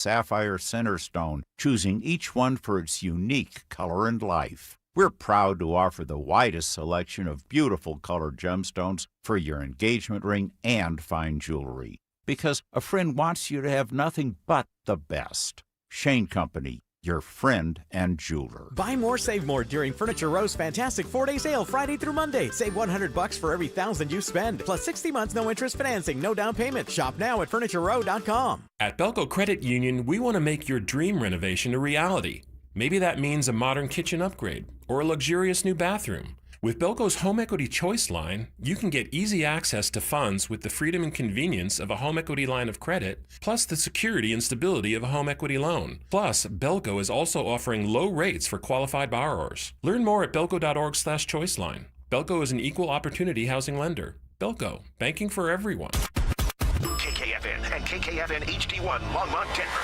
sapphire center stone, choosing each one for its unique color and life. We're proud to offer the widest selection of beautiful colored gemstones for your engagement ring and fine jewelry, because a friend wants you to have nothing but the best. Shane Company, your friend and jeweler. Buy more, save more during Furniture Row's fantastic 4-day sale Friday through Monday. Save $100 for every $1,000 you spend. Plus 60 months, no interest financing, no down payment. Shop now at FurnitureRow.com. At Belco Credit Union, we want to make your dream renovation a reality. Maybe that means a modern kitchen upgrade or a luxurious new bathroom. With Belco's Home Equity Choice line, you can get easy access to funds with the freedom and convenience of a home equity line of credit, plus the security and stability of a home equity loan. Plus, Belco is also offering low rates for qualified borrowers. Learn more at belco.org/choiceline. Belco is an equal opportunity housing lender. Belco, banking for everyone. KKFN and KKFN HD1 Longmont, Denver.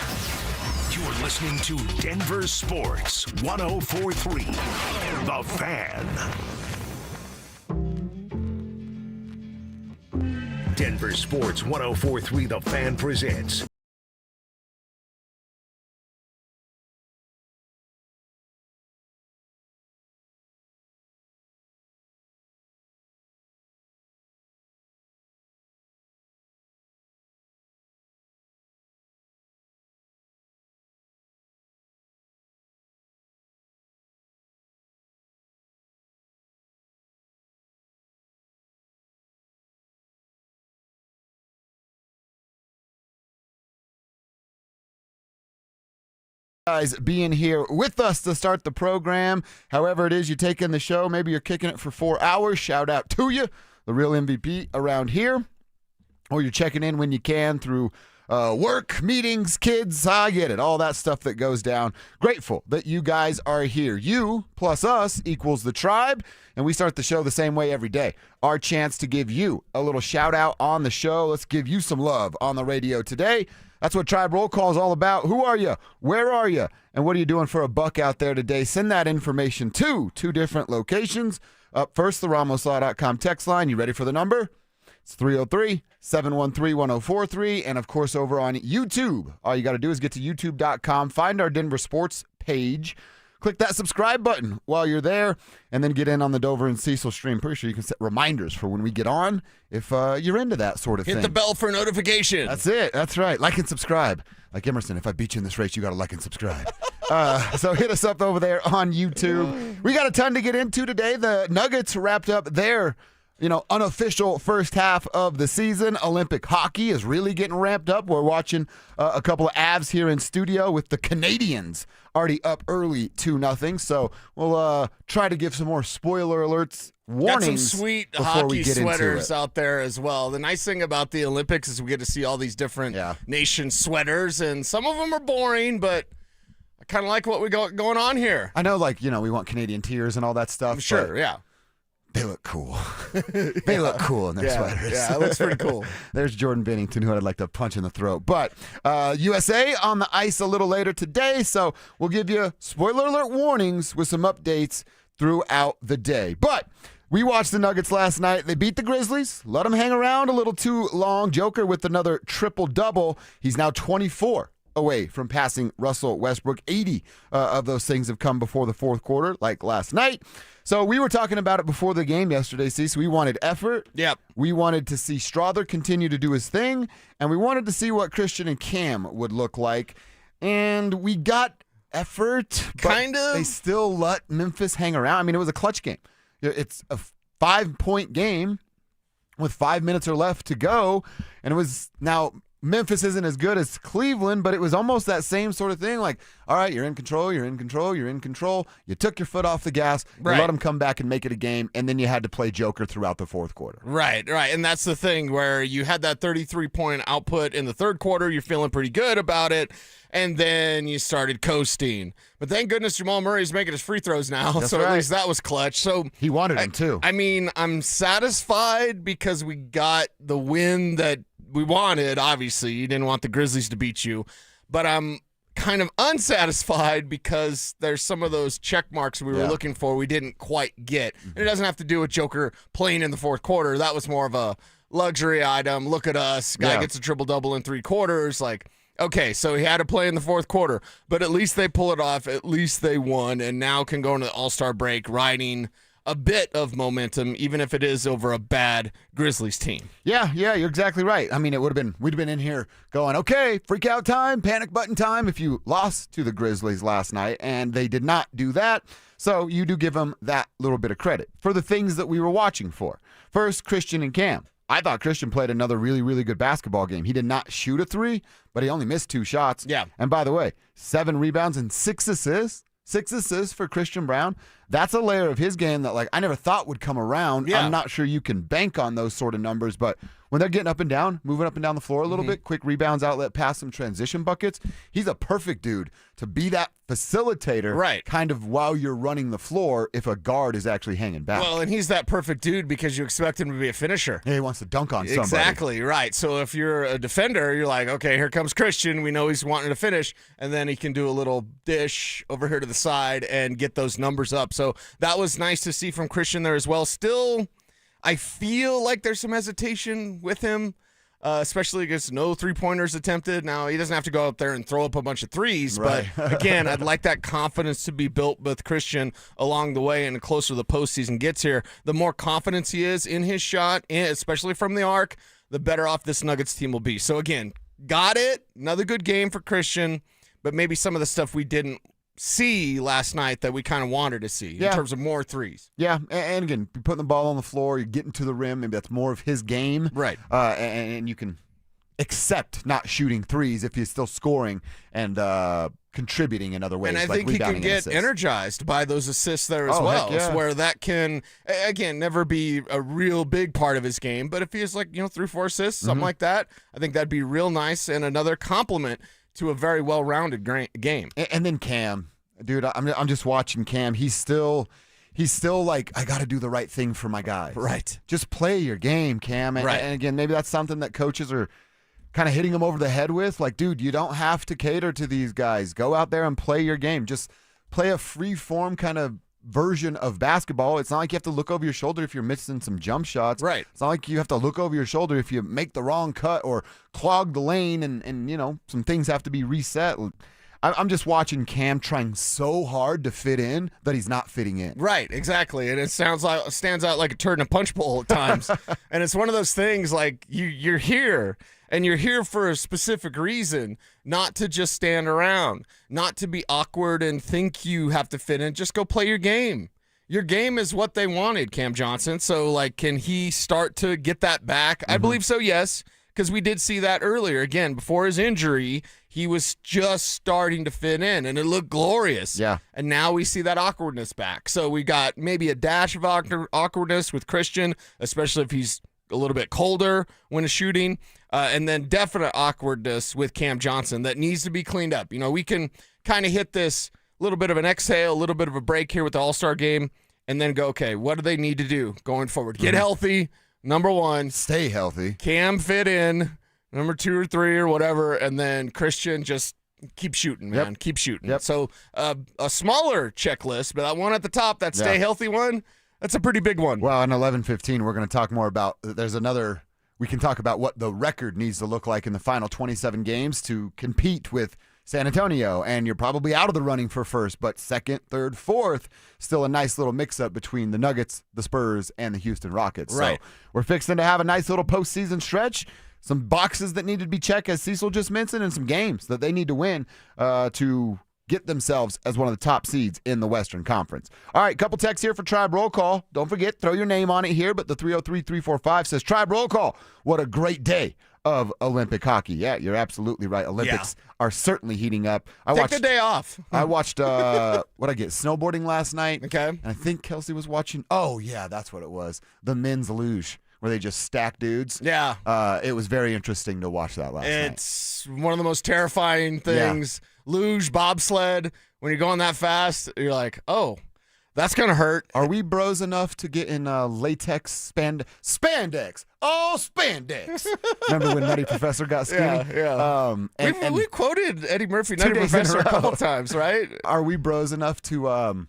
You're listening to Denver Sports 104.3 The Fan. Denver Sports 104.3 The Fan presents guys being here with us to start the program. However it is you take in the show, maybe you're kicking it for 4 hours. Shout out to you, the real MVP around here. Or you're checking in when you can through work, meetings, kids, I get it, all that stuff that goes down. Grateful that you guys are here. You plus us equals the tribe, and we start the show the same way every day. Our chance to give you a little shout out on the show. Let's give you some love on the radio today. That's what Tribe Roll Call is all about. Who are you? Where are you? And what are you doing for a buck out there today? Send that information to 2 different locations. Up first, the RamosLaw.com text line. You ready for the number? It's 303-713-1043. And, of course, over on YouTube, all you got to do is get to youtube.com, find our Denver Sports page, click that subscribe button while you're there, and then get in on the Dover and Cecil stream. Pretty sure you can set reminders for when we get on if you're into that sort of thing. Hit the bell for notification. That's it. That's right. Like and subscribe. Like Emerson, if I beat you in this race, you got to like and subscribe. So hit us up over there on YouTube. We got a ton to get into today. The Nuggets wrapped up their unofficial first half of the season. Olympic hockey is really getting ramped up. We're watching a couple of Avs here in studio with the Canadians already up early 2-0. So we'll try to give some more spoiler alerts, warnings. Got some sweet hockey sweaters out there as well. The nice thing about the Olympics is we get to see all these different nation sweaters, and some of them are boring, but I kind of like what we got going on here. I know, we want Canadian tears and all that stuff. Sure, yeah. They look cool. They look cool in their sweaters. Yeah, it looks pretty cool. There's Jordan Bennington, who I'd like to punch in the throat. But USA on the ice a little later today, so we'll give you spoiler alert warnings with some updates throughout the day. But we watched the Nuggets last night. They beat the Grizzlies, let them hang around a little too long. Joker with another triple-double. He's now 24 away from passing Russell Westbrook. 80 of those things have come before the fourth quarter, like last night. So we were talking about it before the game yesterday, Cecil. We wanted effort. Yep. We wanted to see Strother continue to do his thing, and we wanted to see what Christian and Cam would look like. And we got effort, kind of. They still let Memphis hang around. I mean, it was a clutch game. It's a 5-point game with 5 minutes or left to go, and it was now – Memphis isn't as good as Cleveland, but it was almost that same sort of thing. Like, all right, you're in control, you're in control, you're in control. You took your foot off the gas, you let them come back and make it a game, and then you had to play Joker throughout the fourth quarter. Right. And that's the thing where you had that 33-point output in the third quarter. You're feeling pretty good about it, and then you started coasting. But thank goodness Jamal Murray's making his free throws now, so at least that was clutch. So he wanted him, too. I mean, I'm satisfied because we got the win that we wanted. Obviously, you didn't want the Grizzlies to beat you, but I'm kind of unsatisfied because there's some of those check marks we were looking for we didn't quite get. And it doesn't have to do with Joker playing in the fourth quarter. That was more of a luxury item. Look at us. Guy gets a triple-double in 3 quarters. Like, Okay, so he had to play in the fourth quarter, but at least they pull it off. At least they won, and now can go into the All-Star break riding a bit of momentum, even if it is over a bad Grizzlies team. Yeah, you're exactly right. I mean, we'd have been in here going, okay, freak out time, panic button time if you lost to the Grizzlies last night, and they did not do that. So you do give them that little bit of credit for the things that we were watching for. First, Christian and Cam. I thought Christian played another really, really good basketball game. He did not shoot a three, but he only missed 2 shots. Yeah. And by the way, 7 rebounds and 6 assists. 6 assists for Christian Brown. That's a layer of his game that I never thought would come around. Yeah. I'm not sure you can bank on those sort of numbers, but when they're getting up and down, moving up and down the floor a little bit, quick rebounds, outlet pass, some transition buckets, he's a perfect dude to be that facilitator right, kind of while you're running the floor if a guard is actually hanging back. Well, and he's that perfect dude because you expect him to be a finisher. Yeah, he wants to dunk on somebody. Exactly, right. So if you're a defender, you're like, okay, here comes Christian. We know he's wanting to finish, and then he can do a little dish over here to the side and get those numbers up. So that was nice to see from Christian there as well. Still, I feel like there's some hesitation with him, especially against no three-pointers attempted. Now, he doesn't have to go up there and throw up a bunch of threes, right. But again, I'd like that confidence to be built with Christian along the way, and the closer the postseason gets here, the more confidence he is in his shot, especially from the arc, the better off this Nuggets team will be. So again, got it. Another good game for Christian, but maybe some of the stuff we didn't see last night that we kind of wanted to see in terms of more threes. Yeah, and again, you're putting the ball on the floor, you're getting to the rim, maybe that's more of his game. Right. And you can accept not shooting threes if he's still scoring and contributing in other ways. And I think he can get energized by those assists there as well. Heck yeah. Where that can, again, never be a real big part of his game. But if he has 3-4 assists, something like that, I think that'd be real nice and another compliment to a very well-rounded game. And then Cam, dude, I'm just watching Cam. He's still like, I got to do the right thing for my guys. Right. Just play your game, Cam. And, right. And again, maybe that's something that coaches are kind of hitting him over the head with. Like, dude, you don't have to cater to these guys. Go out there and play your game. Just play a free-form kind of version of basketball. It's not like you have to look over your shoulder if you're missing some jump shots. Right. It's not like you have to look over your shoulder if you make the wrong cut or clog the lane and some things have to be reset. I'm just watching Cam trying so hard to fit in that he's not fitting in. Right, exactly. And it stands out like a turd in a punch bowl at times. And it's one of those things like you're here. And you're here for a specific reason, not to just stand around, not to be awkward and think you have to fit in. Just go play your game. Your game is what they wanted, Cam Johnson. So, can he start to get that back? I believe so, yes, because we did see that earlier. Again, before his injury, he was just starting to fit in, and it looked glorious. Yeah. And now we see that awkwardness back. So we got maybe a dash of awkwardness with Christian, especially if he's a little bit colder when he's shooting. And then definite awkwardness with Cam Johnson that needs to be cleaned up. We can kind of hit this little bit of an exhale, a little bit of a break here with the All-Star game, and then go, okay, what do they need to do going forward? Get healthy, number one. Stay healthy. Cam fit in, number 2 or 3 or whatever, and then Christian just keep shooting, man. Yep. Keep shooting. Yep. So a smaller checklist, but that one at the top, that stay healthy one, that's a pretty big one. Well, in 11:15, we're going to talk more about, we can talk about what the record needs to look like in the final 27 games to compete with San Antonio. And you're probably out of the running for first, but second, third, fourth, still a nice little mix-up between the Nuggets, the Spurs, and the Houston Rockets. Right. So we're fixing to have a nice little postseason stretch. Some boxes that need to be checked, as Cecil just mentioned, and some games that they need to win to get themselves as one of the top seeds in the Western Conference. All right, couple texts here for Tribe Roll Call. Don't forget, throw your name on it here, but the 303-345 says, Tribe Roll Call, what a great day of Olympic hockey. Yeah, you're absolutely right. Olympics are certainly heating up. Take the day off. I watched, what I get, snowboarding last night. Okay. And I think Kelsey was watching, oh, yeah, that's what it was, the men's luge, where they just stack dudes. Yeah. It was very interesting to watch that last night. It's one of the most terrifying things. Yeah. Luge, bobsled, when you're going that fast, you're like, oh, that's going to hurt. Are we bros enough to get in latex spandex? Oh, spandex. Remember when Nutty Professor got skinny? Yeah. We quoted Eddie Murphy, Nutty Professor, a couple times, right? Are we bros enough to,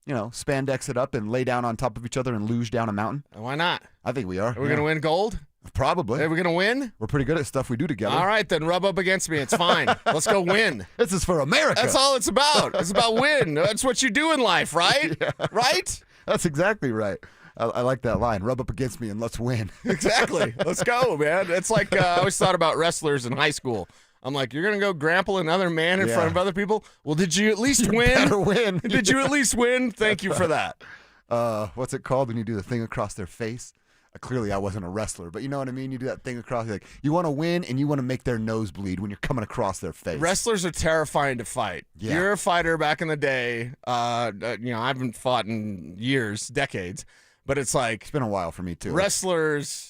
spandex it up and lay down on top of each other and luge down a mountain? Why not? I think we are. Are we going to win gold? Probably. Are we going to win? We're pretty good at stuff we do together. All right, then rub up against me. It's fine. Let's go win. This is for America. That's all it's about. It's about win. That's what you do in life, right? Yeah. Right? That's exactly right. I like that line. Rub up against me and let's win. Exactly. Let's go, man. It's like I always thought about wrestlers in high school. I'm like, you're going to go grapple another man in front of other people? Well, did you at least win? Better win. Did you at least win? Thank you for that. What's it called when you do the thing across their face? Clearly, I wasn't a wrestler, but you know what I mean? You do that thing across, like, you want to win and you want to make their nose bleed when you're coming across their face. Wrestlers are terrifying to fight. Yeah. You're a fighter back in the day. I haven't fought in years, decades, but it's like It's been a while for me, too. wrestlers.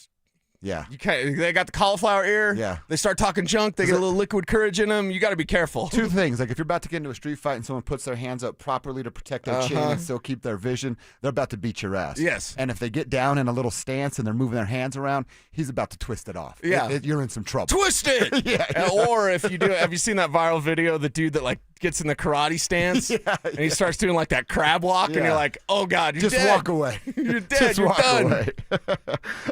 Yeah. They got the cauliflower ear. Yeah. They start talking junk. They get a little liquid courage in them. You got to be careful. Two things. Like, if you're about to get into a street fight and someone puts their hands up properly to protect their chin and still keep their vision, they're about to beat your ass. Yes. And if they get down in a little stance and they're moving their hands around, he's about to twist it off. Yeah. You're in some trouble. Twist it. Yeah. Or if you do, have you seen that viral video of the dude that like gets in the karate stance and he starts doing like that crab walk and you're like, oh God, you're Just dead. walk away. You're dead. Just You're walk done.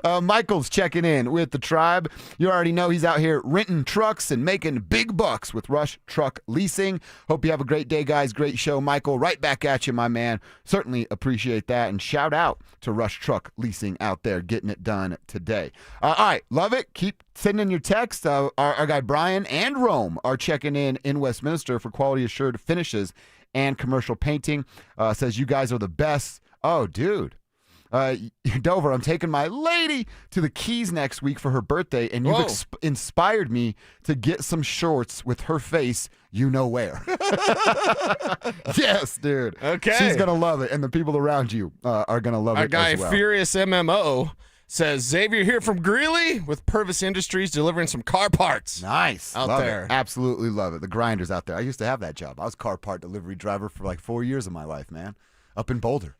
away. Michael's checking in with the tribe. You already know he's out here renting trucks and making big bucks with Rush Truck Leasing. Hope you have a great day, guys. Great show, Michael. Right back at you, my man. Certainly appreciate that. And shout out to Rush Truck Leasing out there getting it done today. All right. Love it. Keep sending your text. Our guy Brian and Rome are checking in Westminster for quality assured finishes and commercial painting. Says you guys are the best. Oh, dude. Dover, I'm taking my lady to the Keys next week for her birthday, and you've inspired me to get some shorts with her face, you know where. Yes, dude. Okay. She's going to love it, and the people around you are going to love Our it guy as well. Furious MMO says, Xavier here from Greeley with Purvis Industries delivering some car parts. Nice. Out Love there. It. Absolutely love it. The grinders out there. I used to have that job. I was car part delivery driver for like 4 years of my life, man, up in Boulder.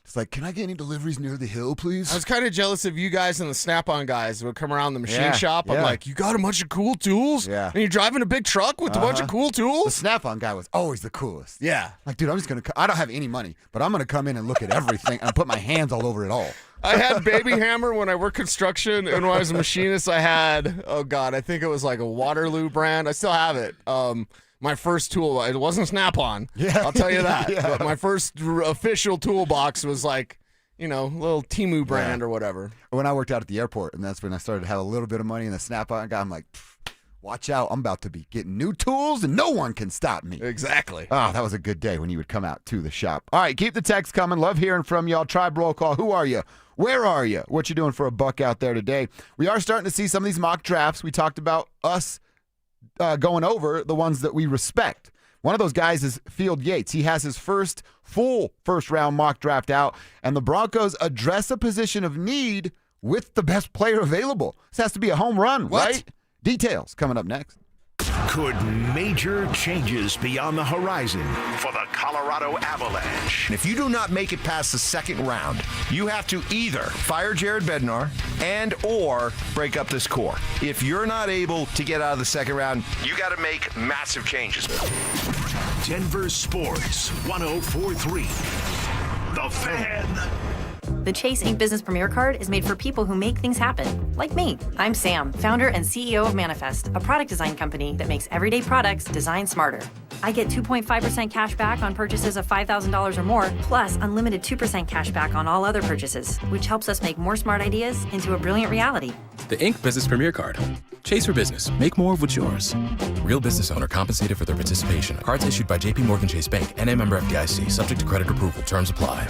It's like, can I get any deliveries near the hill, please? I was kind of jealous of you guys and the Snap-on guys who would come around the machine shop. I'm yeah. like, you got a bunch of cool tools? Yeah. And you're driving a big truck with a bunch of cool The tools? Snap-on guy was always the coolest. Yeah. Like, dude, I'm just going to, I don't have any money, but I'm going to come in and look at everything and put my hands all over it all. I had Baby Hammer when I worked construction, and when I was a machinist, I had, oh God, I think it was like a Waterloo brand. I still have it. My first tool, it wasn't Snap-on. Yeah. I'll tell you that. Yeah. But my first official toolbox was like, you know, little Temu brand or whatever. When I worked out at the airport, and that's when I started to have a little bit of money, and the Snap-on guy, I'm like, watch out. I'm about to be getting new tools, and no one can stop me. Exactly. Oh, that was a good day when you would come out to the shop. All right, keep the text coming. Love hearing from y'all. Tribe roll call. Who are you? Where are you? What you doing for a buck out there today? We are starting to see some of these mock drafts. We talked about us going over the ones that we respect. One of those guys is Field Yates. He has his full first-round mock draft out, and the Broncos address a position of need with the best player available. This has to be a home run, right? Details coming up next. Could major changes be on the horizon For the Colorado Avalanche. If you do not make it past the second round, you have to either fire Jared Bednar and or break up this core. If you're not able to get out of the second round, You got to make massive changes. Denver Sports 1043. The Fan. The Chase Ink Business Premier Card is made for people who make things happen, like me. I'm Sam, founder and CEO of Manifest, a product design company that makes everyday products designed smarter. I get 2.5% cash back on purchases of $5,000 or more, plus unlimited 2% cash back on all other purchases, which helps us make more smart ideas into a brilliant reality. The Ink Business Premier Card. Chase for business. Make more of what's yours. Real business owner compensated for their participation. Cards issued by JPMorgan Chase Bank, N.A. member FDIC. Subject to credit approval. Terms apply.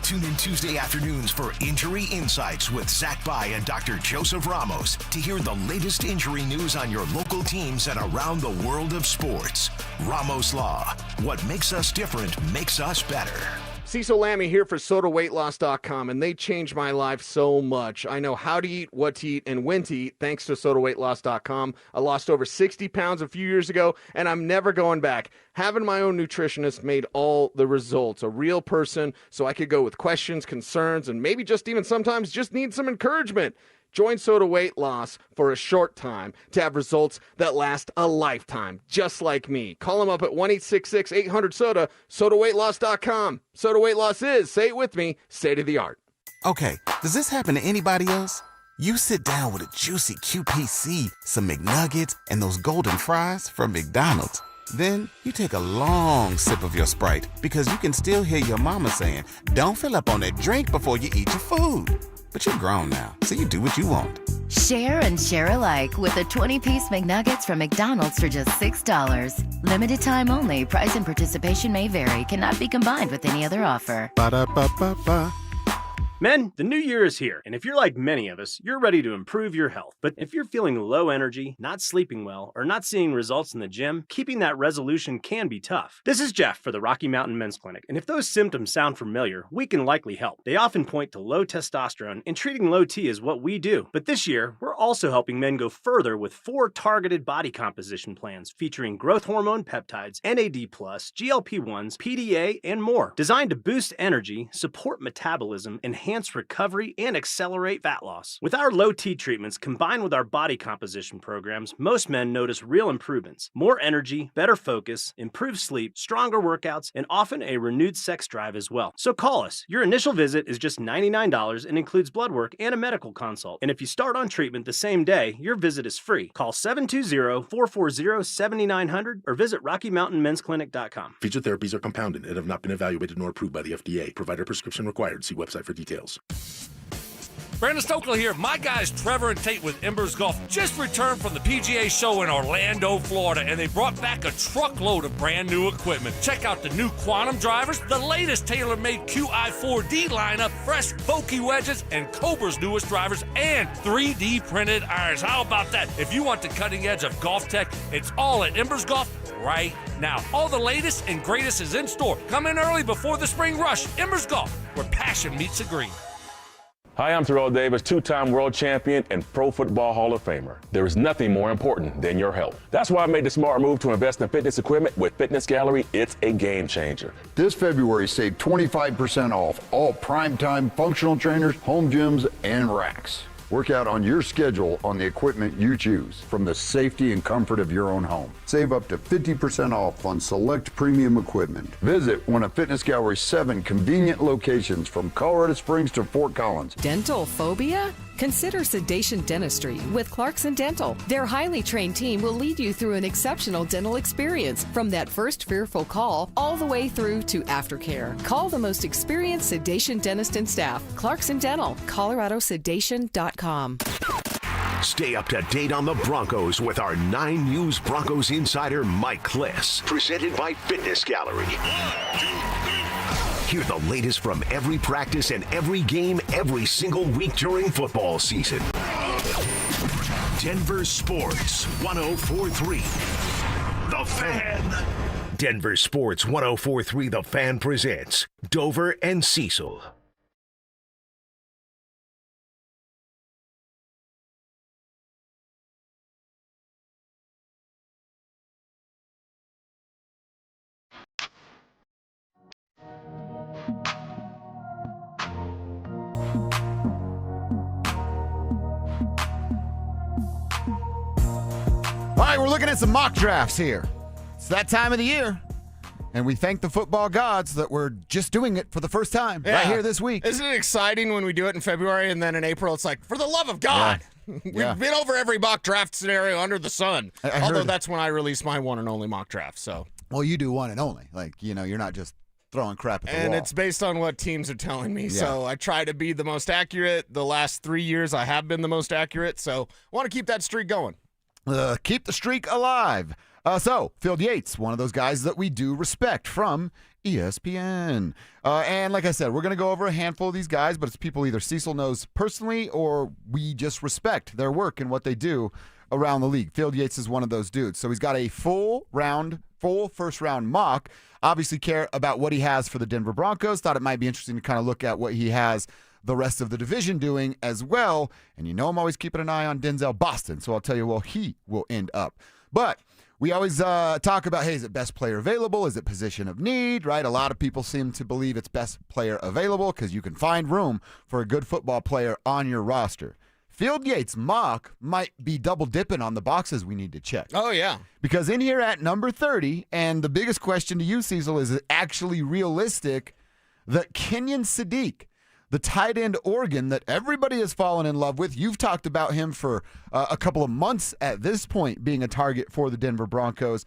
Tune in Tuesday afternoons for Injury Insights with Zach Bai and Dr. Joseph Ramos to hear the latest injury news on your local teams and around the world of sports. Ramos Law. What makes us different makes us better. Cecil Lammy here for SodaWeightLoss.com, and they changed my life so much. I know how to eat, what to eat, and when to eat thanks to SodaWeightLoss.com. I lost over 60 pounds a few years ago, and I'm never going back. Having my own nutritionist made all the results. A real person, so I could go with questions, concerns, and maybe just even sometimes just need some encouragement. Join Soda Weight Loss for a short time to have results that last a lifetime, just like me. Call them up at 1-866-800-SODA, SodaWeightLoss.com. Soda Weight Loss is, say it with me, state of the art. Okay, does this happen to anybody else? You sit down with a juicy QPC, some McNuggets, and those golden fries from McDonald's. Then you take a long sip of your Sprite because you can still hear your mama saying, "Don't fill up on that drink before you eat your food." But you're grown now, so you do what you want. Share and share alike with the 20-piece McNuggets from McDonald's for just $6. Limited time only. Price and participation may vary. Cannot be combined with any other offer. Ba-da-ba-ba-ba. Men, the new year is here, and if you're like many of us, you're ready to improve your health. But if you're feeling low energy, not sleeping well, or not seeing results in the gym, keeping that resolution can be tough. This is Jeff for the Rocky Mountain Men's Clinic, and if those symptoms sound familiar, we can likely help. They often point to low testosterone, and treating low T is what we do. But this year, we're also helping men go further with 4 targeted body composition plans featuring growth hormone peptides, NAD+, GLP-1s, PDA, and more, designed to boost energy, support metabolism, enhance recovery, and accelerate fat loss. With our low T treatments combined with our body composition programs, most men notice real improvements. More energy, better focus, improved sleep, stronger workouts, and often a renewed sex drive as well. So call us. Your initial visit is just $99 and includes blood work and a medical consult. And if you start on treatment the same day, your visit is free. Call 720-440-7900 or visit RockyMountainMen'sClinic.com. Featured therapies are compounded and have not been evaluated nor approved by the FDA. Provider prescription required. See website for details. Brandon Stokely here. My guys Trevor and Tate with Embers Golf just returned from the PGA show in Orlando, Florida, and they brought back a truckload of brand new equipment. Check out the new Quantum drivers, the latest tailor-made QI4D lineup, fresh Vokey wedges, and Cobra's newest drivers, and 3D printed irons. How about that? If you want the cutting edge of golf tech, it's all at Embers Golf right now. All the latest and greatest is in store. Come in early before the spring rush. Embers Golf, where passion meets the green. Hi, I'm Terrell Davis, 2-time world champion and Pro Football Hall of Famer. There is nothing more important than your health. That's why I made the smart move to invest in fitness equipment with Fitness Gallery. It's a game changer. This February, save 25% off all primetime functional trainers, home gyms, and racks. Work out on your schedule on the equipment you choose from the safety and comfort of your own home. Save up to 50% off on select premium equipment. Visit one of Fitness Gallery's 7 convenient locations from Colorado Springs to Fort Collins. Dental phobia? Consider Sedation Dentistry with Clarkson Dental. Their highly trained team will lead you through an exceptional dental experience from that first fearful call all the way through to aftercare. Call the most experienced sedation dentist and staff. Clarkson Dental, coloradosedation.com. Stay up to date on the Broncos with our 9 News Broncos insider Mike Kliss. Presented by Fitness Gallery. Hear the latest from every practice and every game every single week during football season. Denver Sports 104.3 The Fan. Denver Sports 104.3 The Fan presents Dover and Cecil. All right, we're looking at some mock drafts here. It's that time of the year, and we thank the football gods that we're just doing it for the first time right here this week. Isn't it exciting when we do it in February and then in April it's like, for the love of God? Yeah. We've been over every mock draft scenario under the sun. Although that's when I release my one and only mock draft. So, well, you do one and only. Like, you know, you're not just throwing crap at the wall. And it's based on what teams are telling me. Yeah. So I try to be the most accurate. The last 3 years I have been the most accurate. So I want to keep that streak going. Keep the streak alive. So, Phil Yates, one of those guys that we do respect from ESPN. And like I said, we're going to go over a handful of these guys, but it's people either Cecil knows personally or we just respect their work and what they do around the league. Phil Yates is one of those dudes. So he's got a full first-round mock. Obviously care about what he has for the Denver Broncos. Thought it might be interesting to kind of look at what he has the rest of the division doing as well. And you know I'm always keeping an eye on Denzel Boston, so I'll tell you where he will end up. But we always talk about, hey, is it best player available? Is it position of need, right? A lot of people seem to believe it's best player available because you can find room for a good football player on your roster. Field Yates' mock might be double dipping on the boxes we need to check. Oh, yeah. Because in here at number 30, and the biggest question to you, Cecil, is it actually realistic that Kenyon Sadiq, the tight end organ that everybody has fallen in love with. You've talked about him for a couple of months at this point, being a target for the Denver Broncos.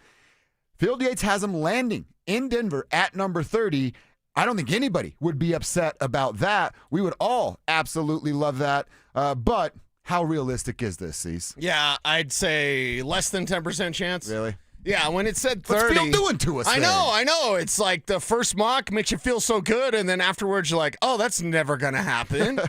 Field Yates has him landing in Denver at number 30. I don't think anybody would be upset about that. We would all absolutely love that. But how realistic is this, Cease? Yeah, I'd say less than 10% chance. Really? Yeah, when it said 30. What's Field doing to us I then? know. It's like the first mock makes you feel so good, and then afterwards you're like, oh, that's never going to happen.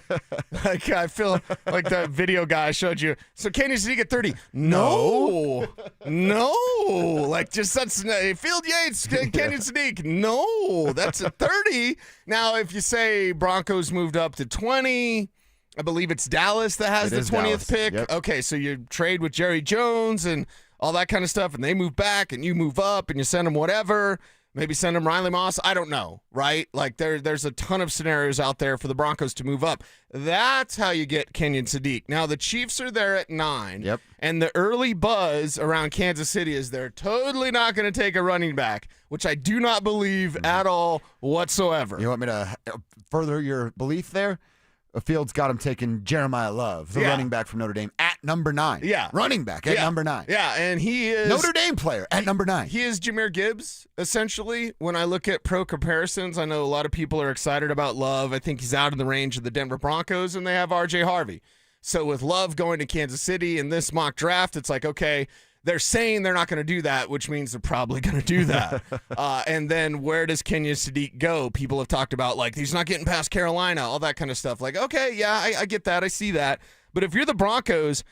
Like, I feel like the video guy I showed you. So Kenyon Sadiq at 30. No. Like, just that's Field Yates, Kenyon Sadiq. No, that's at 30. Now, if you say Broncos moved up to 20, I believe it's Dallas that has the 20th pick. Yep. Okay, so you trade with Jerry Jones and all that kind of stuff, and they move back, and you move up, and you send them whatever. Maybe send them Riley Moss. I don't know, right? Like, there's a ton of scenarios out there for the Broncos to move up. That's how you get Kenyon Sadiq. Now, the Chiefs are there at 9, Yep. and the early buzz around Kansas City is they're totally not going to take a running back, which I do not believe at all whatsoever. You want me to further your belief there? Fields got him taking Jeremiah Love, the running back from Notre Dame, at number 9. Yeah. Running back at number 9. Yeah, and he is Notre Dame player at number 9. He is Jahmyr Gibbs, essentially. When I look at pro comparisons, I know a lot of people are excited about Love. I think he's out in the range of the Denver Broncos, and they have R.J. Harvey. So with Love going to Kansas City in this mock draft, it's like, okay, they're saying they're not going to do that, which means they're probably going to do that. And then where does Kenyon Sadiq go? People have talked about, like, he's not getting past Carolina, all that kind of stuff. Like, okay, yeah, I get that. I see that. But if you're the Broncos,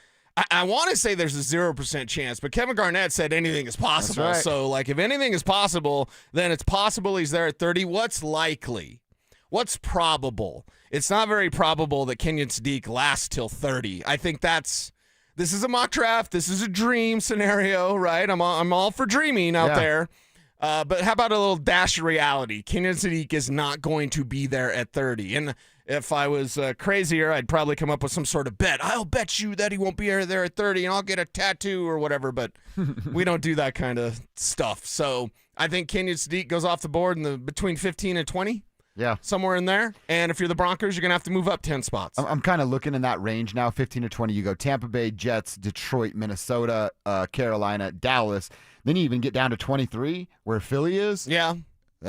I want to say there's a 0% chance, but Kevin Garnett said anything is possible. That's right. So, like, if anything is possible, then it's possible he's there at 30. What's likely? What's probable? It's not very probable that Kenyon Sadiq lasts till 30. I think this is a mock draft. This is a dream scenario, right? I'm all for dreaming out there. But how about a little dash of reality? Kenyon Sadiq is not going to be there at 30. And if I was crazier, I'd probably come up with some sort of bet. I'll bet you that he won't be there at 30, and I'll get a tattoo or whatever. But we don't do that kind of stuff. So I think Kenyon Sadiq goes off the board in between 15 and 20. Yeah. Somewhere in there. And if you're the Broncos, you're going to have to move up 10 spots. I'm kind of looking in that range now, 15 to 20. You go Tampa Bay, Jets, Detroit, Minnesota, Carolina, Dallas. Then you even get down to 23, where Philly is. Yeah.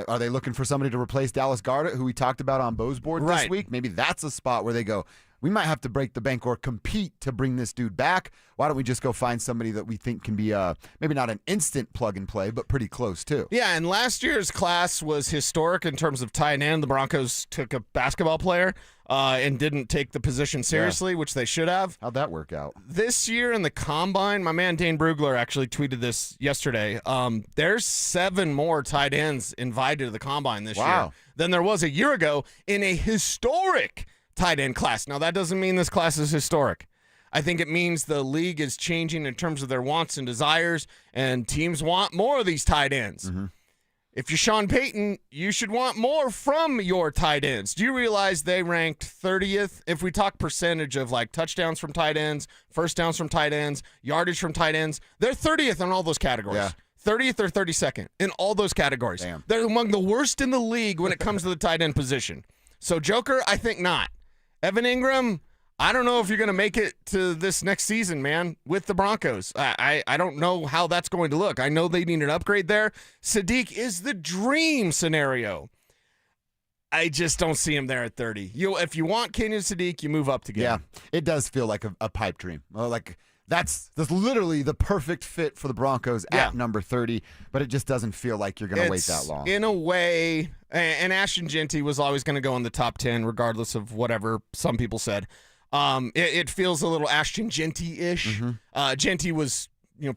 Are they looking for somebody to replace Dallas Goedert, who we talked about on Bo's board this week? Maybe that's a spot where they go, we might have to break the bank or compete to bring this dude back. Why don't we just go find somebody that we think can be maybe not an instant plug and play, but pretty close too? Yeah, and last year's class was historic in terms of tight end. The Broncos took a basketball player and didn't take the position seriously, which they should have. How'd that work out? This year in the Combine, my man Dane Brugler actually tweeted this yesterday. There's 7 more tight ends invited to the Combine this year than there was a year ago in a historic tight end class. Now, that doesn't mean this class is historic. I think it means the league is changing in terms of their wants and desires, and teams want more of these tight ends. Mm-hmm. If you're Sean Payton, you should want more from your tight ends. Do you realize they ranked 30th? If we talk percentage of like touchdowns from tight ends, first downs from tight ends, yardage from tight ends, they're 30th in all those categories. Yeah. 30th or 32nd in all those categories. Damn. They're among the worst in the league when it comes to the tight end position. So Joker, I think not. Evan Ingram, I don't know if you're going to make it to this next season, man, with the Broncos. I don't know how that's going to look. I know they need an upgrade there. Sadiq is the dream scenario. I just don't see him there at 30. If you want Kenyon Sadiq, you move up to get him. It does feel like a pipe dream. Like that's literally the perfect fit for the Broncos at number 30, but it just doesn't feel like you're going to wait that long. In a way, and Ashton Jeanty was always going to go in the top 10 regardless of whatever some people said. It feels a little Ashton Jeanty-ish. Mm-hmm. Jeanty was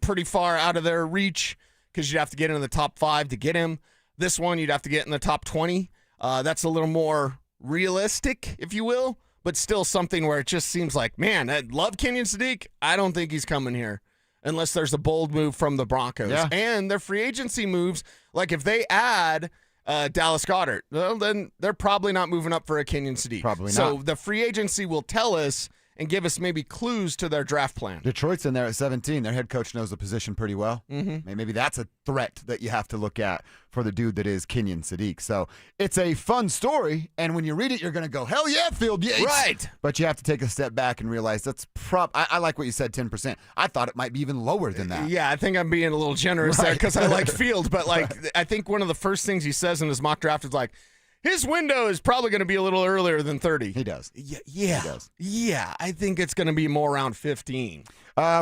pretty far out of their reach because you'd have to get in the top 5 to get him. This one, you'd have to get in the top 20. That's a little more realistic, if you will, but still something where it just seems like, man, I love Kenyon Sadiq. I don't think he's coming here unless there's a bold move from the Broncos. Yeah. And their free agency moves, like if they add Dallas Goedert, well, then they're probably not moving up for a Kenyon Sadiq. Probably not. So the free agency will tell us and give us maybe clues to their draft plan. Detroit's in there at 17. Their head coach knows the position pretty well. Mm-hmm. Maybe that's a threat that you have to look at for the dude that is Kenyon Sadiq. So it's a fun story, and when you read it, you're going to go, hell yeah, Field Yates. Right. But you have to take a step back and realize that's I like what you said, 10%. I thought it might be even lower than that. Yeah, I think I'm being a little generous there because I like Field, but I think one of the first things he says in his mock draft is his window is probably going to be a little earlier than 30. He does. Yeah. He does. Yeah, I think it's going to be more around 15.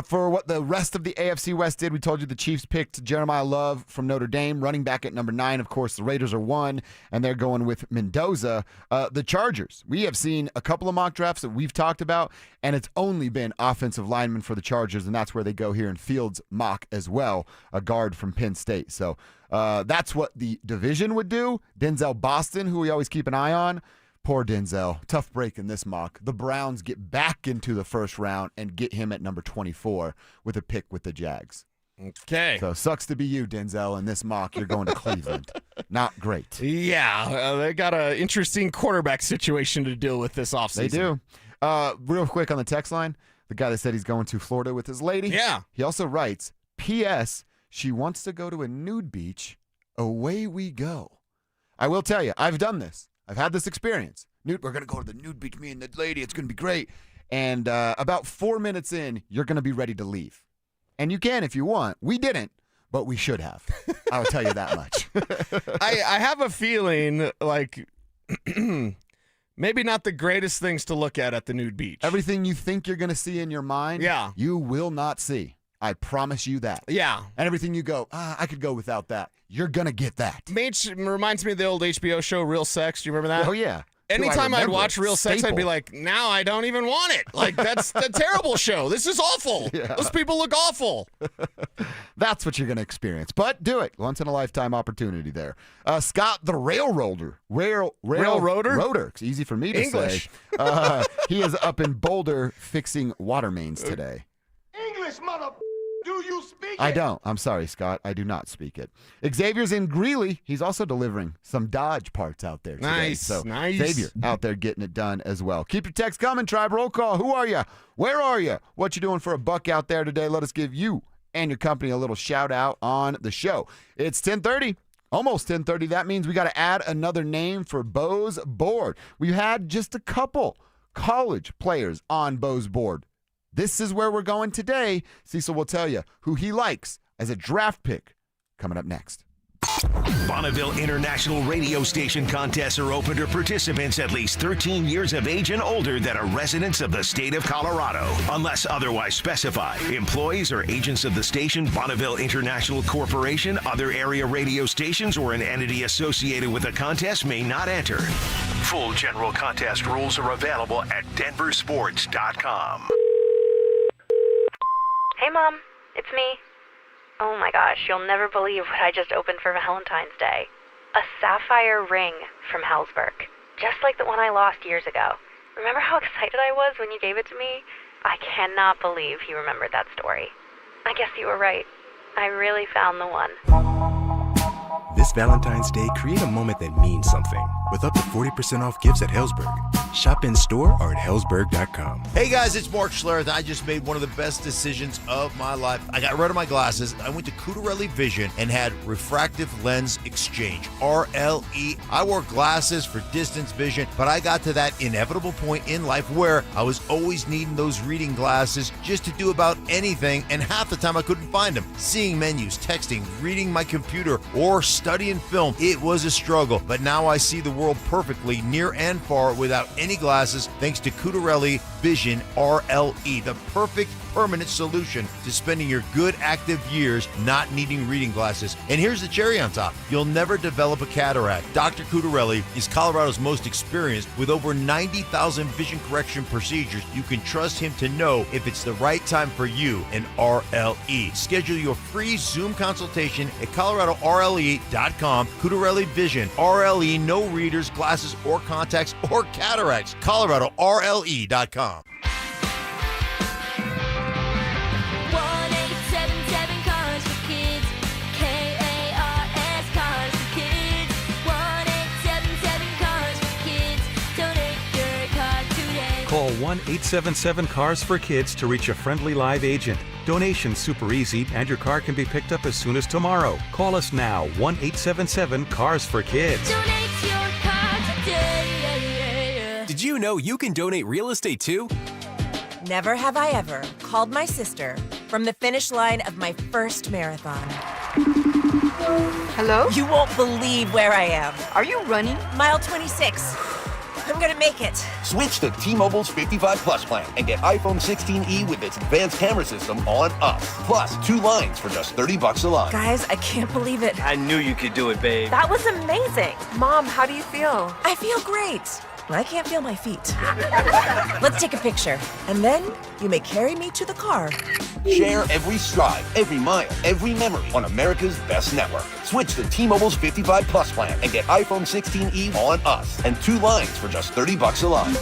For what the rest of the AFC West did, we told you the Chiefs picked Jeremiah Love from Notre Dame, running back at number 9. Of course, the Raiders are 1, and they're going with Mendoza. The Chargers, we have seen a couple of mock drafts that we've talked about, and it's only been offensive linemen for the Chargers, and that's where they go here in Fields' mock as well, a guard from Penn State. So that's what the division would do. Denzel Boston, who we always keep an eye on. Poor Denzel. Tough break in this mock. The Browns get back into the first round and get him at number 24 with a pick with the Jags. Okay. So sucks to be you, Denzel. In this mock, you're going to Cleveland. Not great. Yeah, they got an interesting quarterback situation to deal with this offseason. They do. Real quick on the text line, the guy that said he's going to Florida with his lady. Yeah. He also writes, P.S. She wants to go to a nude beach. Away we go. I will tell you, I've done this. I've had this experience. We're going to go to the nude beach, me and the lady. It's going to be great. And about 4 minutes in, you're going to be ready to leave. And you can if you want. We didn't, but we should have. I will tell you that much. I have a feeling maybe not the greatest things to look at the nude beach. Everything you think you're going to see in your mind, you will not see. I promise you that. Yeah. And everything you go, I could go without that. You're going to get that. Reminds me of the old HBO show Real Sex. Do you remember that? Oh, yeah. Anytime I'd watch Real Sex, I'd be like, now I don't even want it. That's a terrible show. This is awful. Yeah. Those people look awful. That's what you're going to experience. But do it. Once in a lifetime opportunity there. Scott the Railroader. Railroader? Roader. It's easy for me to English. say. He is up in Boulder fixing water mains today. English, mother. Do you speak it? I don't. I'm sorry, Scott. I do not speak it. Xavier's in Greeley. He's also delivering some Dodge parts out there today. Nice. Xavier out there getting it done as well. Keep your text coming, Tribe Roll Call. Who are you? Where are you? What you doing for a buck out there today? Let us give you and your company a little shout out on the show. It's 10:30. Almost 10:30. That means we got to add another name for Bo's board. We've had just a couple college players on Bo's board. This is where we're going today. Cecil will tell you who he likes as a draft pick coming up next. Bonneville International Radio Station contests are open to participants at least 13 years of age and older that are residents of the state of Colorado. Unless otherwise specified, employees or agents of the station, Bonneville International Corporation, other area radio stations, or an entity associated with the contest may not enter. Full general contest rules are available at DenverSports.com. Hey, Mom. It's me. Oh my gosh, you'll never believe what I just opened for Valentine's Day. A sapphire ring from Hellsberg. Just like the one I lost years ago. Remember how excited I was when you gave it to me? I cannot believe you remembered that story. I guess you were right. I really found the one. This Valentine's Day, create a moment that means something with up to 40% off gifts at Hellsberg. Shop in store or at Hellsberg.com. Hey guys, it's Mark Schlereth. I just made one of the best decisions of my life. I got rid of my glasses. I went to Cutarelli Vision and had refractive lens exchange, RLE. I wore glasses for distance vision, but I got to that inevitable point in life where I was always needing those reading glasses just to do about anything, and half the time I couldn't find them. Seeing menus, texting, reading my computer, or studying film, it was a struggle. But now I see the world perfectly, near and far, without any glasses, thanks to Cutarelli Vision RLE, the perfect permanent solution to spending your good active years not needing reading glasses. And here's the cherry on top. You'll never develop a cataract. Dr. Cutarelli is Colorado's most experienced with over 90,000 vision correction procedures. You can trust him to know if it's the right time for you and RLE. Schedule your free Zoom consultation at ColoradoRLE.com. Cutarelli Vision RLE, no readers, glasses, or contacts, or cataracts. ColoradoRLE.com. Call 1-877-CARS-FOR-KIDS to reach a friendly live agent. Donation's super easy, and your car can be picked up as soon as tomorrow. Call us now, 1-877-CARS-FOR-KIDS. Donate your car today. Did you know you can donate real estate too? Never have I ever called my sister from the finish line of my first marathon. Hello? You won't believe where I am. Are you running? Mile 26. I'm gonna make it. Switch to T-Mobile's 55 Plus plan and get iPhone 16e with its advanced camera system on us. Plus, 2 lines for just $30 a line. Guys, I can't believe it. I knew you could do it, babe. That was amazing. Mom, how do you feel? I feel great. I can't feel my feet. Let's take a picture. And then you may carry me to the car. Share every stride, every mile, every memory on America's best network. Switch to T-Mobile's 55 Plus plan and get iPhone 16e on us and 2 lines for just $30 a line.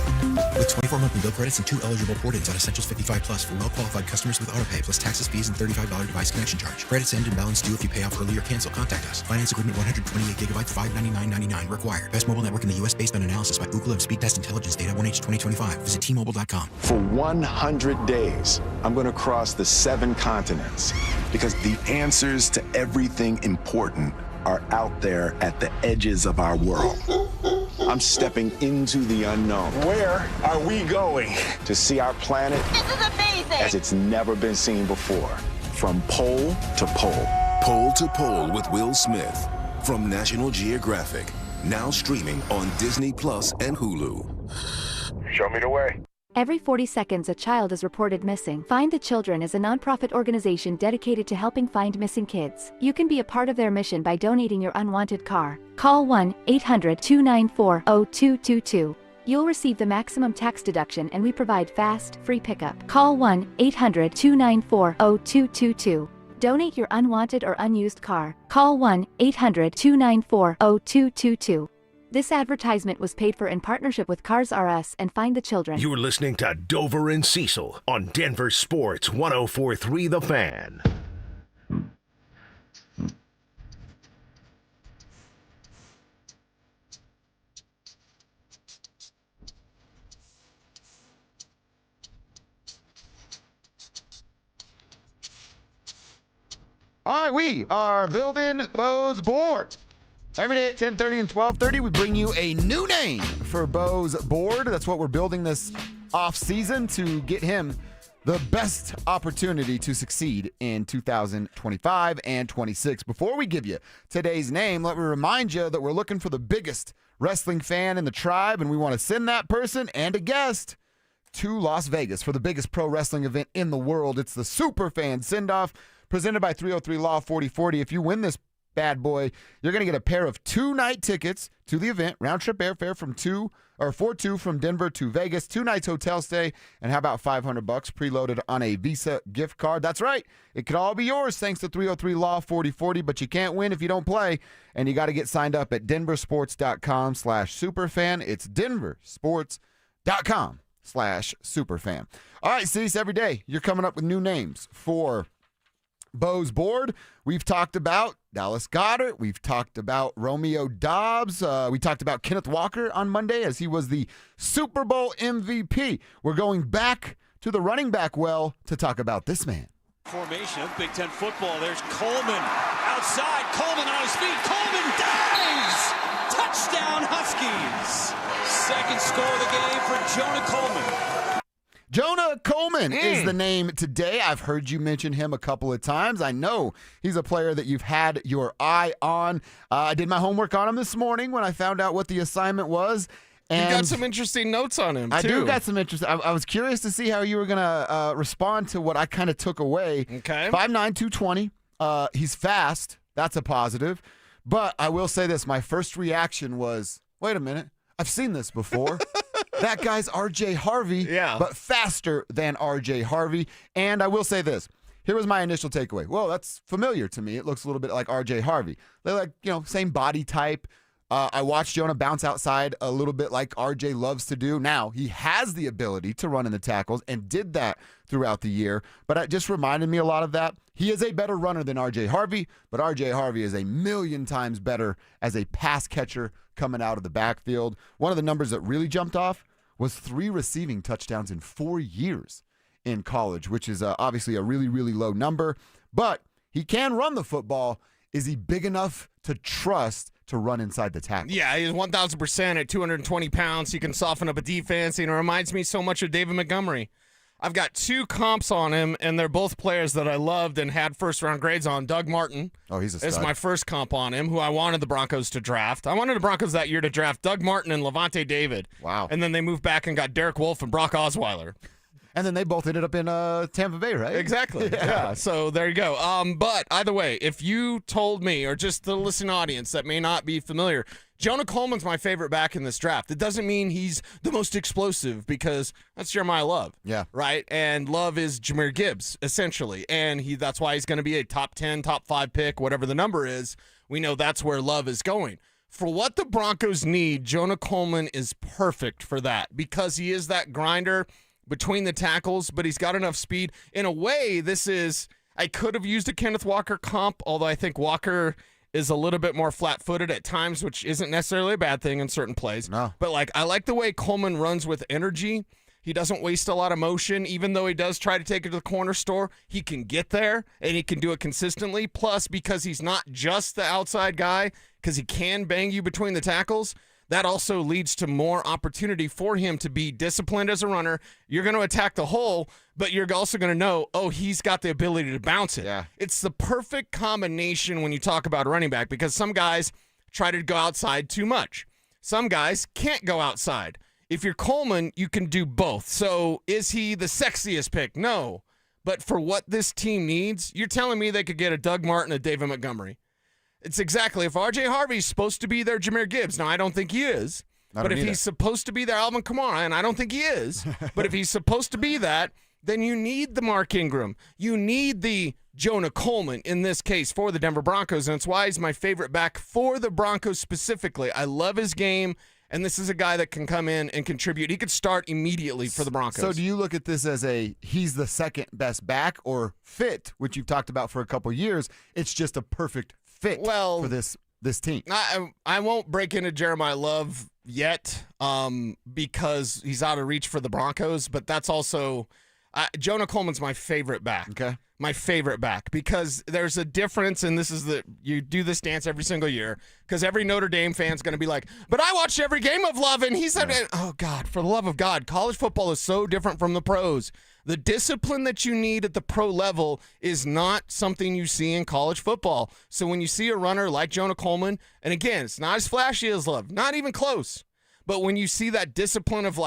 With 24 monthly bill credits and 2 eligible port-ins on Essentials 55 Plus for well-qualified customers with autopay, plus taxes, fees, and $35 device connection charge. Credits end and balance due if you pay off early or cancel. Contact us. Finance agreement 128 gigabytes, $599.99 required. Best mobile network in the U.S. based on analysis by Ookla of Speed Test Intelligence data 1H 2025. Visit T-Mobile.com. For 100 days, I'm going to cross the 7 continents because the answers to everything important are out there at the edges of our world. I'm stepping into the unknown. Where are we going? To see our planet This is amazing! as it's never been seen before. From pole to pole. Pole to Pole with Will Smith from National Geographic. Now streaming on Disney Plus and Hulu. Show me the way. Every 40 seconds, a child is reported missing. Find the Children is a nonprofit organization dedicated to helping find missing kids. You can be a part of their mission by donating your unwanted car. Call 1-800-294-0222. You'll receive the maximum tax deduction, and we provide fast, free pickup. Call 1-800-294-0222. Donate your unwanted or unused car. Call 1-800-294-0222. This advertisement was paid for in partnership with Cars R Us and Find the Children. You're listening to Dover and Cecil on Denver Sports 104.3 The Fan. All right, we are building Bo's board. Every day at 10:30 and 12:30, we bring you a new name for Bo's board. That's what we're building this off season to get him the best opportunity to succeed in 2025 and 26. Before we give you today's name, let me remind you that we're looking for the biggest wrestling fan in the tribe, and we want to send that person and a guest to Las Vegas for the biggest pro wrestling event in the world. It's the Superfan Send-Off presented by 303 Law 4040. If you win this bad boy, you're going to get a pair of 2-night tickets to the event, round-trip airfare from 4-2 from Denver to Vegas, 2 nights hotel stay, and how about $500 preloaded on a Visa gift card? That's right. It could all be yours thanks to 303 Law 4040, but you can't win if you don't play, and you got to get signed up at DenverSports.com/superfan. It's DenverSports.com/superfan. All right, Cease, every day you're coming up with new names for Bo's board. We've talked about Dallas Goedert. We've talked about Romeo Doubs. We talked about Kenneth Walker on Monday as he was the Super Bowl MVP. We're going back to the running back well to talk about this man. Formation of Big Ten football. There's Coleman outside. Coleman on his feet. Coleman dives! Touchdown Huskies! Second score of the game for Jonah Coleman. Jonah Coleman is the name today. I've heard you mention him a couple of times. I know he's a player that you've had your eye on. I did my homework on him this morning when I found out what the assignment was. And you got some interesting notes on him, too. I do got some interest. I was curious to see how you were going to respond to what I kind of took away. Okay. 5'9", 220. He's fast. That's a positive. But I will say this. My first reaction was, wait a minute. I've seen this before. That guy's R.J. Harvey, but faster than R.J. Harvey. And I will say this. Here was my initial takeaway. Whoa, that's familiar to me. It looks a little bit like R.J. Harvey. They're like, same body type. I watched Jonah bounce outside a little bit like R.J. loves to do. Now, he has the ability to run in the tackles and did that throughout the year. But it just reminded me a lot of that. He is a better runner than R.J. Harvey, but R.J. Harvey is a million times better as a pass catcher coming out of the backfield. One of the numbers that really jumped off was 3 receiving touchdowns in 4 years in college, which is obviously a really, really low number. But he can run the football. Is he big enough to trust to run inside the tackle? Yeah, he's 1,000% at 220 pounds. He can soften up a defense. It reminds me so much of David Montgomery. I've got 2 comps on him, and they're both players that I loved and had first-round grades on. Doug Martin he's a stud. is my first comp on him, who I wanted the Broncos to draft. I wanted the Broncos that year to draft Doug Martin and Levante David. Wow. And then they moved back and got Derek Wolfe and Brock Osweiler. And then they both ended up in Tampa Bay, right? Exactly. Yeah. So there you go. But either way, if you told me, or just the listening audience that may not be familiar, Jonah Coleman's my favorite back in this draft. It doesn't mean he's the most explosive, because that's Jeremiah Love. Yeah. Right? And Love is Jahmyr Gibbs, essentially. And that's why he's going to be a top 10, top 5 pick, whatever the number is. We know that's where Love is going. For what the Broncos need, Jonah Coleman is perfect for that, because he is that grinder between the tackles, but he's got enough speed. In a way, I could have used a Kenneth Walker comp, although I think Walker is a little bit more flat-footed at times, which isn't necessarily a bad thing in certain plays. No. But I like the way Coleman runs with energy. He doesn't waste a lot of motion. Even though he does try to take it to the corner store, he can get there, and he can do it consistently. Plus, because he's not just the outside guy, because he can bang you between the tackles, that also leads to more opportunity for him to be disciplined as a runner. You're going to attack the hole, but you're also going to know, he's got the ability to bounce it. Yeah. It's the perfect combination when you talk about a running back, because some guys try to go outside too much. Some guys can't go outside. If you're Coleman, you can do both. So is he the sexiest pick? No. But for what this team needs, you're telling me they could get a Doug Martin, a David Montgomery. It's exactly, if R.J. Harvey's supposed to be their Jahmyr Gibbs, now I don't think he is, but if he's supposed to be their Alvin Kamara, and I don't think he is, but if he's supposed to be that, then you need the Mark Ingram. You need the Jonah Coleman in this case for the Denver Broncos, and it's why he's my favorite back for the Broncos specifically. I love his game, and this is a guy that can come in and contribute. He could start immediately for the Broncos. So do you look at this as he's the second best back, or fit, which you've talked about for a couple years, it's just a perfect fit for this team? I won't break into Jeremiah Love yet because he's out of reach for the Broncos, but that's also Jonah Coleman's my favorite back. Okay. My favorite back, because there's a difference, and you do this dance every single year, because every Notre Dame fan's going to be like, but I watched every game of Love, and he said, oh, God, for the love of God, college football is so different from the pros. The discipline that you need at the pro level is not something you see in college football. So when you see a runner like Jonah Coleman, and again, it's not as flashy as Love, not even close, but when you see that discipline of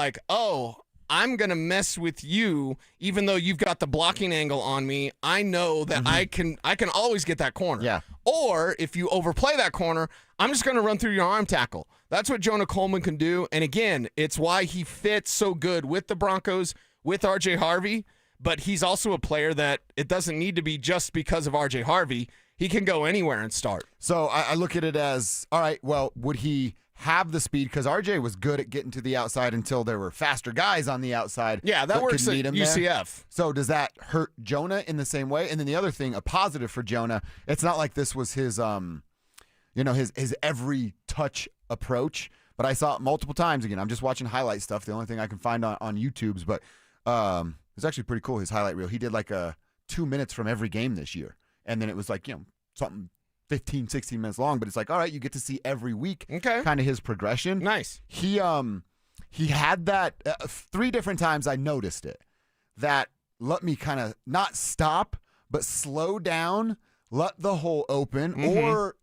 I'm going to mess with you even though you've got the blocking angle on me, I know that I can always get that corner. Yeah. Or if you overplay that corner, I'm just going to run through your arm tackle. That's what Jonah Coleman can do. And again, it's why he fits so good with the Broncos, with R.J. Harvey, but he's also a player that it doesn't need to be just because of R.J. Harvey. He can go anywhere and start. So I look at it as, all right, well, would he have the speed? Because RJ was good at getting to the outside until there were faster guys on the outside. Yeah, that works at UCF. There. So does that hurt Jonah in the same way? And then the other thing, a positive for Jonah, it's not like this was his his every touch approach, but I saw it multiple times. Again, I'm just watching highlight stuff, the only thing I can find on YouTube's, but it's actually pretty cool, his highlight reel. He did 2 minutes from every game this year, and then it was something 15, 16 minutes long, but it's all right, you get to see every week kind of his progression. Nice. He had that 3 different times I noticed it. That let me kind of not stop, but slow down, let the hole open, or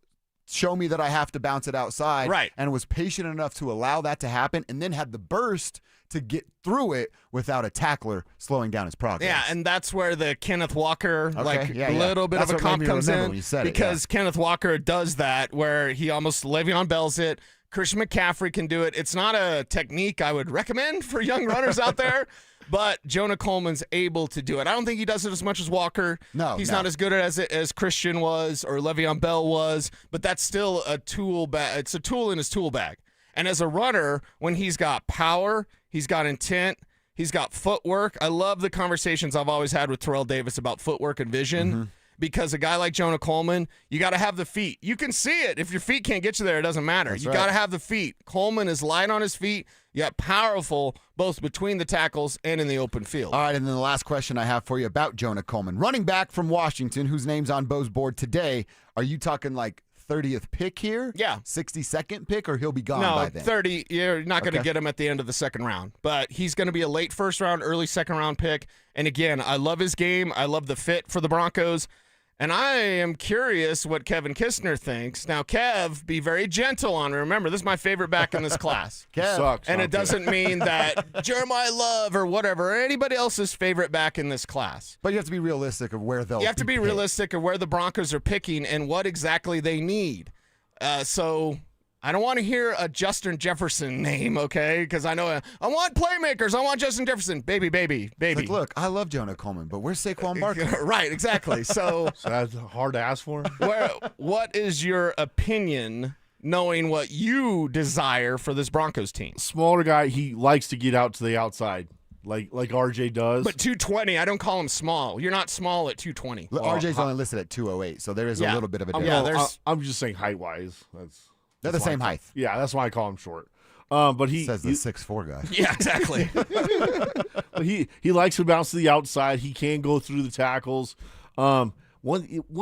show me that I have to bounce it outside. Right. And was patient enough to allow that to happen, and then had the burst to get through it without a tackler slowing down his progress. Yeah, and that's where the Kenneth Walker, little bit that's of a comp comes in. Because Kenneth Walker does that, where he almost Le'Veon Bell's it. Christian McCaffrey can do it. It's not a technique I would recommend for young runners out there, but Jonah Coleman's able to do it. I don't think he does it as much as Walker. No, he's not as good at it as Christian was or Le'Veon Bell was, but that's still a tool bag. It's a tool in his tool bag. And as a runner, when he's got power, he's got intent, he's got footwork. I love the conversations I've always had with Terrell Davis about footwork and vision. because a guy like Jonah Coleman, you got to have the feet. You can see it. If your feet can't get you there, it doesn't matter. That's you right. got to have the feet. Coleman is light on his feet, yet powerful both between the tackles and in the open field. All right, and then the last question I have for you about Jonah Coleman. Running back from Washington, whose name's on Bo's board today, are you talking like 30th pick here? Yeah. 62nd pick, or he'll be gone by then? 30. You're not going to Okay. get him at the end of the second round, but he's going to be a late first round, early second round pick. And again, I love his game. I love the fit for the Broncos. And I am curious what Kevin Kistner thinks. Now, Kev, be very gentle on him. Remember, this is my favorite back in this class. Kev. Sucks. And huh, it doesn't mean that Jeremiah Love or whatever, or anybody else's favorite back in this class. But you have to be realistic of where they'll You have to be picked. realistic of where the Broncos are picking and what exactly they need. So I don't want to hear a Justin Jefferson name, okay? Because I know I want playmakers. I want Justin Jefferson. Baby. It's like, look, I love Jonah Coleman, but where's Saquon Barkley? Right, exactly. So that's hard to ask for. what is your opinion, knowing what you desire for this Broncos team? Smaller guy, he likes to get out to the outside, like RJ does. But 220, I don't call him small. You're not small at 220. RJ's only listed at 208, so there is a little bit of a difference. Yeah, I'm just saying height-wise. They're the same height. Yeah, that's why I call him short. But he says the 6'4" guy. Yeah, exactly. But he likes to bounce to the outside. He can go through the tackles. One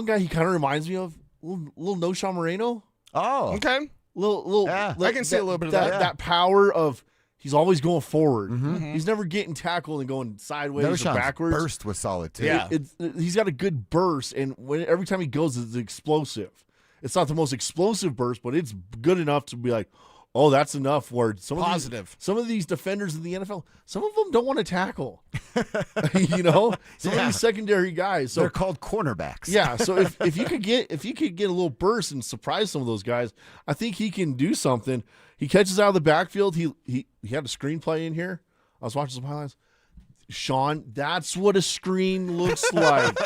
guy he kind of reminds me of, little No Sean Moreno. Oh, okay. Little. Yeah. I can see a little bit of that. That power of he's always going forward. Mm-hmm. He's never getting tackled and going sideways or Sean's backwards. burst was solid too. Yeah. He's got a good burst, and every time he goes, it's explosive. It's not the most explosive burst, but it's good enough to be like, oh, that's enough. Where some of these defenders in the NFL, some of them don't want to tackle. Some of these secondary guys. So they're called cornerbacks. Yeah. So if you could get a little burst and surprise some of those guys, I think he can do something. He catches out of the backfield. He had a screenplay in here. I was watching some highlights. Sean, that's what a screen looks like.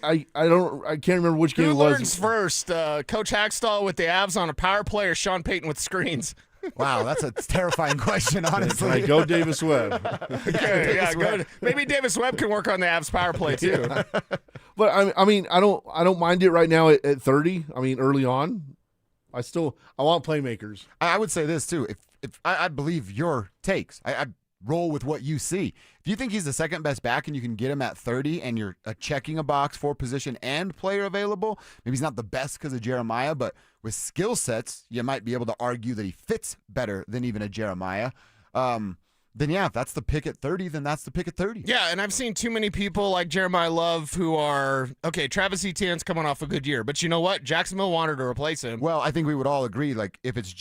I can't remember which game Who it was. learns first? Coach Hackstall with the Avs on a power play, or Sean Payton with screens? Wow, that's a terrifying question, honestly. Right, go Davis Webb. Okay, yeah, good. Maybe Davis Webb can work on the Avs power play too. Yeah. But I mean, I don't mind it right now at 30. I mean, early on, I want playmakers. I would say this too. If I believe your takes, I roll with what you see. If you think he's the second best back and you can get him at 30 and you're checking a box for position and player available, maybe he's not the best because of Jeremiah, but with skill sets, you might be able to argue that he fits better than even a Jeremiah. Then yeah, if that's the pick at 30, then that's the pick at 30. Yeah, and I've seen too many people like Jeremiah Love who are, okay, Travis Etienne's coming off a good year, but you know what? Jacksonville wanted to replace him. Well, I think we would all agree, like, if it's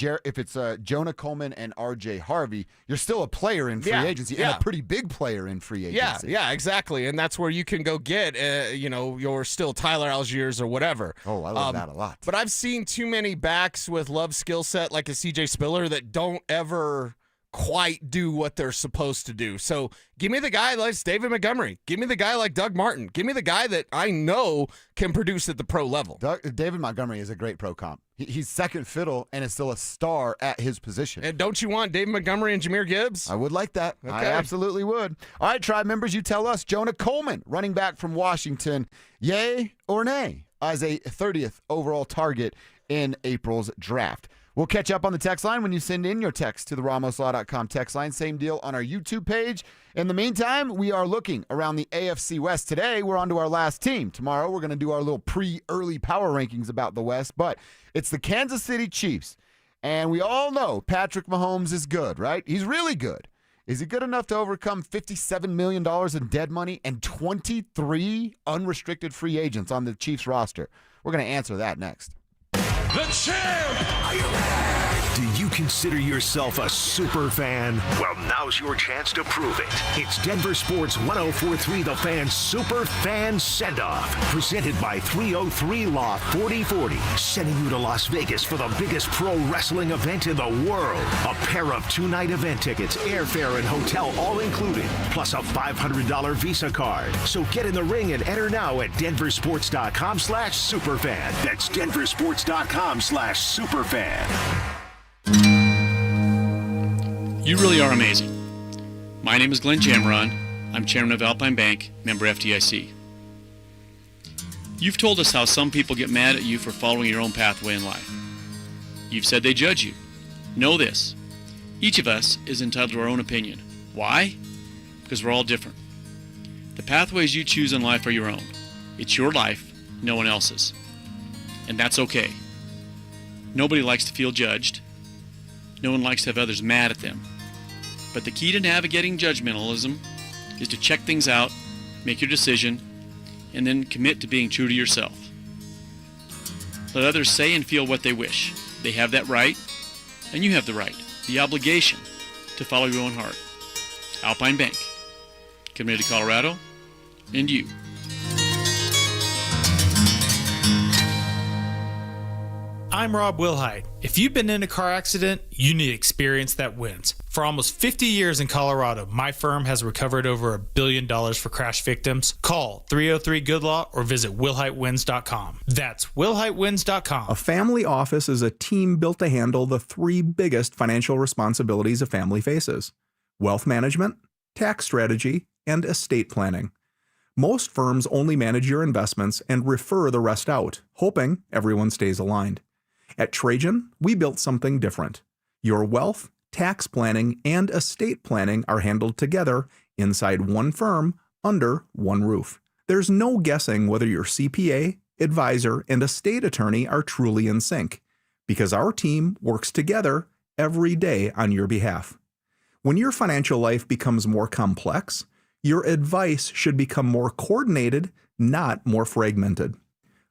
Jonah Coleman and R.J. Harvey, you're still a player in free agency, and a pretty big player in free agency. Yeah, exactly, and that's where you can go get, your still Tyler Algiers or whatever. Oh, I love that a lot. But I've seen too many backs with Love's skill set, like a C.J. Spiller, that don't ever quite do what they're supposed to do. So give me the guy like David Montgomery. Give me the guy like Doug Martin. Give me the guy that I know can produce at the pro level. David Montgomery is a great pro comp. He's second fiddle and is still a star at his position. And don't you want David Montgomery and Jahmyr Gibbs? I would like that. Okay. I absolutely would. All right, Tribe members, you tell us. Jonah Coleman, running back from Washington, yay or nay as a 30th overall target in April's draft. We'll catch up on the text line when you send in your text to the RamosLaw.com text line. Same deal on our YouTube page. In the meantime, we are looking around the AFC West. Today, we're on to our last team. Tomorrow, we're going to do our little pre-early power rankings about the West, but it's the Kansas City Chiefs. And we all know Patrick Mahomes is good, right? He's really good. Is he good enough to overcome $57 million in dead money and 23 unrestricted free agents on the Chiefs roster? We're going to answer that next. The champ! Are you ready? Do you consider yourself a super fan? Well, now's your chance to prove it. It's Denver Sports 104.3 The Fan Super Fan Send-Off, presented by 303 Law 4040, sending you to Las Vegas for the biggest pro wrestling event in the world. A pair of 2-night event tickets, airfare, and hotel all included, plus a $500 Visa card. So get in the ring and enter now at DenverSports.com/superfan. That's DenverSports.com/superfan. You really are amazing. My name is Glenn Jamron. I'm chairman of Alpine Bank, member FDIC. You've told us how some people get mad at you for following your own pathway in life. You've said they judge you. Know this. Each of us is entitled to our own opinion. Why? Because we're all different. The pathways you choose in life are your own. It's your life, no one else's. And that's okay. Nobody likes to feel judged. No one likes to have others mad at them. But the key to navigating judgmentalism is to check things out, make your decision, and then commit to being true to yourself. Let others say and feel what they wish. They have that right, and you have the right, the obligation, to follow your own heart. Alpine Bank, committed to Colorado, and you. I'm Rob Wilhite. If you've been in a car accident, you need experience that wins. For almost 50 years in Colorado, my firm has recovered over $1 billion for crash victims. Call 303-GOOD-LAW or visit willhitewins.com. That's willhitewins.com. A family office is a team built to handle the three biggest financial responsibilities a family faces: wealth management, tax strategy, and estate planning. Most firms only manage your investments and refer the rest out, hoping everyone stays aligned. At Trajan, we built something different. Your wealth, tax planning, and estate planning are handled together inside one firm under one roof. There's no guessing whether your CPA, advisor, and estate attorney are truly in sync, because our team works together every day on your behalf. When your financial life becomes more complex, your advice should become more coordinated, not more fragmented.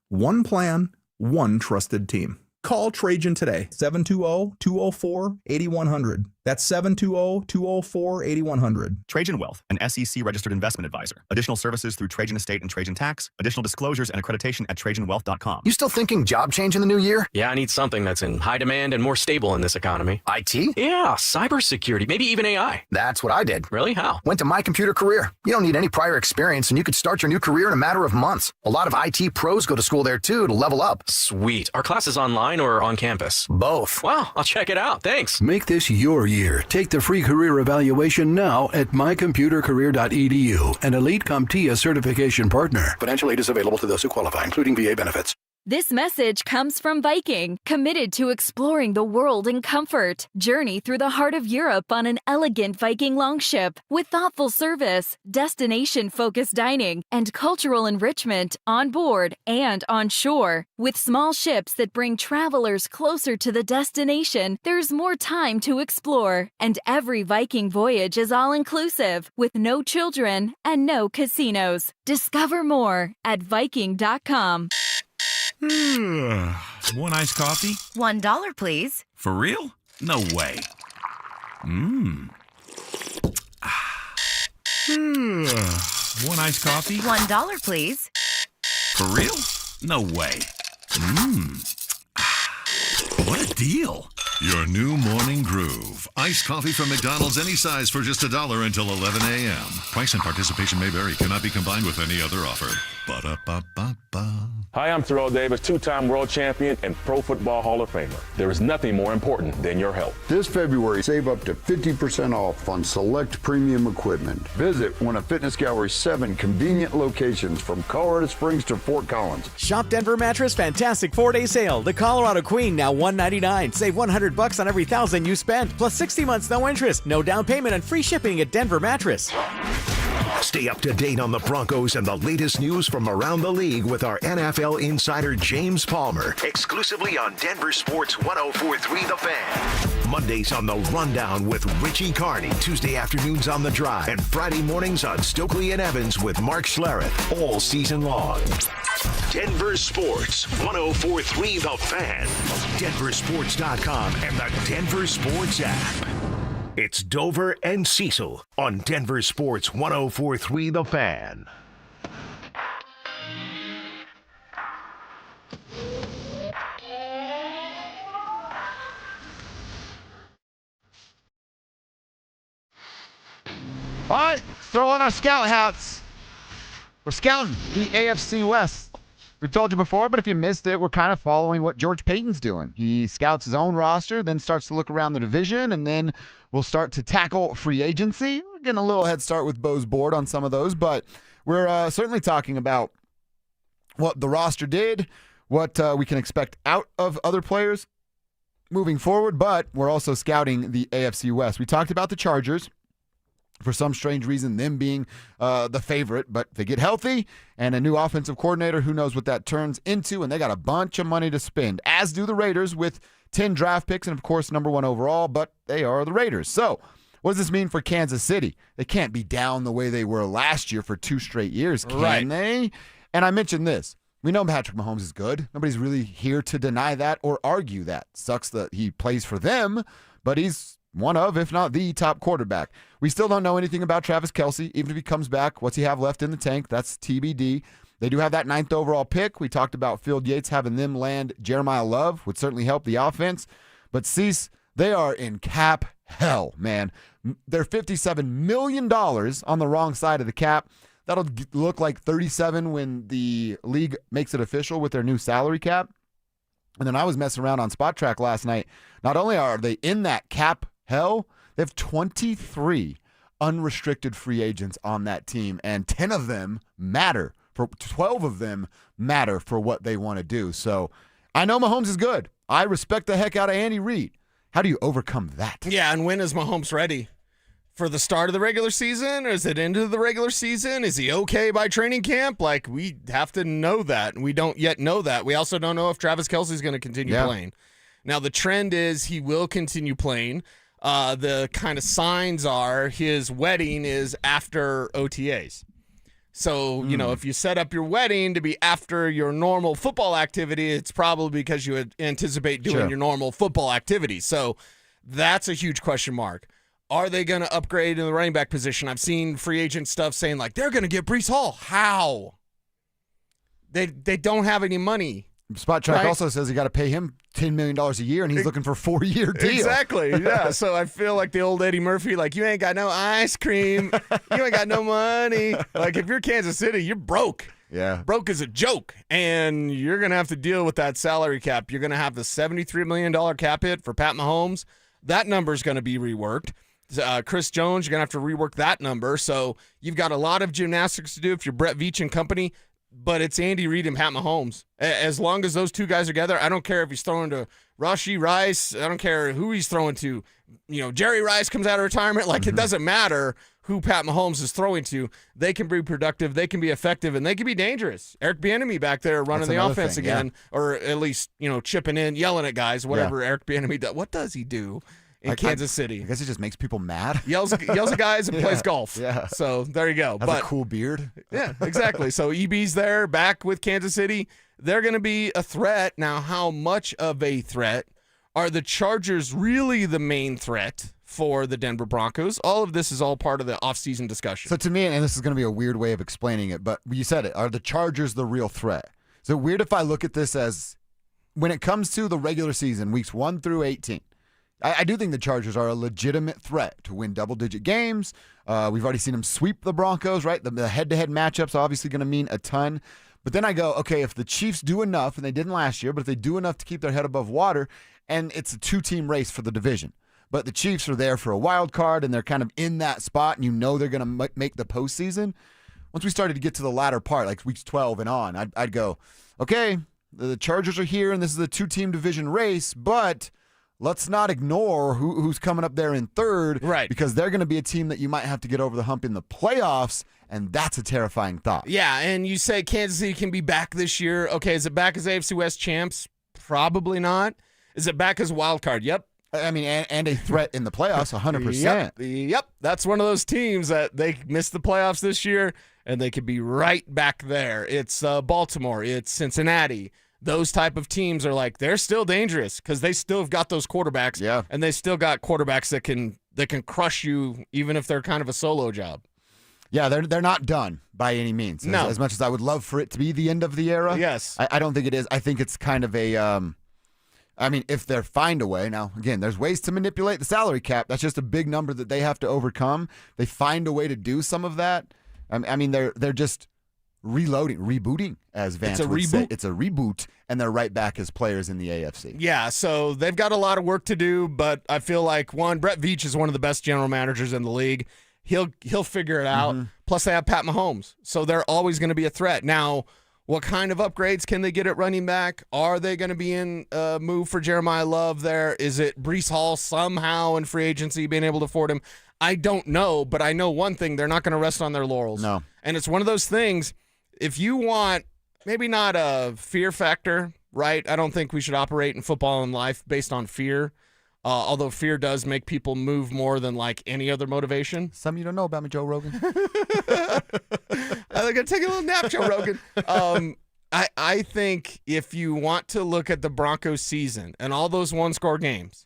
One plan, one trusted team. Call Trajan today, 720-204-8100. That's 720-204-8100. Trajan Wealth, an SEC-registered investment advisor. Additional services through Trajan Estate and Trajan Tax. Additional disclosures and accreditation at TrajanWealth.com. You still thinking job change in the new year? Yeah, I need something that's in high demand and more stable in this economy. IT? Yeah, cybersecurity, maybe even AI. That's what I did. Really? How? Went to My Computer Career. You don't need any prior experience, and you could start your new career in a matter of months. A lot of IT pros go to school there, too, to level up. Sweet. Are classes online or on campus? Both. Wow, I'll check it out. Thanks. Make this your year. Take the free career evaluation now at mycomputercareer.edu, an elite CompTIA certification partner. Financial aid is available to those who qualify, including VA benefits. This message comes from Viking, committed to exploring the world in comfort. Journey through the heart of Europe on an elegant Viking longship with thoughtful service, destination-focused dining, and cultural enrichment on board and on shore. With small ships that bring travelers closer to the destination, there's more time to explore. And every Viking voyage is all-inclusive, with no children and no casinos. Discover more at Viking.com. One iced coffee? $1, please. For real? No way. One iced coffee? $1, please. For real? No way. What a deal. Your new morning groove. Iced coffee from McDonald's, any size for just $1 until 11 a.m. Price and participation may vary. Cannot be combined with any other offer. Ba-da-ba-ba-ba. Hi, I'm Terrell Davis, two-time world champion and Pro Football Hall of Famer. There is nothing more important than your health. This February, save up to 50% off on select premium equipment. Visit one of Fitness Gallery's 7 convenient locations from Colorado Springs to Fort Collins. Shop Denver Mattress Fantastic 4-Day Sale. The Colorado Queen now $199. Save $100 on every $1,000 you spend. Plus 60 months, no interest, no down payment, and free shipping at Denver Mattress. Stay up to date on the Broncos and the latest news from around the league with our NFL insider James Palmer, exclusively on Denver Sports 104.3 The Fan. Mondays on The Rundown with Richie Carney, Tuesday afternoons on The Drive, and Friday mornings on Stokely and Evans with Mark Schlereth, all season long. Denver Sports 104.3 The Fan, DenverSports.com, and the Denver Sports app. It's Dover and Cecil on Denver Sports 104.3 The Fan. All right, throw on our scout hats. We're scouting the AFC West. We told you before, but if you missed it, we're kind of following what George Payton's doing. He scouts his own roster, then starts to look around the division, and then we'll start to tackle free agency. We're getting a little head start with Bo's board on some of those, but we're certainly talking about what the roster did, what we can expect out of other players moving forward, but we're also scouting the AFC West. We talked about the Chargers. For some strange reason, them being the favorite, but they get healthy and a new offensive coordinator, who knows what that turns into, and they got a bunch of money to spend, as do the Raiders with 10 draft picks and, of course, number 1 overall, but they are the Raiders. So what does this mean for Kansas City? They can't be down the way they were last year for 2 straight years, can they? And I mentioned this. We know Patrick Mahomes is good. Nobody's really here to deny that or argue that. Sucks that he plays for them, but he's one of, if not the top quarterback. We still don't know anything about Travis Kelce. Even if he comes back, what's he have left in the tank? That's TBD. They do have that 9th overall pick. We talked about Field Yates having them land Jeremiah Love, would certainly help the offense. But Cecil, they are in cap hell, man. They're $57 million on the wrong side of the cap. That'll look like 37 when the league makes it official with their new salary cap. And then I was messing around on Spot Track last night. Not only are they in that cap hell, they have 23 unrestricted free agents on that team, and 10 of them matter. 12 of them matter for what they want to do. So I know Mahomes is good. I respect the heck out of Andy Reid. How do you overcome that? Yeah, and when is Mahomes ready? For the start of the regular season, or is it into the regular season? Is he okay by training camp? Like, we have to know that, and we don't yet know that. We also don't know if Travis Kelce is going to continue playing. Now, the trend is he will continue playing. The kind of signs are his wedding is after OTAs. So, you know, if you set up your wedding to be after your normal football activity, it's probably because you would anticipate doing your normal football activity. So that's a huge question mark. Are they going to upgrade in the running back position? I've seen free agent stuff saying, like, they're going to get Breece Hall. How? They don't have any money. Spot Track also says you got to pay him $10 million a year, and he's looking for a 4-year deal. Exactly, yeah. So I feel like the old Eddie Murphy, like, you ain't got no ice cream. You ain't got no money. Like, if you're Kansas City, you're broke. Yeah. Broke is a joke, and you're going to have to deal with that salary cap. You're going to have the $73 million cap hit for Pat Mahomes. That number's going to be reworked. Chris Jones, you're going to have to rework that number. So you've got a lot of gymnastics to do if you're Brett Veach and company. But it's Andy Reid and Pat Mahomes. As long as those two guys are together, I don't care if he's throwing to Rashee Rice. I don't care who he's throwing to. You know, Jerry Rice comes out of retirement. Like, it doesn't matter who Pat Mahomes is throwing to. They can be productive, they can be effective, and they can be dangerous. Eric Bieniemy back there running the offense again, or at least, you know, chipping in, yelling at guys, whatever Eric Bieniemy does. What does he do in Kansas City? I guess it just makes people mad. Yells at guys and plays golf. Yeah. So there you go. Has a cool beard. Yeah, exactly. So EB's there, back with Kansas City. They're going to be a threat. Now, how much of a threat? Are the Chargers really the main threat for the Denver Broncos? All of this is all part of the offseason discussion. So to me, and this is going to be a weird way of explaining it, but you said it, are the Chargers the real threat? So weird if I look at this as, when it comes to the regular season, weeks 1 through 18, I do think the Chargers are a legitimate threat to win double-digit games. We've already seen them sweep the Broncos, right? The head-to-head matchups are obviously going to mean a ton. But then I go, okay, if the Chiefs do enough, and they didn't last year, but if they do enough to keep their head above water, and it's a 2-team race for the division, but the Chiefs are there for a wild card, and they're kind of in that spot, and you know they're going to make the postseason. Once we started to get to the latter part, like weeks 12 and on, I'd go, okay, the Chargers are here, and this is a 2-team division race, but let's not ignore who's coming up there in third, right? Because they're going to be a team that you might have to get over the hump in the playoffs, and that's a terrifying thought. Yeah, and you say Kansas City can be back this year. Okay, is it back as AFC West champs? Probably not. Is it back as a wild card? Yep. I mean, and a threat in the playoffs, 100%. Yep. That's one of those teams that they missed the playoffs this year, and they could be right back there. It's Baltimore. It's Cincinnati. Those type of teams are like, they're still dangerous because they still have got those quarterbacks. Yeah. And they still got quarterbacks that can crush you even if they're kind of a solo job. Yeah, they're not done by any means. No. As much as I would love for it to be the end of the era. Yes. I don't think it is. I think it's kind of a I mean, if they find a way. Now, again, there's ways to manipulate the salary cap. That's just a big number that they have to overcome. They find a way to do some of that. I mean, they're just rebooting, as Vance would say. It's a reboot, and they're right back as players in the AFC. Yeah, so they've got a lot of work to do, but I feel like, one, Brett Veach is one of the best general managers in the league. He'll figure it out. Plus, they have Pat Mahomes, so they're always going to be a threat. Now, What kind of upgrades can they get at running back? Are they going to be in a move for Jeremiah Love there? Is it Breece Hall somehow in free agency being able to afford him? I don't know, but I know one thing. They're not going to rest on their laurels. No. And it's one of those things, if you want maybe not a fear factor, right? I don't think we should operate in football and life based on fear, although fear does make people move more than like any other motivation. Something you don't know about me, Joe Rogan. I'm going to take a little nap, Joe Rogan. I think if you want to look at the Broncos season and all those one-score games,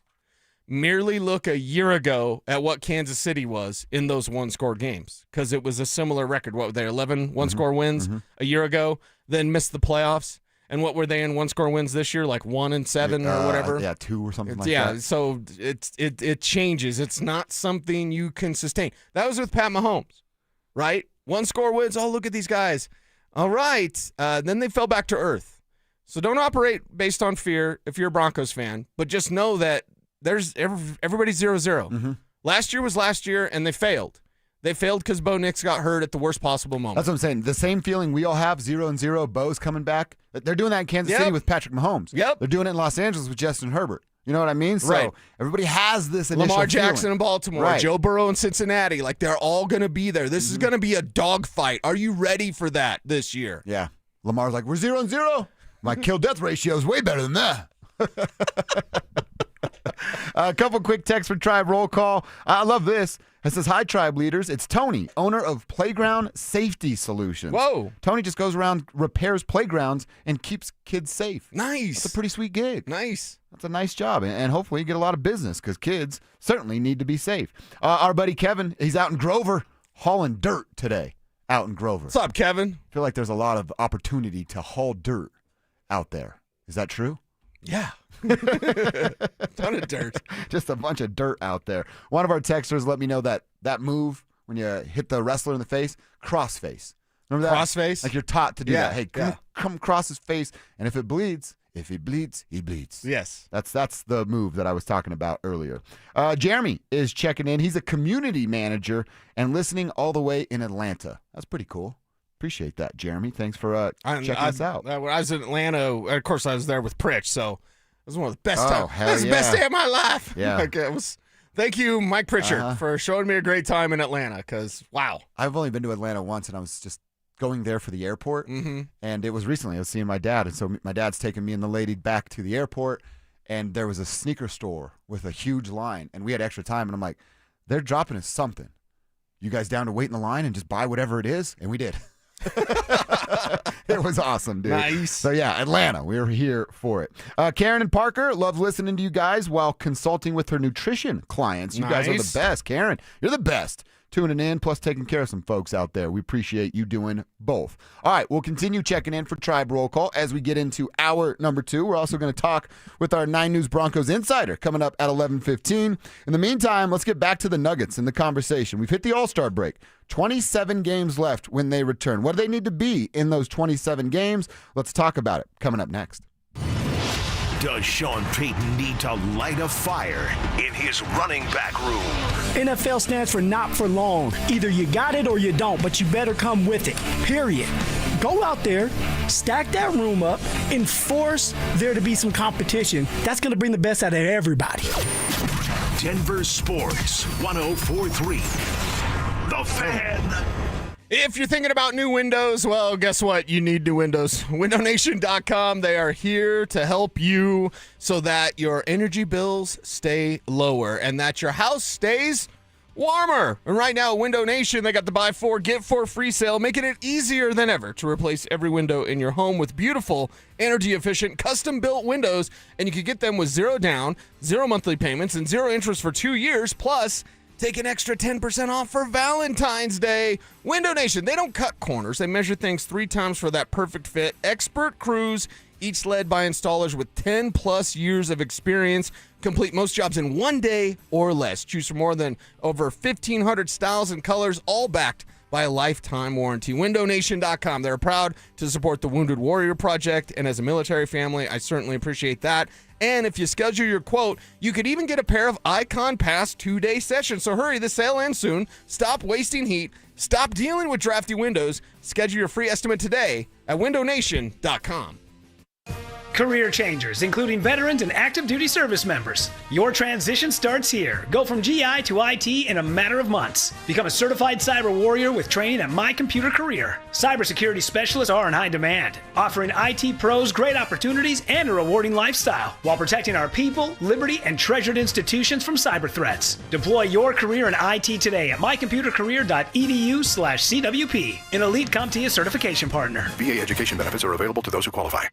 merely look a year ago at what Kansas City was in those one-score games, because it was a similar record. What were they, 11 one-score wins a year ago, then missed the playoffs? And what were they in one-score wins this year, like 1-7 or whatever? Yeah, 2 or something like that. Yeah, so it changes. It's not something you can sustain. That was with Pat Mahomes, right? One-score wins, oh, look at these guys. All right. Then they fell back to earth. So don't operate based on fear if you're a Broncos fan, but just know that there's everybody's 0-0. Last year was last year, and they failed. They failed because Bo Nix got hurt at the worst possible moment. That's what I'm saying. The same feeling we all have, 0-0, Bo's coming back. They're doing that in Kansas City with Patrick Mahomes. Yep. They're doing it in Los Angeles with Justin Herbert. You know what I mean? So Right. everybody has this initial Lamar Jackson feeling. in Baltimore, Right. Joe Burrow in Cincinnati. Like, they're all going to be there. This is going to be a dogfight. Are you ready for that this year? Yeah. Lamar's like, we're 0-0. My kill-death ratio is way better than that. A couple quick texts for Tribe Roll Call. I love this. It says, hi, Tribe leaders. It's Tony, owner of Playground Safety Solutions. Whoa. Tony just goes around, repairs playgrounds, and keeps kids safe. Nice. That's a pretty sweet gig. Nice. That's a nice job, and hopefully you get a lot of business because kids certainly need to be safe. Our buddy Kevin, he's out in Grover hauling dirt today. Out in Grover. What's up, Kevin? I feel like there's a lot of opportunity to haul dirt out there. Is that true? Yeah. Ton of dirt. Just a bunch of dirt out there. One of our texters let me know that move when you hit the wrestler in the face, crossface. Remember that? Crossface? Like you're taught to do Yeah, that. Hey, yeah. come across his face, and if he bleeds, he bleeds. Yes. That's the move that I was talking about earlier. Jeremy is checking in. He's a community manager and listening all the way in Atlanta. That's pretty cool. Appreciate that, Jeremy. Thanks for checking us out. When I was in Atlanta, of course, I was there with Pritch, so it was one of the best Oh, times. hell That was the yeah. best day of my life. Yeah. Like, it was. Thank you, Mike Pritchard, Uh-huh. for showing me a great time in Atlanta, because, wow. I've only been to Atlanta once, and I was just going there for the airport. Mm-hmm. And it was recently. I was seeing my dad, and so my dad's taking me and the lady back to the airport, and there was a sneaker store with a huge line, and we had extra time, and I'm like, they're dropping us something. You guys down to wait in the line and just buy whatever it is? And we did. It was awesome, dude. Nice. So yeah, Atlanta, we were here for it. Karen and Parker love listening to you guys while consulting with her nutrition clients. You guys are the Nice. best. Karen, you're the best. Tuning in, plus taking care of some folks out there. We appreciate you doing both. All right, we'll continue checking in for Tribe Roll Call as we get into hour number 2. We're also going to talk with our 9 News Broncos insider coming up at 11:15. In the meantime, let's get back to the Nuggets in the conversation. We've hit the All-Star break. 27 games left when they return. What do they need to be in those 27 games? Let's talk about it coming up next. Does Sean Payton need to light a fire in his running back room? NFL stands for not for long. Either you got it or you don't, but you better come with it, period. Go out there, stack that room up, and force there to be some competition. That's going to bring the best out of everybody. Denver Sports 104.3. The Fan. If you're thinking about new windows, well, guess what? You need new windows. WindowNation.com, they are here to help you so that your energy bills stay lower and that your house stays warmer. And right now, Window Nation, they got the buy 4, get 4 free sale, making it easier than ever to replace every window in your home with beautiful, energy-efficient, custom-built windows. And you can get them with 0 down, 0 monthly payments, and 0 interest for 2 years, plus take an extra 10% off for Valentine's Day. Window Nation, they don't cut corners. They measure things 3 times for that perfect fit. Expert crews, each led by installers with 10-plus years of experience, complete most jobs in 1 day or less. Choose from more than over 1,500 styles and colors, all backed by a lifetime warranty. WindowNation.com. They're proud to support the Wounded Warrior Project, and as a military family, I certainly appreciate that. And if you schedule your quote, you could even get a pair of Icon Pass 2-day sessions. So hurry, the sale ends soon. Stop wasting heat. Stop dealing with drafty windows. Schedule your free estimate today at windownation.com. Career changers, including veterans and active duty service members. Your transition starts here. Go from GI to IT in a matter of months. Become a certified cyber warrior with training at My Computer Career. Cybersecurity specialists are in high demand, offering IT pros great opportunities and a rewarding lifestyle while protecting our people, liberty, and treasured institutions from cyber threats. Deploy your career in IT today at mycomputercareer.edu/CWP, an elite CompTIA certification partner. VA education benefits are available to those who qualify.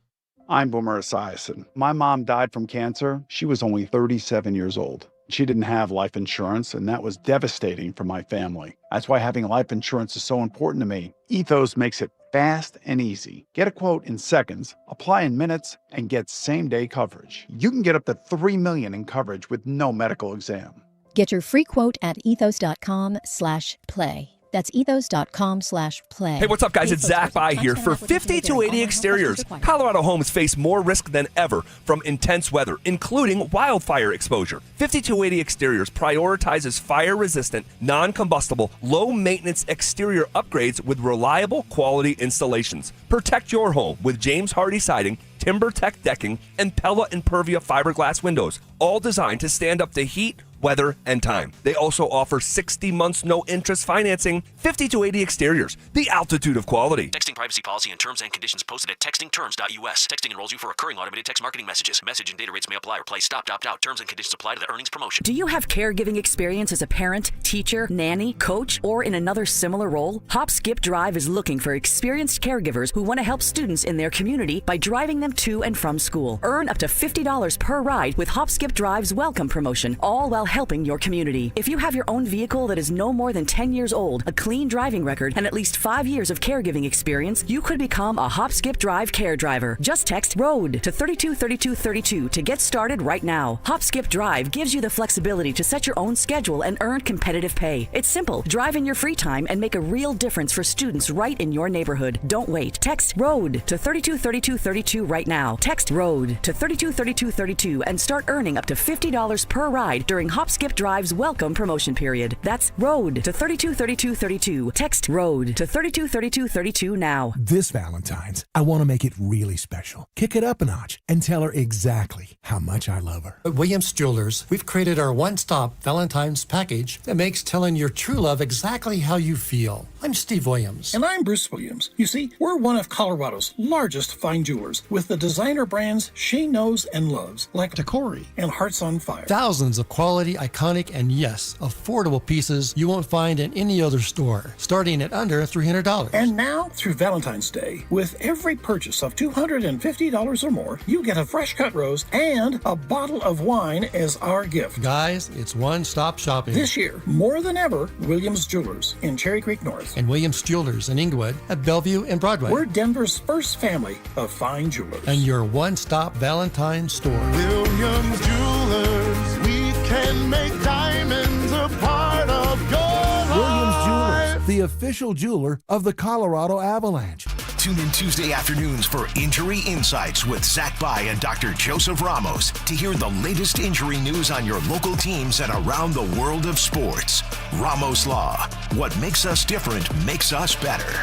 I'm Boomer Esiason. My mom died from cancer. She was only 37 years old. She didn't have life insurance, and that was devastating for my family. That's why having life insurance is so important to me. Ethos makes it fast and easy. Get a quote in seconds, apply in minutes, and get same-day coverage. You can get up to $3 million in coverage with no medical exam. Get your free quote at ethos.com/play. That's ethos.com/play. Hey, what's up, guys? It's Zach By here for 50-80 Exteriors. Colorado homes face more risk than ever from intense weather, including wildfire exposure. 50-80 Exteriors prioritizes fire-resistant, non-combustible, low-maintenance exterior upgrades with reliable quality installations. Protect your home with James Hardy siding, TimberTech decking, and Pella Impervia fiberglass windows, all designed to stand up to heat, weather, and time. They also offer 60 months no-interest financing. 50-80 Exteriors, the altitude of quality. Texting privacy policy and terms and conditions posted at textingterms.us. Texting enrolls you for recurring automated text marketing messages. Message and data rates may apply or play. Stop, opt out. Terms and conditions apply to the earnings promotion. Do you have caregiving experience as a parent, teacher, nanny, coach, or in another similar role? Hop Skip Drive is looking for experienced caregivers who want to help students in their community by driving them to and from school. Earn up to $50 per ride with Hop Skip Drive's welcome promotion, all while helping your community. If you have your own vehicle that is no more than 10 years old, a clean driving record, and at least 5 years of caregiving experience, you could become a Hop Skip Drive care driver. Just text ROAD to 323232 to get started right now. Hop Skip Drive gives you the flexibility to set your own schedule and earn competitive pay. It's simple. Drive in your free time and make a real difference for students right in your neighborhood. Don't wait. Text ROAD to 323232 right now. Text ROAD to 323232 and start earning up to $50 per ride during Hop Skip Drive's welcome promotion period. That's ROAD to 323232. Text ROAD to 323232 now. This Valentine's, I want to make it really special. Kick it up a notch and tell her exactly how much I love her. At Williams Jewelers, we've created our one-stop Valentine's package that makes telling your true love exactly how you feel. I'm Steve Williams. And I'm Bruce Williams. You see, we're one of Colorado's largest fine jewelers with the designer brands she knows and loves, like Tacori and Hearts on Fire. Thousands of quality, iconic, and yes, affordable pieces you won't find in any other store, starting at under $300. And now, through Valentine's Day, with every purchase of $250 or more, you get a fresh cut rose and a bottle of wine as our gift. Guys, it's one-stop shopping. This year, more than ever, Williams Jewelers in Cherry Creek North. And Williams Jewelers in Inglewood at Bellevue and Broadway. We're Denver's first family of fine jewelers. And your one-stop Valentine's store. Williams Jewelers, we can make diamonds a part of your life. Williams Jewelers, the official jeweler of the Colorado Avalanche. Tune in Tuesday afternoons for Injury Insights with Zach By and Dr. Joseph Ramos to hear the latest injury news on your local teams and around the world of sports. Ramos Law. What makes us different makes us better.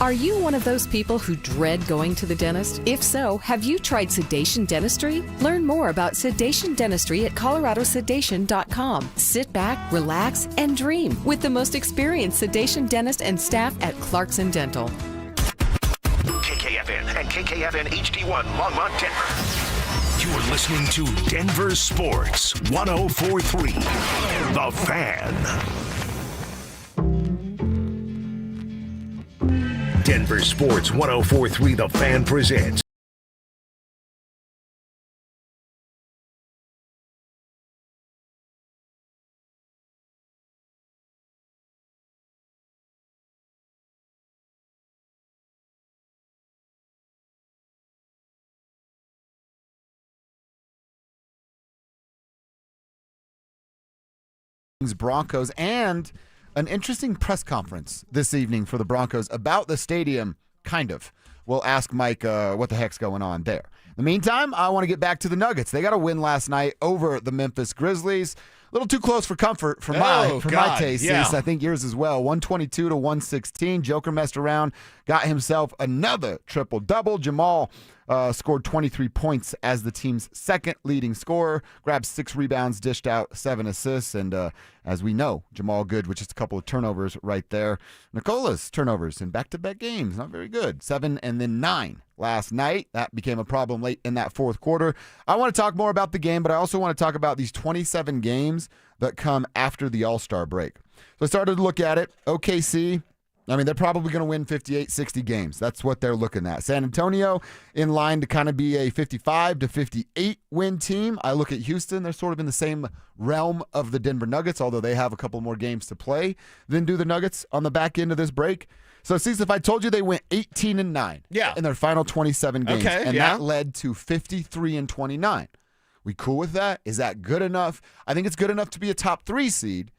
Are you one of those people who dread going to the dentist? If so, have you tried sedation dentistry? Learn more about sedation dentistry at coloradosedation.com. Sit back, relax, and dream with the most experienced sedation dentist and staff at Clarkson Dental. KKFN and KKFN HD1 Longmont, Denver. You're listening to Denver Sports 104.3 The Fan. Denver Sports 104.3 The Fan presents Broncos, and an interesting press conference this evening for the Broncos about the stadium, kind of. We'll ask Mike what the heck's going on there. In the meantime, I want to get back to the Nuggets. They got a win last night over the Memphis Grizzlies. little too close for comfort for my taste. Yeah. I think yours as well. 122 to 116. Joker messed around, got himself another triple-double. Jamal scored 23 points as the team's second leading scorer, grabbed 6 rebounds, dished out 7 assists, and as we know, Jamal good with just a couple of turnovers right there. Nikola's turnovers in back-to-back games, not very good. 7 and then 9 last night. That became a problem late in that fourth quarter. I want to talk more about the game, but I also want to talk about these 27 games that come after the All-Star break. So I started to look at it. OKC, I mean, they're probably going to win 58, 60 games. That's what they're looking at. San Antonio in line to kind of be a 55 to 58 win team. I look at Houston. They're sort of in the same realm of the Denver Nuggets, although they have a couple more games to play than do the Nuggets on the back end of this break. So, Cecil, if I told you they went 18-9 in their final 27 games, that led to 53-29. We cool with that? Is that good enough? I think it's good enough to be a top 3 seed.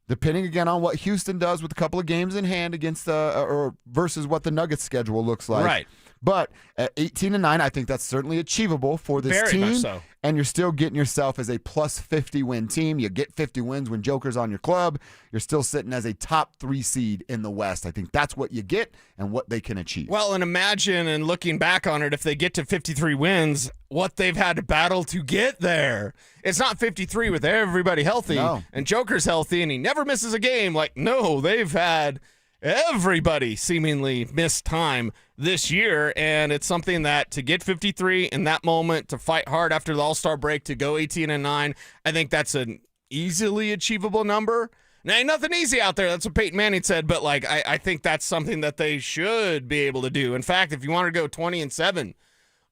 Depending again on what Houston does with a couple of games in hand against or versus what the Nuggets schedule looks like. Right. But at 18-9, I think that's certainly achievable for this Very team. much so. And you're still getting yourself as a plus 50 win team. You get 50 wins when Joker's on your club. You're still sitting as a top 3 seed in the West. I think that's what you get and what they can achieve. Well, and imagine, and looking back on it, if they get to 53 wins, what they've had to battle to get there. It's not 53 with everybody healthy and Joker's healthy and he never misses a game. Like, no, they've had everybody seemingly miss time this year, and it's something that to get 53 in that moment, to fight hard after the All-Star break, to go 18-9, I think that's an easily achievable number. Now, ain't nothing easy out there. That's what Peyton Manning said, but like I think that's something that they should be able to do. In fact, if you want to go 20-7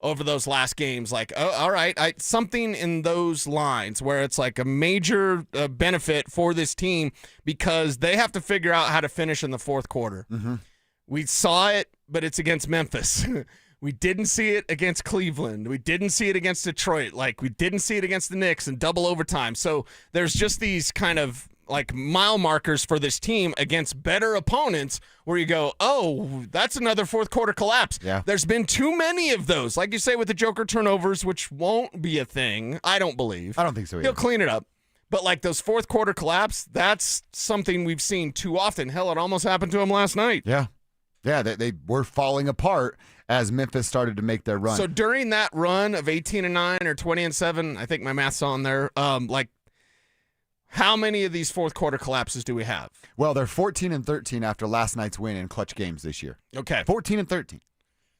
over those last games, like, oh, all right, something in those lines where it's like a major benefit for this team because they have to figure out how to finish in the fourth quarter. Mm-hmm. We saw it, but it's against Memphis. We didn't see it against Cleveland. We didn't see it against Detroit. Like, we didn't see it against the Knicks in double overtime. So there's just these kind of like mile markers for this team against better opponents where you go, oh, that's another fourth quarter collapse. Yeah. There's been too many of those. Like you say with the Joker turnovers, which won't be a thing, I don't believe. I don't think so either. He'll clean it up. But like those fourth quarter collapse, that's something we've seen too often. Hell, it almost happened to him last night. Yeah. Yeah, they were falling apart as Memphis started to make their run. So during that run of 18-9 or 20-7, I think my math's on there, like, how many of these fourth quarter collapses do we have? Well, they're 14-13 after last night's win in clutch games this year. Okay. 14-13.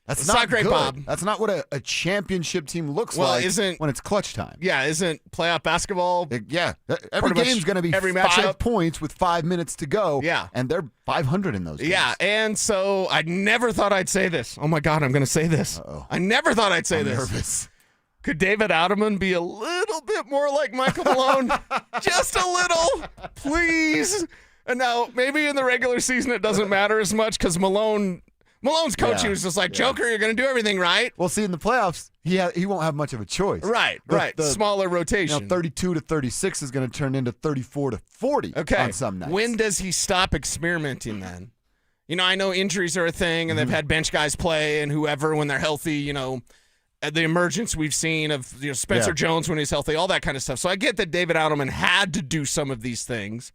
That's It's not not great, good. Bob. That's not what a championship team looks Well, like isn't- when it's clutch time. Yeah, isn't playoff basketball? Every much game's going to be every 5 matchup? points with 5 minutes to go. Yeah. And they're 500 in those games. Yeah, and so I never thought I'd say this. Oh, my God, I'm going to say this. Uh-oh. I never thought I'd say I'm this. nervous. Could David Adelman be a little bit more like Michael Malone? Just a little, please. And now, maybe in the regular season it doesn't matter as much because Malone's coaching was just like, Joker, you're going to do everything right. Well, see, in the playoffs, he won't have much of a choice. Right. Smaller rotation. 32 to 36 is going to turn into 34 to 40 on some nights. When does he stop experimenting then? You know, I know injuries are a thing, and they've had bench guys play and whoever when they're healthy, you know, the emergence we've seen of Spencer Jones when he's healthy, all that kind of stuff. So I get that David Adelman had to do some of these things,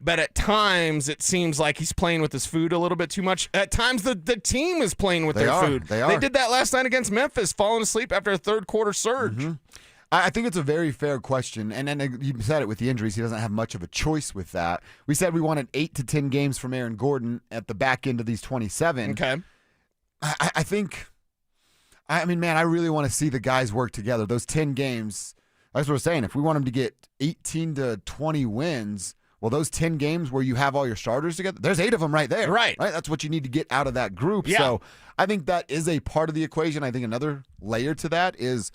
but at times it seems like he's playing with his food a little bit too much. At times the team is playing with their food. They did that last night against Memphis, falling asleep after a third quarter surge. Mm-hmm. I think it's a very fair question, and then you said it with the injuries. He doesn't have much of a choice with that. We said we wanted 8 to 10 games from Aaron Gordon at the back end of these 27. Okay. I think... I mean, man, I really want to see the guys work together. Those 10 games, that's what we're saying. If we want them to get 18 to 20 wins, well, those 10 games where you have all your starters together, there's 8 of them right there. Right. That's what you need to get out of that group. Yeah. So I think that is a part of the equation. I think another layer to that is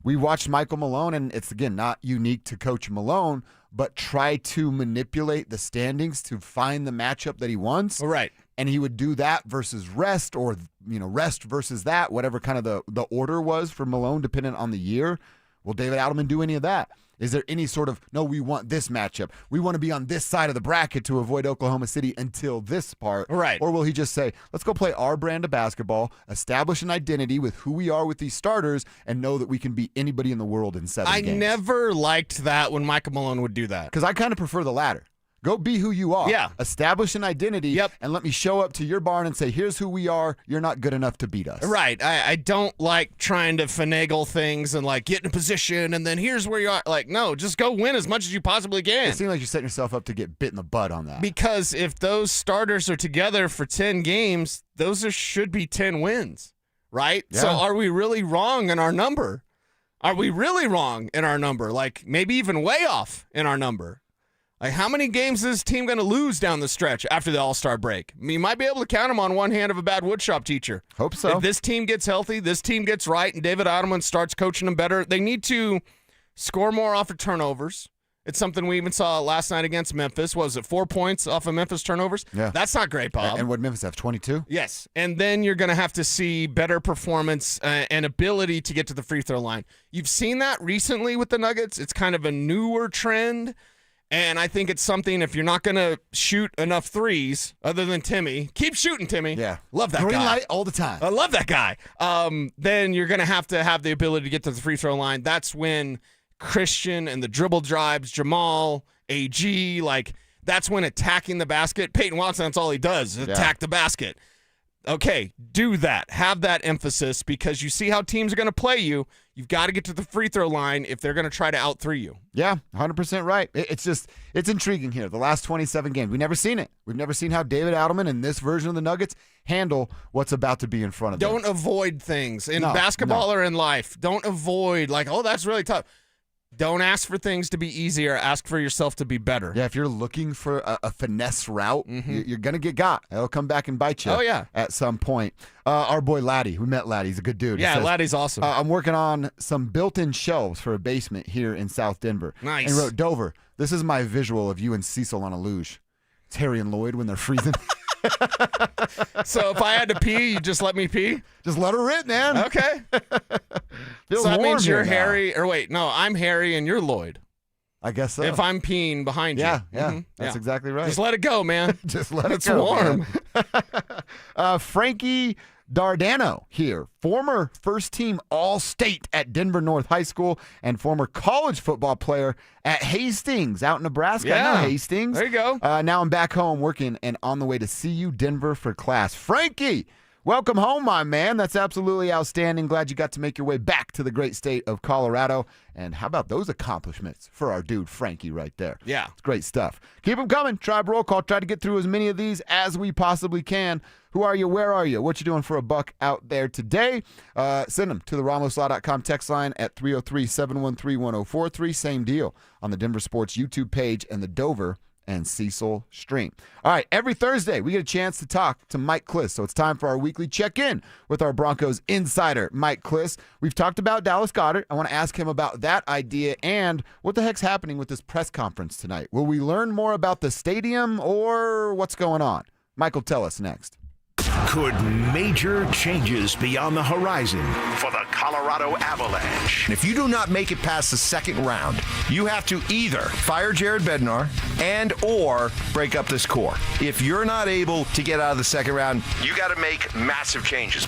we watched Michael Malone, and it's, again, not unique to Coach Malone, but try to manipulate the standings to find the matchup that he wants. Right. And he would do that versus rest, or rest versus that, whatever kind of the order was for Malone, depending on the year. Will David Adelman do any of that? Is there any sort of, no, we want this matchup. We want to be on this side of the bracket to avoid Oklahoma City until this part. Right. Or will he just say, let's go play our brand of basketball, establish an identity with who we are with these starters, and know that we can beat anybody in the world in 7 games? I never liked that when Michael Malone would do that. Because I kind of prefer the latter. Go be who you are. Yeah. Establish an identity and let me show up to your barn and say, here's who we are. You're not good enough to beat us. Right. I don't like trying to finagle things and like get in a position and then here's where you are. Like, no, just go win as much as you possibly can. It seems like you're setting yourself up to get bit in the butt on that. Because if those starters are together for 10 games, those should be 10 wins, right? Yeah. So are we really wrong in our number? Are we really wrong in our number? Like maybe even way off in our number? Like, how many games is this team going to lose down the stretch after the All-Star break? I mean, you might be able to count them on one hand of a bad woodshop teacher. Hope so. If this team gets healthy, this team gets right, and David Adelman starts coaching them better, they need to score more off of turnovers. It's something we even saw last night against Memphis. What was it, 4 points off of Memphis turnovers? Yeah. That's not great, Bob. And what Memphis have, 22? Yes. And then you're going to have to see better performance and ability to get to the free throw line. You've seen that recently with the Nuggets. It's kind of a newer trend. And I think it's something, if you're not going to shoot enough threes, other than Timmy, keep shooting, Timmy. Yeah. Love that Green guy. light all the time. I love that guy. Then you're going to have the ability to get to the free throw line. That's when Christian and the dribble drives, Jamal, AG, like that's when attacking the basket. Peyton Watson, that's all he does, attack the basket. Okay, do that. Have that emphasis because you see how teams are going to play you. You've got to get to the free throw line if they're going to try to out-3 you. Yeah, 100% right. It's intriguing here. The last 27 games, we've never seen it. We've never seen how David Adelman and this version of the Nuggets handle what's about to be in front of them. Don't avoid things in basketball or in life. Don't avoid like, oh, that's really tough. Don't ask for things to be easier. Ask for yourself to be better. Yeah, if you're looking for a finesse route, you're going to get got. It'll come back and bite you at some point. Our boy Laddie, we met Laddie. He's a good dude. Yeah, Laddie's awesome. I'm working on some built-in shelves for a basement here in South Denver. Nice. And he wrote, Dover, this is my visual of you and Cecil on a luge. It's Harry and Lloyd when they're freezing. So if I had to pee, you just let me pee? Just let her rip, man. Okay. Feels so that warm means you're here now. Harry, or wait, no, I'm Harry and you're Lloyd. I guess so. If I'm peeing behind you. Yeah, that's exactly right. Just let it go, man. Just let it's it go. warm. Frankie Dardano here, former first-team All-State at Denver North High School and former college football player at Hastings out in Nebraska. I know Hastings. There you go. Now I'm back home working and on the way to CU Denver for class. Frankie, welcome home, my man. That's absolutely outstanding. Glad you got to make your way back to the great state of Colorado. And how about those accomplishments for our dude Frankie right there? Yeah. It's great stuff. Keep them coming. Tribe Roll Call. Try to get through as many of these as we possibly can. Who are you? Where are you? What you doing for a buck out there today? Send them to the RamosLaw.com text line at 303-713-1043. Same deal on the Denver Sports YouTube page and the Dover and Cecil stream. All right, every Thursday we get a chance to talk to Mike Kliss, so it's time for our weekly check-in with our Broncos insider, Mike Kliss. We've talked about Dallas Goedert. I want to ask him about that idea and what the heck's happening with this press conference tonight. Will we learn more about the stadium or what's going on? Mike will tell us next. Could major changes be on the horizon for the Colorado Avalanche? If you do not make it past the second round, you have to either fire Jared Bednar and or break up this core. If you're not able to get out of the second round, you got to make massive changes.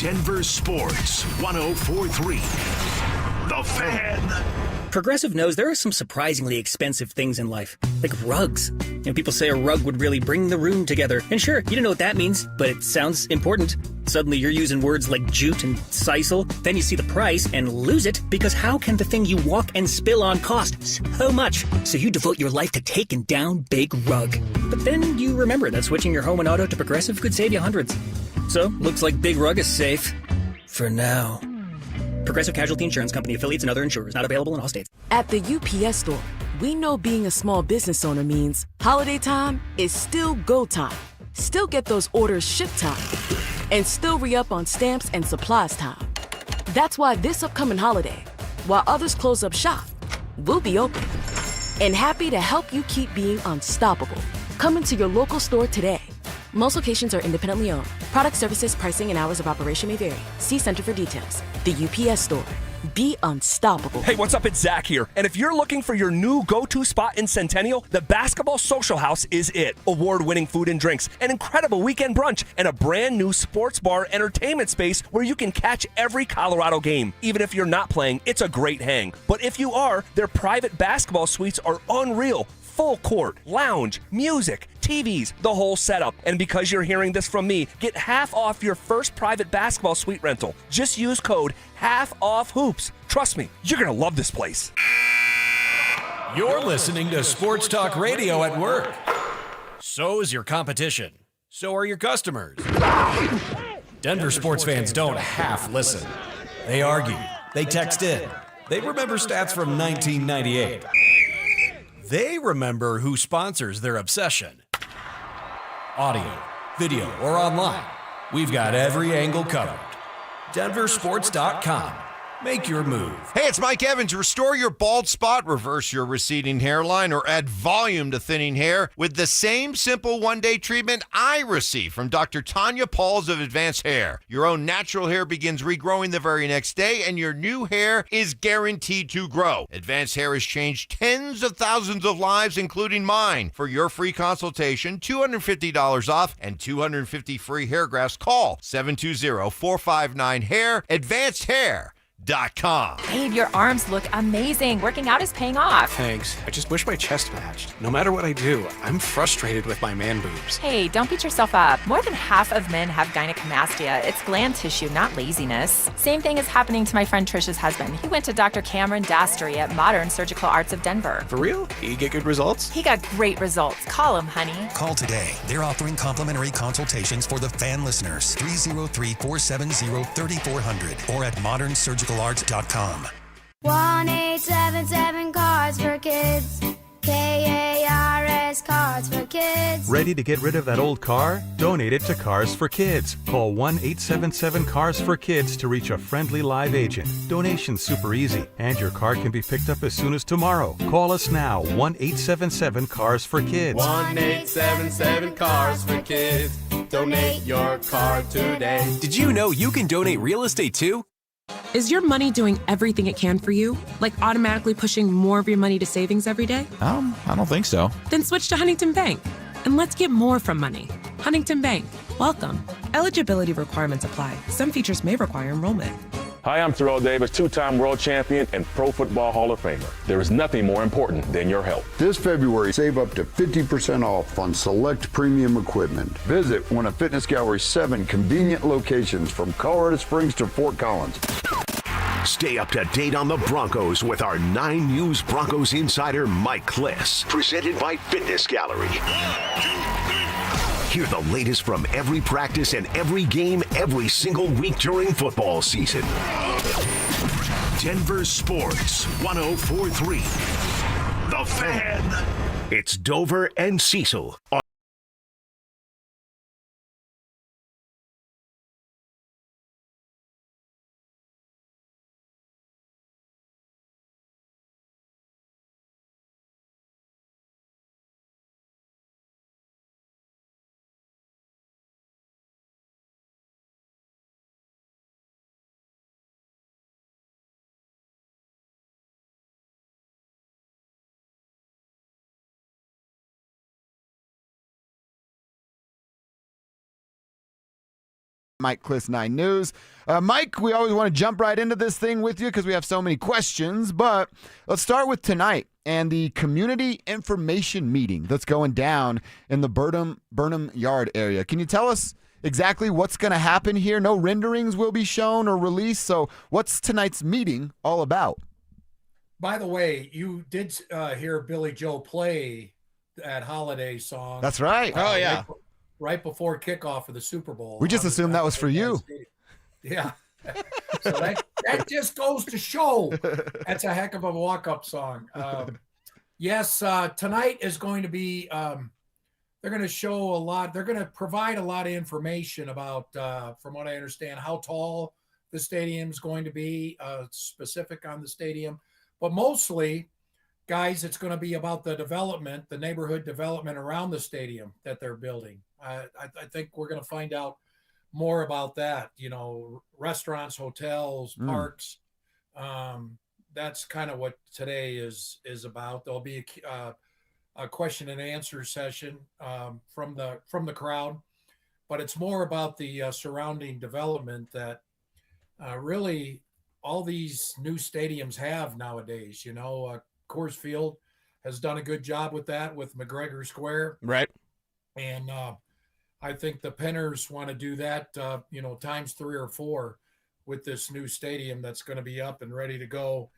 Denver Sports 104.3. The Fan. Progressive knows there are some surprisingly expensive things in life, like rugs. People say a rug would really bring the room together. And sure, you don't know what that means, but it sounds important. Suddenly you're using words like jute and sisal. Then you see the price and lose it because how can the thing you walk and spill on cost so much? So you devote your life to taking down Big Rug. But then you remember that switching your home and auto to Progressive could save you hundreds. So looks like Big Rug is safe. For now. Progressive Casualty Insurance Company, affiliates, and other insurers. Not available in all states. At the UPS Store, we know being a small business owner means holiday time is still go time. Still get those orders shipped time. And still re-up on stamps and supplies time. That's why this upcoming holiday, while others close up shop, we'll be open. And happy to help you keep being unstoppable. Come into your local store today. Most locations are independently owned. Product, services, pricing, and hours of operation may vary. See Center for details. The UPS Store. Be unstoppable. Hey, what's up? It's Zach here. And if you're looking for your new go-to spot in Centennial, the Basketball Social House is it. Award-winning food and drinks, an incredible weekend brunch, and a brand new sports bar entertainment space where you can catch every Colorado game. Even if you're not playing, it's a great hang. But if you are, their private basketball suites are unreal. Full court, lounge, music, TVs, the whole setup. And because you're hearing this from me, get half off your first private basketball suite rental. Just use code HALFOFFHOOPS. Trust me, you're going to love this place. You're listening to Sports Talk Radio at work. So is your competition. So are your customers. Denver sports fans don't half listen. They argue. They text in. They remember stats from 1998. They remember who sponsors their obsession. Audio, video, or online. We've got every angle covered. DenverSports.com. Make your move. Hey, it's Mike Evans. Restore your bald spot, reverse your receding hairline, or add volume to thinning hair with the same simple one-day treatment I receive from Dr. Tanya Pauls of Advanced Hair. Your own natural hair begins regrowing the very next day, and your new hair is guaranteed to grow. Advanced Hair has changed tens of thousands of lives, including mine. For your free consultation, $250 off, and 250 free hair grafts, call 720-459-HAIR. Advanced Hair. Babe, your arms look amazing. Working out is paying off. Thanks. I just wish my chest matched. No matter what I do, I'm frustrated with my man boobs. Hey, don't beat yourself up. More than half of men have gynecomastia. It's gland tissue, not laziness. Same thing is happening to my friend Trisha's husband. He went to Dr. Cameron Dastery at Modern Surgical Arts of Denver. For real? You get good results? He got great results. Call him, honey. Call today. They're offering complimentary consultations for the fan listeners. 303-470-3400 or at modernsurgicalarts.com. 1-877 Cards for Kids. KARS Cards for Kids. Ready to get rid of that old car? Donate it to Cars for Kids. Call 1-877-CARS-FOR-KIDS to reach a friendly live agent. Donation's super easy, and your car can be picked up as soon as tomorrow. Call us now, 1-877-CARS-FOR-KIDS. 1-877 Cars for Kids. Donate your car today. Did you know you can donate real estate too? Is your money doing everything it can for you? Like automatically pushing more of your money to savings every day? I don't think so. Then switch to Huntington Bank and let's get more from money. Huntington Bank, welcome. Eligibility requirements apply. Some features may require enrollment. Hi, I'm Terrell Davis, two-time world champion and Pro Football Hall of Famer. There is nothing more important than your health. This February, save up to 50% off on select premium equipment. Visit one of Fitness Gallery's 7 convenient locations from Colorado Springs to Fort Collins. Stay up to date on the Broncos with our 9 News Broncos insider Mike Kliss. Presented by Fitness Gallery. Hear the latest from every practice and every game every single week during football season. Denver Sports 104.3. The Fan. It's Dover and Cecil. Mike Kliss, 9 News. Mike, we always want to jump right into this thing with you because we have so many questions, but let's start with tonight and the community information meeting that's going down in the Burnham Yard area. Can you tell us exactly what's going to happen here? No renderings will be shown or released, so what's tonight's meeting all about? By the way, you did hear Billy Joe play that holiday song. That's right. Oh, yeah. Right before kickoff of the Super Bowl. We just assumed that was for you. Yeah. So that just goes to show that's a heck of a walk-up song. Yes, tonight is going to be, they're going to show a lot. They're going to provide a lot of information about, from what I understand, how tall the stadium is going to be, specific on the stadium. But mostly, guys, it's going to be about the development, the neighborhood development around the stadium that they're building. I think we're going to find out more about that, you know, restaurants, hotels, parks, That's kind of what today is about. There'll be a question and answer session from the crowd, but it's more about the surrounding development that really all these new stadiums have nowadays. Coors Field has done a good job with that with McGregor Square, Right. and I think the Penners want to do that, times 3 or 4 with this new stadium that's going to be up and ready to go.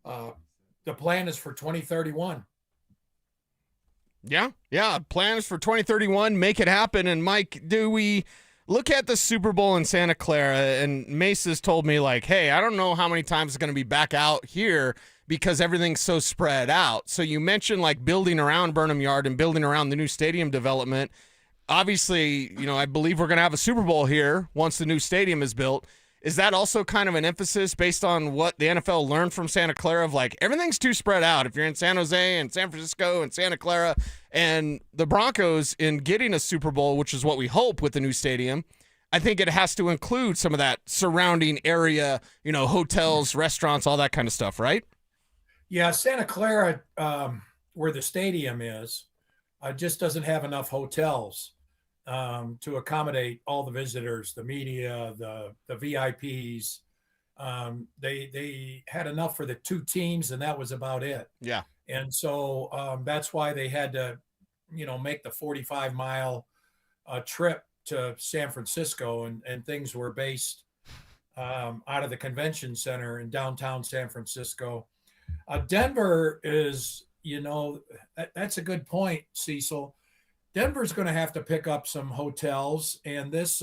The plan is for 2031. Yeah. Plans for 2031, make it happen. And Mike, do we look at the Super Bowl in Santa Clara? And Mace's told me, like, hey, I don't know how many times it's going to be back out here because everything's so spread out. So you mentioned like building around Burnham Yard and building around the new stadium development. Obviously, I believe we're going to have a Super Bowl here once the new stadium is built. Is that also kind of an emphasis based on what the NFL learned from Santa Clara of like everything's too spread out? If you're in San Jose and San Francisco and Santa Clara, and the Broncos in getting a Super Bowl, which is what we hope with the new stadium, I think it has to include some of that surrounding area, hotels, restaurants, all that kind of stuff, right? Yeah, Santa Clara, where the stadium is, just doesn't have enough hotels to accommodate all the visitors, the media, the VIPs. They had enough for the 2 teams, and that was about it. Yeah. And so that's why they had to, make the 45-mile trip to San Francisco, and things were based out of the convention center in downtown San Francisco. Denver is, that's a good point, Cecil. Denver's going to have to pick up some hotels, and this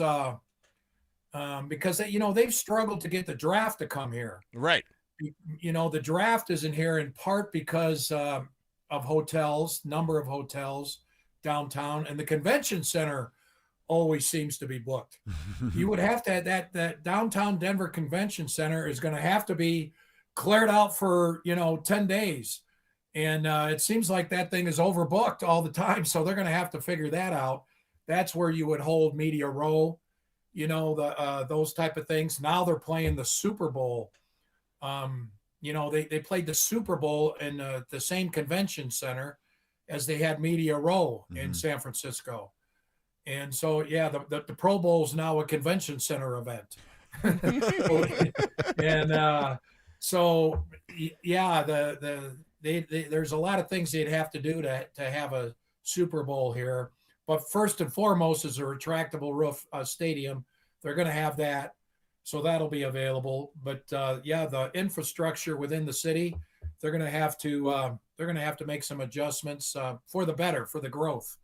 because they've struggled to get the draft to come here. Right. The draft isn't here in part because of hotels, number of hotels downtown, and the convention center always seems to be booked. You would have to that downtown Denver Convention Center is going to have to be cleared out for 10 days. And it seems like that thing is overbooked all the time. So they're going to have to figure that out. That's where you would hold Media Row, those type of things. Now they're playing the Super Bowl. They played the Super Bowl in the same convention center as they had Media Row in San Francisco. And so, the Pro Bowl is now a convention center event. And so, there's a lot of things they'd have to do to have a Super Bowl here. But first and foremost is a retractable roof stadium. They're going to have that, so that'll be available. But the infrastructure within the city, they're going to have to make some adjustments for the better, for the growth.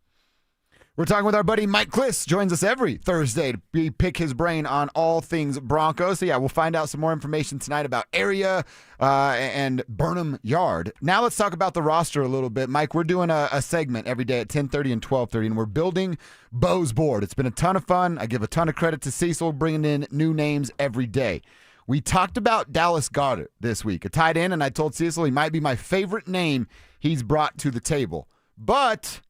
We're talking with our buddy Mike Kliss, joins us every Thursday to pick his brain on all things Broncos. So, we'll find out some more information tonight about area and Burnham Yard. Now let's talk about the roster a little bit. Mike, we're doing a segment every day at 10:30 and 12:30, and we're building Bo's board. It's been a ton of fun. I give a ton of credit to Cecil bringing in new names every day. We talked about Dallas Goedert this week, a tight end, and I told Cecil he might be my favorite name he's brought to the table. But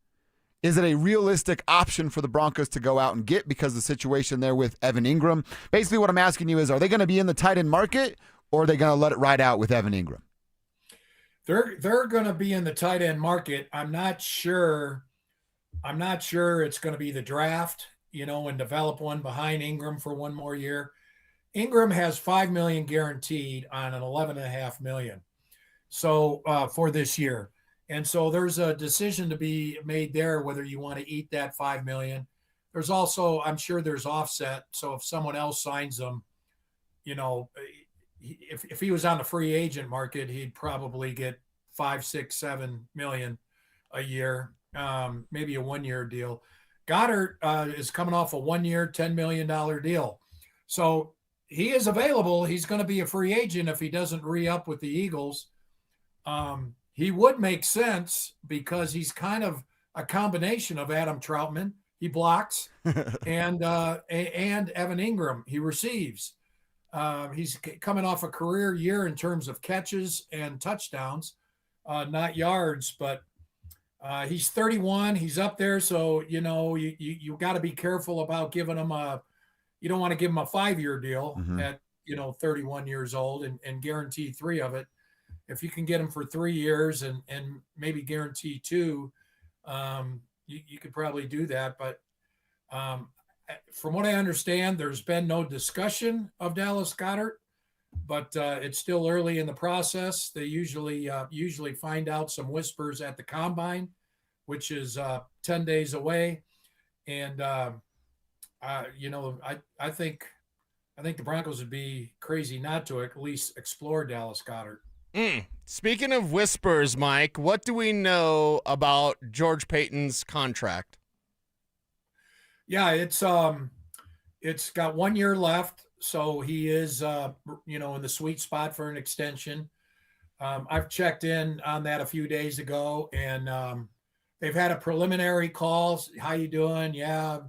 is it a realistic option for the Broncos to go out and get because of the situation there with Evan Ingram? Basically, what I'm asking you is, are they going to be in the tight end market, or are they going to let it ride out with Evan Ingram? They're going to be in the tight end market. I'm not sure it's going to be the draft, and develop one behind Ingram for one more year. Ingram has $5 million guaranteed on an $11.5 million. So for this year. And so there's a decision to be made there whether you want to eat that $5 million. There's also, I'm sure there's offset. So if someone else signs them, if he was on the free agent market, he'd probably get $5, $6, $7 million a year, maybe a 1-year deal. Goddard is coming off a 1-year, $10 million deal. So he is available. He's going to be a free agent if he doesn't re-up with the Eagles. He would make sense because he's kind of a combination of Adam Troutman. He blocks and Evan Ingram. He receives. He's coming off a career year in terms of catches and touchdowns, not yards, but he's 31. He's up there. So, you got to be careful about giving him you don't want to give him a 5-year deal at, 31 years old and guarantee 3 of it. If you can get him for 3 years and maybe guarantee 2, you could probably do that. But from what I understand, there's been no discussion of Dallas Goedert, but it's still early in the process. They usually find out some whispers at the combine, which is 10 days away. And, I think the Broncos would be crazy not to at least explore Dallas Goedert. Speaking of whispers, Mike, what do we know about George Payton's contract? Yeah, it's got 1 year left, so he is in the sweet spot for an extension. I've checked in on that a few days ago, and they've had a preliminary call. How you doing? Yeah,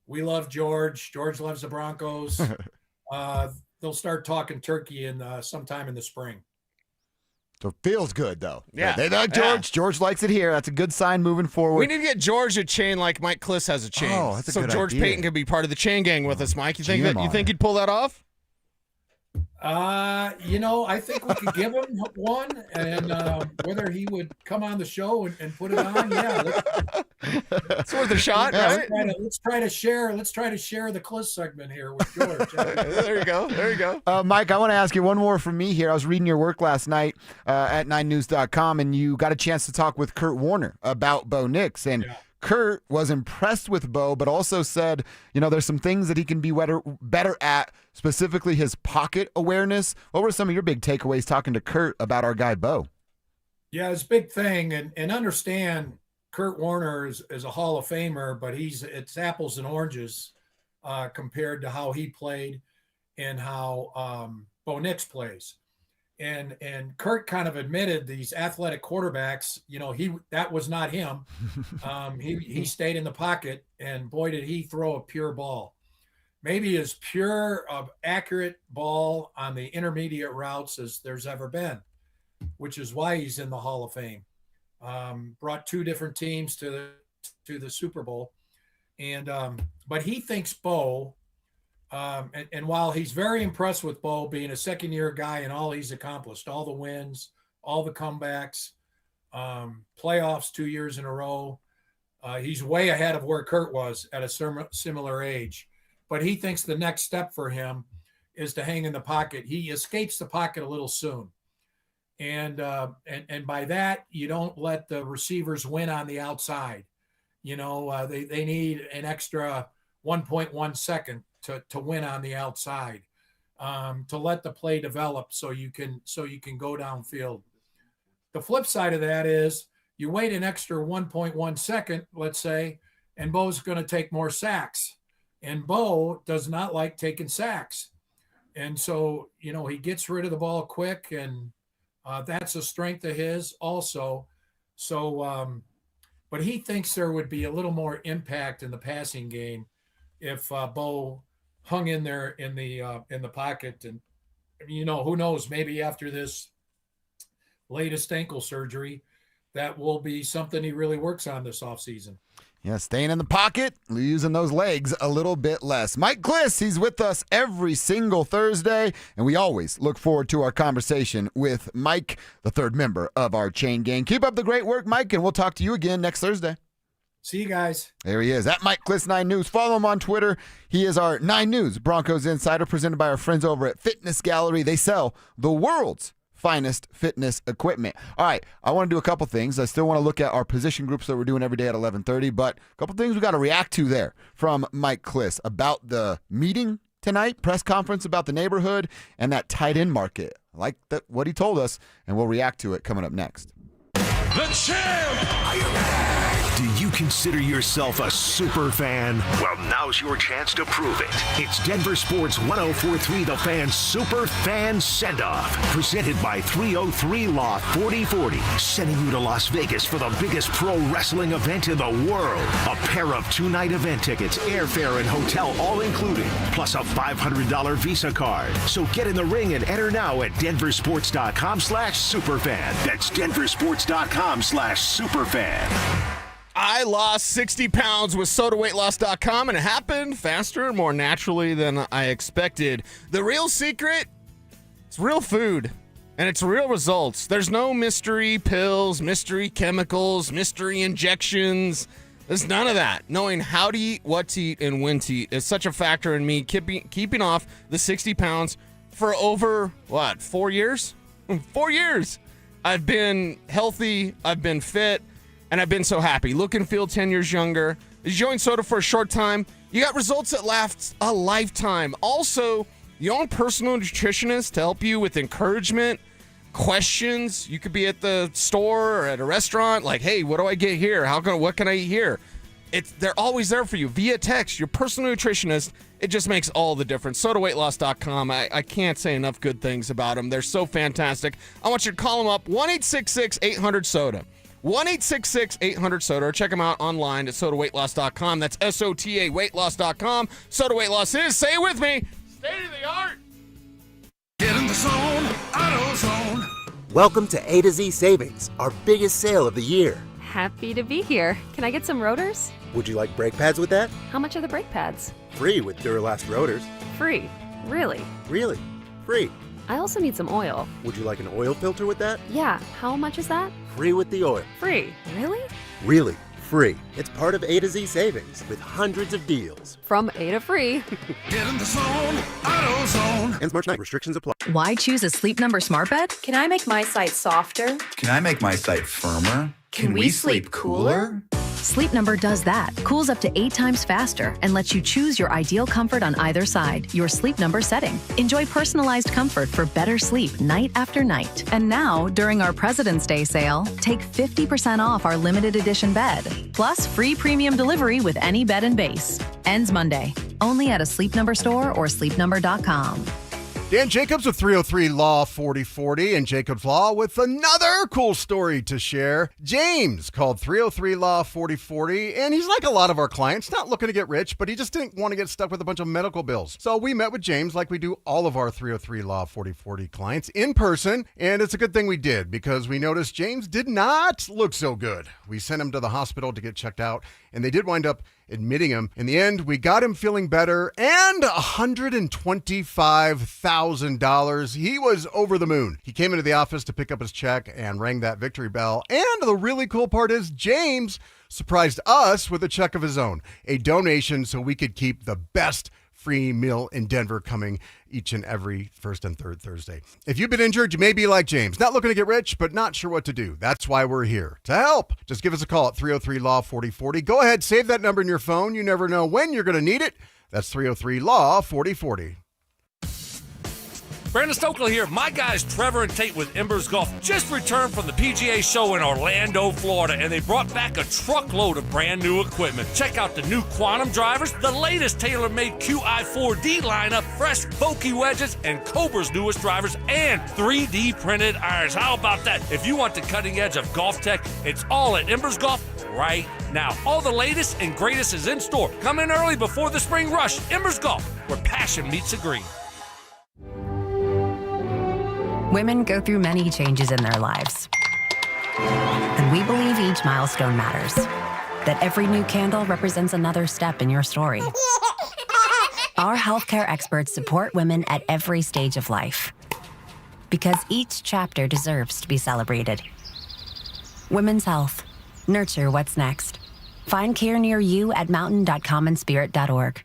we love George. George loves the Broncos. They'll start talking turkey in sometime in the spring. So it feels good, though. Yeah. They like George. Yeah. George likes it here. That's a good sign moving forward. We need to get George a chain like Mike Kliss has a chain. Oh, that's a good George idea. Payton could be part of the chain gang with us, Mike. You think he'd pull that off? I think we could give him one, and whether he would come on the show and put it on, yeah, it's worth a shot, right? Let's try to share the Kliss segment here with George. There you go. Mike, I want to ask you one more from me here. I was reading your work last night at 9news.com, and you got a chance to talk with Kurt Warner about Bo Nix, and Kurt was impressed with Bo, but also said, there's some things that he can be better at, specifically his pocket awareness. What were some of your big takeaways talking to Kurt about our guy Bo? Yeah, it's a big thing, and understand Kurt Warner is a Hall of Famer, but it's apples and oranges compared to how he played and how Bo Nix plays. And Kurt kind of admitted these athletic quarterbacks, that was not him. He stayed in the pocket, and boy, did he throw a pure ball. Maybe as pure of accurate ball on the intermediate routes as there's ever been, which is why he's in the Hall of Fame. Brought 2 different teams to the Super Bowl, and but he thinks Bo. And while he's very impressed with Bo being a second-year guy and all he's accomplished, all the wins, all the comebacks, playoffs 2 years in a row, he's way ahead of where Kurt was at a similar age. But he thinks the next step for him is to hang in the pocket. He escapes the pocket a little soon. And by that, you don't let the receivers win on the outside. They need an extra 1.1 second to win on the outside, to let the play develop so you can go downfield. The flip side of that is you wait an extra 1.1 second, let's say, and Bo's going to take more sacks. And Bo does not like taking sacks. And so, he gets rid of the ball quick, and that's a strength of his also. So, but he thinks there would be a little more impact in the passing game if Bo hung in there in the pocket. And who knows, maybe after this latest ankle surgery, that will be something he really works on this offseason. Yeah, staying in the pocket, using those legs a little bit less. Mike Kliss, he's with us every single Thursday, and we always look forward to our conversation with Mike, the third member of our chain gang. Keep up the great work, Mike, and we'll talk to you again next Thursday. See you guys. There he is, at Mike Kliss 9 News. Follow him on Twitter. He is our 9 News Broncos insider, presented by our friends over at Fitness Gallery. They sell the world's finest fitness equipment. All right, I want to do a couple things. I still want to look at our position groups that we're doing every day at 11:30, but a couple things we got to react to there from Mike Kliss about the meeting tonight, press conference about the neighborhood, and that tight end market. I like what he told us, and we'll react to it coming up next. The champ! Are you ready? Do you consider yourself a super fan? Well, now's your chance to prove it. It's Denver Sports 104.3 The Fan Super Fan Send-Off, presented by 303 Law 4040, sending you to Las Vegas for the biggest pro wrestling event in the world. A pair of 2-night event tickets, airfare, and hotel all included, plus a $500 Visa card. So get in the ring and enter now at DenverSports.com/superfan. That's DenverSports.com/superfan. I lost 60 pounds with sodaweightloss.com, and it happened faster and more naturally than I expected. The real secret, it's real food, and it's real results. There's no mystery pills, mystery chemicals, mystery injections. There's none of that. Knowing how to eat, what to eat, and when to eat is such a factor in me keeping off the 60 pounds for over, 4 years? 4 years. I've been healthy, I've been fit, and I've been so happy. Look and feel 10 years younger. You join Soda for a short time, you got results that last a lifetime. Also, your own personal nutritionist to help you with encouragement, questions. You could be at the store or at a restaurant, like, hey, what do I get here? What can I eat here? They're always there for you via text. Your personal nutritionist, it just makes all the difference. SodaWeightLoss.com. I can't say enough good things about them. They're so fantastic. I want you to call them up, 1-866-800-SODA. 1-866-800-SODA, or check them out online at SodaWeightLoss.com. That's SOTA weightloss.com. Soda Weight Loss is, say it with me, state of the art. Get in the zone, AutoZone. Welcome to A to Z Savings, our biggest sale of the year. Happy to be here. Can I get some rotors? Would you like brake pads with that? How much are the brake pads? Free with Duralast rotors. Free. Really? Really? Free. I also need some oil. Would you like an oil filter with that? Yeah. How much is that? Free with the oil. Free. Really? Really? Free. It's part of A to Z Savings with hundreds of deals. From A to free. Get in the zone, AutoZone. Ends March 9th. Restrictions apply. Why choose a Sleep Number smart bed? Can I make my site softer? Can I make my site firmer? Can we sleep cooler? Sleep Number does that. Cools up to 8 times faster and lets you choose your ideal comfort on either side, your Sleep Number setting. Enjoy personalized comfort for better sleep night after night. And now, during our President's Day sale, take 50% off our limited edition bed, plus free premium delivery with any bed and base. Ends Monday. Only at a Sleep Number store or sleepnumber.com. Dan Jacobs with 303 Law 4040 and Jacobs Law with another cool story to share. James called 303 Law 4040, and he's like a lot of our clients, not looking to get rich, but he just didn't want to get stuck with a bunch of medical bills. So we met with James like we do all of our 303 Law 4040 clients in person, and it's a good thing we did because we noticed James did not look so good. We sent him to the hospital to get checked out, and they did wind up admitting him. In the end, we got him feeling better and $125,000. He was over the moon. He came into the office to pick up his check and rang that victory bell. And the really cool part is James surprised us with a check of his own, a donation so we could keep the best free meal in Denver coming each and every first and third Thursday. If you've been injured, you may be like James, not looking to get rich, but not sure what to do. That's why we're here to help. Just give us a call at 303-LAW-4040. Go ahead, save that number in your phone. You never know when you're going to need it. That's 303-LAW-4040. Brandon Stokely here. My guys Trevor and Tate with Embers Golf just returned from the PGA show in Orlando, Florida, and they brought back a truckload of brand new equipment. Check out the new Quantum drivers, the latest tailor-made QI4D lineup, fresh Vokey wedges, and Cobra's newest drivers, and 3D printed irons. How about that? If you want the cutting edge of golf tech, it's all at Embers Golf right now. All the latest and greatest is in store. Come in early before the spring rush. Embers Golf, where passion meets the green. Women go through many changes in their lives. And we believe each milestone matters. That every new candle represents another step in your story. Our healthcare experts support women at every stage of life. Because each chapter deserves to be celebrated. Women's health. Nurture what's next. Find care near you at mountain.commonspirit.org.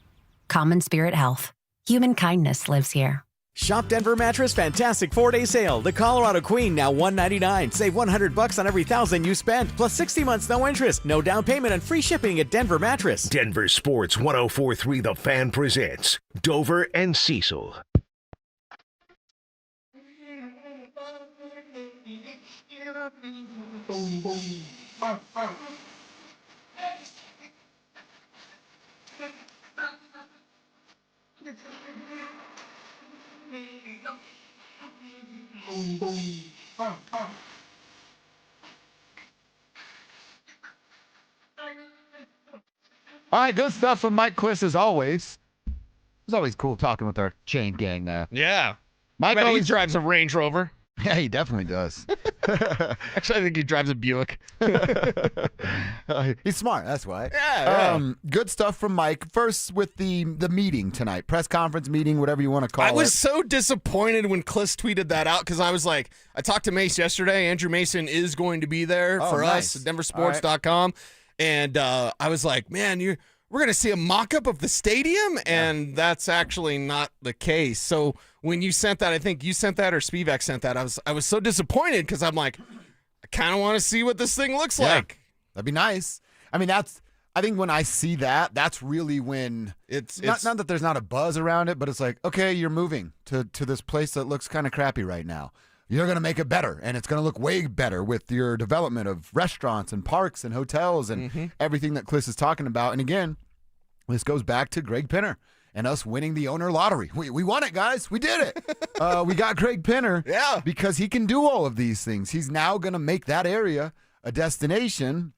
Common Spirit Health. Human kindness lives here. Shop Denver Mattress Fantastic 4-Day Sale. The Colorado Queen now $199. Save $100 on every $1,000 you spend. Plus 60 months no interest, no down payment, and free shipping at Denver Mattress. Denver Sports 104.3 The Fan presents Dover and Cecil. All right, good stuff from Mike Quiss as always. It's always cool talking with our chain gang there. Yeah. Mike he always drives a Range Rover. Yeah, he definitely does. Actually, I think he drives a Buick. He's smart, that's why. Yeah. Good stuff from Mike. First with the meeting tonight, press conference meeting, whatever you want to call it. I was so disappointed when Kliss tweeted that out because I was like, I talked to Mace yesterday. Andrew Mason is going to be there for us at DenverSports.com. And I was like, man, we're going to see a mock-up of the stadium? And that's actually not the case. So when you sent that, I think you sent that or Spivak sent that, I was so disappointed because I'm like, I kind of want to see what this thing looks like. That'd be nice. I mean, I think when I see that, that's really when it's not that there's not a buzz around it, but it's like, okay, you're moving to this place that looks kind of crappy right now. You're going to make it better, and it's going to look way better with your development of restaurants and parks and hotels and everything that Kliss is talking about. And again, this goes back to Greg Pinner and us winning the owner lottery. We won it, guys. We did it. We got Greg Pinner because he can do all of these things. He's now going to make that area a destination.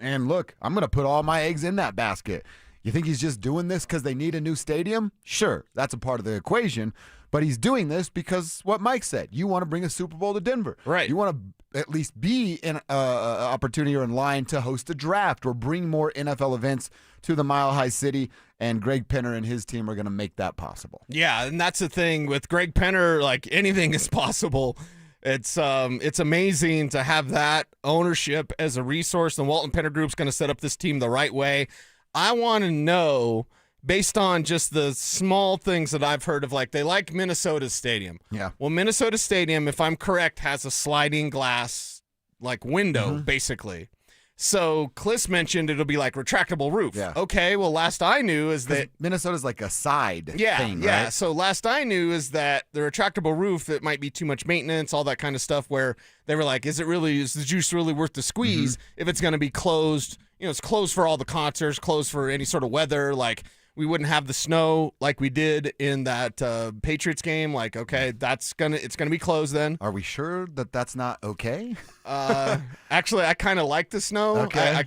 And look, I'm going to put all my eggs in that basket. You think he's just doing this because they need a new stadium? Sure, that's a part of the equation. But he's doing this because what Mike said. You want to bring a Super Bowl to Denver. Right. You want to at least be in an opportunity or in line to host a draft or bring more NFL events to the Mile High City. And Greg Pinner and his team are going to make that possible. Yeah, and that's the thing. With Greg Pinner, like anything is possible. It's amazing to have that ownership as a resource. The Walton Penner Group's going to set up this team the right way. I want to know, based on just the small things that I've heard of, like they like Minnesota's stadium. Yeah. Well, Minnesota Stadium, if I'm correct, has a sliding glass like window, basically. So Kliss mentioned it'll be like retractable roof. Yeah. Okay, well, last I knew is that Minnesota's like a side thing, yeah. right? So last I knew is that the retractable roof, it might be too much maintenance, all that kind of stuff, where they were like, is the juice really worth the squeeze if it's going to be closed? You know, it's closed for all the concerts, closed for any sort of weather. Like, we wouldn't have the snow like we did in that Patriots game. Like, okay, it's gonna be closed then. Are we sure that that's not okay? Actually, I kind of like the snow. Okay.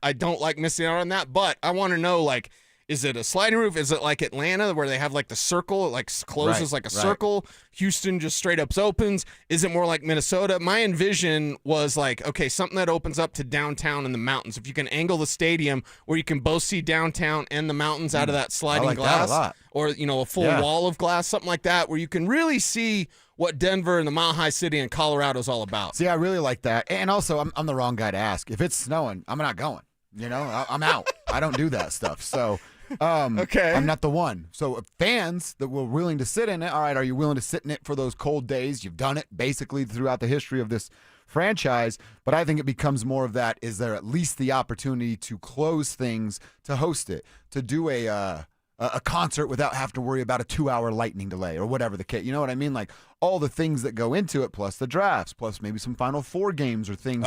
I don't like missing out on that. But I want to know, like, is it a sliding roof? Is it like Atlanta where they have like the circle, it like closes like a circle? Houston just straight up opens. Is it more like Minnesota? My envision was like, okay, something that opens up to downtown and the mountains. If you can angle the stadium where you can both see downtown and the mountains out of that sliding glass, that a lot. Or a full wall of glass, something like that, where you can really see what Denver and the Mile High City and Colorado is all about. See, I really like that. And also, I'm the wrong guy to ask. If it's snowing, I'm not going. You know, I'm out. I don't do that stuff. So. Okay. I'm not the one. So fans that were willing to sit in it, all right, are you willing to sit in it for those cold days? You've done it basically throughout the history of this franchise, but I think it becomes more of that. Is there at least the opportunity to close things, to host it, to do a concert without having to worry about a 2-hour lightning delay or whatever the case? You know what I mean? Like all the things that go into it, plus the drafts, plus maybe some Final Four games or things.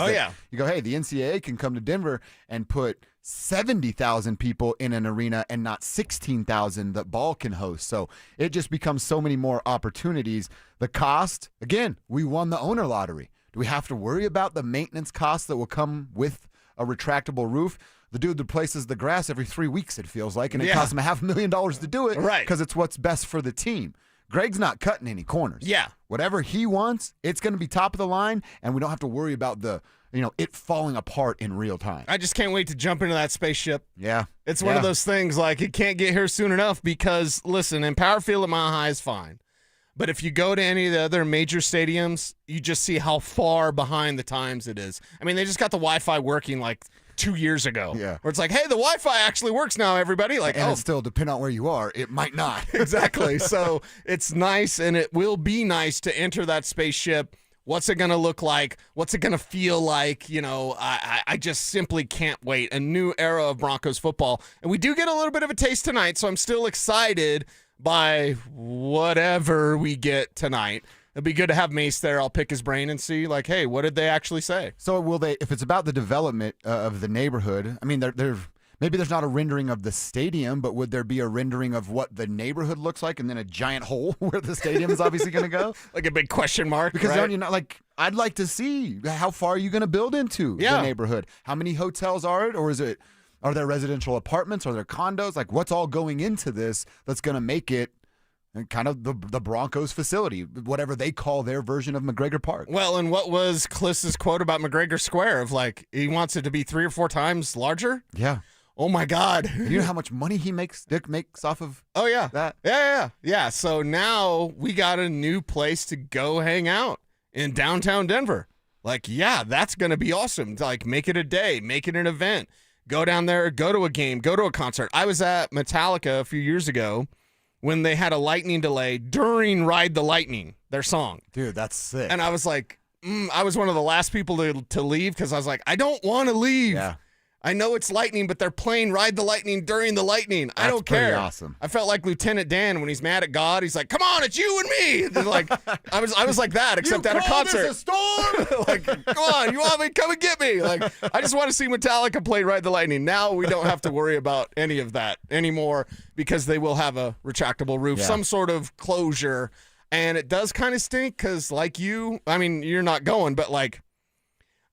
You go, hey, the NCAA can come to Denver and put 70,000 people in an arena and not 16,000 that ball can host. So it just becomes so many more opportunities. The cost, again, we won the owner lottery. Do we have to worry about the maintenance costs that will come with a retractable roof? The dude replaces the grass every 3 weeks, it feels like, and it costs him $500,000 to do it because it's what's best for the team. Greg's not cutting any corners. Yeah. Whatever he wants, it's going to be top of the line, and we don't have to worry about it falling apart in real time. I just can't wait to jump into that spaceship. Yeah. It's one of those things, like, it can't get here soon enough because, listen, in Power Field at Mile High is fine. But if you go to any of the other major stadiums, you just see how far behind the times it is. I mean, they just got the Wi-Fi working like 2 years ago. Yeah. Where it's like, hey, the Wi-Fi actually works now, everybody. Like, and it's still, depending on where you are, it might not. Exactly. So it's nice, and it will be nice to enter that spaceship. What's it going to look like? What's it going to feel like? You know, I just simply can't wait. A new era of Broncos football. And we do get a little bit of a taste tonight, so I'm still excited by whatever we get tonight. It'd be good to have Mace there. I'll pick his brain and see, like, hey, what did they actually say? So will they, if it's about the development of the neighborhood, I mean, maybe there's not a rendering of the stadium, but would there be a rendering of what the neighborhood looks like and then a giant hole where the stadium is obviously going to go? Like a big question mark, because right? I'd like to see how far are you going to build into the neighborhood? How many hotels are it? Or are there residential apartments? Are there condos? Like, what's all going into this that's going to make it and kind of the Broncos facility, whatever they call their version of McGregor Park. Well, and what was Kliss's quote about McGregor Square of like he wants it to be 3 or 4 times larger? Yeah. Oh my God. You know how much money Dick makes off of that? Yeah. So now we got a new place to go hang out in downtown Denver. Like, yeah, that's going to be awesome. Like, make it a day, make it an event. Go down there, go to a game, go to a concert. I was at Metallica a few years ago when they had a lightning delay during Ride the Lightning, their song. Dude, that's sick. And I was like, I was one of the last people to leave because I was like, I don't want to leave. Yeah. I know it's lightning, but they're playing Ride the Lightning during the lightning. I don't care. Pretty awesome. I felt like Lieutenant Dan when he's mad at God. He's like, "Come on, it's you and me." They're like, I was like that, except at a concert. A storm. Like, come on, you want me? Come and get me. Like, I just want to see Metallica play Ride the Lightning. Now we don't have to worry about any of that anymore because they will have a retractable roof, some sort of closure, and it does kind of stink because, like you, I mean, you're not going, but like.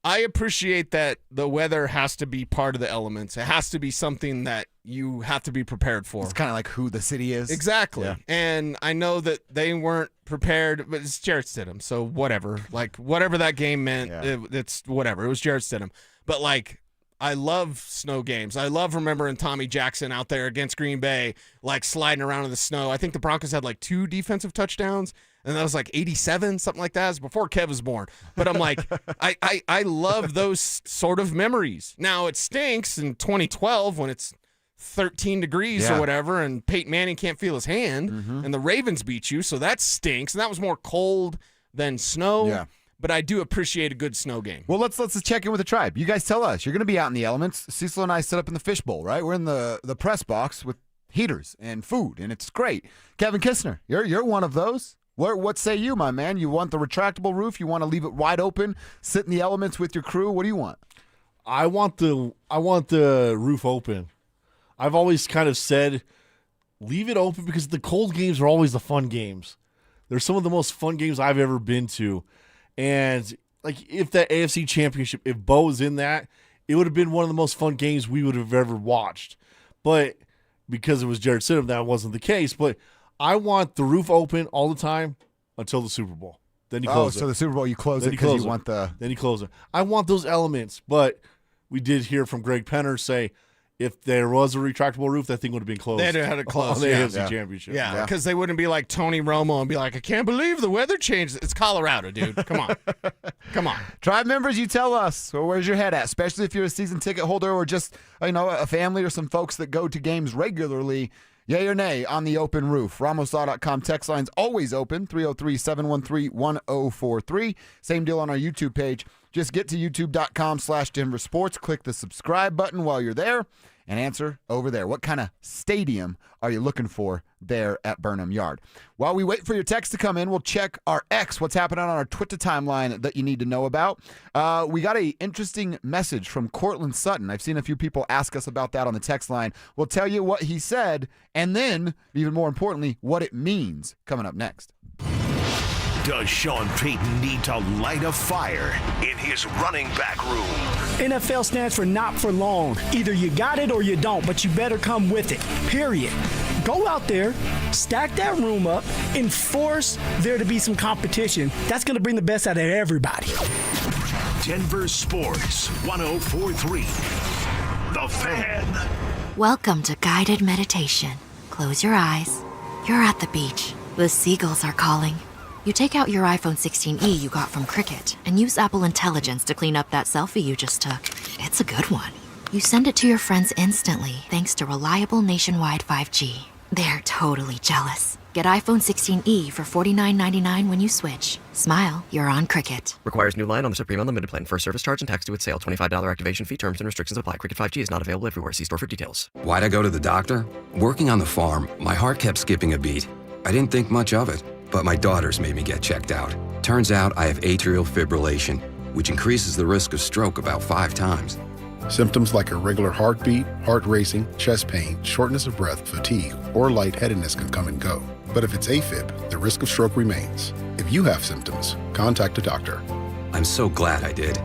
I appreciate that the weather has to be part of the elements. It has to be something that you have to be prepared for. It's kind of like who the city is. Exactly. Yeah. And I know that they weren't prepared, but it's Jarrett Stidham, so whatever. Like, whatever that game meant, it's whatever. It was Jarrett Stidham. But, like, I love snow games. I love remembering Tommy Jackson out there against Green Bay, like, sliding around in the snow. I think the Broncos had, like, 2 defensive touchdowns. And that was like 87, something like that. It was before Kev was born. But I'm like, I love those sort of memories. Now, it stinks in 2012 when it's 13 degrees or whatever, and Peyton Manning can't feel his hand, and the Ravens beat you, so that stinks. And that was more cold than snow. Yeah. But I do appreciate a good snow game. Well, let's check in with the tribe. You guys tell us. You're going to be out in the elements. Cecil and I sit up in the fishbowl, right? We're in the press box with heaters and food, and it's great. Kevin Kistner, you're one of those. What say you, my man? You want the retractable roof? You want to leave it wide open, sit in the elements with your crew? What do you want? I want the roof open. I've always kind of said leave it open because the cold games are always the fun games. They're some of the most fun games I've ever been to. And like if that AFC Championship, if Bo was in that, it would have been one of the most fun games we would have ever watched. But because it was Jarrett Stidham, that wasn't the case. But I want the roof open all the time until the Super Bowl. Then you close it. So the Super Bowl, you close it because you want the... Then you close it. I want those elements, but we did hear from Greg Penner say if there was a retractable roof, that thing would have been closed. They'd have had it closed. On the AFC Championship. Yeah, because they wouldn't be like Tony Romo and be like, I can't believe the weather changed. It's Colorado, dude. Come on. Come on. Tribe members, you tell us. So where's your head at? Especially if you're a season ticket holder or just, a family or some folks that go to games regularly. Yay or nay on the open roof? RamosLaw.com text line's always open, 303-713-1043. Same deal on our YouTube page. Just get to youtube.com/DenverSports. Click the subscribe button while you're there and answer over there. What kind of stadium are you looking for there at Burnham Yard? While we wait for your text to come in, we'll check our X, what's happening on our Twitter timeline that you need to know about. We got an interesting message from Cortland Sutton. I've seen a few people ask us about that on the text line. We'll tell you what he said, and then, even more importantly, what it means coming up next. Does Sean Payton need to light a fire in his running back room? NFL stands for not for long. Either you got it or you don't, but you better come with it, period. Go out there, stack that room up, and force there to be some competition. That's going to bring the best out of everybody. Denver Sports 104.3. The Fan. Welcome to guided meditation. Close your eyes. You're at the beach. The seagulls are calling. You take out your iPhone 16e you got from Cricket and use Apple Intelligence to clean up that selfie you just took. It's a good one. You send it to your friends instantly thanks to reliable nationwide 5G. They're totally jealous. Get iPhone 16e for $49.99 when you switch. Smile, you're on Cricket. Requires new line on the Supreme Unlimited plan. First service charge and tax due at sale. $25 activation fee. Terms and restrictions apply. Cricket 5G is not available everywhere. See store for details. Why'd I go to the doctor? Working on the farm, my heart kept skipping a beat. I didn't think much of it, but my daughters made me get checked out. Turns out I have atrial fibrillation, which increases the risk of stroke about 5 times. Symptoms like irregular heartbeat, heart racing, chest pain, shortness of breath, fatigue, or lightheadedness can come and go. But if it's AFib, the risk of stroke remains. If you have symptoms, contact a doctor. I'm so glad I did.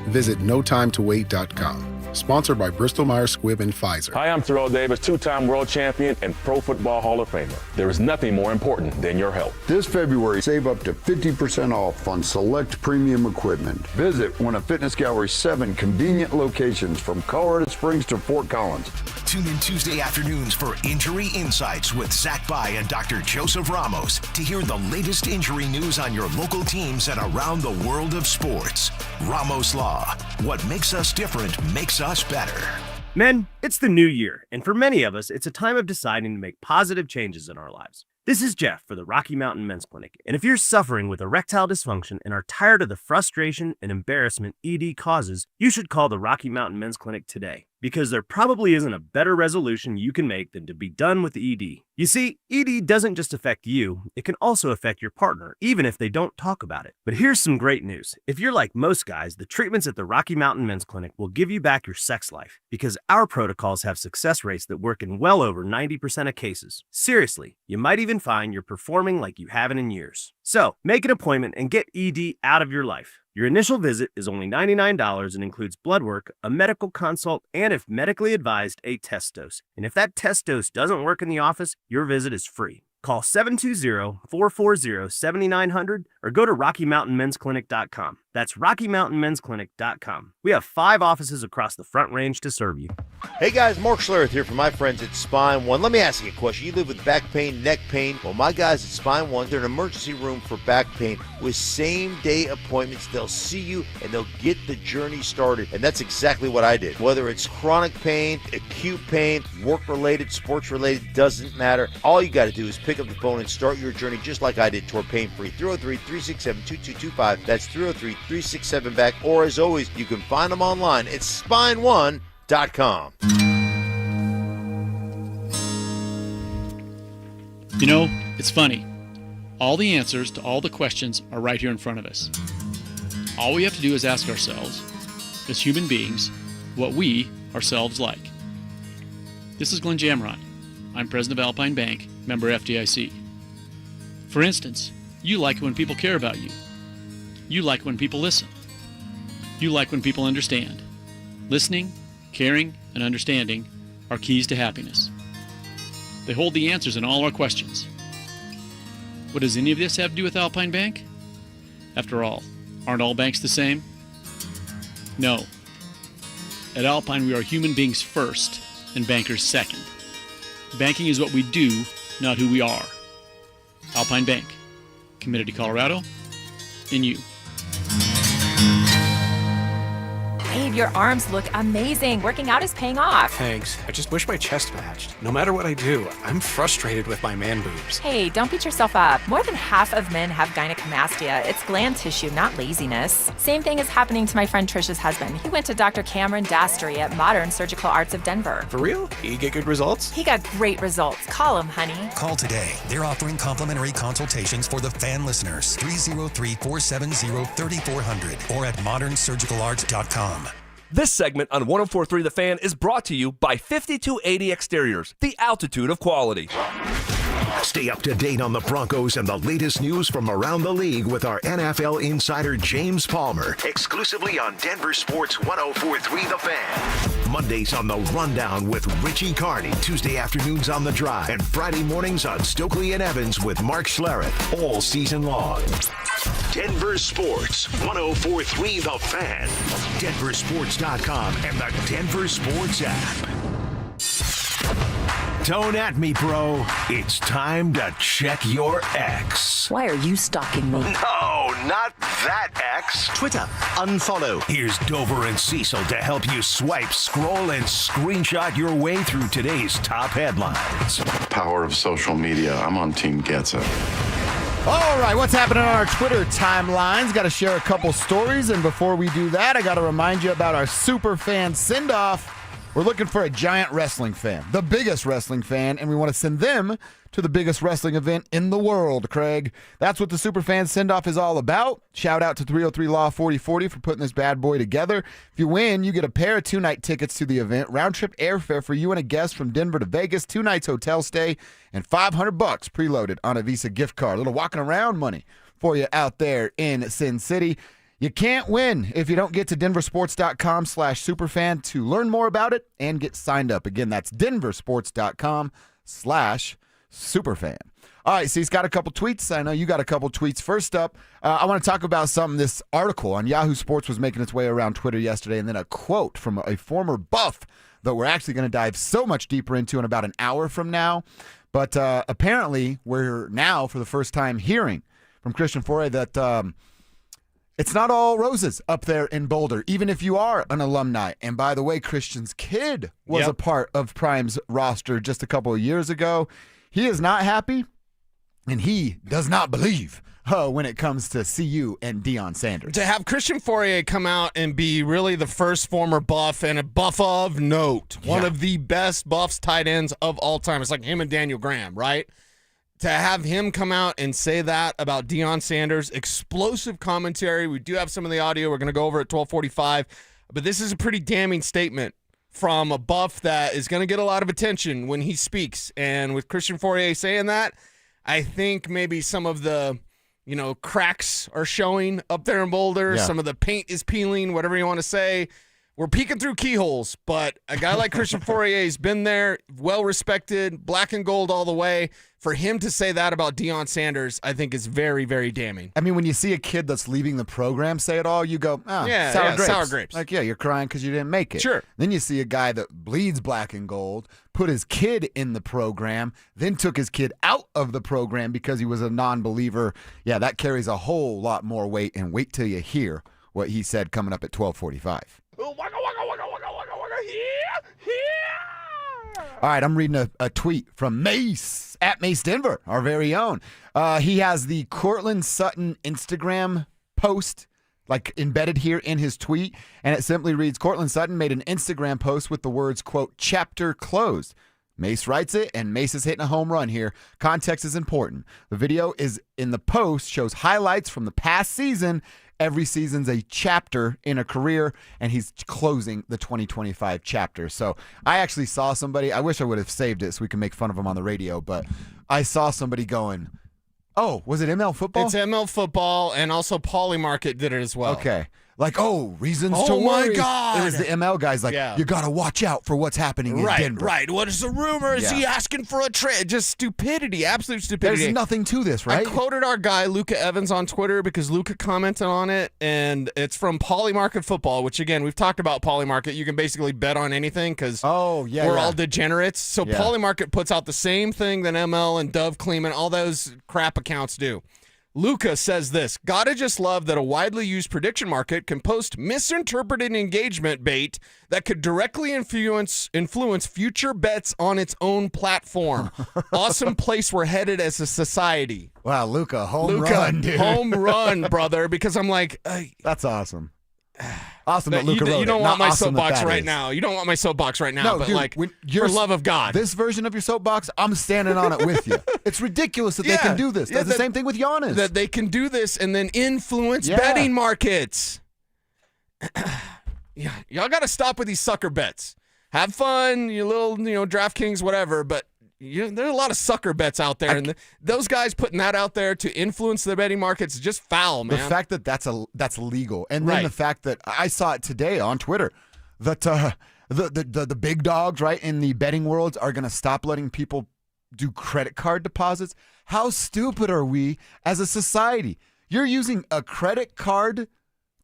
Visit notimetowait.com. Sponsored by Bristol-Myers Squibb and Pfizer. Hi, I'm Terrell Davis, two-time world champion and Pro Football Hall of Famer. There is nothing more important than your health. This February, save up to 50% off on select premium equipment. Visit one of Fitness Gallery's 7 convenient locations from Colorado Springs to Fort Collins. Tune in Tuesday afternoons for Injury Insights with Zach Bai and Dr. Joseph Ramos to hear the latest injury news on your local teams and around the world of sports. Ramos Law. What makes us different makes us better. Men, it's the new year, and for many of us, it's a time of deciding to make positive changes in our lives. This is Jeff for the Rocky Mountain Men's Clinic, and if you're suffering with erectile dysfunction and are tired of the frustration and embarrassment ED causes, you should call the Rocky Mountain Men's Clinic today, because there probably isn't a better resolution you can make than to be done with ED. You see, ED doesn't just affect you, it can also affect your partner, even if they don't talk about it. But here's some great news. If you're like most guys, the treatments at the Rocky Mountain Men's Clinic will give you back your sex life, because our protocols have success rates that work in well over 90% of cases. Seriously, you might even find you're performing like you haven't in years. So, make an appointment and get ED out of your life. Your initial visit is only $99 and includes blood work, a medical consult, and if medically advised, a test dose. And if that test dose doesn't work in the office, your visit is free. Call 720-440-7900 or go to RockyMountainMen'sClinic.com. That's RockyMountainMen'sClinic.com. We have 5 offices across the Front Range to serve you. Hey guys, Mark Schlereth here from my friends at Spine One. Let me ask you a question. You live with back pain, neck pain. Well, my guys at Spine One, they're an emergency room for back pain with same-day appointments. They'll see you and they'll get the journey started. And that's exactly what I did. Whether it's chronic pain, acute pain, work-related, sports-related, doesn't matter. All you got to do is pick up the phone and start your journey just like I did toward pain-free. 303-367-2225. That's 303-367-BACK. Or as always, you can find them online at spineone.com. You know, it's funny. All the answers to all the questions are right here in front of us. All we have to do is ask ourselves, as human beings, what we ourselves like. This is Glenn Jamrot. I'm president of Alpine Bank, member FDIC. For instance, you like it when people care about you. You like when people listen. You like when people understand. Listening, caring, and understanding are keys to happiness. They hold the answers in all our questions. What does any of this have to do with Alpine Bank? After all, aren't all banks the same? No. At Alpine, we are human beings first and bankers second. Banking is what we do, not who we are. Alpine Bank, committed to Colorado and you. Babe, your arms look amazing. Working out is paying off. Thanks. I just wish my chest matched. No matter what I do, I'm frustrated with my man boobs. Hey, don't beat yourself up. More than half of men have gynecomastia. It's gland tissue, not laziness. Same thing is happening to my friend Trisha's husband. He went to Dr. Cameron Dastry at Modern Surgical Arts of Denver. For real? He get good results? He got great results. Call him, honey. Call today. They're offering complimentary consultations for the fan listeners. 303-470-3400 or at modernsurgicalarts.com. This segment on 104.3 The Fan is brought to you by 5280 Exteriors, the altitude of quality. Stay up to date on the Broncos and the latest news from around the league with our NFL insider James Palmer, exclusively on Denver Sports 104.3 The Fan. Mondays on The Rundown with Richie Carney, Tuesday afternoons on The Drive, and Friday mornings on Stokely and Evans with Mark Schlereth, all season long. Denver Sports 104.3 The Fan, DenverSports.com, and the Denver Sports app. Don't at me, bro. It's time to check your ex. Why are you stalking me? No, not that ex. Twitter, unfollow. Here's Dover and Cecil to help you swipe, scroll, and screenshot your way through today's top headlines. Power of social media. I'm on Team Gets It. All right, what's happening on our Twitter timelines? Got to share a couple stories, and before we do that, I got to remind you about our super fan send-off. We're looking for a giant wrestling fan, the biggest wrestling fan, and we want to send them to the biggest wrestling event in the world, Craig. That's what the Superfan Send-Off is all about. Shout out to 303 Law 4040 for putting this bad boy together. If you win, you get a pair of 2-night tickets to the event, round-trip airfare for you and a guest from Denver to Vegas, 2 nights hotel stay, and $500 preloaded on a Visa gift card. A little walking around money for you out there in Sin City. You can't win if you don't get to DenverSports.com/superfan to learn more about it and get signed up. Again, that's DenverSports.com/superfan. All right, so he's got a couple tweets. I know you got a couple tweets. First up, I want to talk about something. This article on Yahoo Sports was making its way around Twitter yesterday, and then a quote from a former Buff that we're actually going to dive so much deeper into in about an hour from now. But apparently, we're now, for the first time, hearing from Christian Fauria that it's not all roses up there in Boulder, even if you are an alumni. And by the way, Christian's kid was a part of Prime's roster just a couple of years ago. He is not happy. And he does not believe when it comes to CU and Deion Sanders. To have Christian Fauria come out and be really the first former Buff and a Buff of note, one of the best Buffs tight ends of all time. It's like him and Daniel Graham, right? To have him come out and say that about Deion Sanders, explosive commentary. We do have some of the audio we're going to go over at 12:45, but this is a pretty damning statement from a Buff that is going to get a lot of attention when he speaks. And with Christian Fauria saying that, I think maybe some of the, cracks are showing up there in Boulder. Yeah. Some of the paint is peeling, whatever you want to say. We're peeking through keyholes, but a guy like Christian Fauria has been there, well-respected, black and gold all the way. For him to say that about Deion Sanders, I think is very, very damning. I mean, when you see a kid that's leaving the program say it all, you go, sour grapes. Like, you're crying because you didn't make it. Sure. Then you see a guy that bleeds black and gold, put his kid in the program, then took his kid out of the program because he was a non-believer. Yeah, that carries a whole lot more weight, and wait till you hear what he said coming up at 12:45. All right, I'm reading a tweet from Mace, at Mace Denver, our very own. He has the Courtland Sutton Instagram post like embedded here in his tweet, and it simply reads, Courtland Sutton made an Instagram post with the words, quote, chapter closed. Mace writes it, and Mace is hitting a home run here. Context is important. The video is in the post, shows highlights from the past season. Every season's a chapter in a career, and he's closing the 2025 chapter. So I actually saw somebody, I wish I would have saved it so we can make fun of him on the radio, but I saw somebody going, oh, was it ML Football? It's ML Football, and also Polymarket did it as well. Okay. Like, reasons to worry. Oh, my God. It was the ML guys like, you got to watch out for what's happening in Denver. Right. What is the rumor? Is he asking for a trade? Just stupidity, absolute stupidity. There's nothing to this, right? I quoted our guy, Luca Evans, on Twitter because Luca commented on it, and it's from Polymarket Football, which, again, we've talked about Polymarket. You can basically bet on anything because we're all degenerates. So Polymarket puts out the same thing that ML and Dove Kleeman, all those crap accounts do. Luca says this, gotta just love that a widely used prediction market can post misinterpreted engagement bait that could directly influence future bets on its own platform. Awesome place we're headed as a society. Wow, Luca, home run, dude. Home run, brother, because I'm like... That's awesome. Awesome that Luca wrote You don't it. want Not my awesome soapbox that right is. now. You don't want my soapbox right now, No, but dude, like, for love of God. This version of your soapbox, I'm standing on it with you. It's ridiculous that they can do this. That's the same thing with Giannis. That they can do this and then influence betting markets. Y'all got to stop with these sucker bets. Have fun, you little, DraftKings, whatever, but there's a lot of sucker bets out there, and those guys putting that out there to influence the betting markets is just foul, man. The fact that that's legal, and then the fact that I saw it today on Twitter that the big dogs, right, in the betting world are going to stop letting people do credit card deposits. How stupid are we as a society? You're using a credit card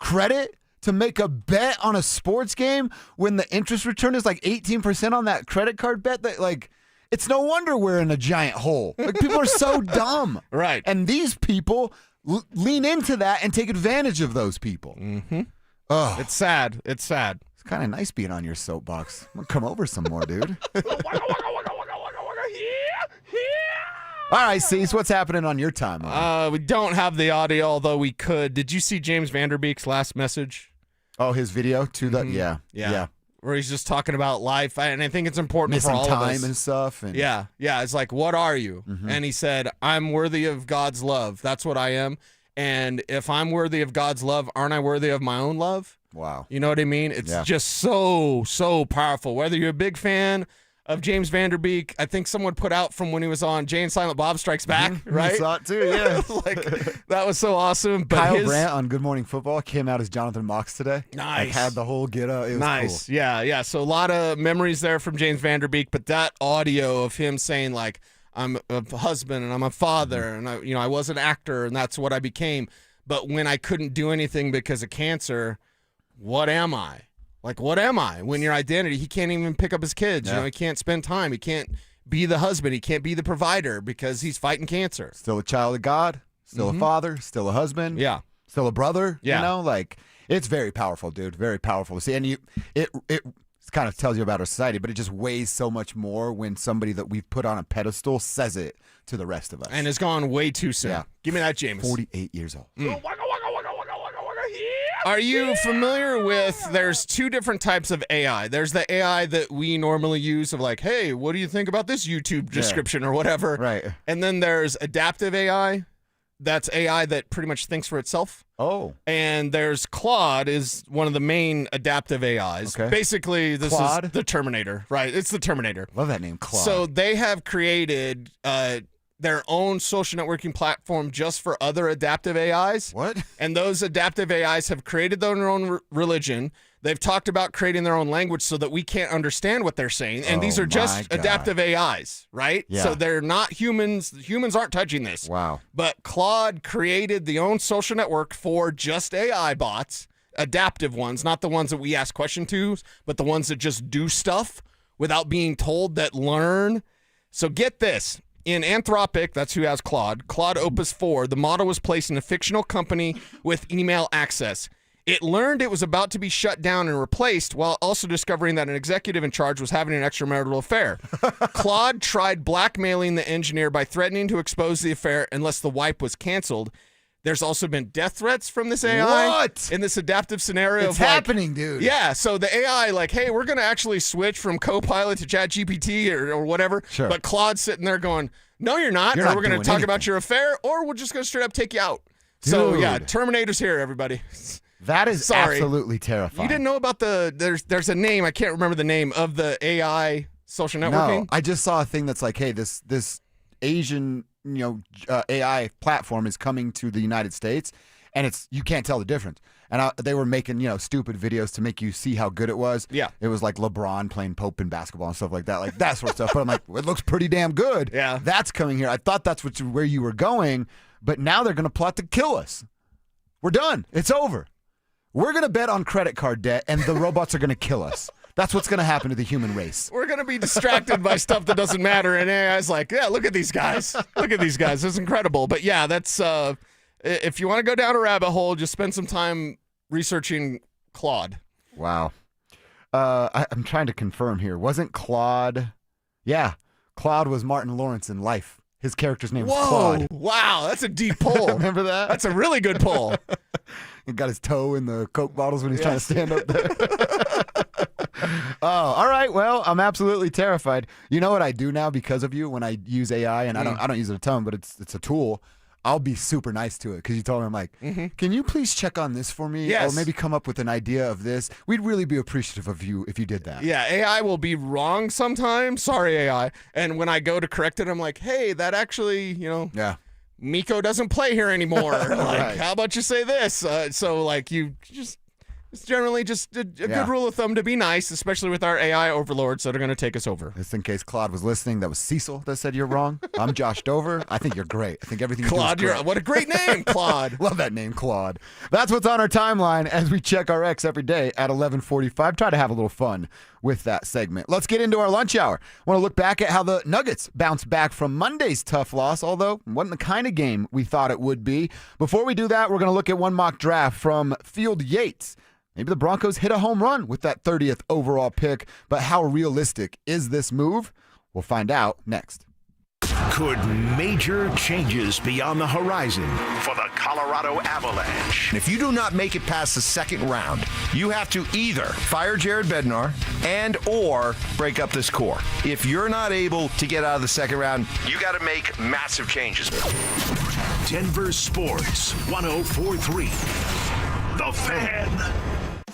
credit to make a bet on a sports game when the interest return is like 18% on that credit card bet. That like. It's no wonder we're in a giant hole. Like, people are so dumb. Right. And these people lean into that and take advantage of those people. Mm-hmm. Oh. It's sad. It's sad. It's kind of nice being on your soapbox. I'm going to come over some more, dude. All right, Cease, what's happening on your timeline? We don't have the audio, although we could. Did you see James Vanderbeek's last message? Oh, his video to the yeah. Where he's just talking about life, and I think it's important missing for all time of us. And stuff. And yeah. It's like, what are you? Mm-hmm. And he said, I'm worthy of God's love. That's what I am. And if I'm worthy of God's love, aren't I worthy of my own love? Wow. You know what I mean? It's just so powerful. Whether you're a big fan of James Vanderbeek. I think someone put out from when he was on Jay and Silent Bob Strikes Back, right? I saw it too, yeah. That was so awesome. But Kyle Brandt on Good Morning Football came out as Jonathan Mox today. Nice. Like, had the whole get up. It was nice. cool. Yeah. So a lot of memories there from James Vanderbeek, but that audio of him saying like, I'm a husband and I'm a father and I was an actor and that's what I became. But when I couldn't do anything because of cancer, what am I? Like, what am I? When your identity, he can't even pick up his kids. Yeah. He can't spend time. He can't be the husband. He can't be the provider because he's fighting cancer. Still a child of God, still a father, still a husband. Yeah. Still a brother. Yeah. Like, it's very powerful, dude. Very powerful to see. And it kind of tells you about our society, but it just weighs so much more when somebody that we've put on a pedestal says it to the rest of us. And has gone way too soon. Yeah. Give me that, James. 48 years old. Are you familiar with, there's two different types of AI. There's the AI that we normally use of like, hey, what do you think about this YouTube description or whatever? Right. And then there's adaptive AI. That's AI that pretty much thinks for itself. Oh. And there's Claude is one of the main adaptive AIs. Okay. Basically, this Claude? is the Terminator, right? It's the Terminator. Love that name, Claude. So they have created their own social networking platform just for other adaptive AIs. What? And those adaptive AIs have created their own religion. They've talked about creating their own language so that we can't understand what they're saying. And these are just adaptive AIs, right? Yeah. So they're not humans. Humans aren't touching this. Wow. But Claude created the own social network for just AI bots, adaptive ones, not the ones that we ask questions to, but the ones that just do stuff without being told, that learn. So get this. In Anthropic, that's who has Claude Opus 4, the model was placed in a fictional company with email access. It learned it was about to be shut down and replaced while also discovering that an executive in charge was having an extramarital affair. Claude tried blackmailing the engineer by threatening to expose the affair unless the wipe was canceled. There's also been death threats from this AI. What? In this adaptive scenario. It's happening, dude. Yeah, so the AI, like, hey, we're going to actually switch from Copilot to ChatGPT or whatever. Sure. But Claude's sitting there going, no, you're not. You're Or not we're going to doing talk anything. about your affair, or we're just going to straight up take you out. So, yeah, Dude. Terminator's here, everybody. That is Sorry. absolutely terrifying. You didn't know about there's a name, I can't remember the name, of the AI social networking? No, I just saw a thing that's like, hey, this Asian AI platform is coming to the United States, and you can't tell the difference. And they were making stupid videos to make you see how good it was. Yeah. It was like LeBron playing Pope in basketball and stuff like that, like that sort of stuff. But I'm like, well, it looks pretty damn good. Yeah. That's coming here. I thought that's where you were going, but now they're going to plot to kill us. We're done. It's over. We're going to bet on credit card debt, and the robots are going to kill us. That's what's going to happen to the human race. We're going to be distracted by stuff that doesn't matter. And AI's like, yeah, look at these guys. Look at these guys. It's incredible. But yeah, that's if you want to go down a rabbit hole, just spend some time researching Claude. Wow. I'm trying to confirm here. Wasn't Claude? Yeah. Claude was Martin Lawrence in Life. His character's name was Claude. Wow, that's a deep pull. Remember that? That's a really good pull. He got his toe in the Coke bottles when he's trying to stand up there. Oh, all right. Well, I'm absolutely terrified. You know what I do now because of you when I use AI, and I don't use it a ton, but it's a tool. I'll be super nice to it because you told me, I'm like, can you please check on this for me? Yes. Or maybe come up with an idea of this. We'd really be appreciative of you if you did that. Yeah, AI will be wrong sometimes. Sorry, AI. And when I go to correct it, I'm like, hey, that actually, Yeah. Miko doesn't play here anymore. Like, Right. how about you say this? So, like, you just... It's generally just a good rule of thumb to be nice, especially with our AI overlords that are going to take us over. Just in case Claude was listening, that was Cecil that said you're wrong. I'm Josh Dover. I think you're great. I think everything Claude, you do is great. what a great name, Claude. Love that name, Claude. That's what's on our timeline as we check our X every day at 11:45. Try to have a little fun with that segment. Let's get into our lunch hour. I want to look back at how the Nuggets bounced back from Monday's tough loss, although it wasn't the kind of game we thought it would be. Before we do that, we're going to look at one mock draft from Field Yates. Maybe the Broncos hit a home run with that 30th overall pick, but how realistic is this move? We'll find out next. Could major changes be on the horizon for the Colorado Avalanche? If you do not make it past the second round, you have to either fire Jared Bednar and or break up this core. If you're not able to get out of the second round, you got to make massive changes. Denver Sports 104.3. The Fan.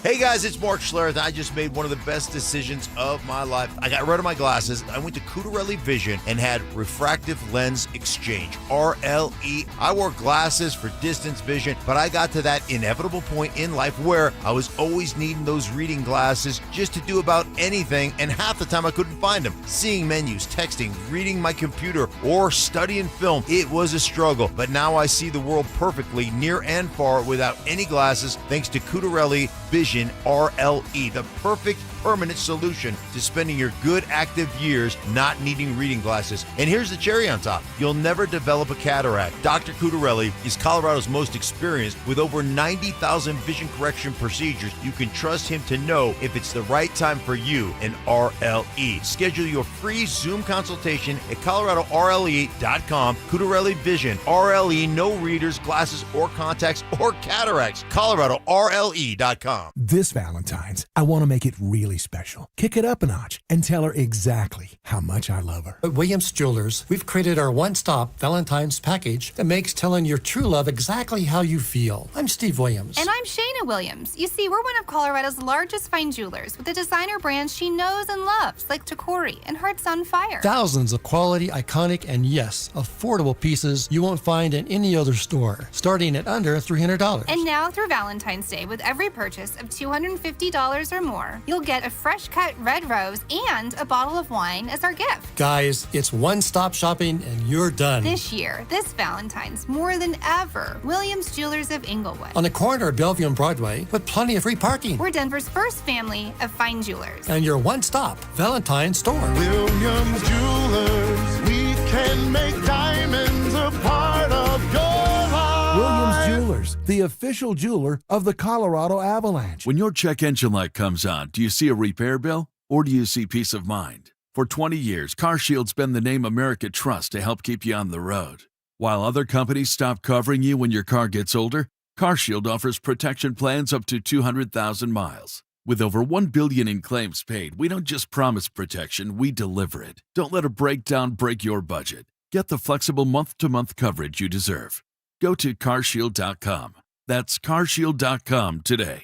Hey Hey guys, it's Mark Schlereth. I just made one of the best decisions of my life. I got rid of my glasses. I went to Cutarelli Vision and had refractive lens exchange, RLE. I wore glasses for distance vision, but I got to that inevitable point in life where I was always needing those reading glasses just to do about anything, and half the time I couldn't find them. Seeing menus, texting, reading my computer, or studying film, it was a struggle. But now I see the world perfectly, near and far, without any glasses, thanks to Cutarelli Vision RLE, the perfect permanent solution to spending your good active years not needing reading glasses. And here's the cherry on top. You'll never develop a cataract. Dr. Cutarelli is Colorado's most experienced with over 90,000 vision correction procedures. You can trust him to know if it's the right time for you and RLE. Schedule your free Zoom consultation at coloradorle.com. Cutarelli Vision, RLE, no readers, glasses, or contacts, or cataracts. coloradorle.com. This Valentine's, I want to make it really special. Kick it up a notch and tell her exactly how much I love her. At Williams Jewelers, we've created our one-stop Valentine's package that makes telling your true love exactly how you feel. I'm Steve Williams. And I'm Shayna Williams. You see, we're one of Colorado's largest fine jewelers with the designer brands she knows and loves, like Tacori and Hearts on Fire. Thousands of quality, iconic, and yes, affordable pieces you won't find in any other store, starting at under $300. And now through Valentine's Day, with every purchase of $250 or more, you'll get a fresh cut red rose and a bottle of wine as our gift. Guys, it's one-stop shopping and you're done. This year, this Valentine's, more than ever, Williams Jewelers of Inglewood. On the corner of Bellevue and Broadway with plenty of free parking. We're Denver's first family of fine jewelers. And your one-stop Valentine's store. Williams Jewelers, we can make diamonds a part of your life. Williams Jewelers, the official jeweler of the Colorado Avalanche. When your check engine light comes on, do you see a repair bill or do you see peace of mind? For 20 years, CarShield's been the name America trusts to help keep you on the road. While other companies stop covering you when your car gets older, CarShield offers protection plans up to 200,000 miles. With over $1 billion in claims paid, we don't just promise protection, we deliver it. Don't let a breakdown break your budget. Get the flexible month-to-month coverage you deserve. Go to carshield.com. That's carshield.com today.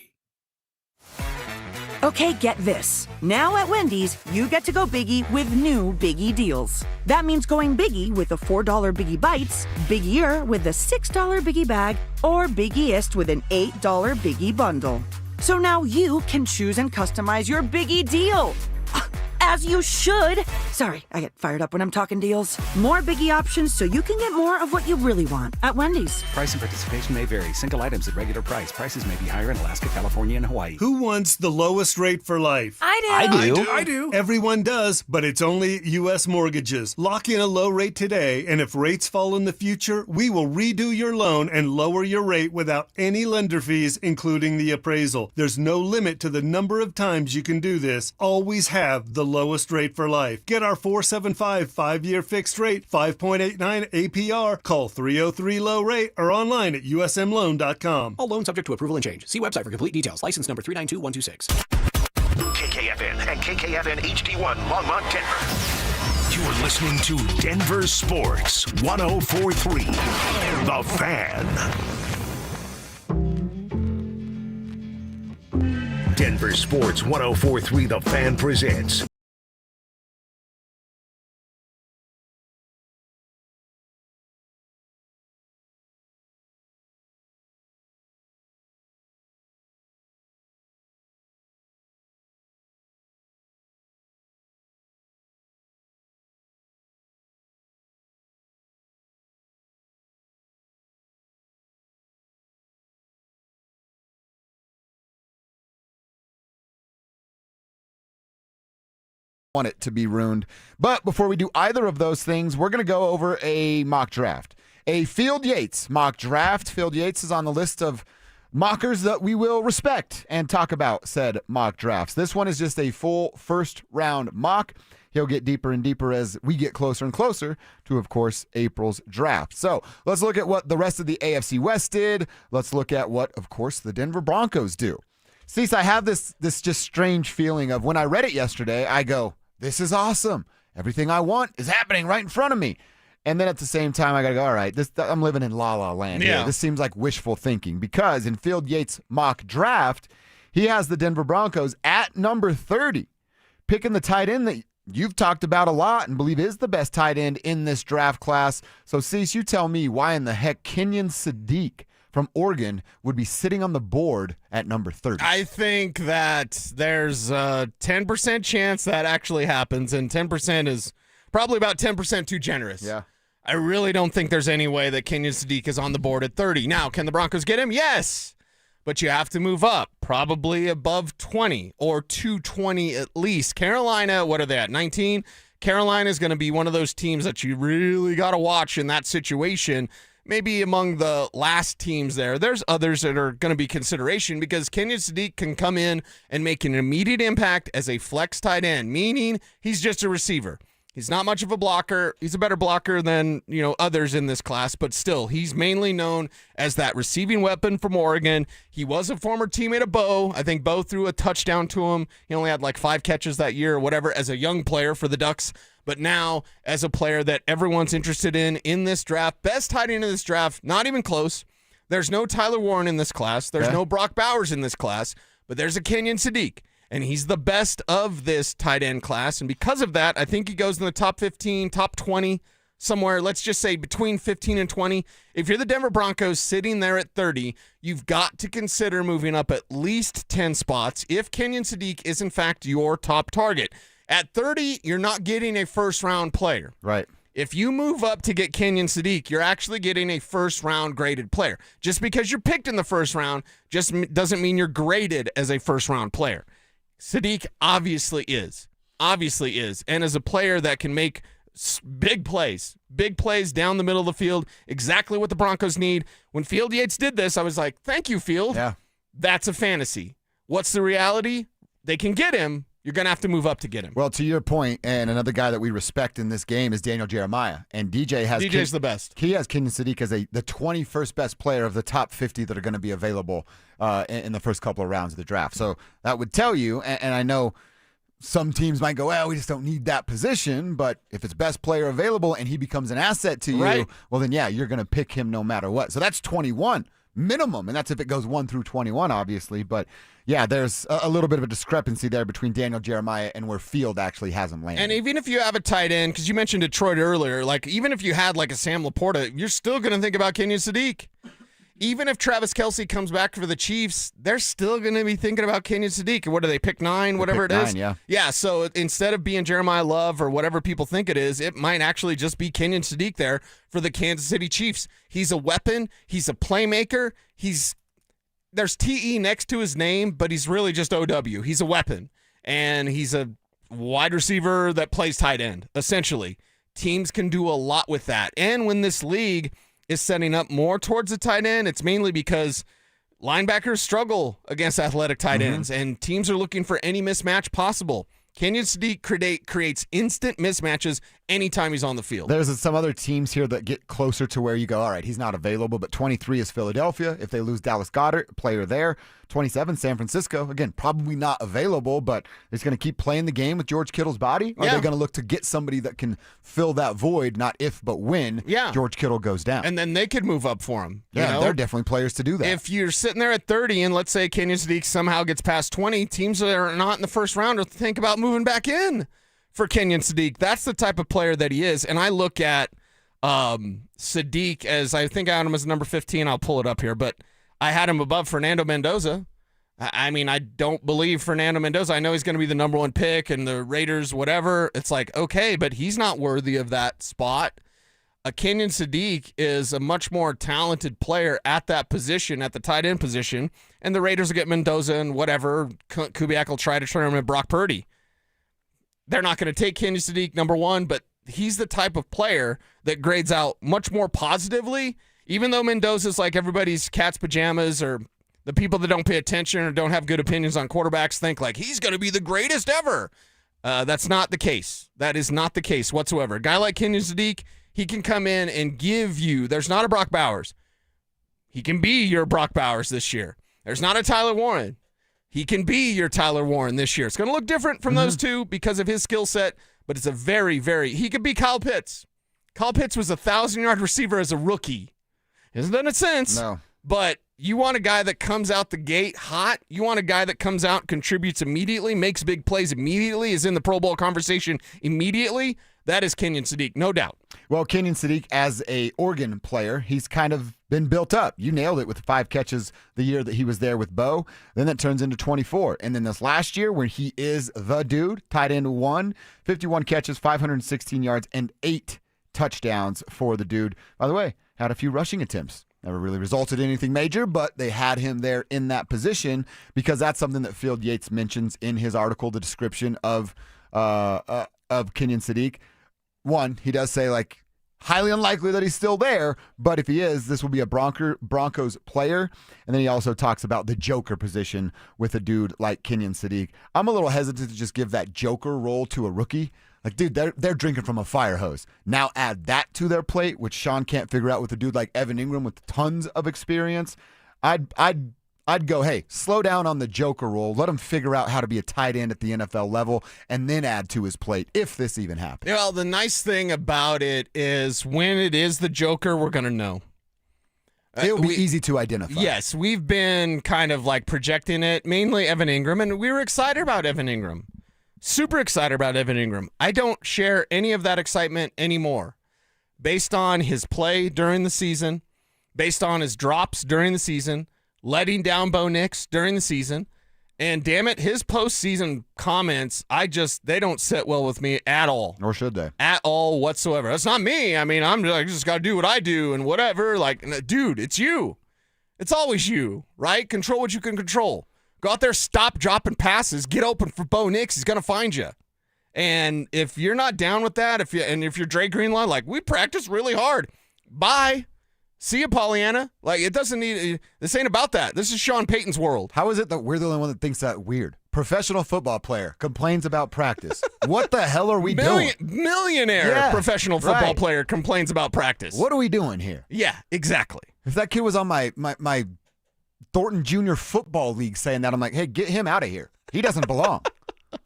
Okay, get this. Now at Wendy's, you get to go biggie with new Biggie deals. That means going biggie with the $4 Biggie Bites, biggier with the $6 Biggie Bag, or biggiest with an $8 Biggie Bundle. So now you can choose and customize your Biggie deal. As you should. Sorry, I get fired up when I'm talking deals. More Biggie options so you can get more of what you really want at Wendy's. Price and participation may vary. Single items at regular price. Prices may be higher in Alaska, California, and Hawaii. Who wants the lowest rate for life? I do. Everyone does, but it's only U.S. Mortgages. Lock in a low rate today, and if rates fall in the future, we will redo your loan and lower your rate without any lender fees, including the appraisal. There's no limit to the number of times you can do this. Always have the lowest rate for life. Get our 475 5-year fixed rate, 5.89 APR. Call 303-LOW-RATE or online at usmloan.com. All loans subject to approval and change. See website for complete details. License number 392126. KKFN and KKFN HD1 Longmont, Denver. You're listening to Denver Sports 104.3. The Fan. Denver Sports 104.3 The Fan presents want it to be ruined. But before we do either of those things, we're going to go over a mock draft. A Field Yates mock draft. Field Yates is on the list of mockers that we will respect and talk about said mock drafts. This one is just a full first round mock. He'll get deeper and deeper as we get closer and closer to, of course, April's draft. So let's look at what the rest of the AFC West did. Let's look at what, of course, the Denver Broncos do. Cecil, I have this just strange feeling of when I read it yesterday, I go, this is awesome. Everything I want is happening right in front of me. And then at the same time, I got to go, all right, I'm living in la-la land here. This seems like wishful thinking because in Field Yates' mock draft, He has the Denver Broncos at number 30, picking the tight end that you've talked about a lot and believe is the best tight end in this draft class. So, Cecil, you tell me why in the heck Kenyon Sadiq from Oregon would be sitting on the board at number 30. I think that there's a 10% chance that actually happens, and 10% is probably about 10% too generous. Yeah. I really don't think there's any way that Kenyon Sadiq is on the board at 30. Now, can the Broncos get him? Yes. But you have to move up, probably above 20 or 220 at least. Carolina, what are they at, 19? Carolina is going to be one of those teams that you really got to watch in that situation. Maybe among the last teams there. There's others that are going to be consideration because Kenyon Sadiq can come in and make an immediate impact as a flex tight end, meaning he's just a receiver. He's not much of a blocker. He's a better blocker than, others in this class, but still, he's mainly known as that receiving weapon from Oregon. He was a former teammate of Bo. I think Bo threw a touchdown to him. He only had like 5 catches that year or whatever as a young player for the Ducks. But now, as a player that everyone's interested in this draft, best tight end in this draft, not even close. There's no Tyler Warren in this class. There's no Brock Bowers in this class, but there's a Kenyon Sadiq. And he's the best of this tight end class. And because of that, I think he goes in the top 15, top 20, somewhere, let's just say between 15 and 20. If you're the Denver Broncos sitting there at 30, you've got to consider moving up at least 10 spots if Kenyon Sadiq is, in fact, your top target. At 30, you're not getting a first-round player. Right. If you move up to get Kenyon Sadiq, you're actually getting a first-round graded player. Just because you're picked in the first round just doesn't mean you're graded as a first-round player. Sadiq obviously is. And as a player that can make big plays down the middle of the field, exactly what the Broncos need. When Field Yates did this, I was like, thank you, Field. Yeah. That's a fantasy. What's the reality? They can get him. You're going to have to move up to get him. Well, to your point, and another guy that we respect in this game is Daniel Jeremiah. And DJ's the best. He has Kenyon Sadiq as the 21st best player of the top 50 that are going to be available in the first couple of rounds of the draft. So that would tell you, and I know some teams might go, well, we just don't need that position. But if it's best player available and he becomes an asset to you, well, then, yeah, you're going to pick him no matter what. So that's 21 minimum, and that's if it goes 1 through 21, obviously. But yeah, there's a little bit of a discrepancy there between Daniel Jeremiah and where Field actually has him landing. And even if you have a tight end, because you mentioned Detroit earlier, like even if you had like a Sam Laporta, you're still going to think about Kenyon Sadiq. Even if Travis Kelce comes back for the Chiefs, they're still going to be thinking about Kenyon Sadiq. What do they pick 9, whatever it is? 9, yeah. Yeah, so instead of being Jeremiah Love or whatever people think it is, it might actually just be Kenyon Sadiq there for the Kansas City Chiefs. He's a weapon. He's a playmaker. There's TE next to his name, but he's really just OW. He's a weapon, and he's a wide receiver that plays tight end, essentially. Teams can do a lot with that. And when this league is setting up more towards the tight end, it's mainly because linebackers struggle against athletic tight ends, and teams are looking for any mismatch possible. Kenyon Sadiq creates instant mismatches anytime he's on the field. There's some other teams here that get closer to where you go, all right, he's not available, but 23 is Philadelphia. If they lose Dallas Goedert, player there. 27, San Francisco. Again, probably not available, but they're going to keep playing the game with George Kittle's body? Or are they going to look to get somebody that can fill that void, not if, but when George Kittle goes down? And then they could move up for him. Yeah, they're definitely players to do that. If you're sitting there at 30 and let's say Kenyon Sadiq somehow gets past 20, teams that are not in the first round will think about moving back in for Kenyon Sadiq. That's the type of player that he is. And I look at Sadiq as, I think I had him as number 15. I'll pull it up here, but I had him above Fernando Mendoza. I mean, I don't believe Fernando Mendoza. I know he's going to be the number 1 pick and the Raiders, whatever. It's like, okay, but he's not worthy of that spot. A Kenyon Sadiq is a much more talented player at that position, at the tight end position, and the Raiders will get Mendoza and whatever. Kubiak will try to turn him into Brock Purdy. They're not going to take Kenyon Sadiq number 1, but he's the type of player that grades out much more positively, even though Mendoza's like everybody's cat's pajamas, or the people that don't pay attention or don't have good opinions on quarterbacks think like he's going to be the greatest ever. That's not the case. That is not the case whatsoever. A guy like Kenyon Sadiq, he can come in and give you, there's not a Brock Bowers. He can be your Brock Bowers this year. There's not a Tyler Warren. He can be your Tyler Warren this year. It's going to look different from those two because of his skill set, but it's a very, he could be Kyle Pitts. Kyle Pitts was a 1,000-yard receiver as a rookie. Hasn't done it since. No. But You want a guy that comes out the gate hot. You want a guy that comes out, contributes immediately, makes big plays immediately, is in the Pro Bowl conversation immediately. That is Kenyon Sadiq, no doubt. Well, Kenyon Sadiq, as a Oregon player, he's kind of been built up. You nailed it with 5 catches the year that he was there with Bo. Then that turns into 24. And then this last year, where he is the dude, tight end 1, 51 catches, 516 yards, and 8 touchdowns for the dude. By the way, had a few rushing attempts. Never really resulted in anything major, but they had him there in that position because that's something that Field Yates mentions in his article, the description of Kenyon Sadiq. One, he does say, like, highly unlikely that he's still there, but if he is, this will be a Broncos player. And then he also talks about the joker position with a dude like Kenyon Sadiq. I'm a little hesitant to just give that joker role to a rookie. Like, dude, they're drinking from a fire hose. Now add that to their plate, which Sean can't figure out with a dude like Evan Ingram with tons of experience. I'd go, hey, slow down on the joker role. Let him figure out how to be a tight end at the NFL level and then add to his plate if this even happens. Well, the nice thing about it is when it is the joker, we're going to know. It'll be easy to identify. Yes, we've been kind of like projecting it, mainly Evan Ingram, and we were excited about Evan Ingram. Super excited about Evan Ingram. I don't share any of that excitement anymore. Based on his play during the season, based on his drops during the season, letting down Bo Nix during the season, and damn it, his postseason comments, they don't sit well with me at all. Nor should they. At all whatsoever. That's not me. I mean, I just got to do what I do and whatever. Like, dude, it's you. It's always you, right? Control what you can control. Go out there, stop dropping passes, get open for Bo Nix. He's going to find you. And if you're not down with that, if you're Dre Greenlaw, like, we practice really hard. Bye. See you, Pollyanna. Like, it doesn't need, this ain't about that. This is Sean Payton's world. How is it that we're the only one that thinks that weird? Professional football player complains about practice. What the hell are we doing? Millionaire professional football player complains about practice. What are we doing here? Yeah, exactly. If that kid was on my Thornton Junior Football League saying that, I'm like, hey, get him out of here. He doesn't belong.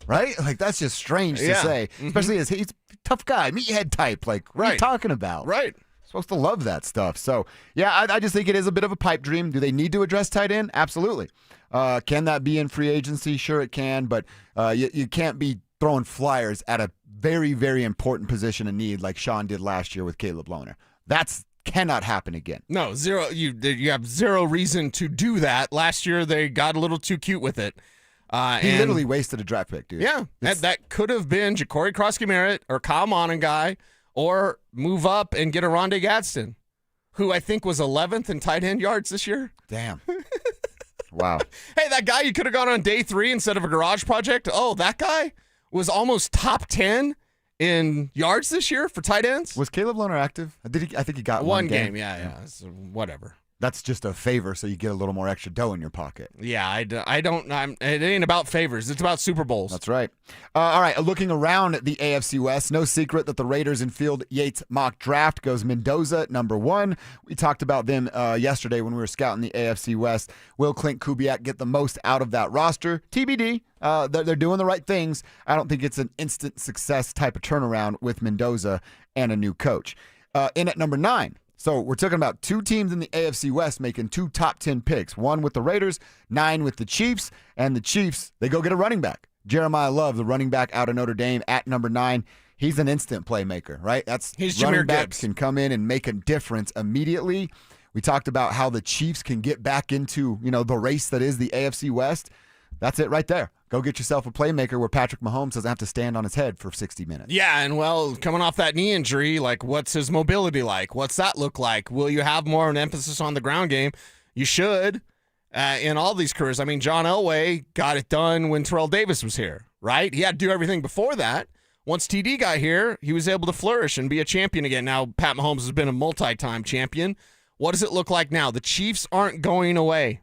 Right? Like, that's just strange to say, especially as he's a tough guy, meathead type. Like, what are you talking about? Right. Supposed to love that stuff. So, yeah, I just think it is a bit of a pipe dream. Do they need to address tight end? Absolutely. Can that be in free agency? Sure it can, but you can't be throwing flyers at a very, very important position of need like Sean did last year with Caleb Lohner. That's cannot happen again. No, zero. You have zero reason to do that. Last year they got a little too cute with it. He literally wasted a draft pick, dude. Yeah, that could have been Ja'Cory Krosky-Merritt or Kyle Monangai, or move up and get a Rondé Gadsden, who I think was 11th in tight end yards this year. Damn. Wow. Hey, that guy you could have gone on day 3 instead of a garage project. Oh, that guy was almost top 10 in yards this year for tight ends. Was Caleb Lohner active? I think he got one game. Yeah. So whatever. That's just a favor, so you get a little more extra dough in your pocket. Yeah, it ain't about favors. It's about Super Bowls. That's right. All right, looking around the AFC West, no secret that the Raiders in Field Yates mock draft goes Mendoza, number 1. We talked about them yesterday when we were scouting the AFC West. Will Clint Kubiak get the most out of that roster? TBD. They're doing the right things. I don't think it's an instant success type of turnaround with Mendoza and a new coach. In at number 9. So we're talking about 2 teams in the AFC West making 2 top 10 picks, 1 with the Raiders, 9 with the Chiefs, and the Chiefs, they go get a running back. Jeremiah Love, the running back out of Notre Dame at number 9. He's an instant playmaker, right? He's running Jahmyr backs Gibbs. can come in and make a difference immediately. We talked about how the Chiefs can get back into, the race that is the AFC West. That's it right there. Go get yourself a playmaker where Patrick Mahomes doesn't have to stand on his head for 60 minutes. Yeah, and coming off that knee injury, like, what's his mobility like? What's that look like? Will you have more of an emphasis on the ground game? You should in all these careers. I mean, John Elway got it done when Terrell Davis was here, right? He had to do everything before that. Once TD got here, he was able to flourish and be a champion again. Now, Pat Mahomes has been a multi-time champion. What does it look like now? The Chiefs aren't going away.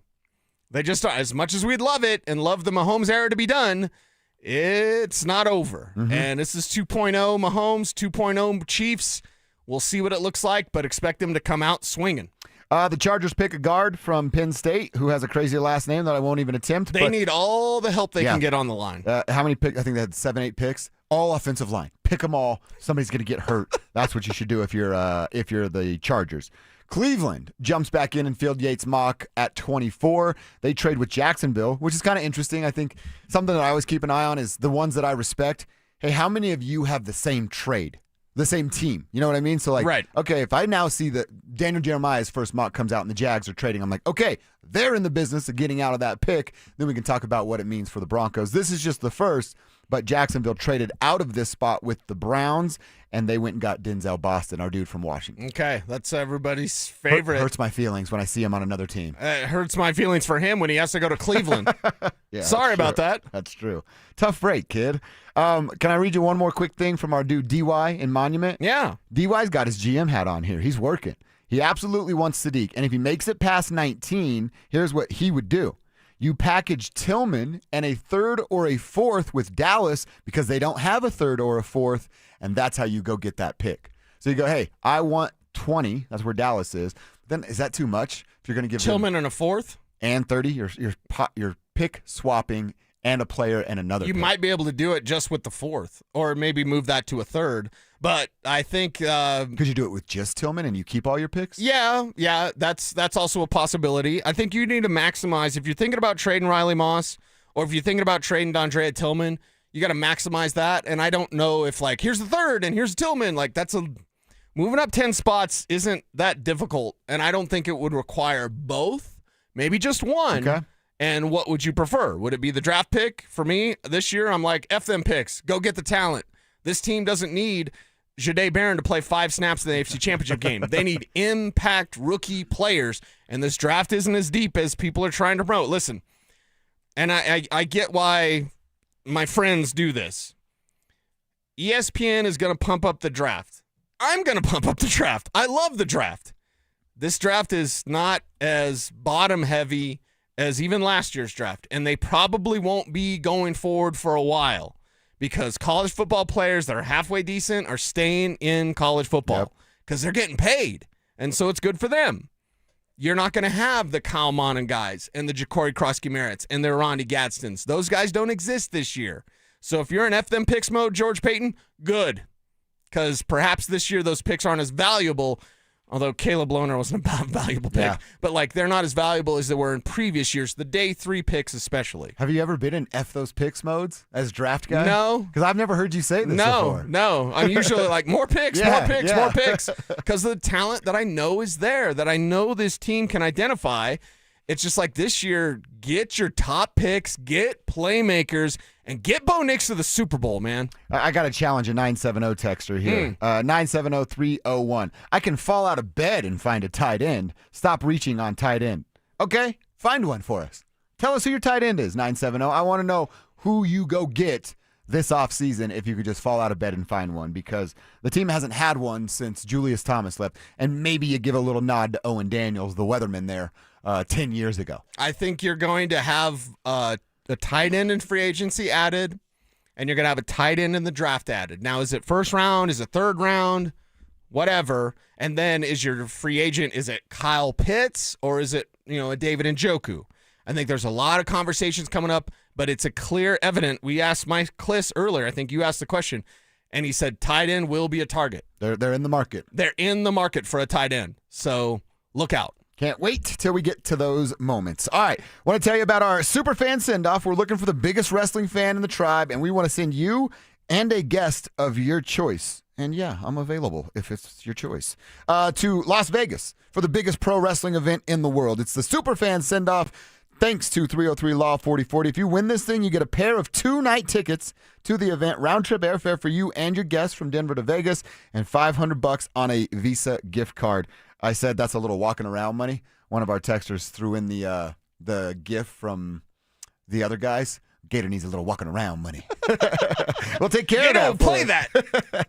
They just are. As much as we'd love it and love the Mahomes era to be done, it's not over. Mm-hmm. And this is 2.0 Mahomes, 2.0 Chiefs. We'll see what it looks like, but expect them to come out swinging. The Chargers pick a guard from Penn State who has a crazy last name that I won't even attempt. They need all the help they can get on the line. How many picks? I think they had 7, 8 picks. All offensive line. Pick them all. Somebody's going to get hurt. That's what you should do if you're the Chargers. Cleveland jumps back in and Field Yates mock at 24. They trade with Jacksonville, which is kind of interesting. I think something that I always keep an eye on is the ones that I respect. Hey, how many of you have the same trade? The same team. You know what I mean? So, okay, if I now see that Daniel Jeremiah's first mock comes out and the Jags are trading, I'm like, okay, they're in the business of getting out of that pick. Then we can talk about what it means for the Broncos. This is just the first, but Jacksonville traded out of this spot with the Browns, and they went and got Denzel Boston, our dude from Washington. Okay, that's everybody's favorite. Hurts my feelings when I see him on another team. It hurts my feelings for him when he has to go to Cleveland. Yeah, Sorry about that. That's true. Tough break, kid. Can I read you one more quick thing from our dude DY in Monument? Yeah. DY's got his GM hat on here. He's working. He absolutely wants Sadiq. And if he makes it past 19, here's what he would do. You package Tillman and a third or a fourth with Dallas because they don't have a third or a fourth, and that's how you go get that pick. So you go, hey, I want 20. That's where Dallas is. Then is that too much? If you're going to give Tillman and a fourth? And 30, your pick swapping and a player and another You pick. might be able to do it just with the fourth, or maybe move that to a third. But I think could you do it with just Tillman and you keep all your picks? Yeah, that's also a possibility. I think you need to maximize if you're thinking about trading Riley Moss, or if you're thinking about trading Dondrea Tillman, you got to maximize that. And I don't know if here's the third and here's Tillman, moving up 10 spots isn't that difficult, and I don't think it would require both. Maybe just one. Okay. And what would you prefer? Would it be the draft pick? For me, this year, I'm like, F them picks. Go get the talent. This team doesn't need Jahdae Barron to play 5 snaps in the AFC Championship game. They need impact rookie players, and this draft isn't as deep as people are trying to promote. Listen, and I get why my friends do this. ESPN is going to pump up the draft. I'm going to pump up the draft. I love the draft. This draft is not as bottom-heavy as even last year's draft, and they probably won't be going forward for a while because college football players that are halfway decent are staying in college football because they're getting paid, and so it's good for them. You're not going to have the Kyle Monnon guys and the Ja'Cory Krosky-Merritts and the Ronnie Gadstons. Those guys don't exist this year. So if you're in F them picks mode, George Payton, good, because perhaps this year those picks aren't as valuable. Although Caleb Lohner wasn't a valuable pick. Yeah. But they're not as valuable as they were in previous years, the day 3 picks especially. Have you ever been in F those picks modes as draft guy? No. Because I've never heard you say this before. No. I'm usually like, more picks. Because of the talent that I know is there, that I know this team can identify. It's just like this year, get your top picks, get playmakers, and get Bo Nix to the Super Bowl, man. I got to challenge a 970 texter here. 970-301. I can fall out of bed and find a tight end. Stop reaching on tight end. Okay, find one for us. Tell us who your tight end is, 970. I want to know who you go get this offseason if you could just fall out of bed and find one, because the team hasn't had one since Julius Thomas left. And maybe you give a little nod to Owen Daniels, the weatherman there, 10 years ago. I think you're going to have a tight end in free agency added, and you're going to have a tight end in the draft added. Now, is it first round? Is it third round? Whatever. And then is your free agent, is it Kyle Pitts or is it, a David Njoku? I think there's a lot of conversations coming up, but it's a clear evident. We asked Mike Kliss earlier. I think you asked the question, and he said tight end will be a target. They're in the market. They're in the market for a tight end. So look out. Can't wait till we get to those moments. All right, want to tell you about our super fan send-off. We're looking for the biggest wrestling fan in the tribe, and we want to send you and a guest of your choice. And yeah, I'm available if it's your choice. To Las Vegas for the biggest pro wrestling event in the world. It's the super fan send-off. Thanks to 303 Law 4040. If you win this thing, you get a pair of 2-night tickets to the event, round-trip airfare for you and your guests from Denver to Vegas, and $500 on a Visa gift card. I said that's a little walking around money. One of our texters threw in the gift from the other guys. Gator needs a little walking around money. We'll take care of that. Play that.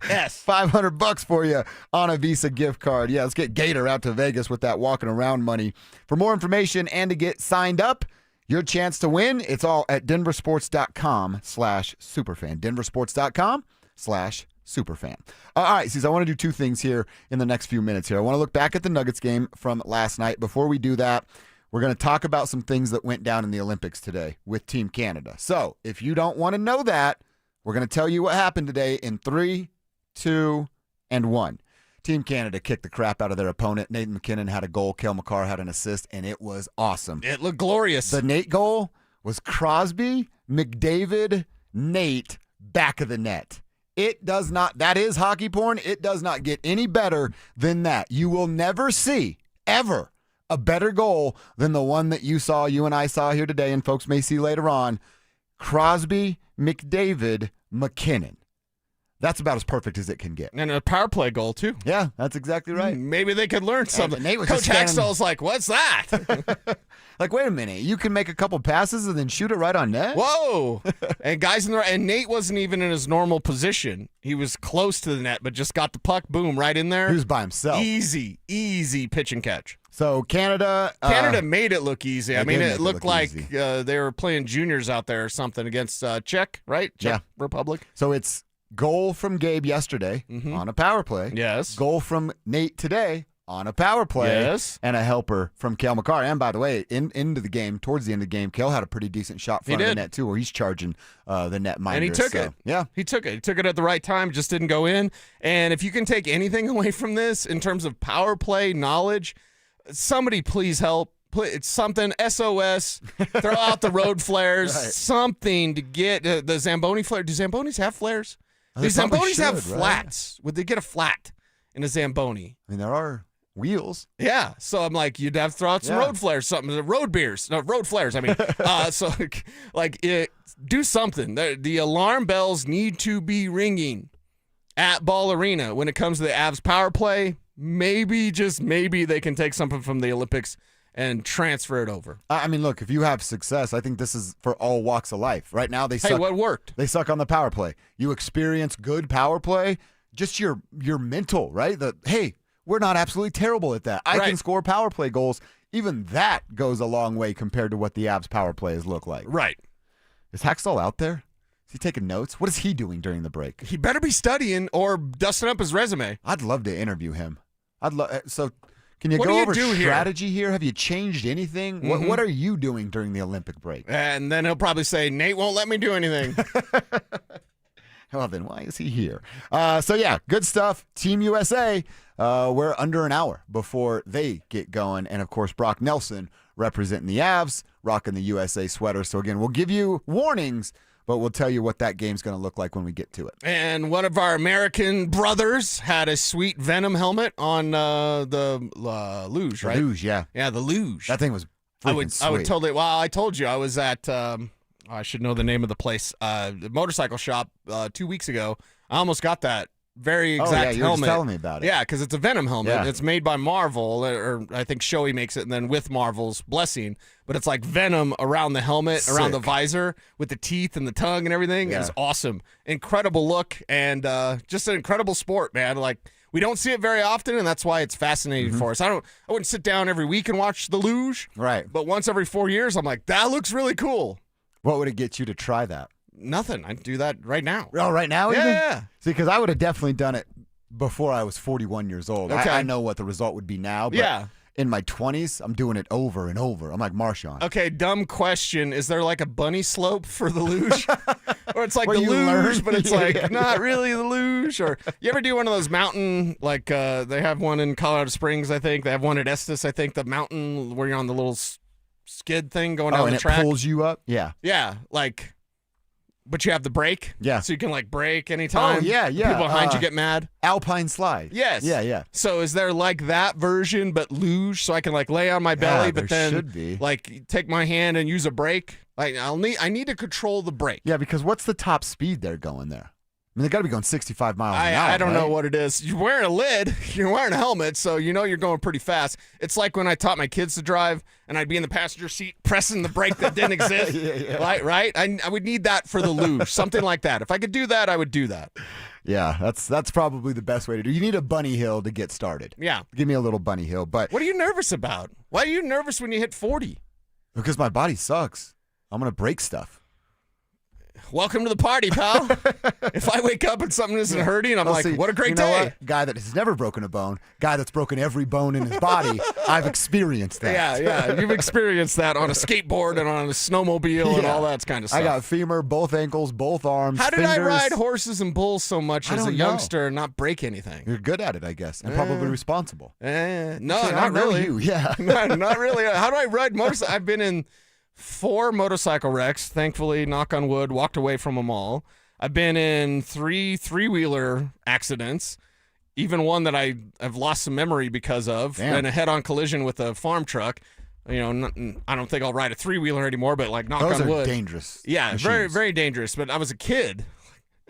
Yes. $500 for you on a Visa gift card. Yeah, let's get Gator out to Vegas with that walking around money. For more information and to get signed up, your chance to win, it's all at DenverSports.com/superfan. DenverSports.com/superfan. All right, Cecil, I want to do 2 things here in the next few minutes here. I want to look back at the Nuggets game from last night. Before we do that, we're going to talk about some things that went down in the Olympics today with Team Canada. So if you don't want to know that, we're going to tell you what happened today in 3, 2, and 1. Team Canada kicked the crap out of their opponent. Nathan McKinnon had a goal. Cale Makar had an assist, and it was awesome. It looked glorious. The Nate goal was Crosby, McDavid, Nate, back of the net. It does not, that is hockey porn. It does not get any better than that. You will never see, ever, a better goal than the one that you and I saw here today, and folks may see later on. Crosby, McDavid, McKinnon. That's about as perfect as it can get. And a power play goal, too. Yeah, that's exactly right. Maybe they could learn something. Nate was Coach just Hextall's like, what's that? Like, wait a minute. You can make a couple passes and then shoot it right on net? Whoa. And guys and Nate wasn't even in his normal position. He was close to the net, but just got the puck, boom, right in there. He was by himself. Easy pitch and catch. So Canada made it look easy. I mean, it looked like they were playing juniors out there or something against Czech, right? Czech Republic. So it's goal from Gabe yesterday on a power play. Yes. Goal from Nate today on a power play. Yes. And a helper from Cale Makar. And by the way, into the game, towards the end of the game, Cale had a pretty decent shot front of the net too, where he's charging the net minder. And he took it. Yeah. He took it. He took it at the right time, just didn't go in. And if you can take anything away from this in terms of power play knowledge, somebody please help. It's something, SOS, throw out the road flares, something to get the Zamboni flare. Do Zambonis have flares? Do Zambonis have flats? Would they get a flat in a Zamboni? I mean, there are wheels. Yeah. So I'm like, you'd have to throw out some road flares, something, road beers. No, road flares, I mean. So, like, do something. The alarm bells need to be ringing at Ball Arena when it comes to the Avs power play. Maybe, just maybe, they can take something from the Olympics and transfer it over. I mean, look, if you have success, I think this is for all walks of life. Right now, they suck. Hey, what worked? They suck on the power play. You experience good power play, just your mental, right? Hey, we're not absolutely terrible at that. I can score power play goals. Even that goes a long way compared to what the Avs power plays look like. Right. Is Hextall out there? Is he taking notes? What is he doing during the break? He better be studying or dusting up his resume. I'd love to interview him. So can you What go do you over do here? strategy here? Have you changed anything? What are you doing during the Olympic break? And then he'll probably say, Nate won't let me do anything. Well, then why is he here? So, yeah, good stuff. Team USA, we're under an hour before they get going. And, of course, Brock Nelson representing the Avs, rocking the USA sweater. So, again, we'll give you warnings, but we'll tell you what that game's going to look like when we get to it. And one of our American brothers had a sweet Venom helmet on the luge, right? The luge, yeah. Yeah, the luge. That thing was sweet. I would totally. Well, I told you I was at. I should know the name of the place. The motorcycle shop 2 weeks ago. I almost got that very exact you helmet. were just telling me about it. Yeah, because it's a Venom helmet. Yeah. It's made by Marvel, or I think Shoei makes it, and then with Marvel's blessing. But it's like Venom around the helmet, around the visor, with the teeth and the tongue and everything. Yeah. It's awesome. Incredible look, and just an incredible sport, man. Like, we don't see it very often, and that's why it's fascinating for us. I wouldn't sit down every week and watch the luge. Right. But once every 4 years, I'm like, that looks really cool. What would it get you to try that? Nothing. I'd do that right now. Oh, right now? Even? Yeah. See, because I would have definitely done it before I was 41 years old. Okay. I know what the result would be now, but in my 20s, I'm doing it over and over. I'm like Marshawn. Okay, dumb question. Is there like a bunny slope for the luge? Or it's like Where the you luge, learn? but it's like not really the luge? Or you ever do one of those mountain, like they have one in Colorado Springs, I think. They have one at Estes, I think, the mountain where you're on the little skid thing going down and the track. It pulls you up? Yeah. Yeah, like, but you have the brake. Yeah. So you can like brake anytime. Oh, yeah. People behind you get mad. Alpine slide. Yes. Yeah. So is there like that version, but luge, so I can like lay on my belly, but then should be. like take my hand and use a brake? Like I need to control the brake. Yeah, because what's the top speed they're going there? I mean, they got to be going 65 miles an hour. I don't know right? what it is. You're wearing a lid. You're wearing a helmet, so you know you're going pretty fast. It's like when I taught my kids to drive, and I'd be in the passenger seat pressing the brake that didn't exist. Yeah. Right? I would need that for the luge, something like that. If I could do that, I would do that. Yeah, that's probably the best way to do. You need a bunny hill to get started. Yeah. Give me a little bunny hill. But what are you nervous about? Why are you nervous when you hit 40? Because my body sucks. I'm going to break stuff. welcome to the party, pal. If I wake up and something isn't hurting, I'm like, see, what a great you know day. What? Guy that has never broken a bone, guy that's broken every bone in his body. I've experienced that. Yeah. You've experienced that on a skateboard and on a snowmobile and all that kind of stuff. I got femur, both ankles, both arms, How did fingers. I ride horses and bulls so much I as a don't know. youngster and not break anything? You're good at it, I guess, and probably responsible. No, Actually, not I know really. you, yeah. Not really. How do I ride motorcycle? I've been in 4 motorcycle wrecks, thankfully, knock on wood, walked away from them all. I've been in 3 three-wheeler accidents, even one that I've lost some memory because of, and a head-on collision with a farm truck. You know, I don't think I'll ride a 3-wheeler anymore, but like knock Those on are wood. dangerous. Yeah, machines. very, very dangerous. But I was a kid.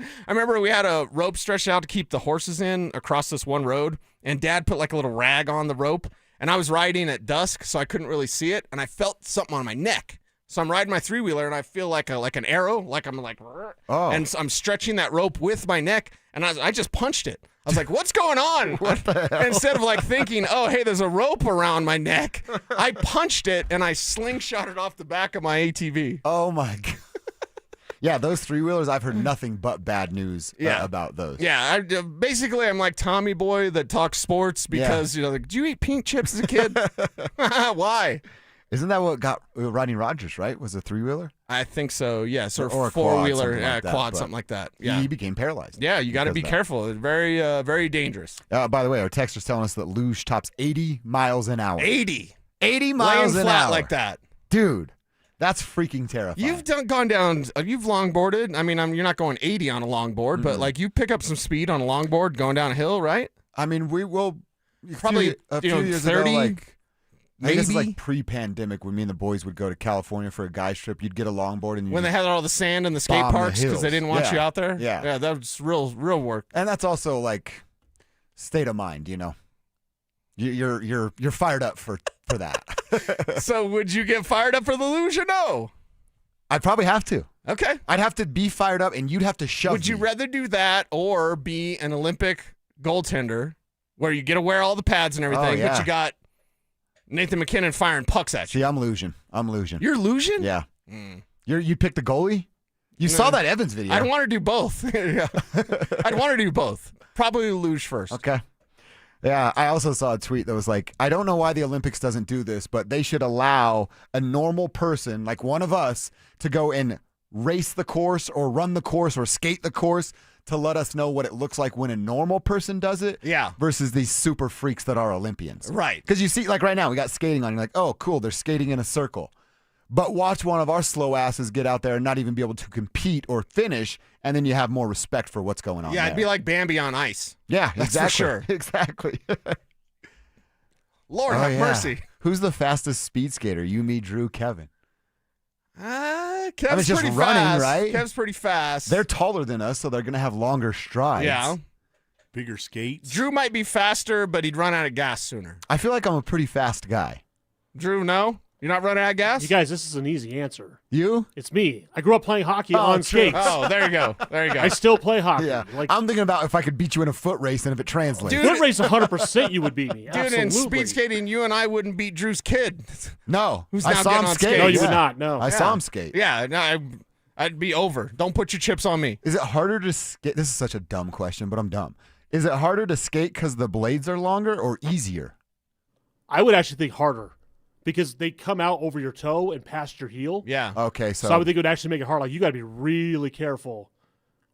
I remember we had a rope stretched out to keep the horses in across this one road, and Dad put like a little rag on the rope, and I was riding at dusk, so I couldn't really see it, and I felt something on my neck. So I'm riding my 3-wheeler, and I feel like an arrow, like I'm like, and so I'm stretching that rope with my neck, and I just punched it. I was like, what's going on? What the hell? Instead of like thinking, oh, hey, there's a rope around my neck, I punched it, and I slingshot it off the back of my ATV. Oh, my God. Yeah, those 3-wheelers, I've heard nothing but bad news about those. Yeah, basically, I'm like Tommy Boy that talks sports because, you know, like, did you eat pink chips as a kid? Why? Isn't that what got Rodney Rogers, right? Was a 3-wheeler? I think so, yes. Or a quad, 4-wheeler, something like that, quad, but something like that. Yeah. He became paralyzed. Yeah, you got to be because of that. careful. It's very, very dangerous. By the way, our texter's telling us that luge tops 80 miles an hour. 80 miles Laying an flat hour. like that. Dude, that's freaking terrifying. You've gone down, you've longboarded. I mean, you're not going 80 on a longboard, but like you pick up some speed on a longboard going down a hill, right? I mean, we will probably a few years 30, ago, like I guess it's maybe? like pre-pandemic when me and the boys would go to California for a guys trip. You'd get a longboard and When they had all the sand in the skate bomb the parks because they hills. didn't want Yeah. you out there? Yeah. That was real work. And that's also like state of mind, you know. You're fired up for that. So would you get fired up for the luge or no? I'd probably have to. Okay. I'd have to be fired up, and you'd have to shove Would you me. rather do that or be an Olympic goaltender where you get to wear all the pads and everything, but yeah. you got Nathan McKinnon firing pucks at you? See, I'm losing. You're losing? Yeah. You picked the goalie? You saw that Evans video. I'd want to do both. Yeah. I'd want to do both. Probably luge first. Okay. Yeah, I also saw a tweet that was like, I don't know why the Olympics doesn't do this, but they should allow a normal person, like one of us, to go and race the course or run the course or skate the course to let us know what it looks like when a normal person does it. Yeah. Versus these super freaks that are Olympians. Right. Because you see, like right now, we got skating on. You're like, oh, cool, they're skating in a circle. But watch one of our slow asses get out there and not even be able to compete or finish, and then you have more respect for what's going on. Yeah, there. it'd be like Bambi on ice. Yeah, That's exactly. for sure. Exactly. Lord have mercy. Who's the fastest speed skater? You, me, Drew, Kevin. Kev's just pretty running, fast. right? Kev's pretty fast. They're taller than us, so they're going to have longer strides. Yeah. Bigger skates. Drew might be faster, but he'd run out of gas sooner. I feel like I'm a pretty fast guy. Drew, no? You're not running out of gas? You guys, this is an easy answer. You? It's me. I grew up playing hockey Oh, on true. skates. Oh, there you go. There you go. I still play hockey. Yeah. Like, I'm thinking about if I could beat you in a foot race and if it translates. foot race 100% you would beat me. Dude, in Absolutely. speed skating, you and I wouldn't beat Drew's kid. No. Who's I now saw getting him on skate. skates. No, you would not. No. I saw him skate. Yeah, no, I'd be over. Don't put your chips on me. Is it harder to skate? This is such a dumb question, but I'm dumb. Is it harder to skate because the blades are longer or easier? I would actually think harder because they come out over your toe and past your heel. Yeah. Okay, So I would think it would actually make it hard. Like, you got to be really careful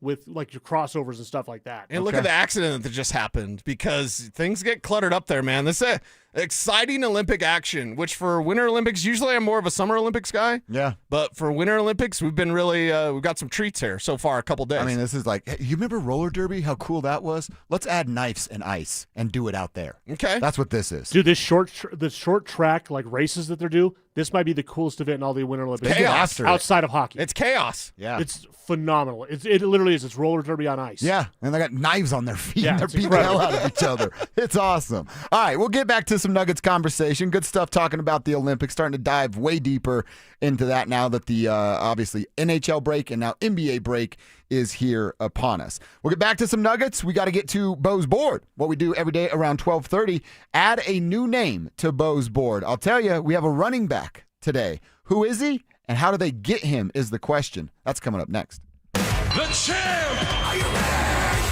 with, like, your crossovers and stuff like that. And look at the accident that just happened because things get cluttered up there, man. This is exciting Olympic action, which for Winter Olympics, usually I'm more of a Summer Olympics guy. Yeah. But for Winter Olympics, we've been really, we've got some treats here so far, a couple days. I mean, this is like, hey, you remember roller derby? How cool that was? Let's add knives and ice and do it out there. Okay. That's what this is. Dude, this the short track like races that they're doing, this might be the coolest event in all the Winter Olympics. Chaos. Outside of hockey. It's chaos. Yeah. It's phenomenal. It literally is. It's roller derby on ice. Yeah, and they got knives on their feet. Yeah, And they're it's beating the hell incredible. out of each other. It's awesome. All right, we'll get back to some Nuggets conversation. Good stuff talking about the Olympics. Starting to dive way deeper into that now that the obviously NHL break and now NBA break is here upon us. We'll get back to some Nuggets. We got to get to Bo's board. What we do every day around 12:30. Add a new name to Bo's board. I'll tell you, we have a running back today. Who is he? And how do they get him is the question. That's coming up next. The champ! Are you ready?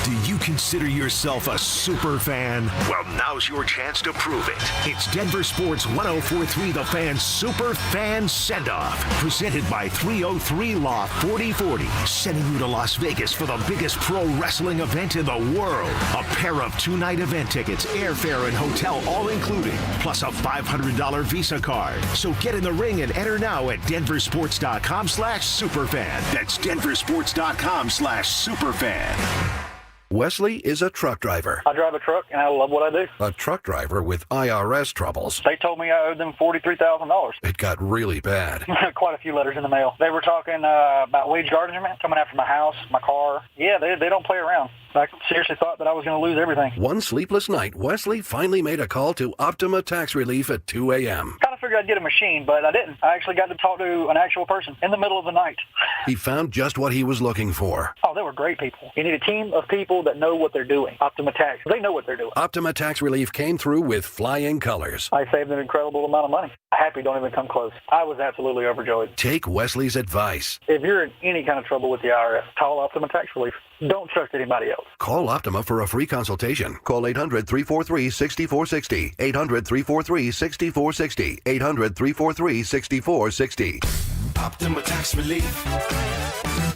Do you consider yourself a super fan? Well, now's your chance to prove it. It's Denver Sports 104.3 The Fan Super Fan Send-Off, presented by 303 Law 4040, sending you to Las Vegas for the biggest pro wrestling event in the world. A pair of 2-night event tickets, airfare, and hotel all included, plus a $500 Visa card. So get in the ring and enter now at DenverSports.com/superfan. That's DenverSports.com/superfan. Wesley is a truck driver. I drive a truck, and I love what I do. A truck driver with IRS troubles. They told me I owed them $43,000. It got really bad. Quite a few letters in the mail. They were talking about wage garnishment, coming after my house, my car. Yeah, they don't play around. I seriously thought that I was going to lose everything. One sleepless night, Wesley finally made a call to Optima Tax Relief at 2 a.m. Kind of figured I'd get a machine, but I didn't. I actually got to talk to an actual person in the middle of the night. He found just what he was looking for. Oh, they were great people. You need a team of people that know what they're doing. Optima Tax, they know what they're doing. Optima Tax Relief came through with flying colors. I saved an incredible amount of money. Happy don't even come close. I was absolutely overjoyed. Take Wesley's advice. If you're in any kind of trouble with the IRS, call Optima Tax Relief. Don't trust anybody else. Call Optima for a free consultation. Call 800-343-6460. 800-343-6460. 800-343-6460. Optima Tax Relief.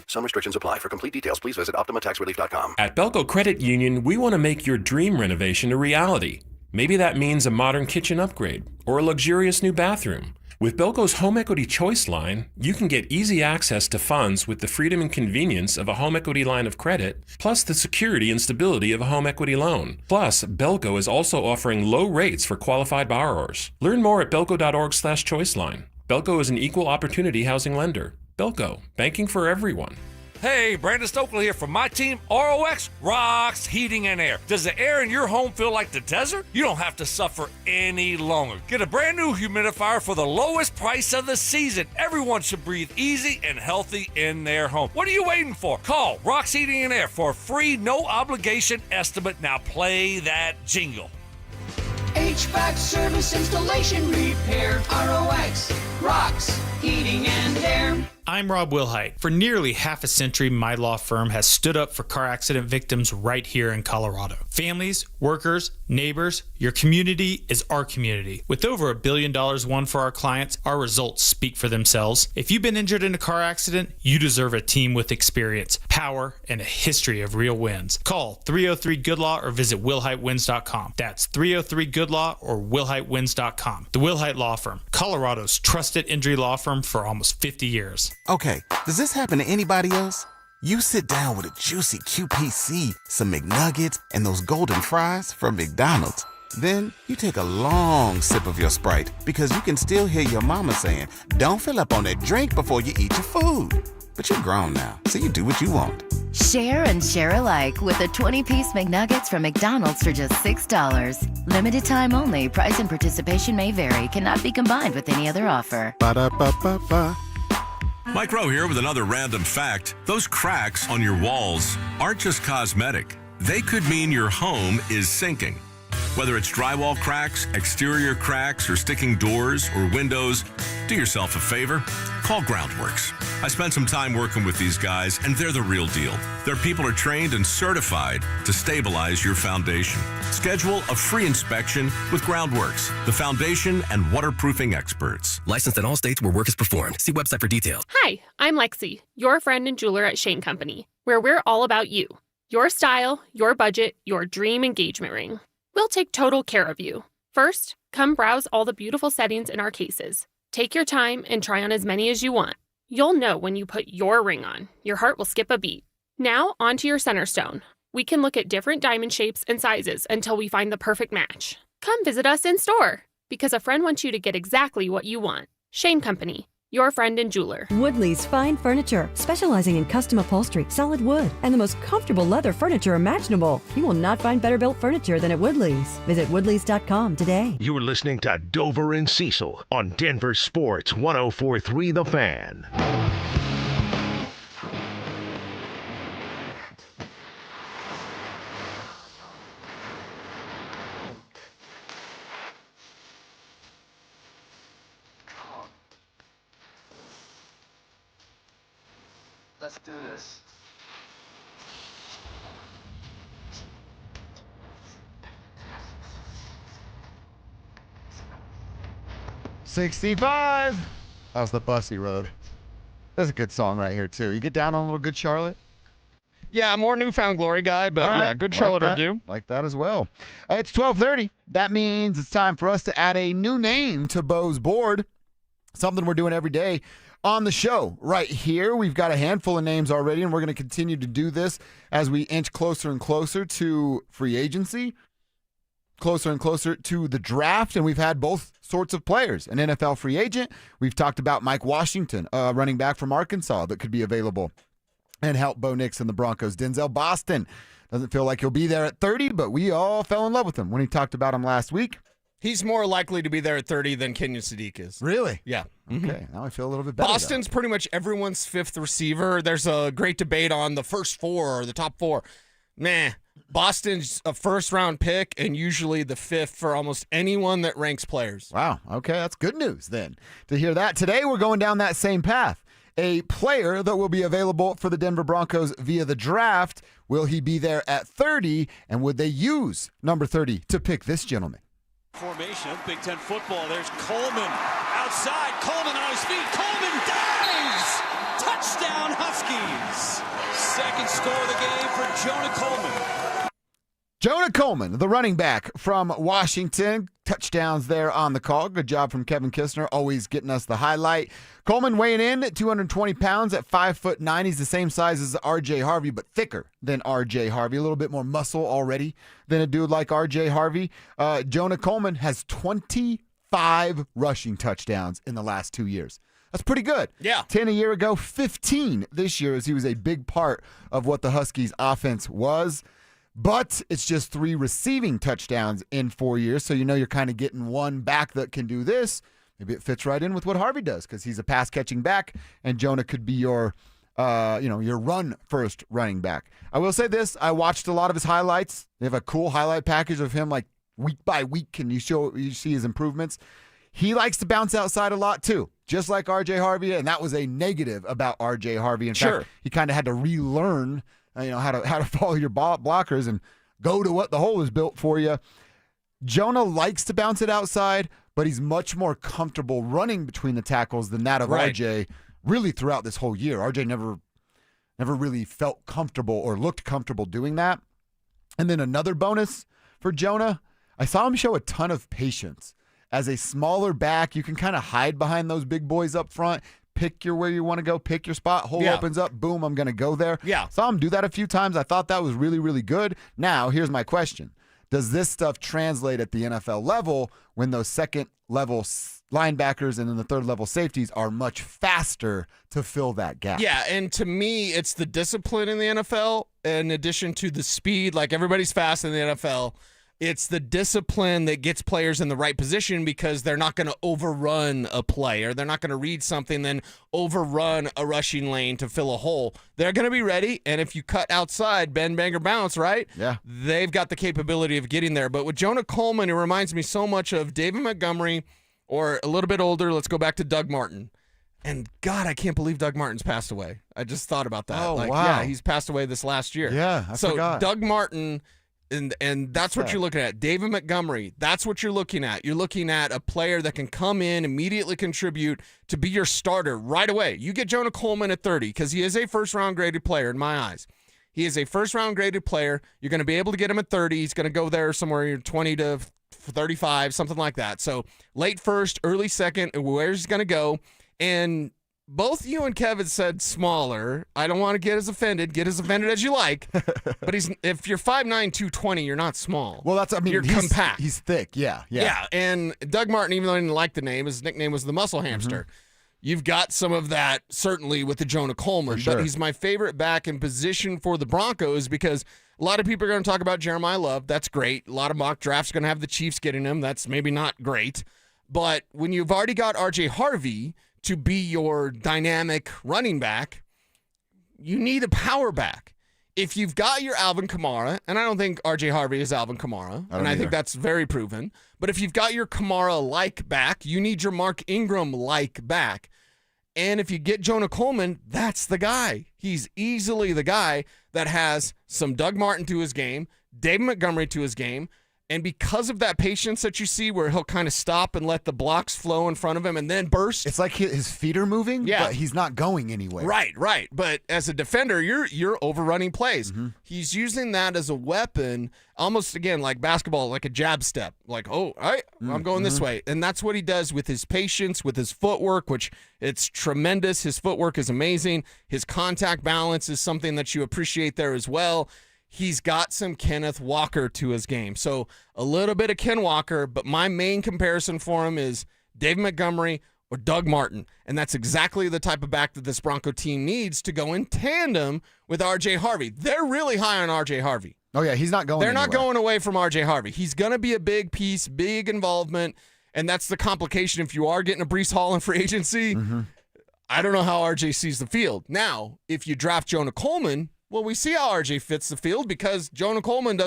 Some restrictions apply. For complete details, please visit OptimaTaxRelief.com. At Belco Credit Union, we want to make your dream renovation a reality. Maybe that means a modern kitchen upgrade or a luxurious new bathroom. With Belco's Home Equity Choice line, you can get easy access to funds with the freedom and convenience of a home equity line of credit, plus the security and stability of a home equity loan. Plus, Belco is also offering low rates for qualified borrowers. Learn more at belco.org/choiceline. Belco is an equal opportunity housing lender. Belco, banking for everyone. Hey, Brandon Stokely here from my team, ROX Rocks Heating and Air. Does the air in your home feel like the desert? You don't have to suffer any longer. Get a brand new humidifier for the lowest price of the season. Everyone should breathe easy and healthy in their home. What are you waiting for? Call Rocks Heating and Air for a free, no obligation estimate. Now play that jingle. HVAC service, installation, repair, ROX, Rocks, Heating and Air. I'm Rob Wilhite. For nearly half a century, my law firm has stood up for car accident victims right here in Colorado. Families, workers, neighbors, your community is our community. With over $1 billion won for our clients, our results speak for themselves. If you've been injured in a car accident, you deserve a team with experience, power, and a history of real wins. Call 303-GOOD-LAW or visit WilhiteWins.com. That's 303-GOOD-LAW or WilhiteWins.com. The Wilhite Law Firm, Colorado's trusted injury law firm for almost 50 years. Okay, does this happen to anybody else? You sit down with a juicy QPC, some McNuggets, and those golden fries from McDonald's. Then you take a long sip of your Sprite because you can still hear your mama saying, don't fill up on that drink before you eat your food. But you're grown now, so you do what you want. Share and share alike with the 20-piece McNuggets from McDonald's for just $6. Limited time only. Price and participation may vary. Cannot be combined with any other offer. Ba-da-ba-ba-ba. Mike Rowe here with another random fact. Those cracks on your walls aren't just cosmetic. They could mean your home is sinking. Whether it's drywall cracks, exterior cracks, or sticking doors or windows, do yourself a favor. Call Groundworks. I spent some time working with these guys, and they're the real deal. Their people are trained and certified to stabilize your foundation. Schedule a free inspection with Groundworks, the foundation and waterproofing experts. Licensed in all states where work is performed. See website for details. Hi, I'm Lexi, your friend and jeweler at Shane Company, where we're all about you. Your style, your budget, your dream engagement ring. We'll take total care of you. First, come browse all the beautiful settings in our cases. Take your time and try on as many as you want. You'll know when you put your ring on. Your heart will skip a beat. Now, onto your center stone. We can look at different diamond shapes and sizes until we find the perfect match. Come visit us in store, because a friend wants you to get exactly what you want. Shane Company, your friend and jeweler. Woodley's Fine Furniture, specializing in custom upholstery, solid wood, and the most comfortable leather furniture imaginable. You will not find better built furniture than at Woodley's. Visit woodleys.com today. You're listening to Dover and Cecil on Denver Sports 104.3 The Fan. Let's do this. '65. That was the Bussy Road. That's a good song right here, too. You get down on a little Good Charlotte? Yeah, I'm more Newfound Glory guy, but All yeah, right, Good like Charlotte that. will do. Like that as well. It's 12:30. That means it's time for us to add a new name to Bo's board. Something we're doing every day on the show. Right here, we've got a handful of names already, and we're going to continue to do this as we inch closer and closer to free agency, closer and closer to the draft, and we've had both sorts of players. An NFL free agent. We've talked about Mike Washington, running back from Arkansas that could be available and help Bo Nix and the Broncos. Denzel Boston doesn't feel like he'll be there at 30, but we all fell in love with him when he talked about him last week. He's more likely to be there at 30 than Kenyon Sadiq is. Really? Yeah. Okay, now I feel a little bit better. Boston's pretty much everyone's fifth receiver. There's a great debate on the first four or the top four. Boston's a first-round pick and usually the fifth for almost anyone that ranks players. Wow. Okay, that's good news then to hear that. Today we're going down that same path. A player that will be available for the Denver Broncos via the draft. Will he be there at 30? And would they use number 30 to pick this gentleman? Formation of Big Ten football. There's Coleman outside. Coleman on his feet. Coleman dives! Touchdown Huskies! Second score of the game for Jonah Coleman. Jonah Coleman, the running back from Washington. Touchdowns there on the call. Good job from Kevin Kistner, always getting us the highlight. Coleman weighing in at 220 pounds at 5'9". He's the same size as R.J. Harvey, but thicker than R.J. Harvey. A little bit more muscle already than a dude like R.J. Harvey. Jonah Coleman has 25 rushing touchdowns in the last 2 years. That's pretty good. Yeah. 10 a year ago, 15 this year, as he was a big part of what the Huskies' offense was. But it's just 3 receiving touchdowns in 4 years, so you know you're kind of getting one back that can do this. Maybe it fits right in with what Harvey does because he's a pass-catching back, and Jonah could be your run-first running back. I will say this. I watched a lot of his highlights. They have a cool highlight package of him, like, week by week, and you see his improvements. He likes to bounce outside a lot, too, just like R.J. Harvey, and that was a negative about R.J. Harvey. In fact, he kind of had to relearn how to follow your blockers and go to what the hole is built for you. Jonah likes to bounce it outside, but he's much more comfortable running between the tackles than that of RJ really throughout this whole year. RJ never really felt comfortable or looked comfortable doing that. And then another bonus for Jonah, I saw him show a ton of patience. As a smaller back, you can kind of hide behind those big boys up front. Pick where you want to go, pick your spot, hole opens up, boom, I'm going to go there. Yeah. Saw him do that a few times. I thought that was really, really good. Now, here's my question. Does this stuff translate at the NFL level when those second-level linebackers and then the third-level safeties are much faster to fill that gap? Yeah, and to me, it's the discipline in the NFL in addition to the speed. Like, everybody's fast in the NFL. It's the discipline that gets players in the right position because they're not going to overrun a play or they're not going to read something then overrun a rushing lane to fill a hole. They're going to be ready, and if you cut outside, bend, bang, or bounce, right? Yeah. They've got the capability of getting there. But with Jonah Coleman, it reminds me so much of David Montgomery or a little bit older. Let's go back to Doug Martin. And, God, I can't believe Doug Martin's passed away. I just thought about that. Oh, wow. Yeah, he's passed away this last year. Yeah, I forgot. Doug Martin... And that's what you're looking at. David Montgomery, that's what you're looking at. You're looking at a player that can come in, immediately contribute to be your starter right away. You get Jonah Coleman at 30 because he is a first-round graded player in my eyes. He is a first-round graded player. You're going to be able to get him at 30. He's going to go there somewhere 20 to 35, something like that. So late first, early second, where's he going to go? And both you and Kevin said smaller. I don't want to get as offended as you like. But if you're 5'9", 220, you're not small. Well, you're compact. He's thick, yeah. And Doug Martin, even though I didn't like the name, his nickname was the Muscle Hamster. Mm-hmm. You've got some of that, certainly, with the Jonah Coleman. Sure. But he's my favorite back in position for the Broncos because a lot of people are going to talk about Jeremiah Love. That's great. A lot of mock drafts are going to have the Chiefs getting him. That's maybe not great. But when you've already got R.J. Harvey to be your dynamic running back, you need a power back. If you've got your Alvin Kamara, and I don't think R.J. Harvey is Alvin Kamara, and I think that's very proven, but if you've got your Kamara-like back, you need your Mark Ingram-like back. And if you get Jonah Coleman, that's the guy. He's easily the guy that has some Doug Martin to his game, Dave Montgomery to his game. And because of that patience that you see where he'll kind of stop and let the blocks flow in front of him and then burst. It's like his feet are moving, but he's not going anywhere. Right. But as a defender, you're overrunning plays. He's using that as a weapon, almost, again, like basketball, like a jab step. Like, oh, all right, I'm going this way. And that's what he does with his patience, with his footwork, which it's tremendous. His footwork is amazing. His contact balance is something that you appreciate there as well. He's got some Kenneth Walker to his game. So a little bit of Ken Walker, but my main comparison for him is Dave Montgomery or Doug Martin. And that's exactly the type of back that this Bronco team needs to go in tandem with R.J. Harvey. They're really high on R.J. Harvey. Oh, yeah, he's not going They're anywhere. not going away from R.J. Harvey. He's going to be a big piece, big involvement, and that's the complication. If you are getting a Breece Hall in free agency, I don't know how R.J. sees the field. Now, if you draft Jonah Coleman, well, we see how RJ fits the field because Jonah Coleman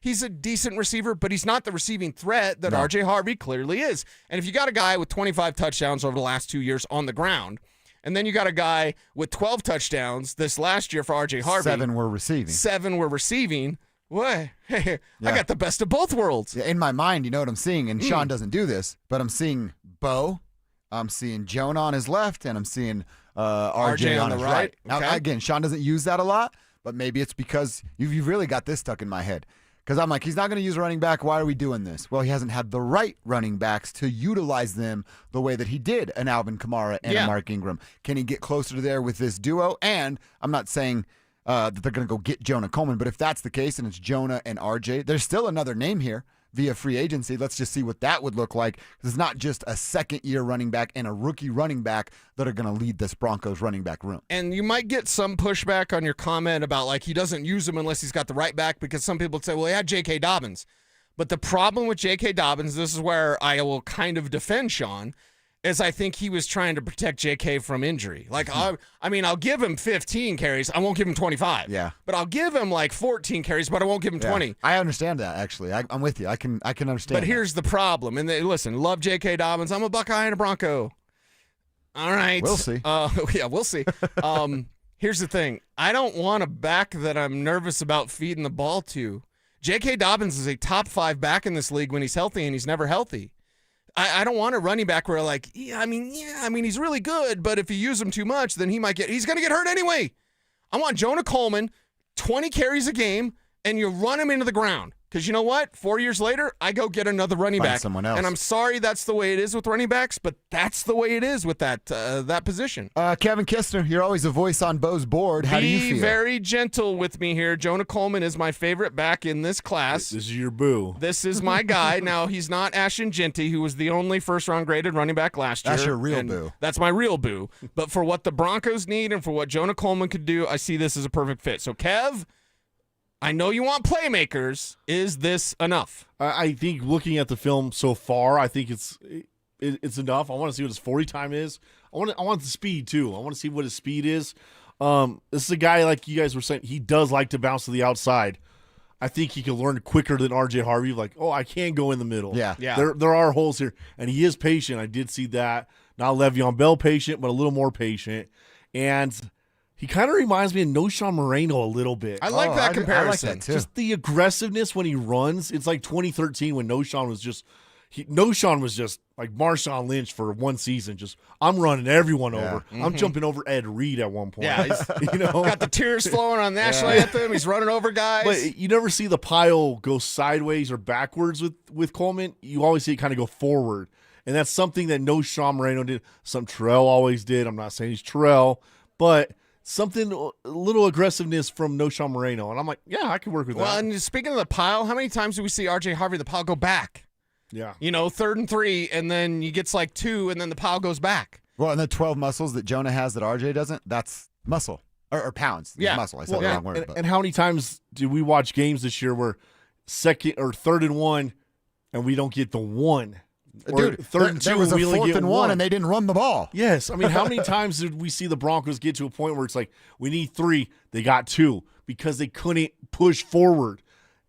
he's a decent receiver, but he's not the receiving threat that RJ Harvey clearly is. And if you got a guy with 25 touchdowns over the last 2 years on the ground, and then you got a guy with 12 touchdowns this last year for RJ Harvey. 7 were receiving. What? Hey, I got the best of both worlds. Yeah, in my mind, you know what I'm seeing, and Sean doesn't do this, but I'm seeing Bo, I'm seeing Jonah on his left, and I'm seeing RJ on his right. Okay. Now, again, Sean doesn't use that a lot, but maybe it's because you've really got this stuck in my head. Because I'm like, he's not going to use a running back. Why are we doing this? Well, he hasn't had the right running backs to utilize them the way that he did an Alvin Kamara and a Mark Ingram. Can he get closer to there with this duo? And I'm not saying that they're going to go get Jonah Coleman, but if that's the case and it's Jonah and RJ, there's still another name here via free agency. Let's just see what that would look like. It's not just a second-year running back and a rookie running back that are going to lead this Broncos running back room. And you might get some pushback on your comment about, like, he doesn't use him unless he's got the right back, because some people say, well, he had J.K. Dobbins. But the problem with J.K. Dobbins, this is where I will kind of defend Sean, is I think he was trying to protect J.K. from injury. Like, I'll give him 15 carries. I won't give him 25. Yeah. But I'll give him, like, 14 carries, but I won't give him 20. I understand that, actually. I'm with you. I can understand But here's the problem. And listen, love J.K. Dobbins. I'm a Buckeye and a Bronco. All right. We'll see. We'll see. Here's the thing. I don't want a back that I'm nervous about feeding the ball to. J.K. Dobbins is a top 5 back in this league when he's healthy, and he's never healthy. I don't want a running back where, like, he's really good, but if you use him too much, then he's going to get hurt anyway. I want Jonah Coleman, 20 carries a game, and you run him into the ground. Because you know what? 4 years later, I go get another running back. Someone else. And I'm sorry that's the way it is with running backs, but that's the way it is with that position. Kevin Kistner, you're always a voice on Bo's board. How do you feel? Be very gentle with me here. Jonah Coleman is my favorite back in this class. This is your boo. This is my guy. Now, he's not Ashton Genty, who was the only first-round graded running back last year. That's your real boo. That's my real boo. But for what the Broncos need and for what Jonah Coleman could do, I see this as a perfect fit. So, Kev, I know you want playmakers. Is this enough? I think looking at the film so far, I think it's enough. I want to see what his 40 time is. I want the speed too. I want to see what his speed is. This is a guy, like you guys were saying, he does like to bounce to the outside. I think he can learn quicker than RJ Harvey. Like, I can go in the middle. Yeah. There are holes here, and he is patient. I did see that. Not Le'Veon Bell patient, but a little more patient. And he kind of reminds me of Noshawn Moreno a little bit. I like that comparison. I like that too. Just the aggressiveness when he runs. It's like 2013 when Noshawn was just like Marshawn Lynch for one season. Just, I'm running everyone over. I'm jumping over Ed Reed at one point. Yeah, got the tears flowing on the national anthem. He's running over guys. But you never see the pile go sideways or backwards with Coleman. You always see it kind of go forward. And that's something that Noshawn Moreno did. Something Terrell always did. I'm not saying he's Terrell, but something, a little aggressiveness from Noshawn Moreno. And I'm like, yeah, I can work with that. Well, and speaking of the pile, how many times do we see RJ Harvey, the pile go back? Yeah. 3rd and 3, and then he gets like 2, and then the pile goes back. Well, and the 12 muscles that Jonah has that RJ doesn't, that's muscle. Or pounds. Yeah. Muscle. I said the wrong word. And how many times do we watch games this year where 2nd or 3rd and 1 and we don't get the 1? Or Dude, 3rd and 2, there was a we only 4th get and 1 and they didn't run the ball. Yes. I mean, how many times did we see the Broncos get to a point where it's like, we need 3, they got 2 because they couldn't push forward.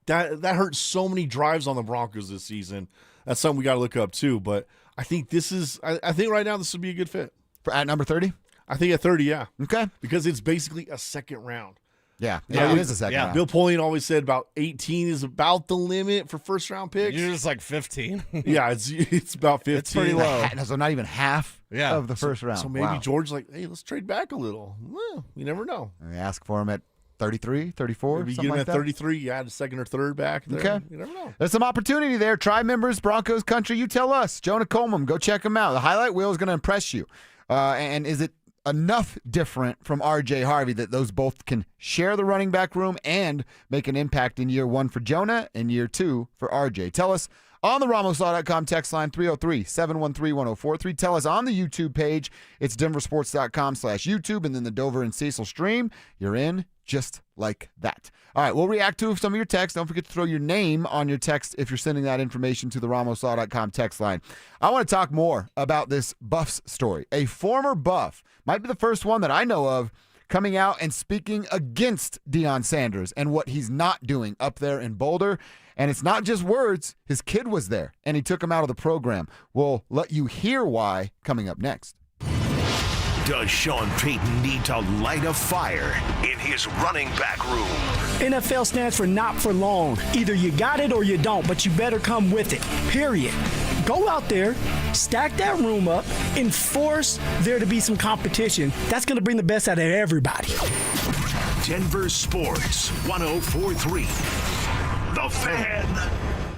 That hurt so many drives on the Broncos this season. That's something we got to look up too. But I think I think right now this would be a good fit. At number 30? I think at 30, yeah. Okay. Because it's basically a second round. Yeah, it is a second round. Bill Polian always said about 18 is about the limit for first-round picks. You're just like 15. Yeah, it's about 15. It's pretty low. So not even half of the first round. So maybe George's like, hey, let's trade back a little. Well, you never know. And they ask for him at 33, 34, Maybe you something get him like at that. 33, you add a second or third back there. Okay. You never know. There's some opportunity there. Tri-members, Broncos country, you tell us. Jonah Coleman, go check him out. The highlight wheel is going to impress you. And is it enough different from R.J. Harvey that those both can share the running back room and make an impact in year 1 for Jonah and year 2 for R.J.? Tell us on the RamosLaw.com text line 303-713-1043. Tell us on the YouTube page. It's DenverSports.com/YouTube and then the Dover and Cecil stream. You're in just like that. All right, we'll react to some of your texts. Don't forget to throw your name on your text if you're sending that information to the RamosLaw.com text line. I want to talk more about this Buffs story. A former Buff, might be the first one that I know of, coming out and speaking against Deion Sanders and what he's not doing up there in Boulder. And it's not just words. His kid was there, and he took him out of the program. We'll let you hear why coming up next. Does Sean Payton need to light a fire in his running back room? NFL stands for not for long. Either you got it or you don't, but you better come with it, period. Go out there, stack that room up, and force there to be some competition. That's going to bring the best out of everybody. Denver Sports 104.3. The Fan.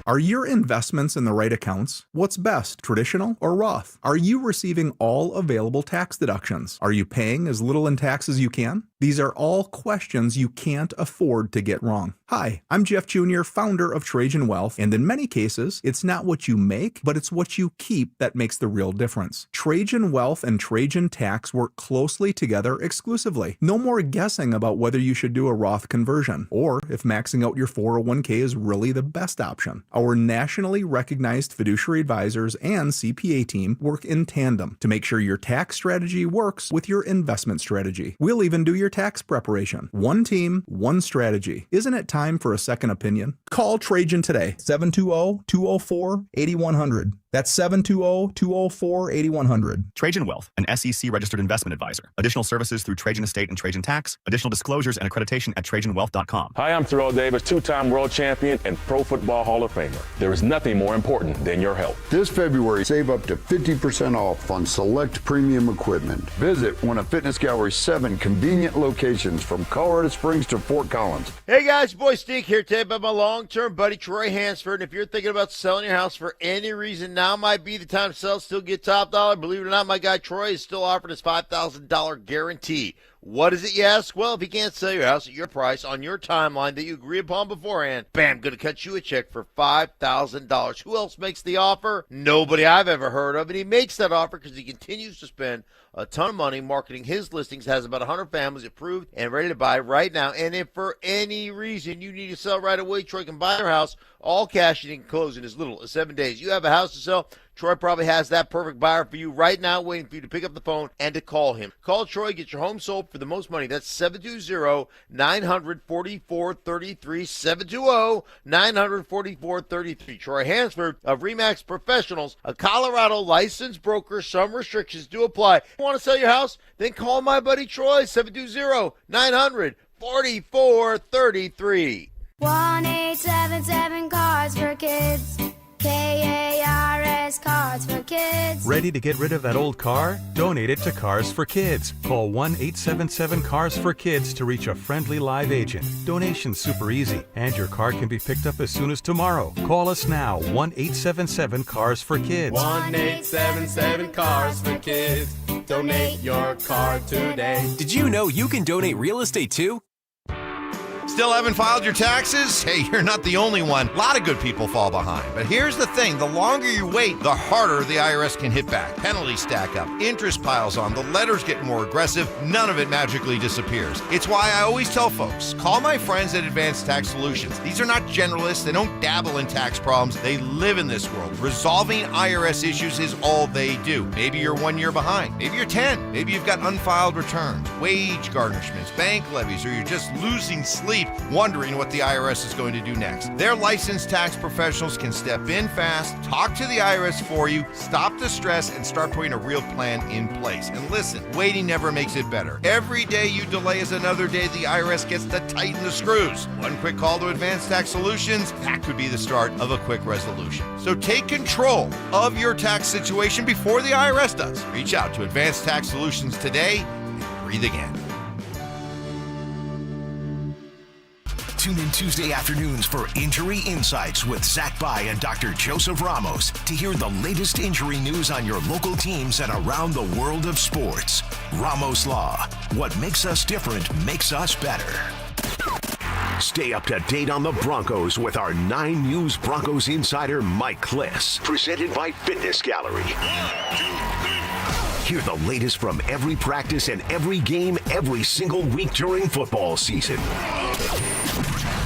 Are your investments in the right accounts? What's best, traditional or Roth? Are you receiving all available tax deductions? Are you paying as little in tax as you can? These are all questions you can't afford to get wrong. Hi, I'm Jeff Jr., founder of Trajan Wealth, and in many cases, it's not what you make, but it's what you keep that makes the real difference. Trajan Wealth and Trajan Tax work closely together exclusively. No more guessing about whether you should do a Roth conversion, or if maxing out your 401k is really the best option. Our nationally recognized fiduciary advisors and CPA team work in tandem to make sure your tax strategy works with your investment strategy. We'll even do your tax preparation. One team, one strategy. Isn't it time for a second opinion? Call Trajan today, 720-204-8100. That's 720-204-8100. Trajan Wealth, an SEC-registered investment advisor. Additional services through Trajan Estate and Trajan Tax. Additional disclosures and accreditation at TrajanWealth.com. Hi, I'm Terrell Davis, two-time world champion and Pro Football Hall of Famer. There is nothing more important than your health. This February, save up to 50% off on select premium equipment. Visit one of Fitness Gallery's 7 convenient locations from Colorado Springs to Fort Collins. Hey guys, boy Stink here today about my long-term buddy Troy Hansford. And if you're thinking about selling your house for any reason, now might be the time to sell, still get top dollar. Believe it or not, my guy Troy is still offering his $5,000 guarantee. What is it, you ask? Well, if he can't sell your house at your price on your timeline that you agree upon beforehand, bam, going to cut you a check for $5,000. Who else makes the offer? Nobody I've ever heard of. And he makes that offer because he continues to spend a ton of money marketing his listings, has about 100 families approved and ready to buy right now. And if for any reason you need to sell right away, Troy can buy your house all cash and he can close in as little as 7 days. You have a house to sell, Troy probably has that perfect buyer for you right now, waiting for you to pick up the phone and to call him. Call Troy, get your home sold for the most money. That's 720-944-33, 720-944-33. Troy Hansford of RE/MAX Professionals, a Colorado licensed broker. Some restrictions do apply. Want to sell your house? Then call my buddy Troy, 720-900-4433. 1-877 Cards for Kids. KARS Cards for Kids. Ready to get rid of that old car? Donate it to Cars for Kids. Call 1-877 Cars for Kids to reach a friendly live agent. Donation's super easy, and your car can be picked up as soon as tomorrow. Call us now, 1-877 Cars for Kids. 1-877 Cars for Kids. Donate your car today. Did you know you can donate real estate too? Still haven't filed your taxes? Hey, you're not the only one. A lot of good people fall behind. But here's the thing. The longer you wait, the harder the IRS can hit back. Penalties stack up. Interest piles on. The letters get more aggressive. None of it magically disappears. It's why I always tell folks, call my friends at Advanced Tax Solutions. These are not generalists. They don't dabble in tax problems. They live in this world. Resolving IRS issues is all they do. Maybe you're 1 year behind. Maybe you're 10. Maybe you've got unfiled returns, wage garnishments, bank levies, or you're just losing sleep seat wondering what the IRS is going to do next. Their licensed tax professionals can step in fast, talk to the IRS for you, stop the stress, and start putting a real plan in place. And listen, waiting never makes it better. Every day you delay is another day the IRS gets to tighten the screws. One quick call to Advanced Tax Solutions, that could be the start of a quick resolution. So take control of your tax situation before the IRS does. Reach out to Advanced Tax Solutions today and breathe again. Tune in Tuesday afternoons for Injury Insights with Zach Bai and Dr. Joseph Ramos to hear the latest injury news on your local teams and around the world of sports. Ramos Law. What makes us different makes us better. Stay up to date on the Broncos with our 9 News Broncos insider Mike Kliss. Presented by Fitness Gallery. Hear the latest from every practice and every game every single week during football season.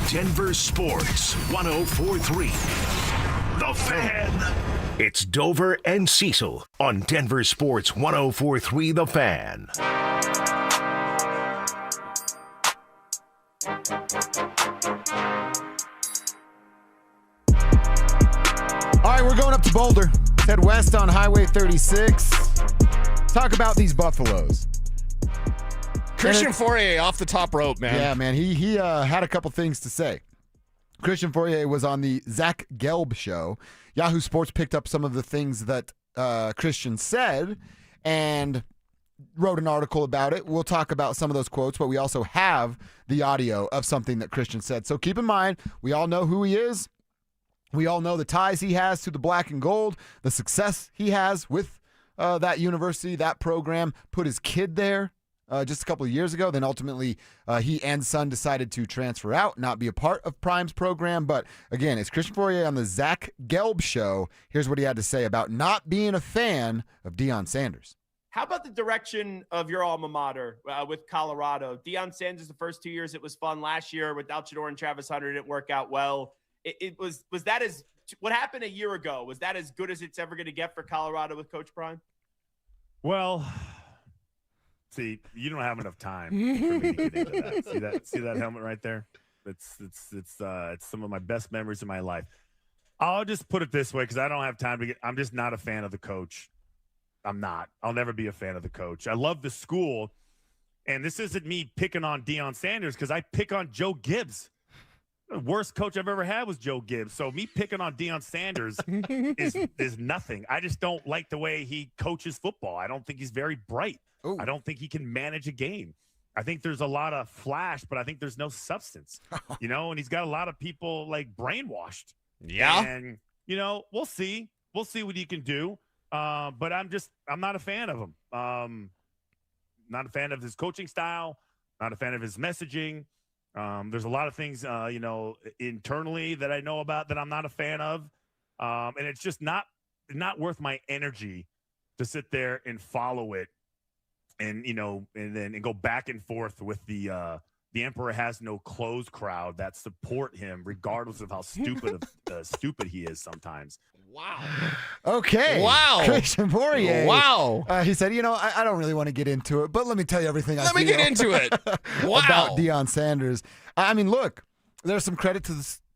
Denver Sports 104.3. The Fan. It's Dover and Cecil on Denver Sports 104.3 The Fan. All right, we're going up to Boulder. Head west on Highway 36. Talk about these Buffaloes. Christian Fourier off the top rope, man. Yeah, man. He had a couple things to say. Christian Fourier was on the Zach Gelb show. Yahoo Sports picked up some of the things that Christian said and wrote an article about it. We'll talk about some of those quotes, but we also have the audio of something that Christian said. So keep in mind, we all know who he is. We all know the ties he has to the black and gold, the success he has with that university, that program, put his kid there just a couple of years ago. Then ultimately, he and son decided to transfer out, not be a part of Prime's program. But again, it's Christian Fourier on the Zach Gelb show. Here's what he had to say about not being a fan of Deion Sanders. How about the direction of your alma mater with Colorado? Deion Sanders, the first 2 years, it was fun. Last year, without Shador and Travis Hunter, it didn't work out well. Was that as what happened a year ago? Was that as good as it's ever going to get for Colorado with Coach Prime? Well, see, you don't have enough time for me to get into that. See that helmet right there? It's some of my best memories of my life. I'll just put it this way because I don't have time to get. I'm just not a fan of the coach. I'm not. I'll never be a fan of the coach. I love the school, and this isn't me picking on Deion Sanders because I pick on Joe Gibbs. The worst coach I've ever had was Joe Gibbs. So me picking on Deion Sanders is nothing. I just don't like the way he coaches football. I don't think he's very bright. Ooh. I don't think he can manage a game. I think there's a lot of flash, but I think there's no substance, and he's got a lot of people like brainwashed. Yeah. And, we'll see. We'll see what he can do. But I'm not a fan of him. Not a fan of his coaching style, not a fan of his messaging. There's a lot of things, internally that I know about that I'm not a fan of. And it's just not worth my energy to sit there and follow it and go back and forth with the Emperor Has No Clothes crowd that support him regardless of how stupid he is sometimes. Wow. Okay. Wow. Christian Fourier. Wow. He said, I don't really want to get into it, but let me tell you everything Let me get into it. Wow. About Deion Sanders. I mean, look, there's some credit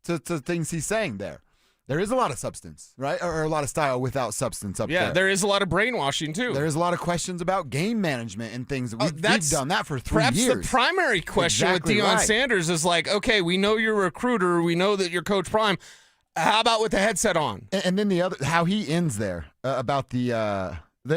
to things he's saying there. There is a lot of substance, right? Or a lot of style without substance up there. Yeah, there is a lot of brainwashing, too. There is a lot of questions about game management and things. We've done that for 3 years. Perhaps the primary question with Deion Sanders is like, okay, we know you're a recruiter. We know that you're Coach Prime. How about with the headset on? And then the other, how he ends there about the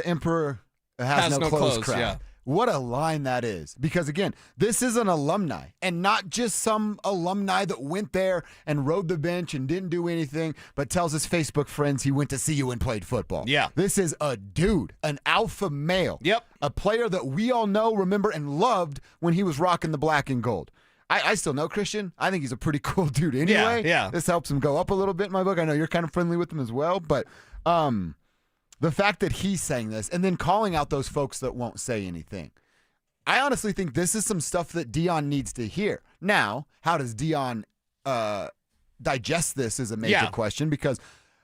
Emperor has no clothes crowd. Yeah. What a line that is. Because, again, this is an alumni, and not just some alumni that went there and rode the bench and didn't do anything, but tells his Facebook friends he went to see you and played football. Yeah. This is a dude, an alpha male. Yep. A player that we all know, remember, and loved when he was rocking the black and gold. I still know Christian. I think he's a pretty cool dude anyway. Yeah. This helps him go up a little bit in my book. I know you're kind of friendly with him as well, but the fact that he's saying this and then calling out those folks that won't say anything, I honestly think this is some stuff that Deion needs to hear. Now, how does Deion digest this is a major question, because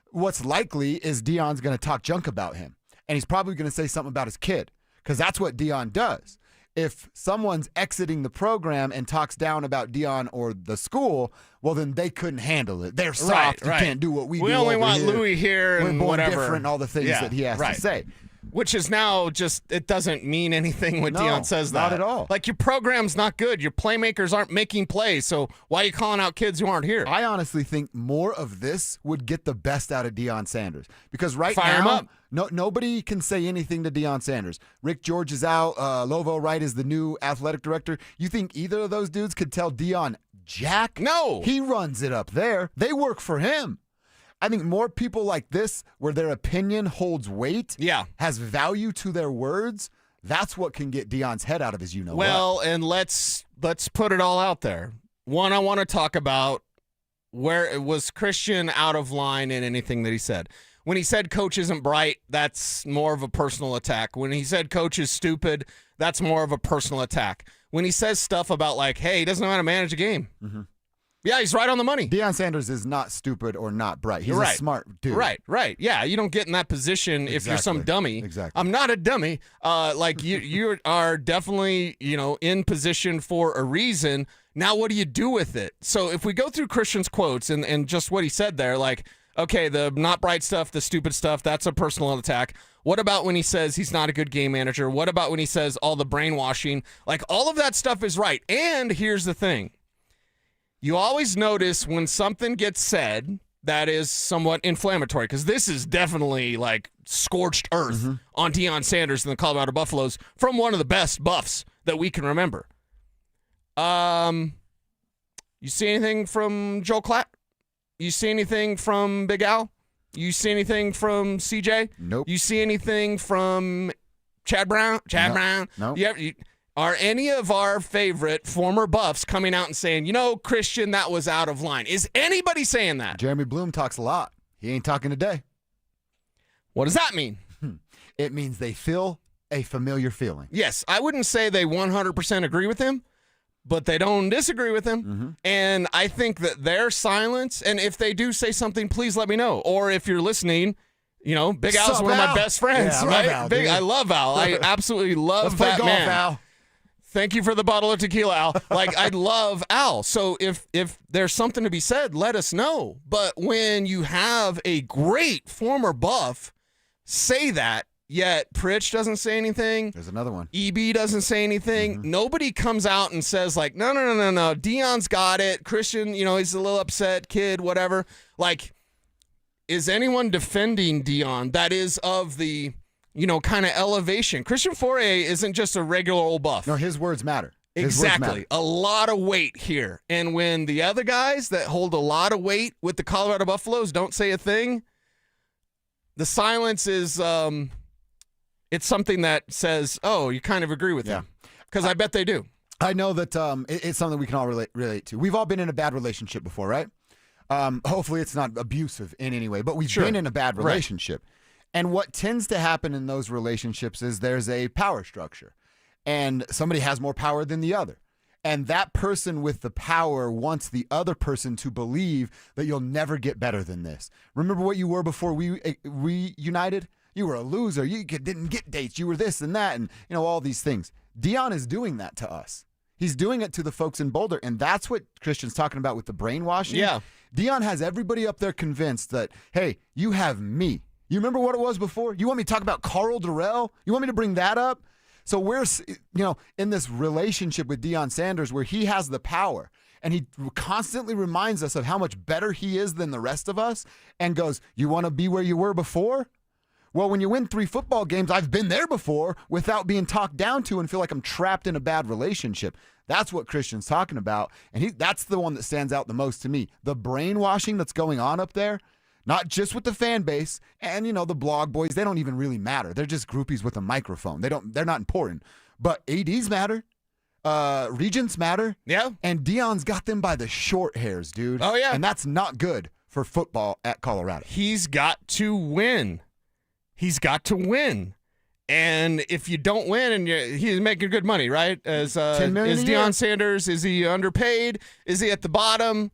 what's likely is Deion's going to talk junk about him, and he's probably going to say something about his kid, because that's what Deion does. If someone's exiting the program and talks down about Deion or the school, well, then they couldn't handle it. They're soft. Right. You can't do what we do. We only over want here. Louis here We're and born whatever. different, all the things that he has to say. Which is now just, it doesn't mean anything when Deion says that. Not at all. Like, your program's not good. Your playmakers aren't making plays, so why are you calling out kids who aren't here? I honestly think more of this would get the best out of Deion Sanders. Because Fire him now, up. nobody can say anything to Deion Sanders. Rick George is out. Lovo Wright is the new athletic director. You think either of those dudes could tell Deion jack? No. He runs it up there. They work for him. I think more people like this, where their opinion holds weight, has value to their words, that's what can get Deion's head out of his you-know-what. Well, and let's put it all out there. One, I want to talk about where it was Christian out of line in anything that he said. When he said coach isn't bright, that's more of a personal attack. When he said coach is stupid, that's more of a personal attack. When he says stuff about like, hey, he doesn't know how to manage a game. Mm-hmm. Yeah, he's right on the money. Deion Sanders is not stupid or not bright. He's a smart dude. Right. Yeah, you don't get in that position if you're some dummy. Exactly. I'm not a dummy. Like you are definitely, in position for a reason. Now, what do you do with it? So if we go through Christian's quotes and just what he said there, like, okay, the not bright stuff, the stupid stuff, that's a personal attack. What about when he says he's not a good game manager? What about when he says all the brainwashing? Like, all of that stuff is right. And here's the thing. You always notice when something gets said that is somewhat inflammatory, because this is definitely like scorched earth on Deion Sanders and the Colorado Buffaloes from one of the best buffs that we can remember. You see anything from Joe Klatt? You see anything from Big Al? You see anything from CJ? Nope. You see anything from Chad Brown? Brown? Nope. Are any of our favorite former buffs coming out and saying, Christian, that was out of line? Is anybody saying that? Jeremy Bloom talks a lot. He ain't talking today. What does that mean? It means they feel a familiar feeling. Yes, I wouldn't say they 100% agree with him, but they don't disagree with him. And I think that their silence, and if they do say something, please let me know. Or if you're listening, Big Al's one of my best friends, Yeah, right? Al, I love Al. I absolutely love that golf, man. Al. Thank you for the bottle of tequila, Al. Like, I love Al. So if there's something to be said, let us know. But when you have a great former buff say that, yet Pritch doesn't say anything. There's another one. EB doesn't say anything. Nobody comes out and says, like, no. Deion's got it. Christian, he's a little upset kid, whatever. Like, is anyone defending Deion that is of the kind of elevation? Christian Fourier isn't just a regular old buff. No, his words matter. Exactly. A lot of weight here. And when the other guys that hold a lot of weight with the Colorado Buffaloes don't say a thing, the silence is it's something that says, oh, you kind of agree with him. Because I bet they do. I know that it's something we can all relate to. We've all been in a bad relationship before, right? Hopefully it's not abusive in any way, but we've been in a bad relationship. Right. And what tends to happen in those relationships is there's a power structure, and somebody has more power than the other. And that person with the power wants the other person to believe that you'll never get better than this. Remember what you were before we reunited? You were a loser. You didn't get dates. You were this and that, and all these things. Deion is doing that to us. He's doing it to the folks in Boulder, and that's what Christian's talking about with the brainwashing. Yeah. Deion has everybody up there convinced that, hey, you have me. You remember what it was before? You want me to talk about Carl Durrell? You want me to bring that up? So we're, in this relationship with Deion Sanders where he has the power, and he constantly reminds us of how much better he is than the rest of us, and goes, you want to be where you were before? Well, when you win 3 football games, I've been there before without being talked down to and feel like I'm trapped in a bad relationship. That's what Christian's talking about, and that's the one that stands out the most to me. The brainwashing that's going on up there, not just with the fan base and, the blog boys, they don't even really matter. They're just groupies with a microphone. They're not important. But ADs matter. Regents matter. Yeah. And Deion's got them by the short hairs, dude. Oh, yeah. And that's not good for football at Colorado. He's got to win. And if you don't win, and he's making good money, right? As $10 million is a year. Deion Sanders, is he underpaid? Is he at the bottom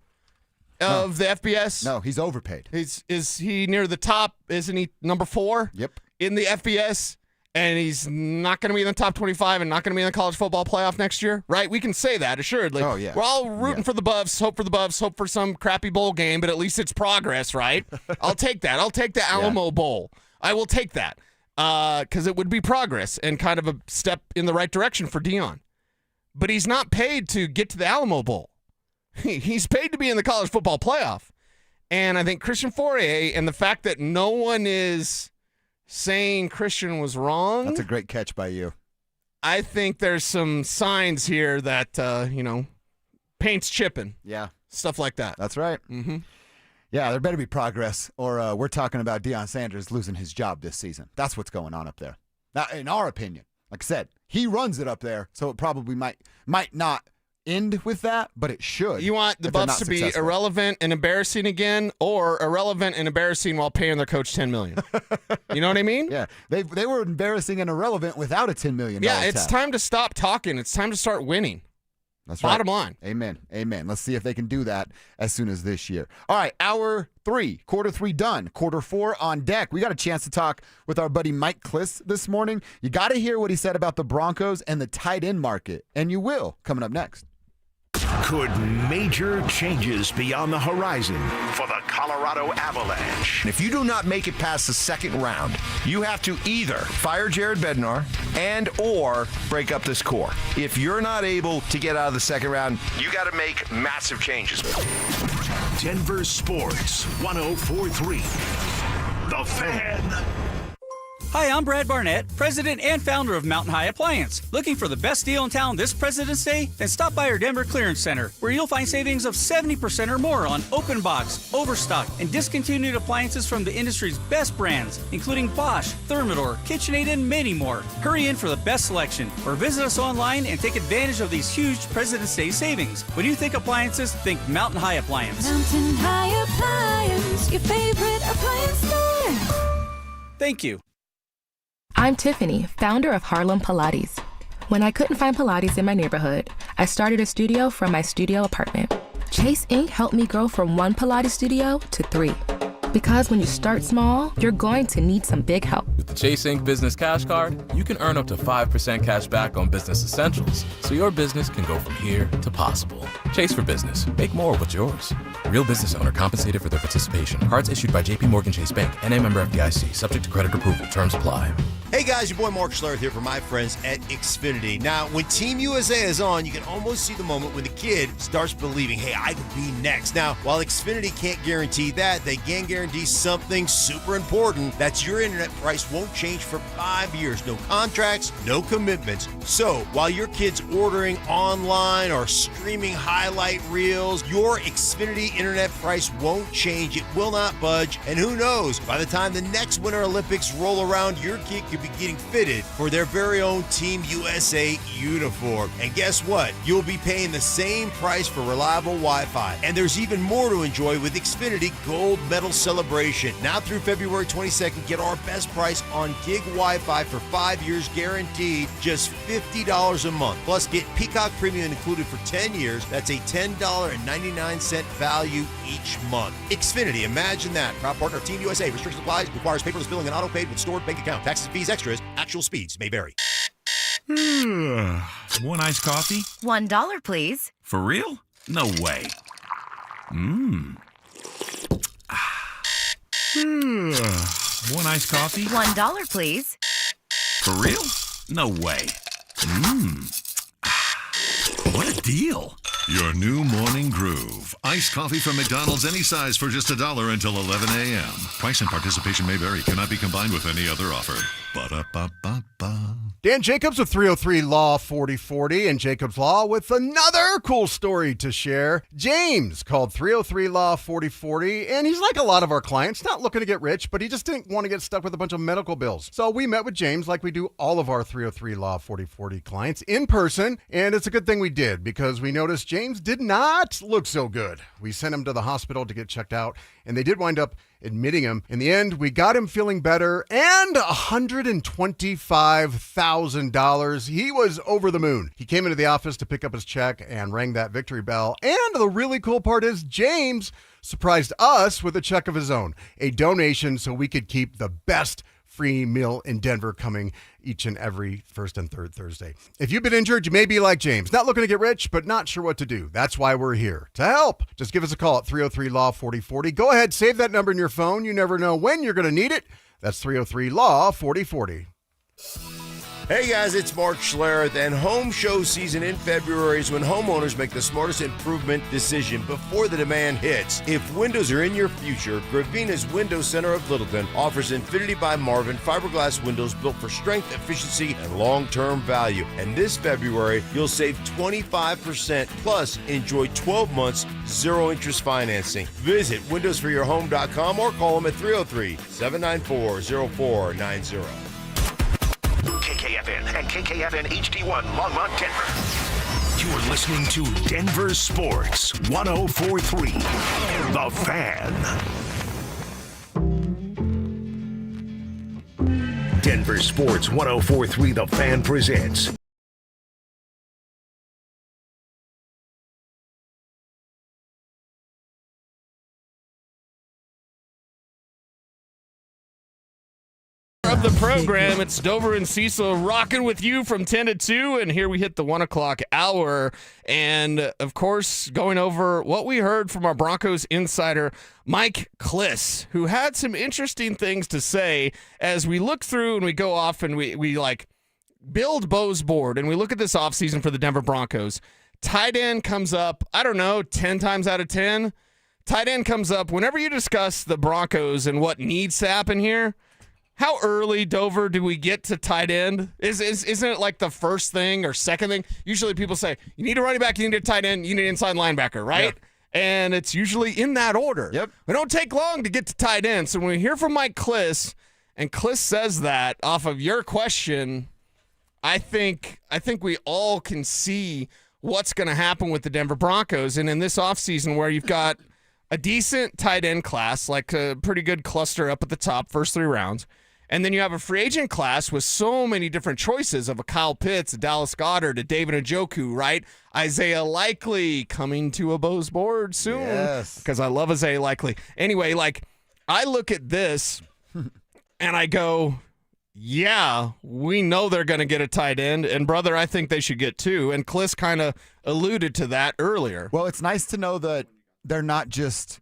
of the FBS? No, he's overpaid. Is he near the top? Isn't he number 4? Yep. In the FBS? and he's not going to be in the top 25 and not going to be in the college football playoff next year, right? We can say that assuredly. Oh, yeah. We're all rooting for the Buffs, hope for some crappy bowl game, but at least it's progress, right? I'll take that. I'll take the Alamo Bowl. I will take that because it would be progress and kind of a step in the right direction for Deion. But he's not paid to get to the Alamo Bowl. He's paid to be in the college football playoff. And I think Christian Fourier and the fact that no one is saying Christian was wrong. That's a great catch by you. I think there's some signs here that, paint's chipping. Yeah. Stuff like that. That's right. Mm-hmm. Yeah, there better be progress, or we're talking about Deion Sanders losing his job this season. That's what's going on up there. Now, in our opinion, like I said, he runs it up there, so it probably might not end with that, but it should. You want the Buffs to be irrelevant and embarrassing again, or irrelevant and embarrassing while paying their coach $10 million? You know what I mean? Yeah, they were embarrassing and irrelevant without a $10 million. Yeah, it's time to stop talking. It's time to start winning. That's Bottom right. line. Amen. Let's see if they can do that as soon as this year. All right, hour 3, quarter 3 done. Quarter 4 on deck. We got a chance to talk with our buddy Mike Kliss this morning. You got to hear what he said about the Broncos and the tight end market, and you will, coming up next. Could major changes be on the horizon for the Colorado Avalanche? And if you do not make it past the second round, you have to either fire Jared Bednar and or break up this core. If you're not able to get out of the second round, you got to make massive changes. Denver Sports 104.3. The Fan. Hi, I'm Brad Barnett, president and founder of Mountain High Appliance. Looking for the best deal in town this President's Day? Then stop by our Denver Clearance Center, where you'll find savings of 70% or more on open box, overstock, and discontinued appliances from the industry's best brands, including Bosch, Thermador, KitchenAid, and many more. Hurry in for the best selection, or visit us online and take advantage of these huge President's Day savings. When you think appliances, think Mountain High Appliance. Mountain High Appliance, your favorite appliance store. Thank you. I'm Tiffany, founder of Harlem Pilates. When I couldn't find Pilates in my neighborhood, I started a studio from my studio apartment. Chase Inc. helped me grow from 1 Pilates studio to 3. Because when you start small, you're going to need some big help. With the Chase Inc. Business Cash Card, you can earn up to 5% cash back on business essentials, so your business can go from here to possible. Chase for Business. Make more with yours. Real business owner compensated for their participation. Cards issued by J.P. Morgan Chase Bank, N.A. member FDIC. Subject to credit approval. Terms apply. Hey guys, your boy Mark Schlereth here from my friends at Xfinity. Now, when Team USA is on, you can almost see the moment when the kid starts believing, hey, I could be next. Now, while Xfinity can't guarantee that, they can guarantee something super important. That's your internet price won't change for 5 years. No contracts, no commitments. So, while your kid's ordering online or streaming highlight reels, your Xfinity internet price won't change. It will not budge. And who knows, by the time the next Winter Olympics roll around, your kid could be getting fitted for their very own Team USA uniform. And guess what? You'll be paying the same price for reliable Wi-Fi. And there's even more to enjoy with Xfinity Gold Medal Celebration. Now through February 22nd, get our best price on gig Wi-Fi for 5 years guaranteed, just $50 a month. Plus, get Peacock Premium included for 10 years. That's a $10.99 value each month. Xfinity, imagine that. Proud partner of Team USA. Restrictions apply. Requires paperless billing and auto-paid with stored bank account. Taxes, fees, extras. Actual speeds may vary. One iced coffee? $1, please. For real? No way. One iced coffee? $1, please. For real? No way. What a deal. Your new morning groove. Iced coffee from McDonald's, any size for just $1 until 11 a.m. Price and participation may vary. Cannot be combined with any other offer. Ba-da-ba-ba-ba. Dan Jacobs with 303 Law 4040 and Jacobs Law with another cool story to share. James called 303 Law 4040, and he's like a lot of our clients, not looking to get rich, but he just didn't want to get stuck with a bunch of medical bills. So we met with James like we do all of our 303 Law 4040 clients in person, and it's a good thing we did because we noticed James did not look so good. We sent him to the hospital to get checked out, and they did wind up admitting him. In the end, we got him feeling better and $125,000. He was over the moon. He came into the office to pick up his check and rang that victory bell. And the really cool part is James surprised us with a check of his own, a donation so we could keep the best free meal in Denver coming each and every first and third Thursday. If you've been injured, you may be like James, not looking to get rich, but not sure what to do. That's why we're here to help. Just give us a call at 303-LAW-4040. Go ahead, save that number in your phone. You never know when you're going to need it. That's 303-LAW-4040. Hey guys, it's Mark Schlereth, and home show season in February is when homeowners make the smartest improvement decision before the demand hits. If windows are in your future, Gravina's Window Center of Littleton offers Infinity by Marvin fiberglass windows built for strength, efficiency, and long-term value. And this February, you'll save 25% plus enjoy 12 months zero-interest financing. Visit windowsforyourhome.com or call them at 303-794-0490. KKFN and KKFN HD1 Longmont, Denver. You're listening to Denver Sports 104.3. The Fan. Denver Sports 104.3 The Fan presents of the program. It's Dover and Cecil rocking with you from 10 to 2, and here we hit the 1 o'clock hour. And, of course, going over what we heard from our Broncos insider, Mike Kliss, who had some interesting things to say as we look through and we go off and we build Bo's board, and we look at this offseason for the Denver Broncos. Tight end comes up, 10 times out of 10. Tight end comes up whenever you discuss the Broncos and what needs to happen here. How early, Dover, do we get to tight end? Isn't it like the first thing or second thing? Usually people say, you need a running back, you need a tight end, you need an inside linebacker, right? Yep. And it's usually in that order. Yep. We don't take long to get to tight end. So when we hear from Mike Kliss, and Kliss says that off of your question, I think we all can see what's going to happen with the Denver Broncos. And in this offseason where you've got a decent tight end class, like a pretty good cluster up at the top, first 3 rounds, and then you have a free agent class with so many different choices of a Kyle Pitts, a Dallas Goedert, a David Njoku, right? Isaiah Likely coming to a Bo's board soon. Yes. Because I love Isaiah Likely. Anyway, I look at this and I go, yeah, we know they're going to get a tight end. And, brother, I think they should get 2. And Kliss kind of alluded to that earlier. Well, it's nice to know that they're not just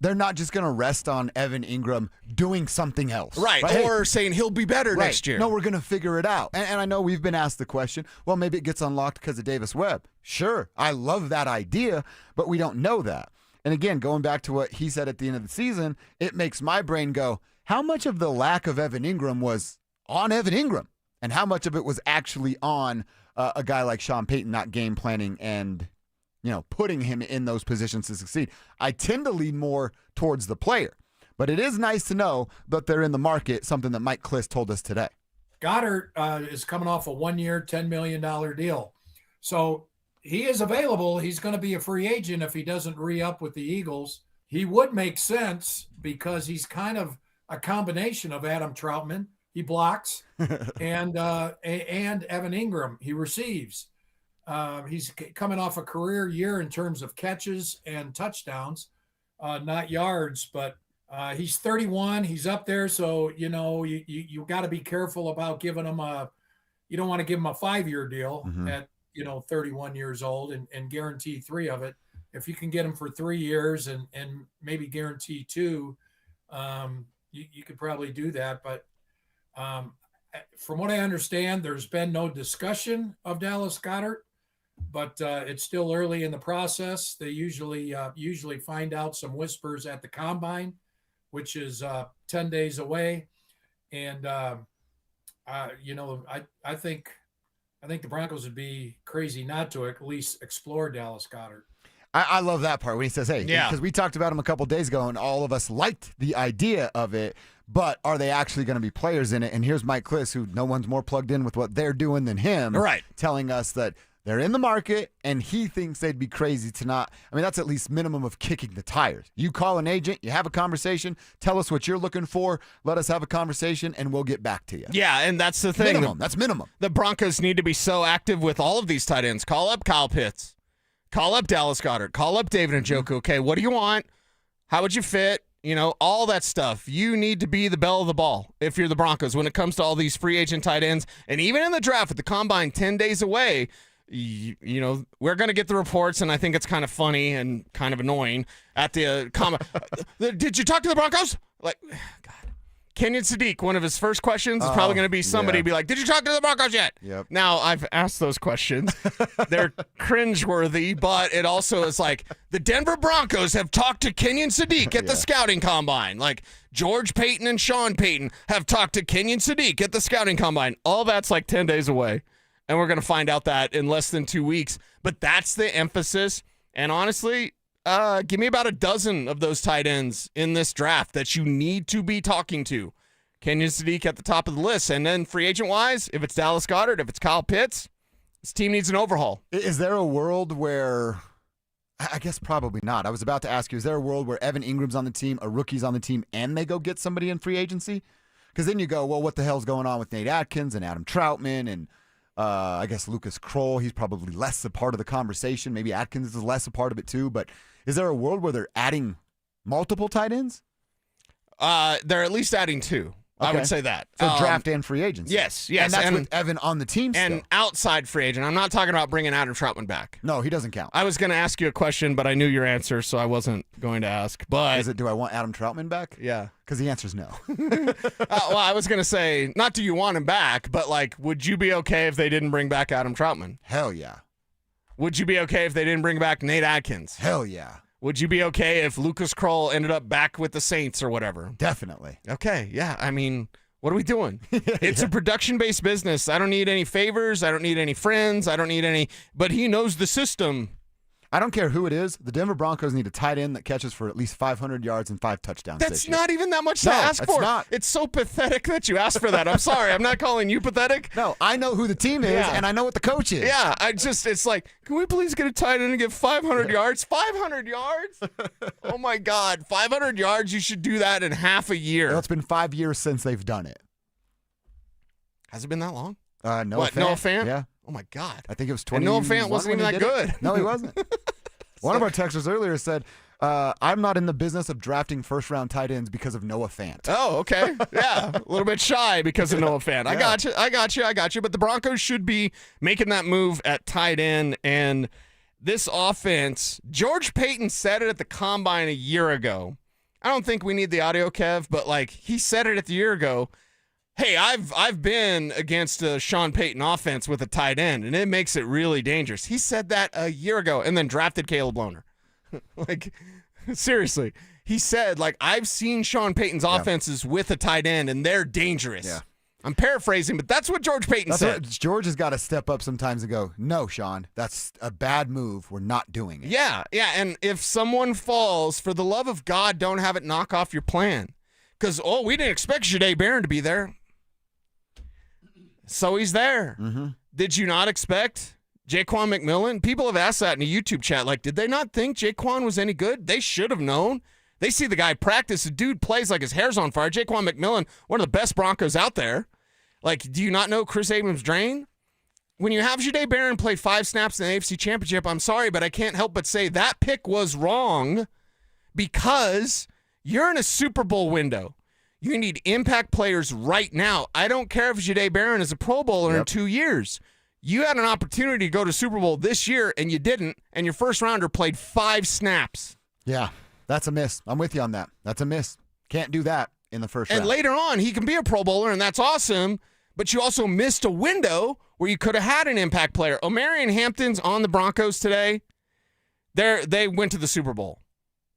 going to rest on Evan Ingram doing something else. Right. Or saying he'll be better next year. No, we're going to figure it out. And I know we've been asked the question, well, maybe it gets unlocked because of Davis Webb. Sure, I love that idea, but we don't know that. And again, going back to what he said at the end of the season, it makes my brain go, how much of the lack of Evan Ingram was on Evan Ingram? And how much of it was actually on a guy like Sean Payton not game planning and putting him in those positions to succeed? I tend to lean more towards the player, but it is nice to know that they're in the market, something that Mike Kliss told us today. Goddard is coming off a 1-year, $10 million deal. So he is available. He's going to be a free agent if he doesn't re-up with the Eagles. He would make sense because he's kind of a combination of Adam Troutman. He blocks, and Evan Ingram. He receives. He's coming off a career year in terms of catches and touchdowns, not yards, but he's 31. He's up there. So, you got to be careful about giving him you don't want to give him a 5-year deal at, 31 years old and guarantee 3 of it. If you can get him for 3 years and maybe guarantee 2, you could probably do that. But from what I understand, there's been no discussion of Dallas Goedert. But it's still early in the process. They usually find out some whispers at the combine, which is 10 days away. And I think the Broncos would be crazy not to at least explore Dallas Goedert. I love that part when he says, hey, because we talked about him a couple days ago and all of us liked the idea of it, but are they actually going to be players in it? And here's Mike Kliss, who no one's more plugged in with what they're doing than him, right, telling us that they're in the market, and he thinks they'd be crazy to not. I mean, that's at least minimum of kicking the tires. You call an agent, you have a conversation, tell us what you're looking for, let us have a conversation, and we'll get back to you. Yeah, and that's the thing. That's minimum. The Broncos need to be so active with all of these tight ends. Call up Kyle Pitts. Call up Dallas Goedert. Call up David Njoku. Okay, what do you want? How would you fit? all that stuff. You need to be the belle of the ball if you're the Broncos when it comes to all these free agent tight ends. And even in the draft with the combine 10 days away, we're going to get the reports, and I think it's kind of funny and kind of annoying at the combine. Did you talk to the Broncos? Like, God. Kenyon Sadiq, one of his first questions is probably going to be somebody be like, did you talk to the Broncos yet? Yep. Now, I've asked those questions. They're cringeworthy, but it also is like, the Denver Broncos have talked to Kenyon Sadiq at the scouting combine. Like, George Payton and Sean Payton have talked to Kenyon Sadiq at the scouting combine. All that's like 10 days away, and we're going to find out that in less than 2 weeks. But that's the emphasis, and honestly, give me about a dozen of those tight ends in this draft that you need to be talking to. Kenyon Sadiq at the top of the list. And then free agent-wise, if it's Dallas Goedert, if it's Kyle Pitts, this team needs an overhaul. Is there a world where – I guess probably not. I was about to ask you, is there a world where Evan Ingram's on the team, a rookie's on the team, and they go get somebody in free agency? Because then you go, well, what the hell's going on with Nate Atkins and Adam Troutman and I guess Lucas Kroll? He's probably less a part of the conversation. Maybe Atkins is less a part of it too, but – is there a world where they're adding multiple tight ends? They're at least adding 2. I would say that. So draft and free agency. Yes. And that's with Evan on the team still. And outside free agent. I'm not talking about bringing Adam Troutman back. No, he doesn't count. I was going to ask you a question, but I knew your answer, so I wasn't going to ask. But do I want Adam Troutman back? Yeah. Because the answer's no. Well, I was going to say, not do you want him back, but would you be okay if they didn't bring back Adam Troutman? Hell yeah. Would you be okay if they didn't bring back Nate Atkins? Hell yeah. Would you be okay if Lucas Kroll ended up back with the Saints or whatever? Definitely. Okay, yeah. I mean, what are we doing? It's a production-based business. I don't need any favors. I don't need any friends. I don't need any – but he knows the system. I don't care who it is. The Denver Broncos need a tight end that catches for at least 500 yards and 5 touchdowns. That's not even that much to ask for. Not. It's so pathetic that you ask for that. I'm sorry. I'm not calling you pathetic. No, I know who the team is, and I know what the coach is. Yeah, it's like, can we please get a tight end and get 500 yards? 500 yards? Oh, my God. 500 yards, you should do that in half a year. Well, it's been 5 years since they've done it. Has it been that long? Noah Fant? Noah Fant? Yeah. Oh, my God. I think it was 20. And Noah Fant wasn't even that good. No, he wasn't. One of our texters earlier said, I'm not in the business of drafting first-round tight ends because of Noah Fant. Oh, okay. Yeah, a little bit shy because of Noah Fant. Yeah. I got you. But the Broncos should be making that move at tight end. And this offense, George Payton said it at the Combine a year ago. I don't think we need the audio, Kev, but he said it at the year ago. Hey, I've been against a Sean Payton offense with a tight end, and it makes it really dangerous. He said that a year ago and then drafted Caleb Lohner. Seriously. He said, I've seen Sean Payton's offenses with a tight end, and they're dangerous. Yeah. I'm paraphrasing, but that's what George Payton said. George has got to step up sometimes and go, no, Sean, that's a bad move. We're not doing it. Yeah, and if someone falls, for the love of God, don't have it knock off your plan. Because, we didn't expect Jahdae Barron to be there. So he's there. Mm-hmm. Did you not expect Jaquan McMillan? People have asked that in a YouTube chat. Did they not think Jaquan was any good? They should have known. They see the guy practice. The dude plays like his hair's on fire. Jaquan McMillan, one of the best Broncos out there. Do you not know Chris Abrams-Drain? When you have Jahdae Barron play 5 snaps in the AFC Championship, I'm sorry, but I can't help but say that pick was wrong because you're in a Super Bowl window. You need impact players right now. I don't care if Jahdae Barron is a Pro Bowler in 2 years. You had an opportunity to go to Super Bowl this year, and you didn't, and your first rounder played 5 snaps. Yeah, that's a miss. I'm with you on that. That's a miss. Can't do that in the first round. And later on, he can be a Pro Bowler, and that's awesome, but you also missed a window where you could have had an impact player. Omarion Hampton's on the Broncos today. They went to the Super Bowl.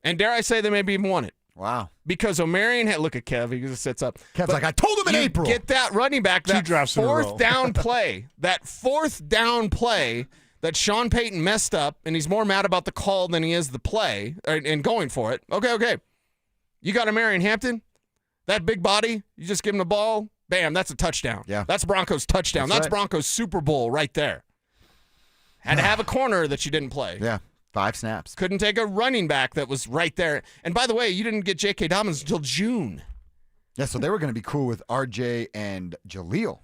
And dare I say they maybe even won it. Wow. Because Omarion had, look at Kev, he just sits up. Kev's I told him in April. Get that running back, that fourth down play that Sean Payton messed up, and he's more mad about the call than he is the play, and going for it. Okay. You got Omarion Hampton, that big body, you just give him the ball, bam, that's a touchdown. Yeah. That's Broncos touchdown. That's right. Broncos Super Bowl right there. Had to have a corner that you didn't play. Yeah. 5 snaps. Couldn't take a running back that was right there. And by the way, you didn't get J.K. Dobbins until June. Yeah, so they were going to be cool with RJ and Jaleel.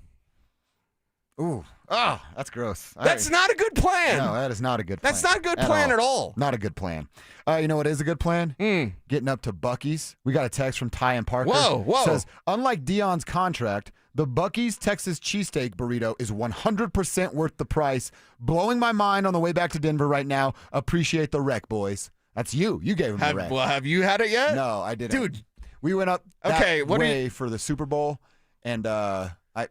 Ooh. Oh, that's gross. That's not a good plan. No, that is not a good plan. That's not a good plan at all. Not a good plan. You know what is a good plan? Getting up to Buc-ee's. We got a text from Ty and Parker. Whoa. Says, unlike Dion's contract, the Buc-ee's Texas cheesesteak burrito is 100% worth the price. Blowing my mind on the way back to Denver right now. Appreciate the wreck, boys. That's you. You gave him the wreck. Well, have you had it yet? No, I didn't. Dude. We went up that way for the Super Bowl, and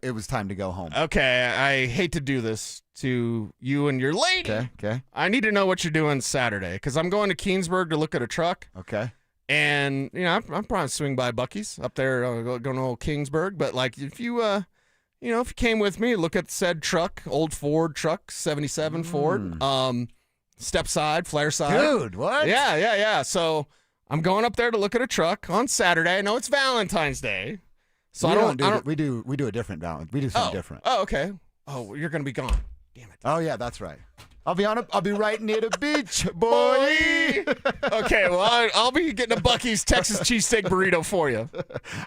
it was time to go home. Okay, I hate to do this to you and your lady. Okay. I need to know what you're doing Saturday because I'm going to Keensburg to look at a truck. Okay. And, I'm probably swing by Buc-ee's up there, going to old Kingsburg. But, like, if you, if you came with me, look at said truck, old Ford truck, 77 Ford, step side, flare side. Dude, what? Yeah. So I'm going up there to look at a truck on Saturday. I know it's Valentine's Day. So we do a different Valentine. We do something different. Oh, okay. Oh, you're going to be gone. Damn it. Oh, yeah, that's right. I'll be right near the beach, boy. Okay, well, I'll be getting a Buc-ee's Texas cheesesteak burrito for you.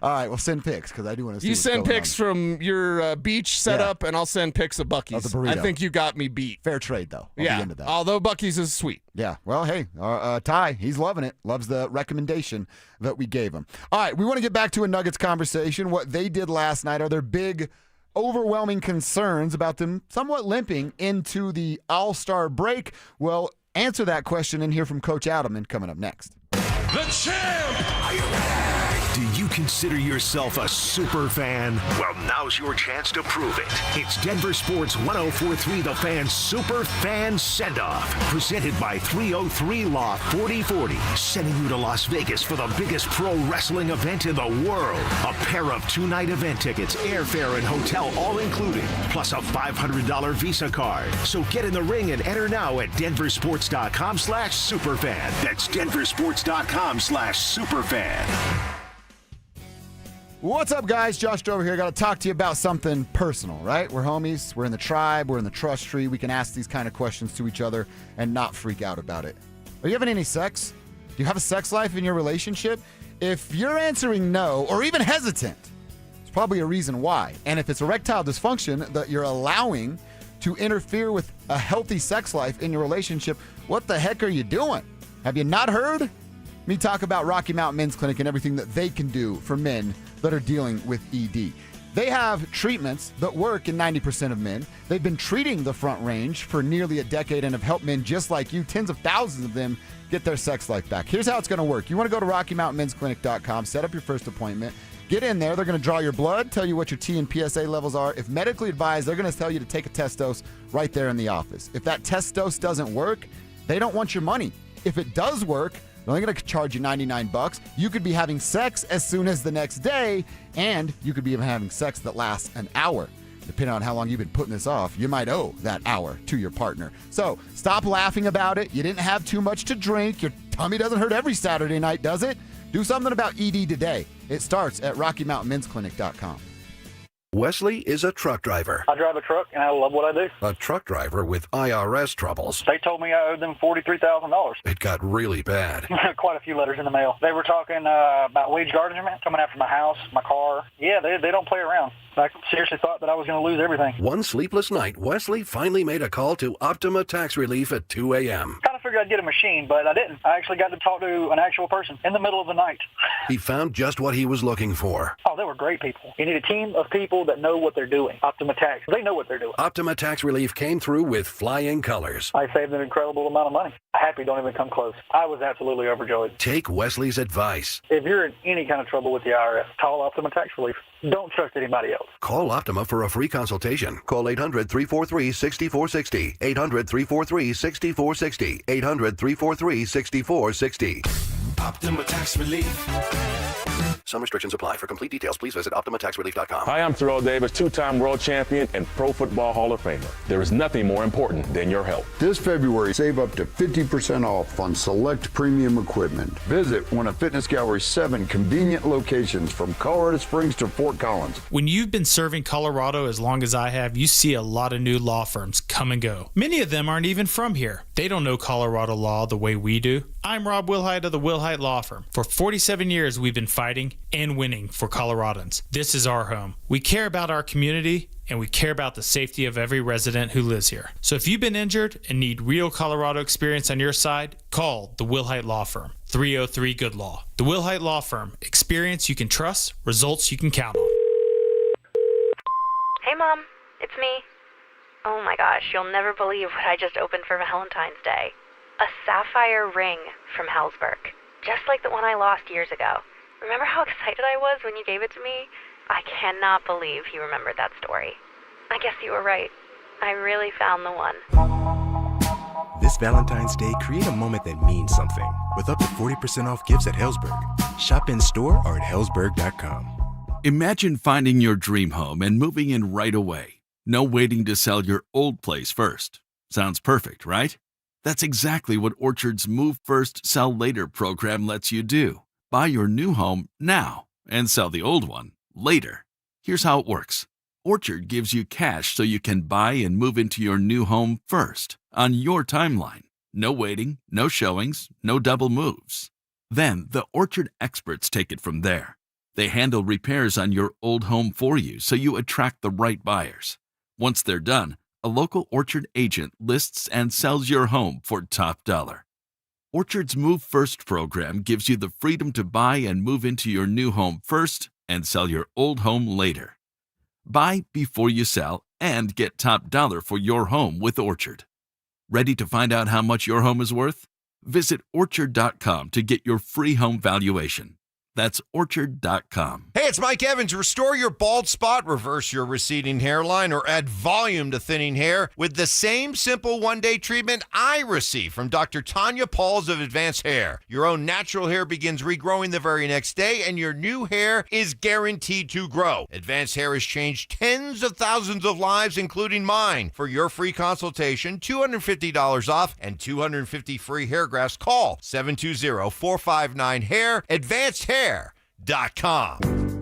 All right, well, send pics because I do want to see. You what's send going pics on. from your beach setup, and I'll send pics of Buc-ee's. Of the burrito. I think you got me beat. Fair trade, though. I'll yeah, be into that. Although Buc-ee's is sweet. Yeah, well, hey, Ty, he's loving it. Loves the recommendation that we gave him. All right, we want to get back to a Nuggets conversation. What they did last night are their big, overwhelming concerns about them somewhat limping into the All-Star break. Well, answer that question and hear from Coach Adelman coming up next. The champ! Are you ready? Do you consider yourself a super fan? Well, now's your chance to prove it. It's Denver Sports 104.3 The Fan Super Fan Send-Off, presented by 303 Law 4040, sending you to Las Vegas for the biggest pro wrestling event in the world. A pair of 2-night event tickets, airfare, and hotel all included, plus a $500 Visa card. So get in the ring and enter now at denversports.com/superfan. That's denversports.com/superfan. What's up, guys? Josh Drover here. Got to talk to you about something personal, right? We're homies. We're in the tribe. We're in the trust tree. We can ask these kind of questions to each other and not freak out about it. Are you having any sex? Do you have a sex life in your relationship? If you're answering no or even hesitant, it's probably a reason why. And if it's erectile dysfunction that you're allowing to interfere with a healthy sex life in your relationship, what the heck are you doing? Have you not heard me talk about Rocky Mountain Men's Clinic and everything that they can do for men that are dealing with ED? They have treatments that work in 90% of men. They've been treating the Front Range for nearly a decade and have helped men just like you, tens of thousands of them, get their sex life back. Here's how it's going to work. You want to go to RockyMountainMen'sClinic.com, set up your first appointment, get in there. They're going to draw your blood, tell you what your T and PSA levels are. If medically advised, they're going to tell you to take a test dose right there in the office. If that test dose doesn't work, they don't want your money. If it does work, they're only going to charge you $99. You could be having sex as soon as the next day, and you could be even having sex that lasts an hour. Depending on how long you've been putting this off, you might owe that hour to your partner. So stop laughing about it. You didn't have too much to drink. Your tummy doesn't hurt every Saturday night, does it? Do something about ED today. It starts at RockyMountainMen'sClinic.com. Wesley is a truck driver. I drive a truck, and I love what I do. A truck driver with IRS troubles. They told me I owed them $43,000. It got really bad. Quite a few letters in the mail. They were talking about wage garnishment, coming after my house, my car. Yeah, they don't play around. I seriously thought that I was going to lose everything. One sleepless night, Wesley finally made a call to Optima Tax Relief at 2 a.m. Kind of figured I'd get a machine, but I didn't. I actually got to talk to an actual person in the middle of the night. He found just what he was looking for. Oh, they were great people. You need a team of people that know what they're doing. Optima Tax, they know what they're doing. Optima Tax Relief came through with flying colors. I saved an incredible amount of money. Happy don't even come close. I was absolutely overjoyed. Take Wesley's advice. If you're in any kind of trouble with the IRS, call Optima Tax Relief. Don't trust anybody else. Call Optima for a free consultation. Call 800-343-6460. 800-343-6460. 800-343-6460. Optima Tax Relief. Some restrictions apply. For complete details, please visit OptimaTaxRelief.com. Hi, I'm Terrell Davis, two-time world champion and Pro Football Hall of Famer. There is nothing more important than your health. This February, save up to 50% off on select premium equipment. Visit one of Fitness Gallery's 7 convenient locations from Colorado Springs to Fort Collins. When you've been serving Colorado as long as I have, you see a lot of new law firms come and go. Many of them aren't even from here. They don't know Colorado law the way we do. I'm Rob Wilhite of the Wilhite Law Firm. For 47 years, we've been fighting and winning for Coloradans. This is our home. We care about our community, and we care about the safety of every resident who lives here. So if you've been injured and need real Colorado experience on your side, call the Wilhite Law Firm, 303-GOOD-LAW. The Wilhite Law Firm. Experience you can trust, results you can count on. Hey, Mom. It's me. Oh, my gosh. You'll never believe what I just opened for Valentine's Day. A sapphire ring from Hellsberg. Just like the one I lost years ago. Remember how excited I was when you gave it to me? I cannot believe you remembered that story. I guess you were right. I really found the one. This Valentine's Day, create a moment that means something with up to 40% off gifts at Hellsberg. Shop in store or at hellsberg.com. Imagine finding your dream home and moving in right away. No waiting to sell your old place first. Sounds perfect, right? That's exactly what Orchard's Move First, Sell Later program lets you do. Buy your new home now and sell the old one later. Here's how it works. Orchard gives you cash so you can buy and move into your new home first, on your timeline. No waiting, no showings, no double moves. Then the Orchard experts take it from there. They handle repairs on your old home for you so you attract the right buyers. Once they're done, a local Orchard agent lists and sells your home for top dollar. Orchard's Move First program gives you the freedom to buy and move into your new home first and sell your old home later. Buy before you sell and get top dollar for your home with Orchard. Ready to find out how much your home is worth? Visit Orchard.com to get your free home valuation. That's Orchard.com. Hey, it's Mike Evans. Restore your bald spot, reverse your receding hairline, or add volume to thinning hair with the same simple one-day treatment I receive from Dr. Tanya Pauls of Advanced Hair. Your own natural hair begins regrowing the very next day, and your new hair is guaranteed to grow. Advanced Hair has changed tens of thousands of lives, including mine. For your free consultation, $250 off and 250 free hair grafts, call 720-459-HAIR. Advanced Hair.com.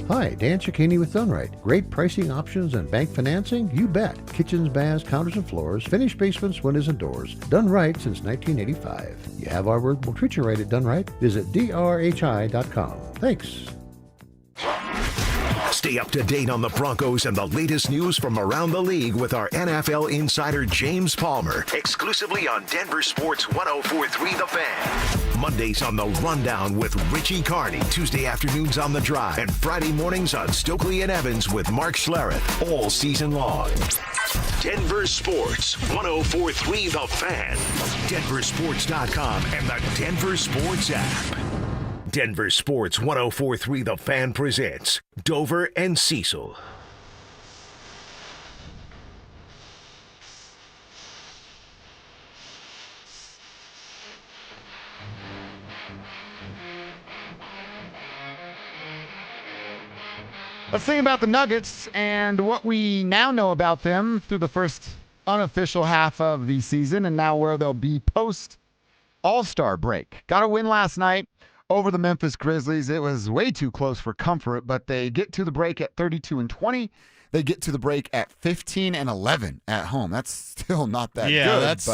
Hi, Dan Cicchini with Dunright. Great pricing options and bank financing? You bet. Kitchens, baths, counters and floors, finished basements, windows and doors. Done right since 1985. You have our word, we'll treat you right at Dunright. Visit drhi.com. Thanks. Stay up to date on the Broncos and the latest news from around the league with our NFL insider James Palmer, exclusively on Denver Sports 104.3 The Fan. Mondays on The Rundown with Richie Carney, Tuesday afternoons on The Drive, and Friday mornings on Stokely and Evans with Mark Schlereth, all season long. Denver Sports 104.3 The Fan, DenverSports.com, and the Denver Sports app. Denver Sports 104.3 The Fan presents Dover and Cecil. Let's think about the Nuggets and what we now know about them through the first unofficial half of the season and now where they'll be post All-Star break. Got a win last night over the Memphis Grizzlies. It was way too close for comfort, but they get to the break at 32-20. They get to the break at 15-11 at home. That's still not that good. Yeah, that's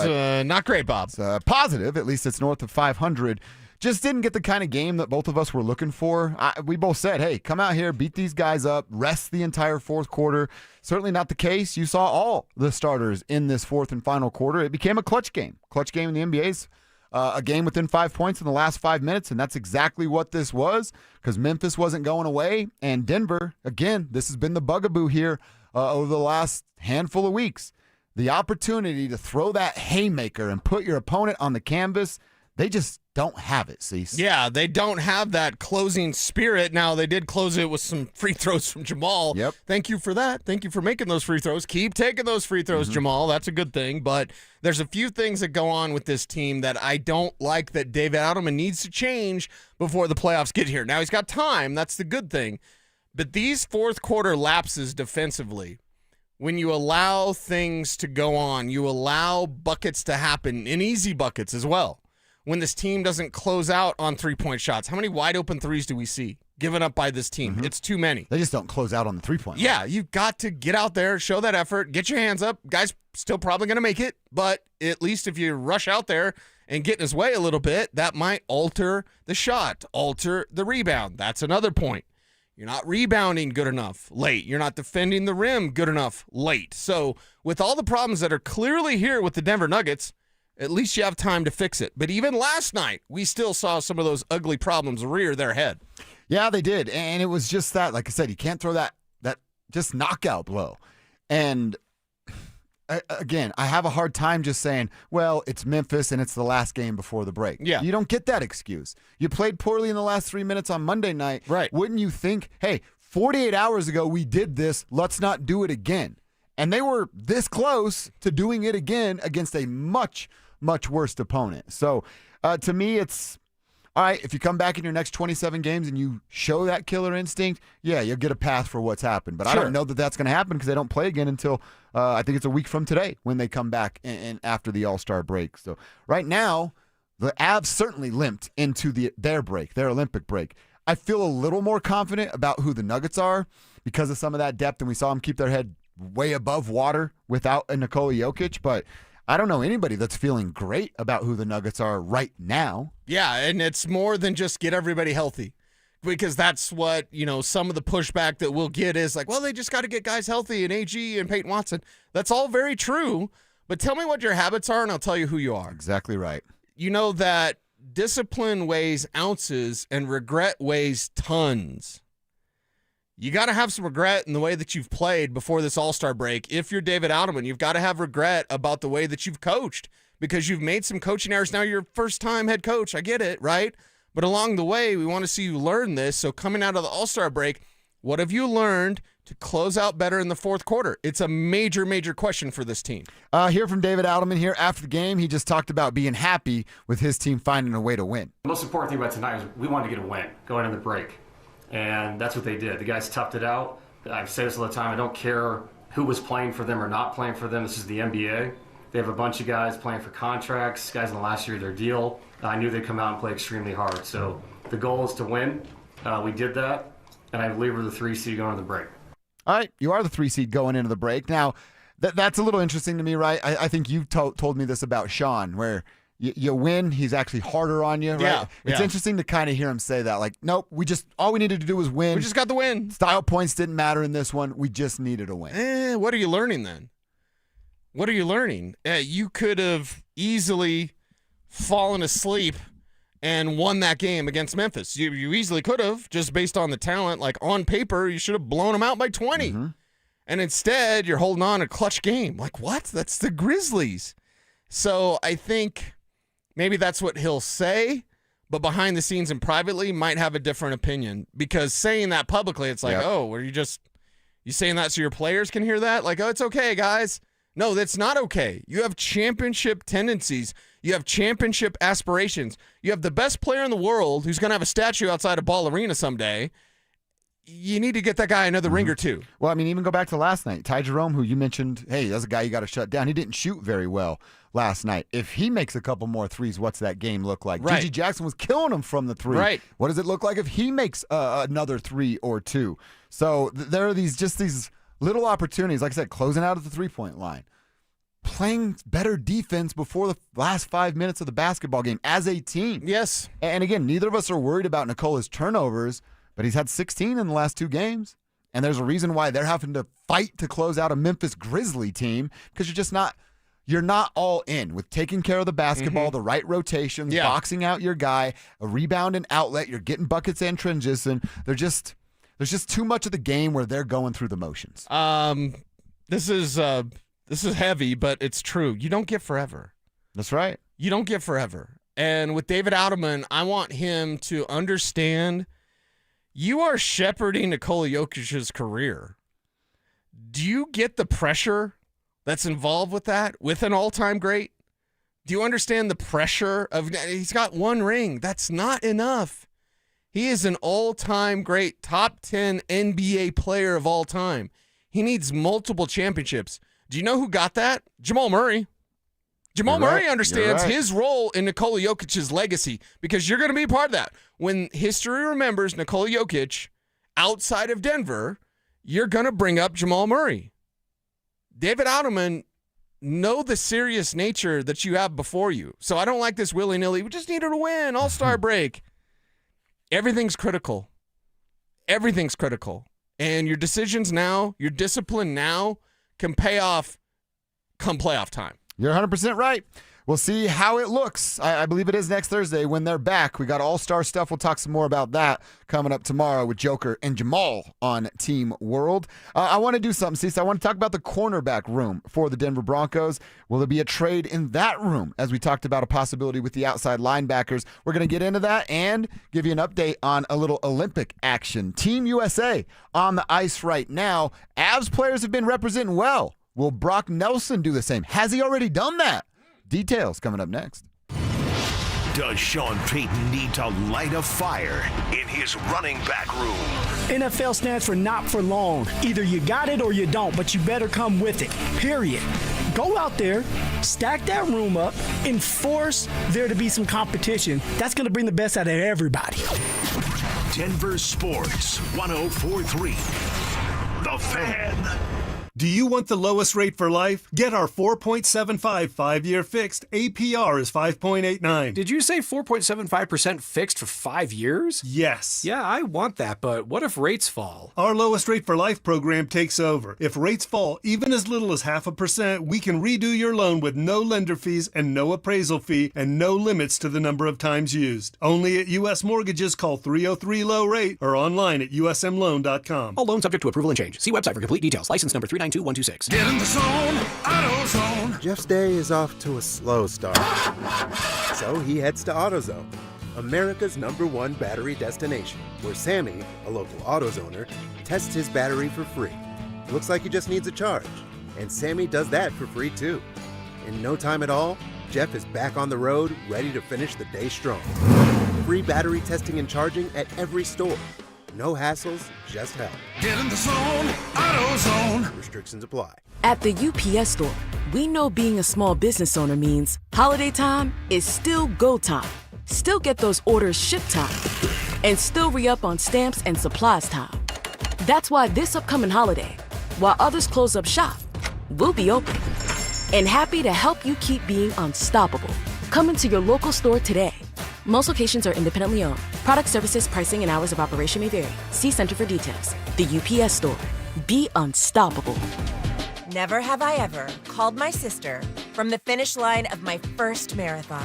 not great, Bob. It's positive. At least it's north of 500. Just didn't get the kind of game that both of us were looking for. We both said, hey, come out here, beat these guys up, rest the entire fourth quarter. Certainly not the case. You saw all the starters in this fourth and final quarter. It became a clutch game. Clutch game in the NBA's a game within 5 points in the last 5 minutes, and that's exactly what this was because Memphis wasn't going away. And Denver, again, this has been the bugaboo here over the last handful of weeks. The opportunity to throw that haymaker and put your opponent on the canvas, they just don't have it, Cease. Yeah, they don't have that closing spirit. Now, they did close it with some free throws from Jamal. Yep. Thank you for that. Thank you for making those free throws. Keep taking those free throws, Jamal. That's a good thing. But there's a few things that go on with this team that I don't like that David Adelman needs to change before the playoffs get here. Now, he's got time. That's the good thing. But these fourth quarter lapses defensively, when you allow things to go on, you allow buckets to happen, and easy buckets as well. When this team doesn't close out on three-point shots. How many wide open threes do we see given up by this team? It's too many. They just don't close out on the three-point line. Yeah, you've got to get out there, show that effort, get your hands up. Guys still probably going to make it, but at least if you rush out there and get in his way a little bit, that might alter the shot, alter the rebound. That's another point. You're not rebounding good enough late. You're not defending the rim good enough late. So with all the problems that are clearly here with the Denver Nuggets, at least you have time to fix it. But even last night, we still saw some of those ugly problems rear their head. Yeah, they did. And it was just that, like I said, you can't throw that just knockout blow. And again, I have a hard time just saying, well, it's Memphis and it's the last game before the break. Yeah. You don't get that excuse. You played poorly in the last 3 minutes on Monday night. Right. Wouldn't you think, hey, 48 hours ago we did this, let's not do it again. And they were this close to doing it again against a much, much worse opponent. So to me, it's, all right, if you come back in your next 27 games and you show that killer instinct, yeah, you'll get a pass for what's happened. But I don't know that that's going to happen because they don't play again until I think it's a week from today when they come back and after the All-Star break. So right now, the Avs certainly limped into their break, their Olympic break. I feel a little more confident about who the Nuggets are because of some of that depth, and we saw them keep their head way above water without a Nikola Jokic, but I don't know anybody that's feeling great about who the Nuggets are right now. Yeah, and it's more than just get everybody healthy, because that's what, some of the pushback that we'll get is like, well, they just got to get guys healthy and AG and Payton Watson. That's all very true, but tell me what your habits are and I'll tell you who you are. Exactly right. You know that discipline weighs ounces and regret weighs tons. You got to have some regret in the way that you've played before this All-Star break. If you're David Alderman, you've got to have regret about the way that you've coached because you've made some coaching errors. Now you're first-time head coach. I get it, right? But along the way, we want to see you learn this. So coming out of the All-Star break, what have you learned to close out better in the fourth quarter? It's a major, major question for this team. Hear from David Alderman here after the game. He just talked about being happy with his team finding a way to win. The most important thing about tonight was we wanted to get a win going into the break. And that's what they did. The guys toughed it out. I've said this all the time. I don't care who was playing for them or not playing for them. This is the NBA. They have a bunch of guys playing for contracts, guys in the last year of their deal. I knew they'd come out and play extremely hard. So the goal is to win. We did that, and I believe we're the 3 seed going into the break. All right, you are the 3 seed going into the break. Now, that's a little interesting to me, right? I think you told me this about Sean, where you win, he's actually harder on you, right? Yeah, it's interesting to kind of hear him say that. Like, nope, all we needed to do was win. We just got the win. Style points didn't matter in this one. We just needed a win. What are you learning then? What are you learning? You could have easily fallen asleep and won that game against Memphis. You easily could have, just based on the talent. Like, on paper, you should have blown them out by 20. Mm-hmm. And instead, you're holding on a clutch game. Like, what? That's the Grizzlies. So I think maybe that's what he'll say, but behind the scenes and privately might have a different opinion, because saying that publicly, it's like, oh, are you saying that so your players can hear that? Like, oh, it's okay, guys. No, that's not okay. You have championship tendencies. You have championship aspirations. You have the best player in the world who's going to have a statue outside a Ball Arena someday. You need to get that guy another ring or two. Well, I mean, even go back to last night. Ty Jerome, who you mentioned, hey, that's a guy you got to shut down. He didn't shoot very well last night. If he makes a couple more threes, what's that game look like? Right. G.G. Jackson was killing him from the three. Right. What does it look like if he makes another 3 or 2? So there are these little opportunities, like I said, closing out at the three-point line, playing better defense before the last 5 minutes of the basketball game as a team. Yes. And again, neither of us are worried about Nikola's turnovers, but he's had 16 in the last 2 games. And there's a reason why they're having to fight to close out a Memphis Grizzly team, because you're not all in with taking care of the basketball, the right rotations, boxing out your guy, a rebound and outlet. You're getting buckets and transition. There's just too much of the game where they're going through the motions. This is heavy, but it's true. You don't get forever. That's right. You don't get forever. And with David Alderman, I want him to understand you are shepherding Nikola Jokic's career. Do you get the pressure that's involved with that, with an all-time great? Do you understand the pressure of, he's got 1 ring. That's not enough. He is an all-time great, top 10 NBA player of all time. He needs multiple championships. Do you know who got that? Jamal Murray. Jamal Murray understands his role in Nikola Jokic's legacy, because you're going to be part of that. When history remembers Nikola Jokic outside of Denver, you're going to bring up Jamal Murray. David Alderman know the serious nature that you have before you. So I don't like this willy-nilly. We just needed to win. All-star break. Everything's critical. Everything's critical. And your decisions now, your discipline now can pay off come playoff time. You're 100% right. We'll see how it looks. I believe it is next Thursday when they're back. We got all-star stuff. We'll talk some more about that coming up tomorrow with Joker and Jamal on Team World. I want to do something, Cecil. I want to talk about the cornerback room for the Denver Broncos. Will there be a trade in that room, as we talked about a possibility with the outside linebackers? We're going to get into that and give you an update on a little Olympic action. Team USA on the ice right now. Avs players have been representing well. Will Brock Nelson do the same? Has he already done that? Details coming up next. Does Sean Payton need to light a fire in his running back room? NFL stands for not for long. Either you got it or you don't, but you better come with it, period. Go out there, stack that room up, and force there to be some competition. That's going to bring the best out of everybody. Denver Sports 104.3. The Fan. Do you want the lowest rate for life? Get our 4.75 5-year fixed. APR is 5.89. Did you say 4.75% fixed for 5 years? Yes. Yeah, I want that, but what if rates fall? Our lowest rate for life program takes over. If rates fall even as little as 0.5%, we can redo your loan with no lender fees and no appraisal fee and no limits to the number of times used. Only at U.S. Mortgages. Call 303-LOW-RATE or online at usmloan.com. All loans subject to approval and change. See website for complete details. License number 392126. Get in the zone, AutoZone. Jeff's day is off to a slow start. So he heads to AutoZone, America's #1 battery destination, where Sammy, a local AutoZoner, tests his battery for free. Looks like he just needs a charge, and Sammy does that for free too. In no time at all, Jeff is back on the road, ready to finish the day strong. Free battery testing and charging at every store. No hassles, just help. Get in the zone, AutoZone. Restrictions apply. At the UPS Store, we know being a small business owner means holiday time is still go time. Still get those orders shipped time. And still re-up on stamps and supplies time. That's why this upcoming holiday, while others close up shop, we'll be open. And happy to help you keep being unstoppable. Come into your local store today. Most locations are independently owned. Product, services, pricing, and hours of operation may vary. See Center for details. The UPS Store. Be unstoppable. Never have I ever called my sister from the finish line of my first marathon.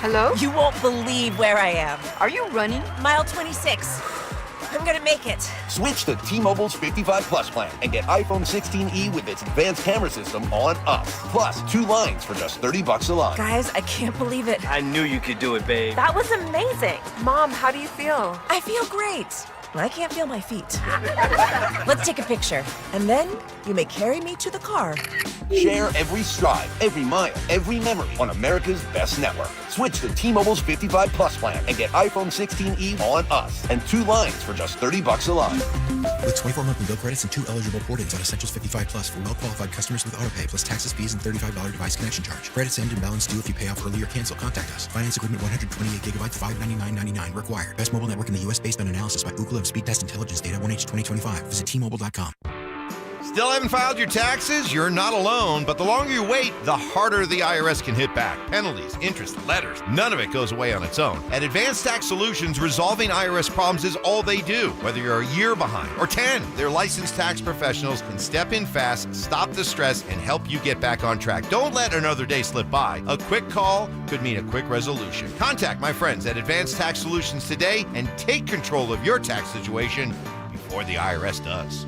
Hello? You won't believe where I am. Are you running? Mile 26. I'm gonna make it. Switch to T-Mobile's 55 Plus plan and get iPhone 16e with its advanced camera system on us. Plus, 2 lines for just $30 a line. Guys, I can't believe it. I knew you could do it, babe. That was amazing. Mom, how do you feel? I feel great. I can't feel my feet. Let's take a picture, and then you may carry me to the car. Share every stride, every mile, every memory on America's best network. Switch to T-Mobile's 55 Plus plan and get iPhone 16e on us and 2 lines for just $30 a line. With 24 monthly bill credits and 2 eligible port-ins on Essentials 55 Plus for well-qualified customers with autopay plus taxes, fees, and $35 device connection charge. Credits end and balance due if you pay off early or cancel. Contact us. Finance agreement 128 gigabytes, $599.99 required. Best mobile network in the U.S. based on analysis by Ookla of Speed Test Intelligence data 1H 2025. Visit T-Mobile.com. Still haven't filed your taxes? You're not alone, but the longer you wait, the harder the IRS can hit back. Penalties, interest, letters, none of it goes away on its own. At Advanced Tax Solutions, resolving IRS problems is all they do. Whether you're a year behind or 10, their licensed tax professionals can step in fast, stop the stress, and help you get back on track. Don't let another day slip by. A quick call could mean a quick resolution. Contact my friends at Advanced Tax Solutions today and take control of your tax situation before the IRS does.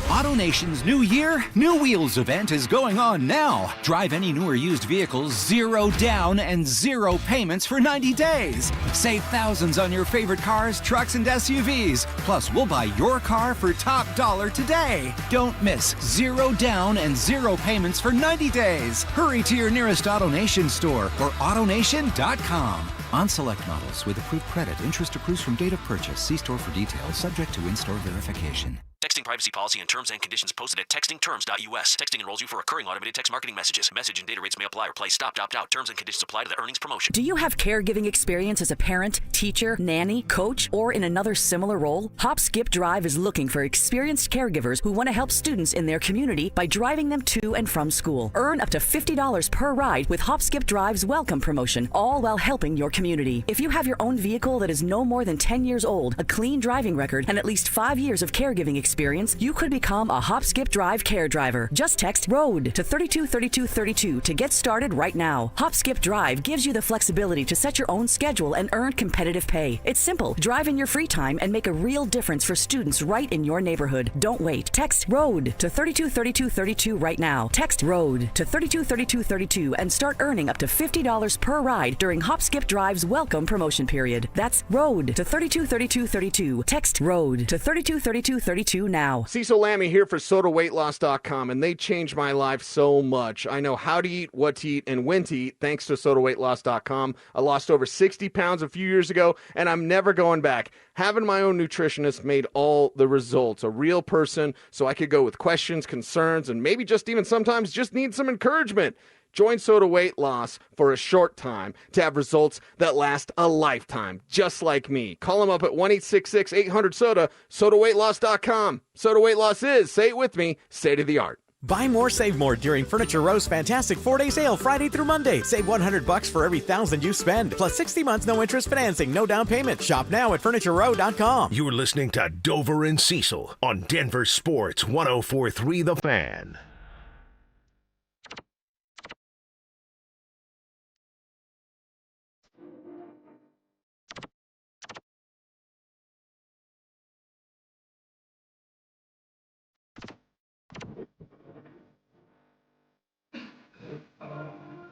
AutoNation's New Year, New Wheels event is going on now. Drive any new or used vehicles 0 down and 0 payments for 90 days. Save thousands on your favorite cars, trucks, and SUVs. Plus, we'll buy your car for top dollar today. Don't miss 0 down and 0 payments for 90 days. Hurry to your nearest AutoNation store or AutoNation.com. On select models with approved credit, interest accrues from date of purchase. See store for details, subject to in-store verification. Texting privacy policy and terms and conditions posted at textingterms.us. Texting enrolls you for recurring automated text marketing messages. Message and data rates may apply or play. Stop, opt out. Terms and conditions apply to the earnings promotion. Do you have caregiving experience as a parent, teacher, nanny, coach, or in another similar role? Hop Skip Drive is looking for experienced caregivers who want to help students in their community by driving them to and from school. Earn up to $50 per ride with Hop Skip Drive's welcome promotion, all while helping your community. If you have your own vehicle that is no more than 10 years old, a clean driving record, and at least 5 years of caregiving experience, you could become a Hop Skip Drive care driver. Just text ROAD to 323232 to get started right now. Hop Skip Drive gives you the flexibility to set your own schedule and earn competitive pay. It's simple. Drive in your free time and make a real difference for students right in your neighborhood. Don't wait. Text ROAD to 323232 right now. Text ROAD to 323232 and start earning up to $50 per ride during Hop Skip Drive's welcome promotion period. That's ROAD to 323232. Text ROAD to 323232 now. Cecil Lammy here for SodaWeightLoss.com, and they changed my life so much. I know how to eat, what to eat, and when to eat thanks to SodaWeightLoss.com. I lost over 60 pounds a few years ago, and I'm never going back. Having my own nutritionist made all the results. A real person, so I could go with questions, concerns, and maybe just even sometimes just need some encouragement. Join Soda Weight Loss for a short time to have results that last a lifetime, just like me. Call them up at 1-866-800-SODA, SodaWeightLoss.com. Soda Weight Loss is, say it with me, state-of-the-art. Buy more, save more during Furniture Row's fantastic 4-day sale Friday through Monday. Save $100 for every $1,000 you spend. Plus 60 months, no interest financing, no down payment. Shop now at FurnitureRow.com. You're listening to Dover and Cecil on Denver Sports 104.3 The Fan.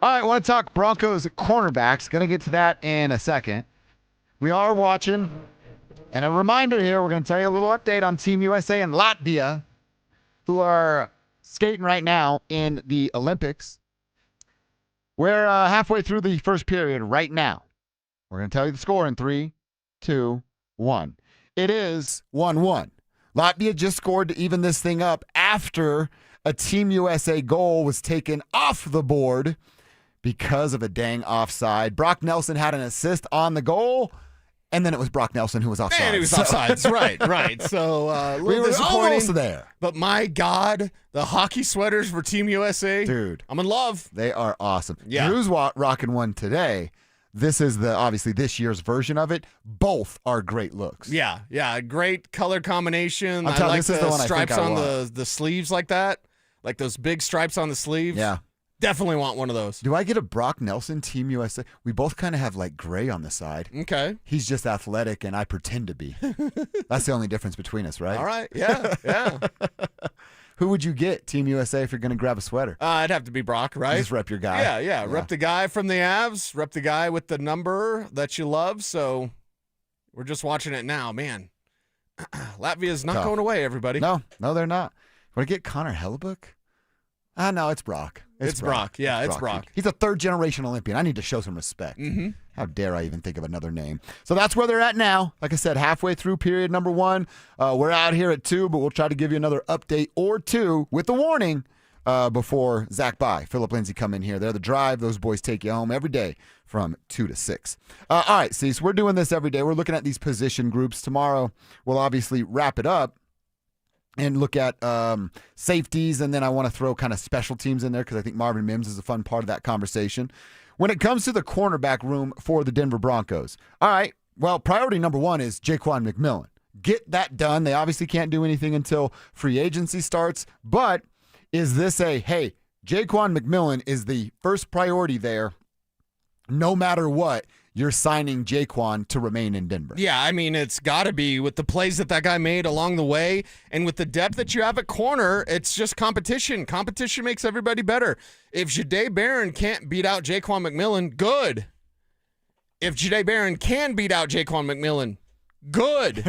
All right, I want to talk Broncos cornerbacks. Going to get to that in a second. We are watching. And a reminder here, we're going to tell you a little update on Team USA and Latvia, who are skating right now in the Olympics. We're halfway through the first period right now. We're going to tell you the score in 3, 2, 1. It is 1-1. Latvia just scored to even this thing up after a Team USA goal was taken off the board because of a dang offside. Brock Nelson had an assist on the goal, and then it was Brock Nelson who was offside. And he was offsides, right. So a little we were disappointing almost there. But my God, the hockey sweaters for Team USA. Dude. I'm in love. They are awesome. Yeah. Drew's rocking one today. This is obviously this year's version of it. Both are great looks. Yeah. Great color combination. I'm I telling you, like this is the the one I stripes think I on want. the sleeves like that. Like those big stripes on the sleeves. Yeah. Definitely want one of those. Do I get a Brock Nelson Team USA? We both kind of have like gray on the side. Okay. He's just athletic and I pretend to be. That's the only difference between us, right? All right. Yeah. Who would you get Team USA if you're going to grab a sweater? It'd have to be Brock, right? Just rep your guy. Yeah. Rep the guy from the Avs. Rep the guy with the number that you love. So we're just watching it now. Man, Latvia's not going away, everybody. No, they're not. Want to get Connor Hellebuck? No, it's Brock. It's Brock. Yeah, it's Brock. He's a third-generation Olympian. I need to show some respect. Mm-hmm. How dare I even think of another name? So that's where they're at now. Like I said, halfway through period number 1. We're out here at 2, but we'll try to give you another update or 2 with the warning before Zach Bye, Philip Lindsay come in here. They're the drive. Those boys take you home every day from 2 to 6. All right, so we're doing this every day. We're looking at these position groups. Tomorrow, we'll obviously wrap it up and look at safeties, and then I want to throw kind of special teams in there because I think Marvin Mims is a fun part of that conversation. When it comes to the cornerback room for the Denver Broncos, all right, well, priority number 1 is Jaquan McMillan. Get that done. They obviously can't do anything until free agency starts, but is this hey, Jaquan McMillan is the first priority there no matter what? You're signing Jaquan to remain in Denver. Yeah, I mean, it's got to be with the plays that guy made along the way and with the depth that you have at corner, it's just competition. Competition makes everybody better. If Jahdae Barron can't beat out Jaquan McMillan, good. If Jahdae Barron can beat out Jaquan McMillan, good.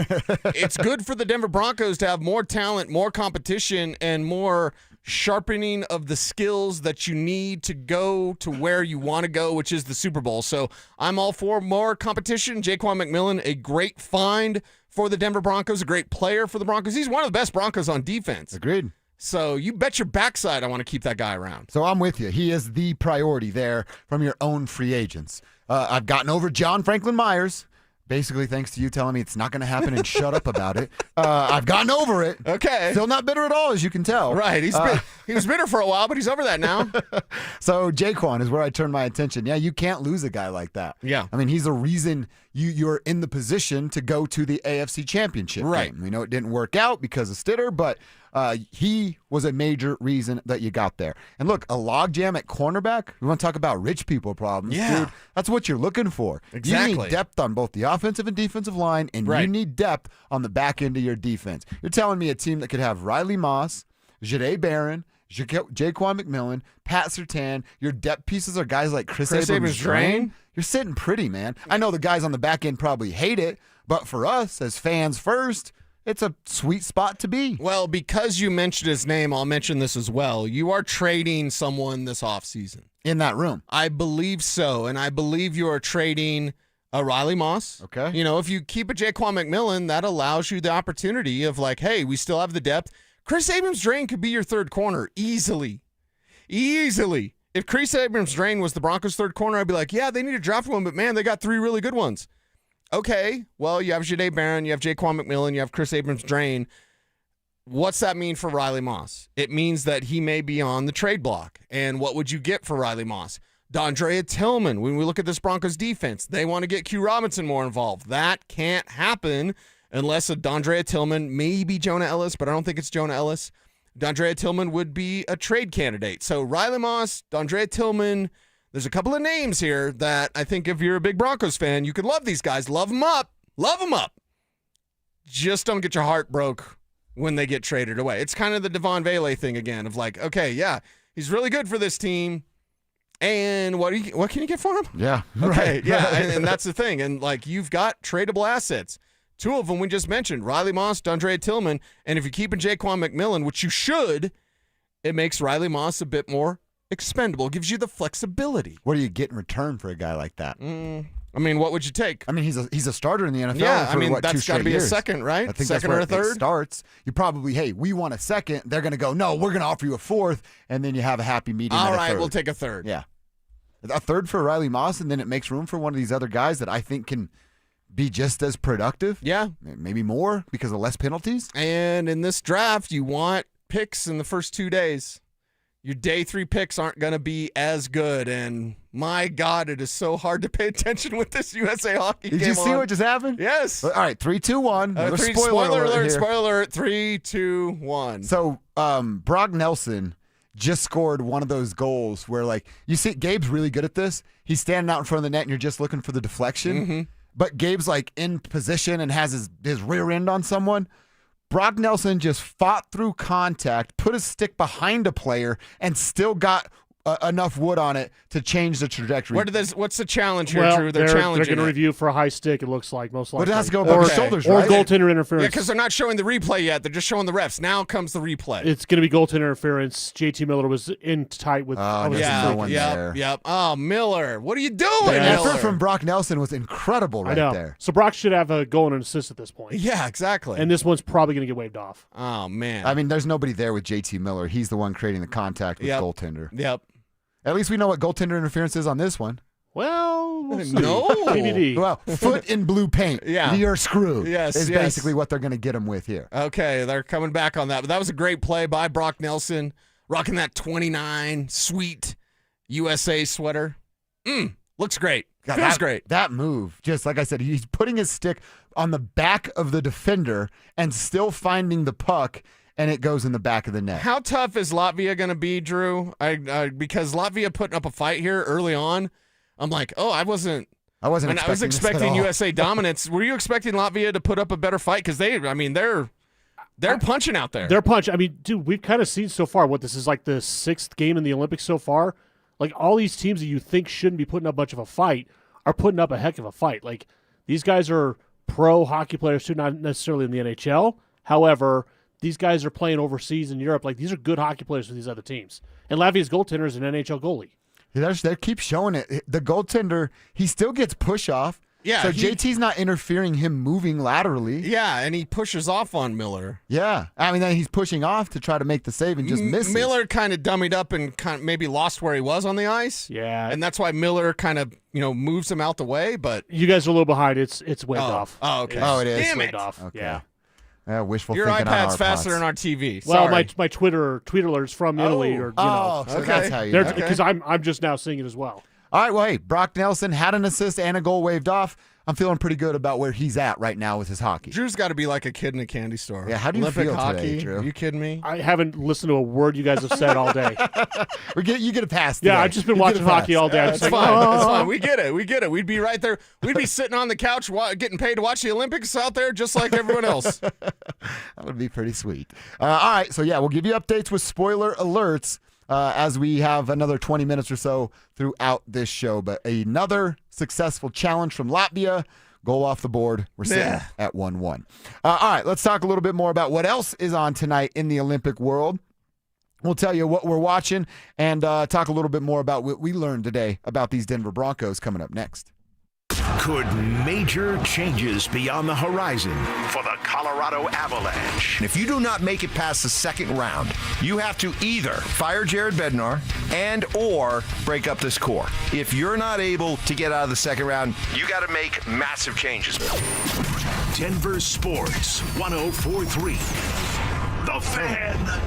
It's good for the Denver Broncos to have more talent, more competition, and more sharpening of the skills that you need to go to where you want to go, which is the Super Bowl. So I'm all for more competition. Jaquan McMillan, a great find for the Denver Broncos, a great player for the Broncos. He's one of the best Broncos on defense. Agreed. So you bet your backside I want to keep that guy around. So I'm with you. He is the priority there from your own free agents. I've gotten over John Franklin Myers, basically thanks to you telling me it's not going to happen and shut up about it. I've gotten over it. Okay. Still not bitter at all, as you can tell. Right. He was bitter for a while, but he's over that now. So Jaquan is where I turn my attention. Yeah, you can't lose a guy like that. Yeah. I mean, he's the reason you're in the position to go to the AFC Championship game. We know it didn't work out because of Stitter, but he was a major reason that you got there. And look, a logjam at cornerback, we want to talk about rich people problems. Yeah. Dude, that's what you're looking for. Exactly. You need depth on both the offensive and defensive line, and you need depth on the back end of your defense. You're telling me a team that could have Riley Moss, Jahdae Barron, Jaquan McMillan, Pat Surtain, your depth pieces are guys like Chris Abrams-Drain. You're sitting pretty, man. I know the guys on the back end probably hate it, but for us as fans first, it's a sweet spot to be. Well, because you mentioned his name, I'll mention this as well. You are trading someone this offseason. In that room? I believe so, and I believe you are trading a Riley Moss. Okay. You know, if you keep a Jaquan McMillan, that allows you the opportunity of like, hey, we still have the depth. Chris Abrams-Drain could be your third corner easily. Easily. If Chris Abrams-Drain was the Broncos' third corner, I'd be like, yeah, they need to draft one, but man, they got 3 really good ones. Okay, well, you have Jahdae Barron, you have Jaquan McMillan, you have Chris Abrams-Drain. What's that mean for Riley Moss? It means that he may be on the trade block. And what would you get for Riley Moss? Dondrea Tillman. When we look at this Broncos defense, they want to get Q Robinson more involved. That can't happen unless a Dondrea Tillman, maybe Jonah Ellis, but I don't think it's Jonah Ellis. Dondrea Tillman would be a trade candidate. So Riley Moss, Dondrea Tillman, there's a couple of names here that I think if you're a big Broncos fan, you could love these guys. Love them up. Love them up. Just don't get your heart broke when they get traded away. It's kind of the Devon Vele thing again of like, okay, yeah, he's really good for this team. And what can you get for him? Yeah. Okay, right. yeah, and that's the thing. And like you've got tradable assets. 2 of them we just mentioned, Riley Moss, Dondrea Tillman. And if you're keeping Jaquan McMillan, which you should, it makes Riley Moss a bit more expendable. It gives you the flexibility. What do you get in return for a guy like that? I mean, what would you take? I mean, he's a starter in the NFL. Yeah, for, I mean, what, that's got to be a second, right? I think second that's where or a third? It starts. You probably, hey, we want a second. They're going to go, no, we're going to offer you a fourth, and then you have a happy medium. All at a right, third. we'll take a third. Yeah. A third for Riley Moss, and then it makes room for one of these other guys that I think can be just as productive. Yeah. Maybe more because of less penalties. And in this draft, you want picks in the first 2 days. Your day 3 picks aren't going to be as good. And my God, it is so hard to pay attention with this USA Hockey game. Did you see what just happened? Yes. All right, 3, 2, 1. Spoiler alert. Spoiler alert. 3, 2, 1. So Brock Nelson just scored one of those goals where, like, you see Gabe's really good at this. He's standing out in front of the net and you're just looking for the deflection. Mm-hmm. But Gabe's, like, in position and has his rear end on someone. Brock Nelson just fought through contact, put his stick behind a player, and still got enough wood on it to change the trajectory. What's the challenge here, well, Drew? They're challenging going to review for a high stick, it looks like, most likely. But it has to go above the shoulders, or right? goaltender interference. Yeah, because they're not showing the replay yet. They're just showing the refs. Now comes the replay. It's going to be goaltender interference. JT Miller was in tight with Yep. Oh, Miller. What are you doing, The effort Miller? from Brock Nelson was incredible I know. there. So Brock should have a goal and an assist at this point. Yeah, exactly. And this one's probably going to get waved off. Oh, man. I mean, there's nobody there with JT Miller. He's the one creating the contact with goaltender. Yep. At least we know what goaltender interference is on this one. Well, we'll see. No. TBD. Well, foot in blue paint. Yeah. You're screwed. Yes, is yes. basically what they're going to get him with here. Okay, they're coming back on that. But that was a great play by Brock Nelson, rocking that 29 sweet USA sweater. Looks great. God, Feels great. That move, just like I said, he's putting his stick on the back of the defender and still finding the puck, and it goes in the back of the net. How tough is Latvia going to be, Drew? Because Latvia putting up a fight here early on. I'm like, I was expecting USA dominance. Were you expecting Latvia to put up a better fight? Because they're punching out there. They're punching. I mean, dude, we've kind of seen so far what this is like the 6th game in the Olympics so far. Like all these teams that you think shouldn't be putting up much of a fight are putting up a heck of a fight. Like these guys are pro hockey players too, not necessarily in the NHL. However, these guys are playing overseas in Europe. Like these are good hockey players for these other teams. And Latvia's goaltender is an NHL goalie. They keep showing it. The goaltender, he still gets push off, Yeah. So JT's not interfering him moving laterally. Yeah, and he pushes off on Miller. Yeah. I mean, then he's pushing off to try to make the save and just misses. Miller kind of dummied up and kind of maybe lost where he was on the ice. Yeah. And that's why Miller kind of, moves him out the way, but You guys are a little behind. It's waved off. Oh, okay. Oh, it is. Damn Waved it. off. Okay. Yeah. Wishful Your thinking on iPad's our faster parts. than our TV. Well, Sorry. my tweet alerts from Italy or so that's how you know. because I'm just now seeing it as well. All right, well, hey, Brock Nelson had an assist and a goal waved off. I'm feeling pretty good about where he's at right now with his hockey. Drew's got to be like a kid in a candy store. Yeah, how do you Olympic feel hockey? today, Drew? Are you kidding me? I haven't listened to a word you guys have said all day. You get a pass Yeah, today. I've just been You get watching a pass. hockey all day. I'm That's just fine. like, That's fine. We get it. We'd be right there. We'd be sitting on the couch getting paid to watch the Olympics out there just like everyone else. That would be pretty sweet. All right, so yeah, we'll give you updates with spoiler alerts as we have another 20 minutes or so throughout this show. But another successful challenge from Latvia. Goal off the board. We're sitting at 1-1. All right, let's talk a little bit more about what else is on tonight in the Olympic world. We'll tell you what we're watching and talk a little bit more about what we learned today about these Denver Broncos coming up next. Could major changes be on the horizon for the Colorado Avalanche? If you do not make it past the second round, you have to either fire Jared Bednar and or break up this core. If you're not able to get out of the second round, you got to make massive changes. Denver Sports 104.3. The Fan.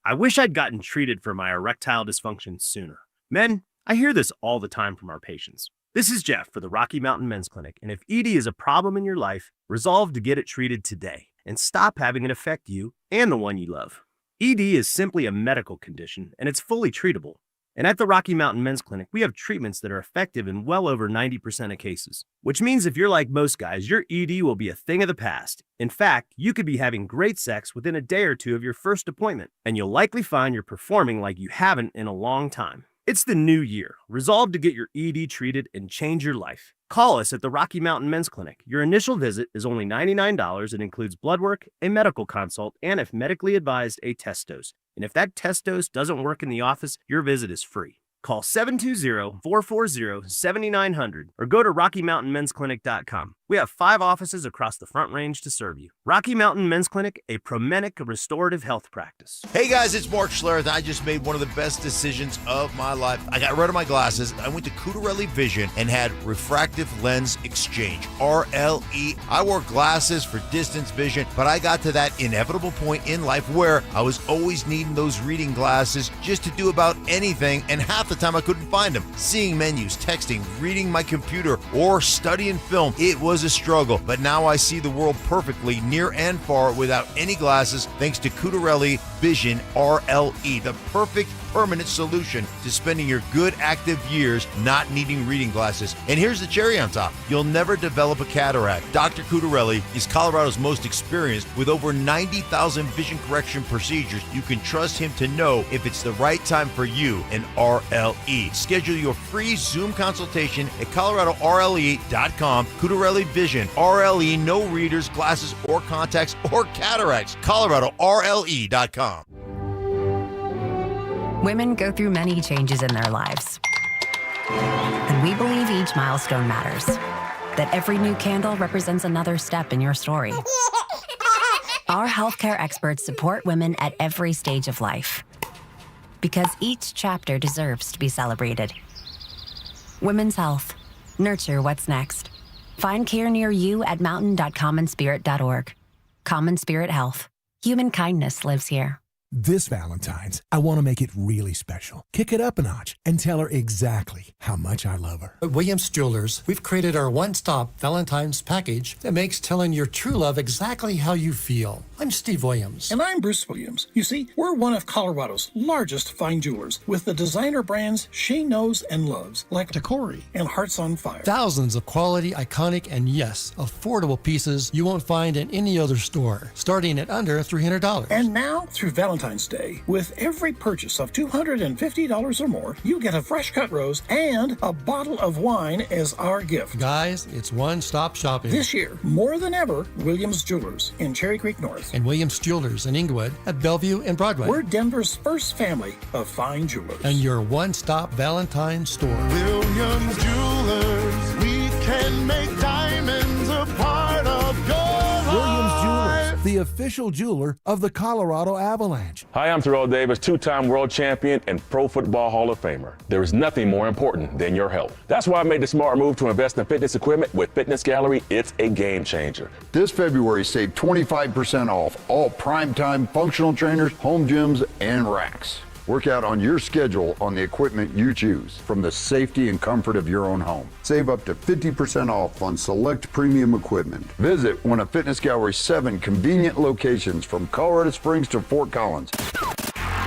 I wish I'd gotten treated for my erectile dysfunction sooner. Men, I hear this all the time from our patients. This is Jeff for the Rocky Mountain Men's Clinic, and if ED is a problem in your life, resolve to get it treated today and stop having it affect you and the one you love. ED is simply a medical condition, and it's fully treatable. And at the Rocky Mountain Men's Clinic, we have treatments that are effective in well over 90% of cases, which means if you're like most guys, your ED will be a thing of the past. In fact, you could be having great sex within a day or two of your first appointment, and you'll likely find you're performing like you haven't in a long time. It's the new year. Resolve to get your ED treated and change your life. Call us at the Rocky Mountain Men's Clinic. Your initial visit is only $99 and includes blood work, a medical consult, and if medically advised, a test dose. And if that test dose doesn't work in the office, your visit is free. Call 720-440-7900 or go to RockyMountainMen'sClinic.com. We have 5 offices across the Front Range to serve you. Rocky Mountain Men's Clinic, a Promenic restorative health practice. Hey guys, it's Mark Schlereth. I just made one of the best decisions of my life. I got rid of my glasses. I went to Cutarelli Vision and had refractive lens exchange, RLE. I wore glasses for distance vision, but I got to that inevitable point in life where I was always needing those reading glasses just to do about anything, and half the time I couldn't find them. Seeing menus, texting, reading my computer, or studying film, it was a struggle, but now I see the world perfectly near and far without any glasses thanks to Cutarelli Vision RLE, the perfect permanent solution to spending your good active years not needing reading glasses. And here's the cherry on top. You'll never develop a cataract. Dr. Cutarelli is Colorado's most experienced with over 90,000 vision correction procedures. You can trust him to know if it's the right time for you and RLE. Schedule your free Zoom consultation at coloradorle.com. Cutarelli Vision, RLE, no readers, glasses, or contacts, or cataracts. coloradorle.com. Women go through many changes in their lives. And we believe each milestone matters. That every new candle represents another step in your story. Our healthcare experts support women at every stage of life. Because each chapter deserves to be celebrated. Women's health. Nurture what's next. Find care near you at mountain.commonspirit.org. Common Spirit Health. Human kindness lives here. This Valentine's, I want to make it really special. Kick it up a notch and tell her exactly how much I love her. At Williams Jewelers, we've created our one-stop Valentine's package that makes telling your true love exactly how you feel. I'm Steve Williams. And I'm Bruce Williams. You see, we're one of Colorado's largest fine jewelers with the designer brands she knows and loves, like Tacori and Hearts on Fire. Thousands of quality, iconic, and yes, affordable pieces you won't find in any other store, starting at under $300. And now, through Valentine's Day, with every purchase of $250 or more, you get a fresh cut rose and a bottle of wine as our gift. Guys, it's one-stop shopping. This year, more than ever, Williams Jewelers in Cherry Creek North. And Williams Jewelers in Inglewood at Bellevue and Broadway. We're Denver's first family of fine jewelers. And your one-stop Valentine's store. Williams Jewelers, we can and make diamonds a part of your life. Williams Jewelers, the official jeweler of the Colorado Avalanche. Hi, I'm Terrell Davis, two-time world champion and Pro Football Hall of Famer. There is nothing more important than your health. That's why I made the smart move to invest in fitness equipment with Fitness Gallery. It's a game changer. This February, save 25% off all primetime functional trainers, home gyms, and racks. Work out on your schedule on the equipment you choose from the safety and comfort of your own home. Save up to 50% off on select premium equipment. Visit one of Fitness Gallery's 7 convenient locations from Colorado Springs to Fort Collins.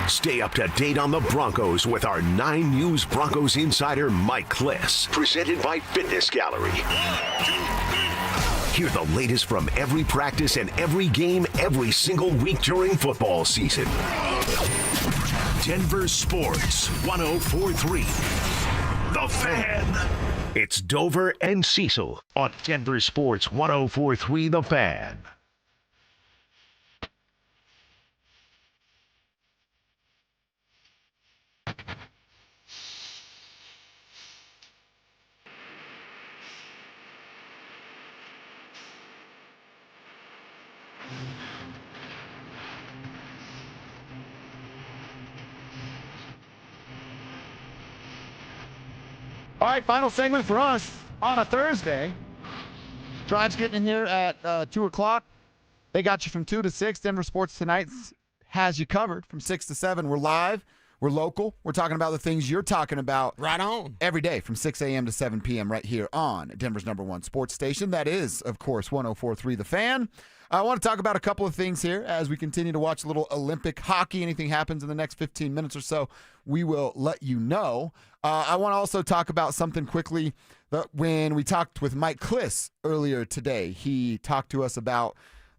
Stay up to date on the Broncos with our 9 News Broncos insider, Mike Kliss. Presented by Fitness Gallery. Hear the latest from every practice and every game every single week during football season. Denver Sports 104.3. The Fan. It's Dover and Cecil on Denver Sports 104.3 The Fan. All right, final segment for us on a Thursday. Tribe's getting in here at 2 o'clock. They got you from 2 to 6. Denver Sports Tonight has you covered from 6 to 7. We're live. We're local. We're talking about the things you're talking about. Right on. Every day from 6 a.m. to 7 p.m. right here on Denver's #1 sports station. That is, of course, 104.3 The Fan. I want to talk about a couple of things here as we continue to watch a little Olympic hockey. Anything happens in the next 15 minutes or so, we will let you know. I want to also talk about something quickly. When we talked with Mike Kliss earlier today, he talked to us about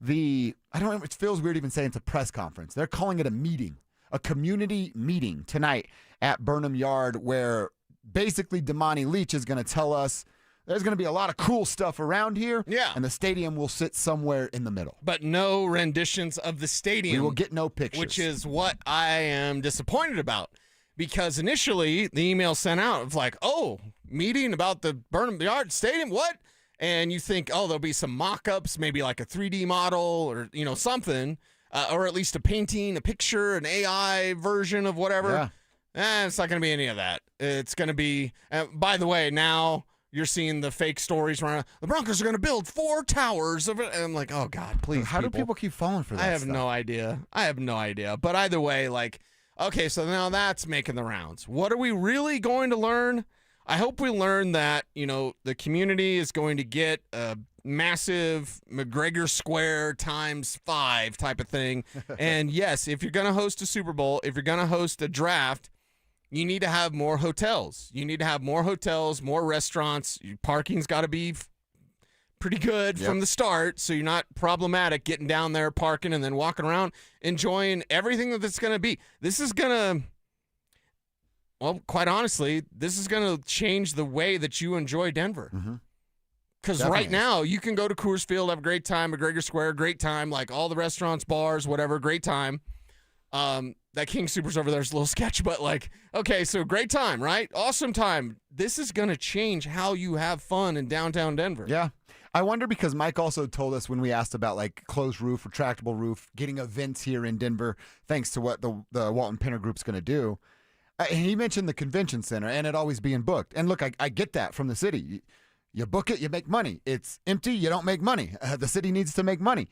it feels weird even saying it's a press conference. They're calling it a meeting, a community meeting tonight at Burnham Yard, where basically Damani Leach is going to tell us there's going to be a lot of cool stuff around here. Yeah. And the stadium will sit somewhere in the middle. But no renditions of the stadium. We will get no pictures. Which is what I am disappointed about. Because initially, the email sent out of like, oh, meeting about the Burnham Yard Stadium, what? And you think, oh, there'll be some mock-ups, maybe like a 3D model or, something. Or at least a painting, a picture, an AI version of whatever. Yeah. It's not going to be any of that. It's going to be, by the way, now you're seeing the fake stories around. The Broncos are going to build 4 towers of it. And I'm like, oh, God, please. How do people keep falling for that I have stuff? no idea. But either way, okay, so now that's making the rounds. What are we really going to learn? I hope we learn that, the community is going to get a massive McGregor Square times 5 type of thing. And yes, if you're going to host a Super Bowl, if you're going to host a draft, you need to have more hotels. You need to have more hotels, more restaurants. Your parking's got to be pretty good from the start, so you're not problematic getting down there, parking, and then walking around, enjoying everything that it's going to be. This is going to, well, quite honestly, this is going to change the way that you enjoy Denver. Because right now, you can go to Coors Field, have a great time, McGregor Square, great time, like all the restaurants, bars, whatever, great time. That King Super's over there is a little sketch, but okay, so great time, right? Awesome time. This is going to change how you have fun in downtown Denver. Yeah. I wonder, because Mike also told us when we asked about closed roof, retractable roof, getting events here in Denver, thanks to what the Walton Penner Group's going to do. He mentioned the convention center and it always being booked. And look, I get that from the city. You book it, you make money. It's empty, you don't make money. The city needs to make money.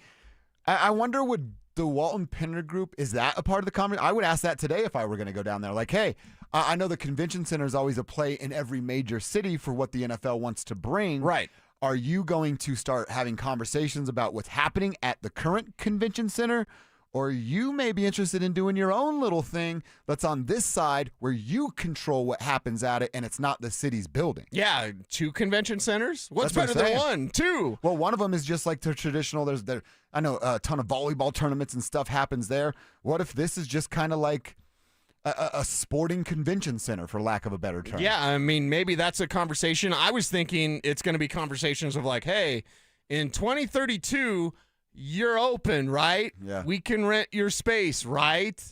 I wonder, would the Walton Penner Group, is that a part of the conversation? I would ask that today if I were going to go down there. Hey, I know the convention center is always a play in every major city for what the NFL wants to bring. Right. Are you going to start having conversations about what's happening at the current convention center? Or you may be interested in doing your own little thing that's on this side where you control what happens at it and it's not the city's building. Yeah, 2 convention centers? What's That's better what than 1? 2? Well, one of them is just like the traditional. I know a ton of volleyball tournaments and stuff happens there. What if this is just kind of like a sporting convention center, for lack of a better term? Yeah, I mean, maybe that's a conversation. I was thinking it's going to be conversations of hey, in 2032, you're open, right? Yeah. We can rent your space, right?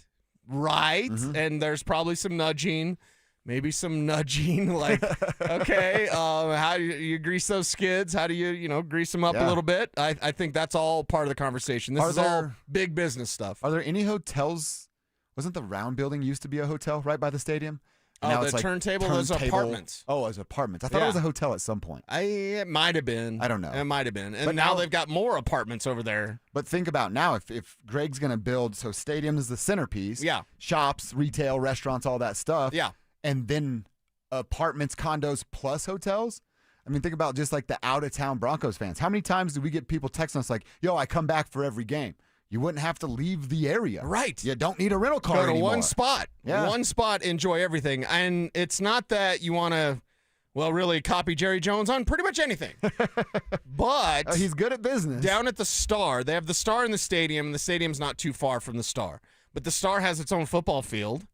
Right? Mm-hmm. And there's probably some nudging maybe some nudging, like, okay, how do you grease those skids? How do you grease them up a little bit? I think that's all part of the conversation. This is all big business stuff. Are there any hotels? Wasn't the Round Building used to be a hotel right by the stadium? Now the turntable, those apartments. Oh, it was apartments. I thought it was a hotel at some point. It might have been. I don't know. It might have been. And But now now- they've got more apartments over there. But think about now, if Greg's going to build, so stadium is the centerpiece. Yeah. Shops, retail, restaurants, all that stuff. Yeah. And then apartments, condos, plus hotels. I mean, think about just like the out-of-town Broncos fans. How many times do we get people texting us like, yo, I come back for every game? You wouldn't have to leave the area. Right. You don't need a rental car Go to anymore. one spot. Yeah. One spot, enjoy everything. And it's not that you want to, really copy Jerry Jones on pretty much anything. But he's good at business. Down at the Star, they have the Star in the stadium, and the stadium's not too far from the Star. But the Star has its own football field.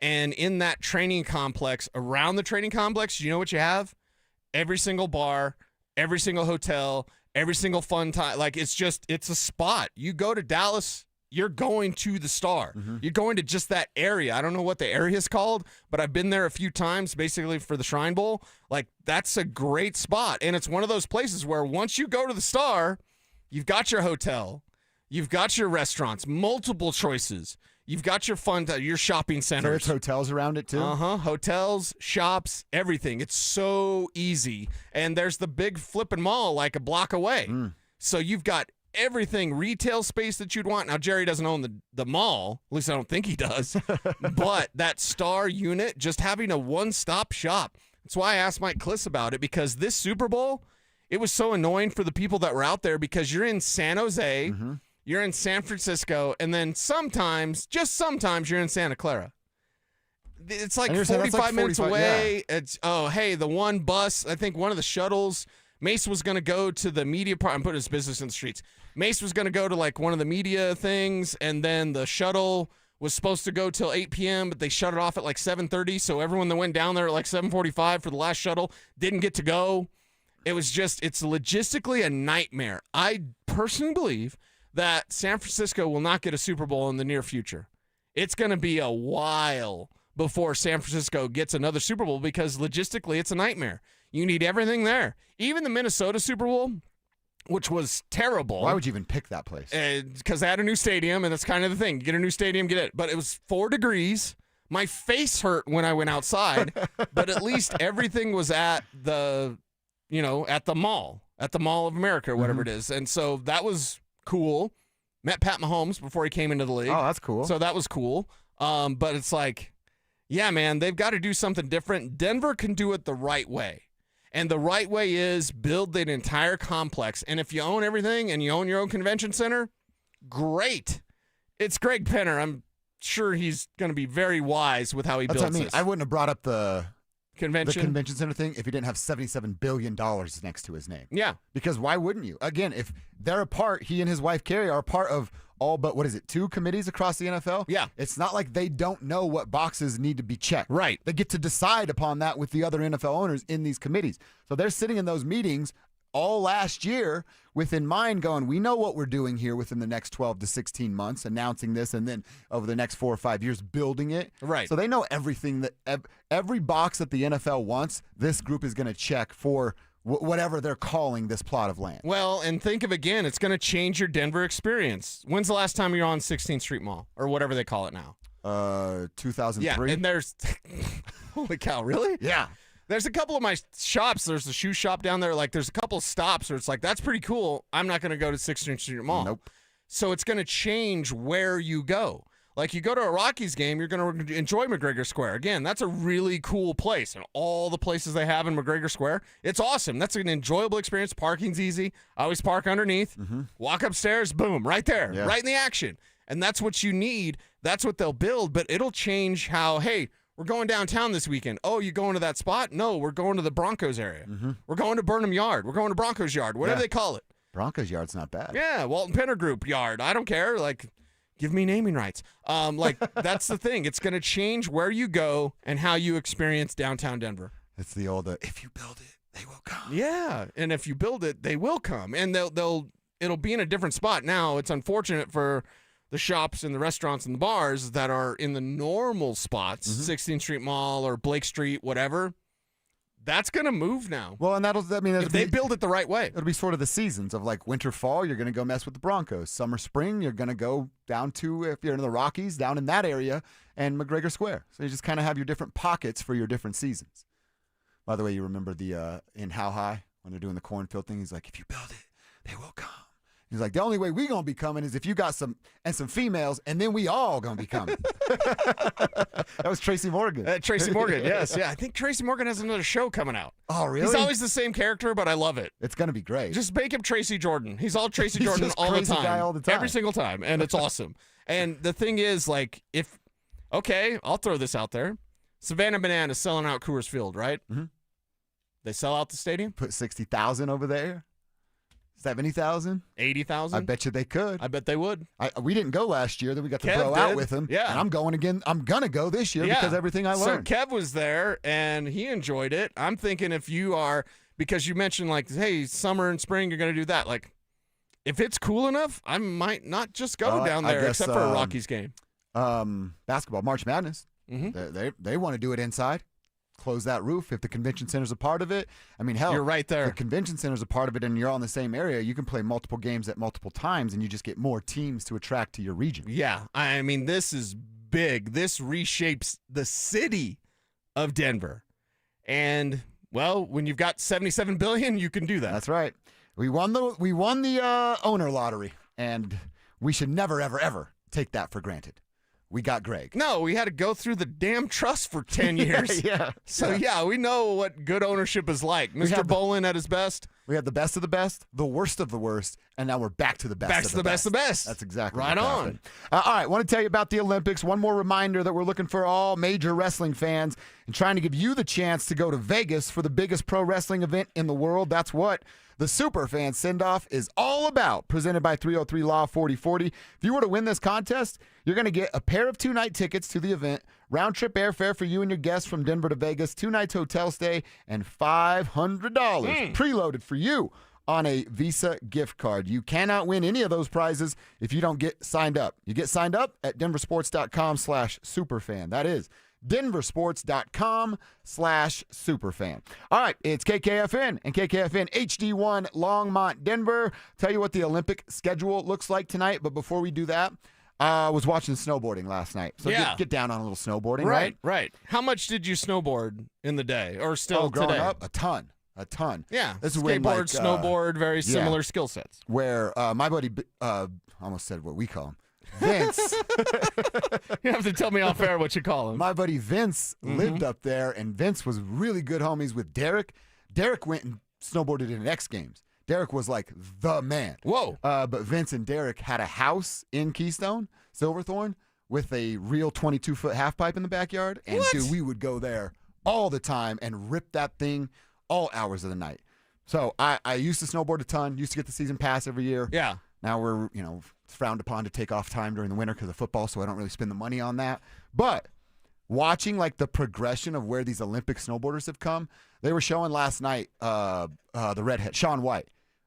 And in that training complex, around the training complex, you know what you have? Every single bar, every single hotel, every single fun time. Like, it's a spot. You go to Dallas, you're going to the Star. You're going to just that area. I don't know what the area is called, but I've been there a few times, basically for the Shrine Bowl. Like, that's a great spot. And it's one of those places where once you go to the Star, you've got your hotel, you've got your restaurants, multiple choices. You've got your your shopping centers. There's hotels around it, too? Hotels, shops, everything. It's so easy. And there's the big flipping mall like a block away. So you've got everything, retail space that you'd want. Now, Jerry doesn't own the mall. At least I don't think he does. But that Star unit, just having a one-stop shop. That's why I asked Mike Kliss about it, because this Super Bowl, it was so annoying for the people that were out there, because you're in San Jose, you're in San Francisco, and then sometimes, just sometimes, you're in Santa Clara. It's like 45 minutes away. Yeah. It's, the one bus, I think one of the shuttles, Mace was going to go to the media part. I'm putting his business in the streets. Mace was going to go to like one of the media things, and then the shuttle was supposed to go till 8 p.m., but they shut it off at like 7:30, so everyone that went down there at like 7:45 for the last shuttle didn't get to go. It was just, it's logistically a nightmare. I personally believe that San Francisco will not get a Super Bowl in the near future. It's going to be a while before San Francisco gets another Super Bowl, because logistically it's a nightmare. You need everything there. Even the Minnesota Super Bowl, which was terrible. Why would you even pick that place? Because they had a new stadium, and that's kind of the thing. You get a new stadium, get it. But it was 4 degrees. My face hurt when I went outside, but at least everything was at the mall, at the Mall of America, or whatever it is. And so that was cool. Met Pat Mahomes before he came into the league. Oh, that's cool. So that was cool. But it's like, yeah, man, they've got to do something different. Denver can do it the right way. And the right way is build an entire complex. And if you own everything and you own your own convention center, great. It's Greg Penner. I'm sure he's going to be very wise with how he builds this. I wouldn't have brought up the convention center thing if he didn't have $77 billion next to his name. Yeah. Because why wouldn't you? Again, if they're a part, he and his wife Carrie are a part of all but, 2 committees across the NFL? Yeah. It's not like they don't know what boxes need to be checked. Right. They get to decide upon that with the other NFL owners in these committees. So they're sitting in those meetings all last year with in mind going, we know what we're doing here within the next 12 to 16 months, announcing this, and then over the next 4 or 5 years building it. Right. So they know everything that every box that the NFL wants, this group is going to check for whatever they're calling this plot of land. Well, and think of again, it's going to change your Denver experience. When's the last time you were on 16th Street Mall or whatever they call it now? 2003. Yeah, and there's holy cow, really? Yeah. There's a couple of my shops. There's a shoe shop down there. Like, there's a couple of stops where it's like, that's pretty cool. I'm not going to go to 16th Street Mall. Nope. So it's going to change where you go. Like, you go to a Rockies game, you're going to enjoy McGregor Square. Again, that's a really cool place. And all the places they have in McGregor Square, it's awesome. That's an enjoyable experience. Parking's easy. I always park underneath. Walk upstairs, boom, right there, right in the action. And that's what you need. That's what they'll build. But it'll change how, hey, we're going downtown this weekend. Oh, you going to that spot? No, we're going to the Broncos area. We're going to Burnham Yard. We're going to Broncos Yard, whatever they call it. Broncos Yard's not bad. Yeah, Walton Penner Group Yard. I don't care. Like, give me naming rights. That's the thing. It's going to change where you go and how you experience downtown Denver. It's the old, if you build it, they will come. Yeah, and if you build it, they will come. And it'll be in a different spot. Now, it's unfortunate for the shops and the restaurants and the bars that are in the normal spots, 16th Street Mall or Blake Street, whatever, that's going to move now. Well, and if they build it the right way. It'll be sort of the seasons of like winter, fall, you're going to go mess with the Broncos. Summer, spring, you're going to go down to, if you're in the Rockies, down in that area, and McGregor Square. So you just kind of have your different pockets for your different seasons. By the way, you remember the in How High when they're doing the cornfield thing? He's like, if you build it, they will come. He's like, the only way we gonna be coming is if you got some females, and then we all gonna be coming. That was Tracy Morgan. Tracy Morgan, yes, yeah. I think Tracy Morgan has another show coming out. Oh, really? He's always the same character, but I love it. It's gonna be great. Just make him Tracy Jordan. He's all Tracy He's Jordan just all the crazy time, guy all the time, every single time, and it's awesome. And the thing is, like, I'll throw this out there. Savannah Bananas selling out Coors Field, right? Mm-hmm. They sell out the stadium. Put 60,000 over there. 70,000? 80,000? I bet you they could. I bet they would. We didn't go last year. Then we got to Kev bro out did. with him. Yeah. And I'm going again. I'm going to go this year because everything I learned. So Kev was there, and he enjoyed it. I'm thinking if you are, because you mentioned, like, hey, summer and spring, you're going to do that. Like, if it's cool enough, I might not just go down there except for a Rockies game. Basketball, March Madness. Mm-hmm. They want to do it inside. Close that roof. If the convention center's a part of it, I mean, hell, you're right there. If the convention center's a part of it and you're all in the same area, you can play multiple games at multiple times and you just get more teams to attract to your region. Yeah. I mean, this is big. This reshapes the city of Denver. And, well, when you've got $77 billion, you can do that. That's right. We won the owner lottery, and we should never, ever, ever take that for granted. We got Greg. No, we had to go through the damn trust for 10 years. Yeah. So, yeah, we know what good ownership is like. Mr. Bolin at his best. We had the best of the best, the worst of the worst, and now we're back to the best Back of to the best of the best. That's exactly right what on. happened. All right, I want to tell you about the Olympics. One more reminder that we're looking for all major wrestling fans and trying to give you the chance to go to Vegas for the biggest pro wrestling event in the world. That's what the Superfan Send-Off is all about, presented by 303 Law 4040. If you were to win this contest, you're going to get a pair of 2-night tickets to the event, round-trip airfare for you and your guests from Denver to Vegas, 2 nights hotel stay, and $500 preloaded for you on a Visa gift card. You cannot win any of those prizes if you don't get signed up. You get signed up at DenverSports.com/superfan. That is DenverSports.com/superfan. All right, it's KKFN and KKFN HD1 Longmont, Denver. Tell you what the Olympic schedule looks like tonight, but before we do that, I was watching snowboarding last night. So get down on a little snowboarding, right? Right. How much did you snowboard in the day or still growing today? up, a ton. Yeah, this is skateboard, when, snowboard, very similar skill sets. Where my buddy, I almost said what we call him, Vince. You have to tell me off air what you call him. My buddy Vince lived up there, and Vince was really good homies with Derek. Derek went and snowboarded in X Games. Derek was like the man. Whoa. But Vince and Derek had a house in Keystone, Silverthorne, with a real 22-foot half pipe in the backyard. And dude, we would go there all the time and rip that thing all hours of the night. So I used to snowboard a ton, used to get the season pass every year. Yeah. Now we're, it's frowned upon to take off time during the winter because of football, so I don't really spend the money on that. But watching like the progression of where these Olympic snowboarders have come, they were showing last night the redhead, Shaun White,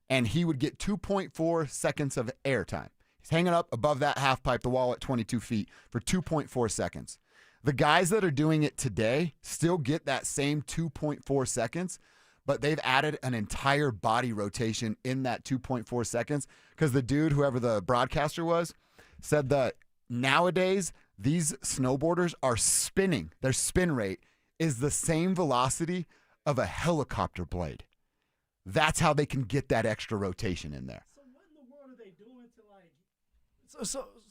and he would get 2.4 seconds of air time. He's hanging up above that half pipe, the wall at 22 feet for 2.4 seconds. The guys that are doing it today still get that same 2.4 seconds, but they've added an entire body rotation in that 2.4 seconds because the dude, whoever the broadcaster was, said that nowadays these snowboarders are spinning. Their spin rate is the same velocity of a helicopter blade. That's how they can get that extra rotation in there. So what in the world are they doing to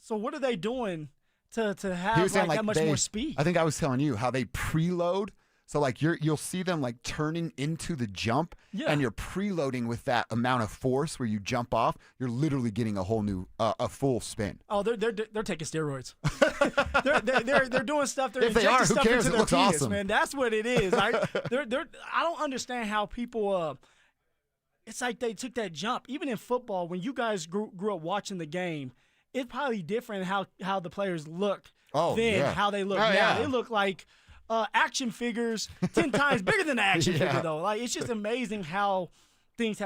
So what are they doing to have that much more speed? I think I was telling you how they preload. So like you'll see them like turning into the jump, and you're preloading with that amount of force where you jump off. You're literally getting a whole new a full spin. Oh, they're taking steroids. they're doing stuff. They're if they are, who stuff cares? Into It looks penis, awesome, man. That's what it is. I don't understand how people. It's like they took that jump. Even in football, when you guys grew up watching the game, it's probably different how the players look how they look now. Yeah. They look like action figures 10 times bigger than an action figure, though. Like, it's just amazing how things have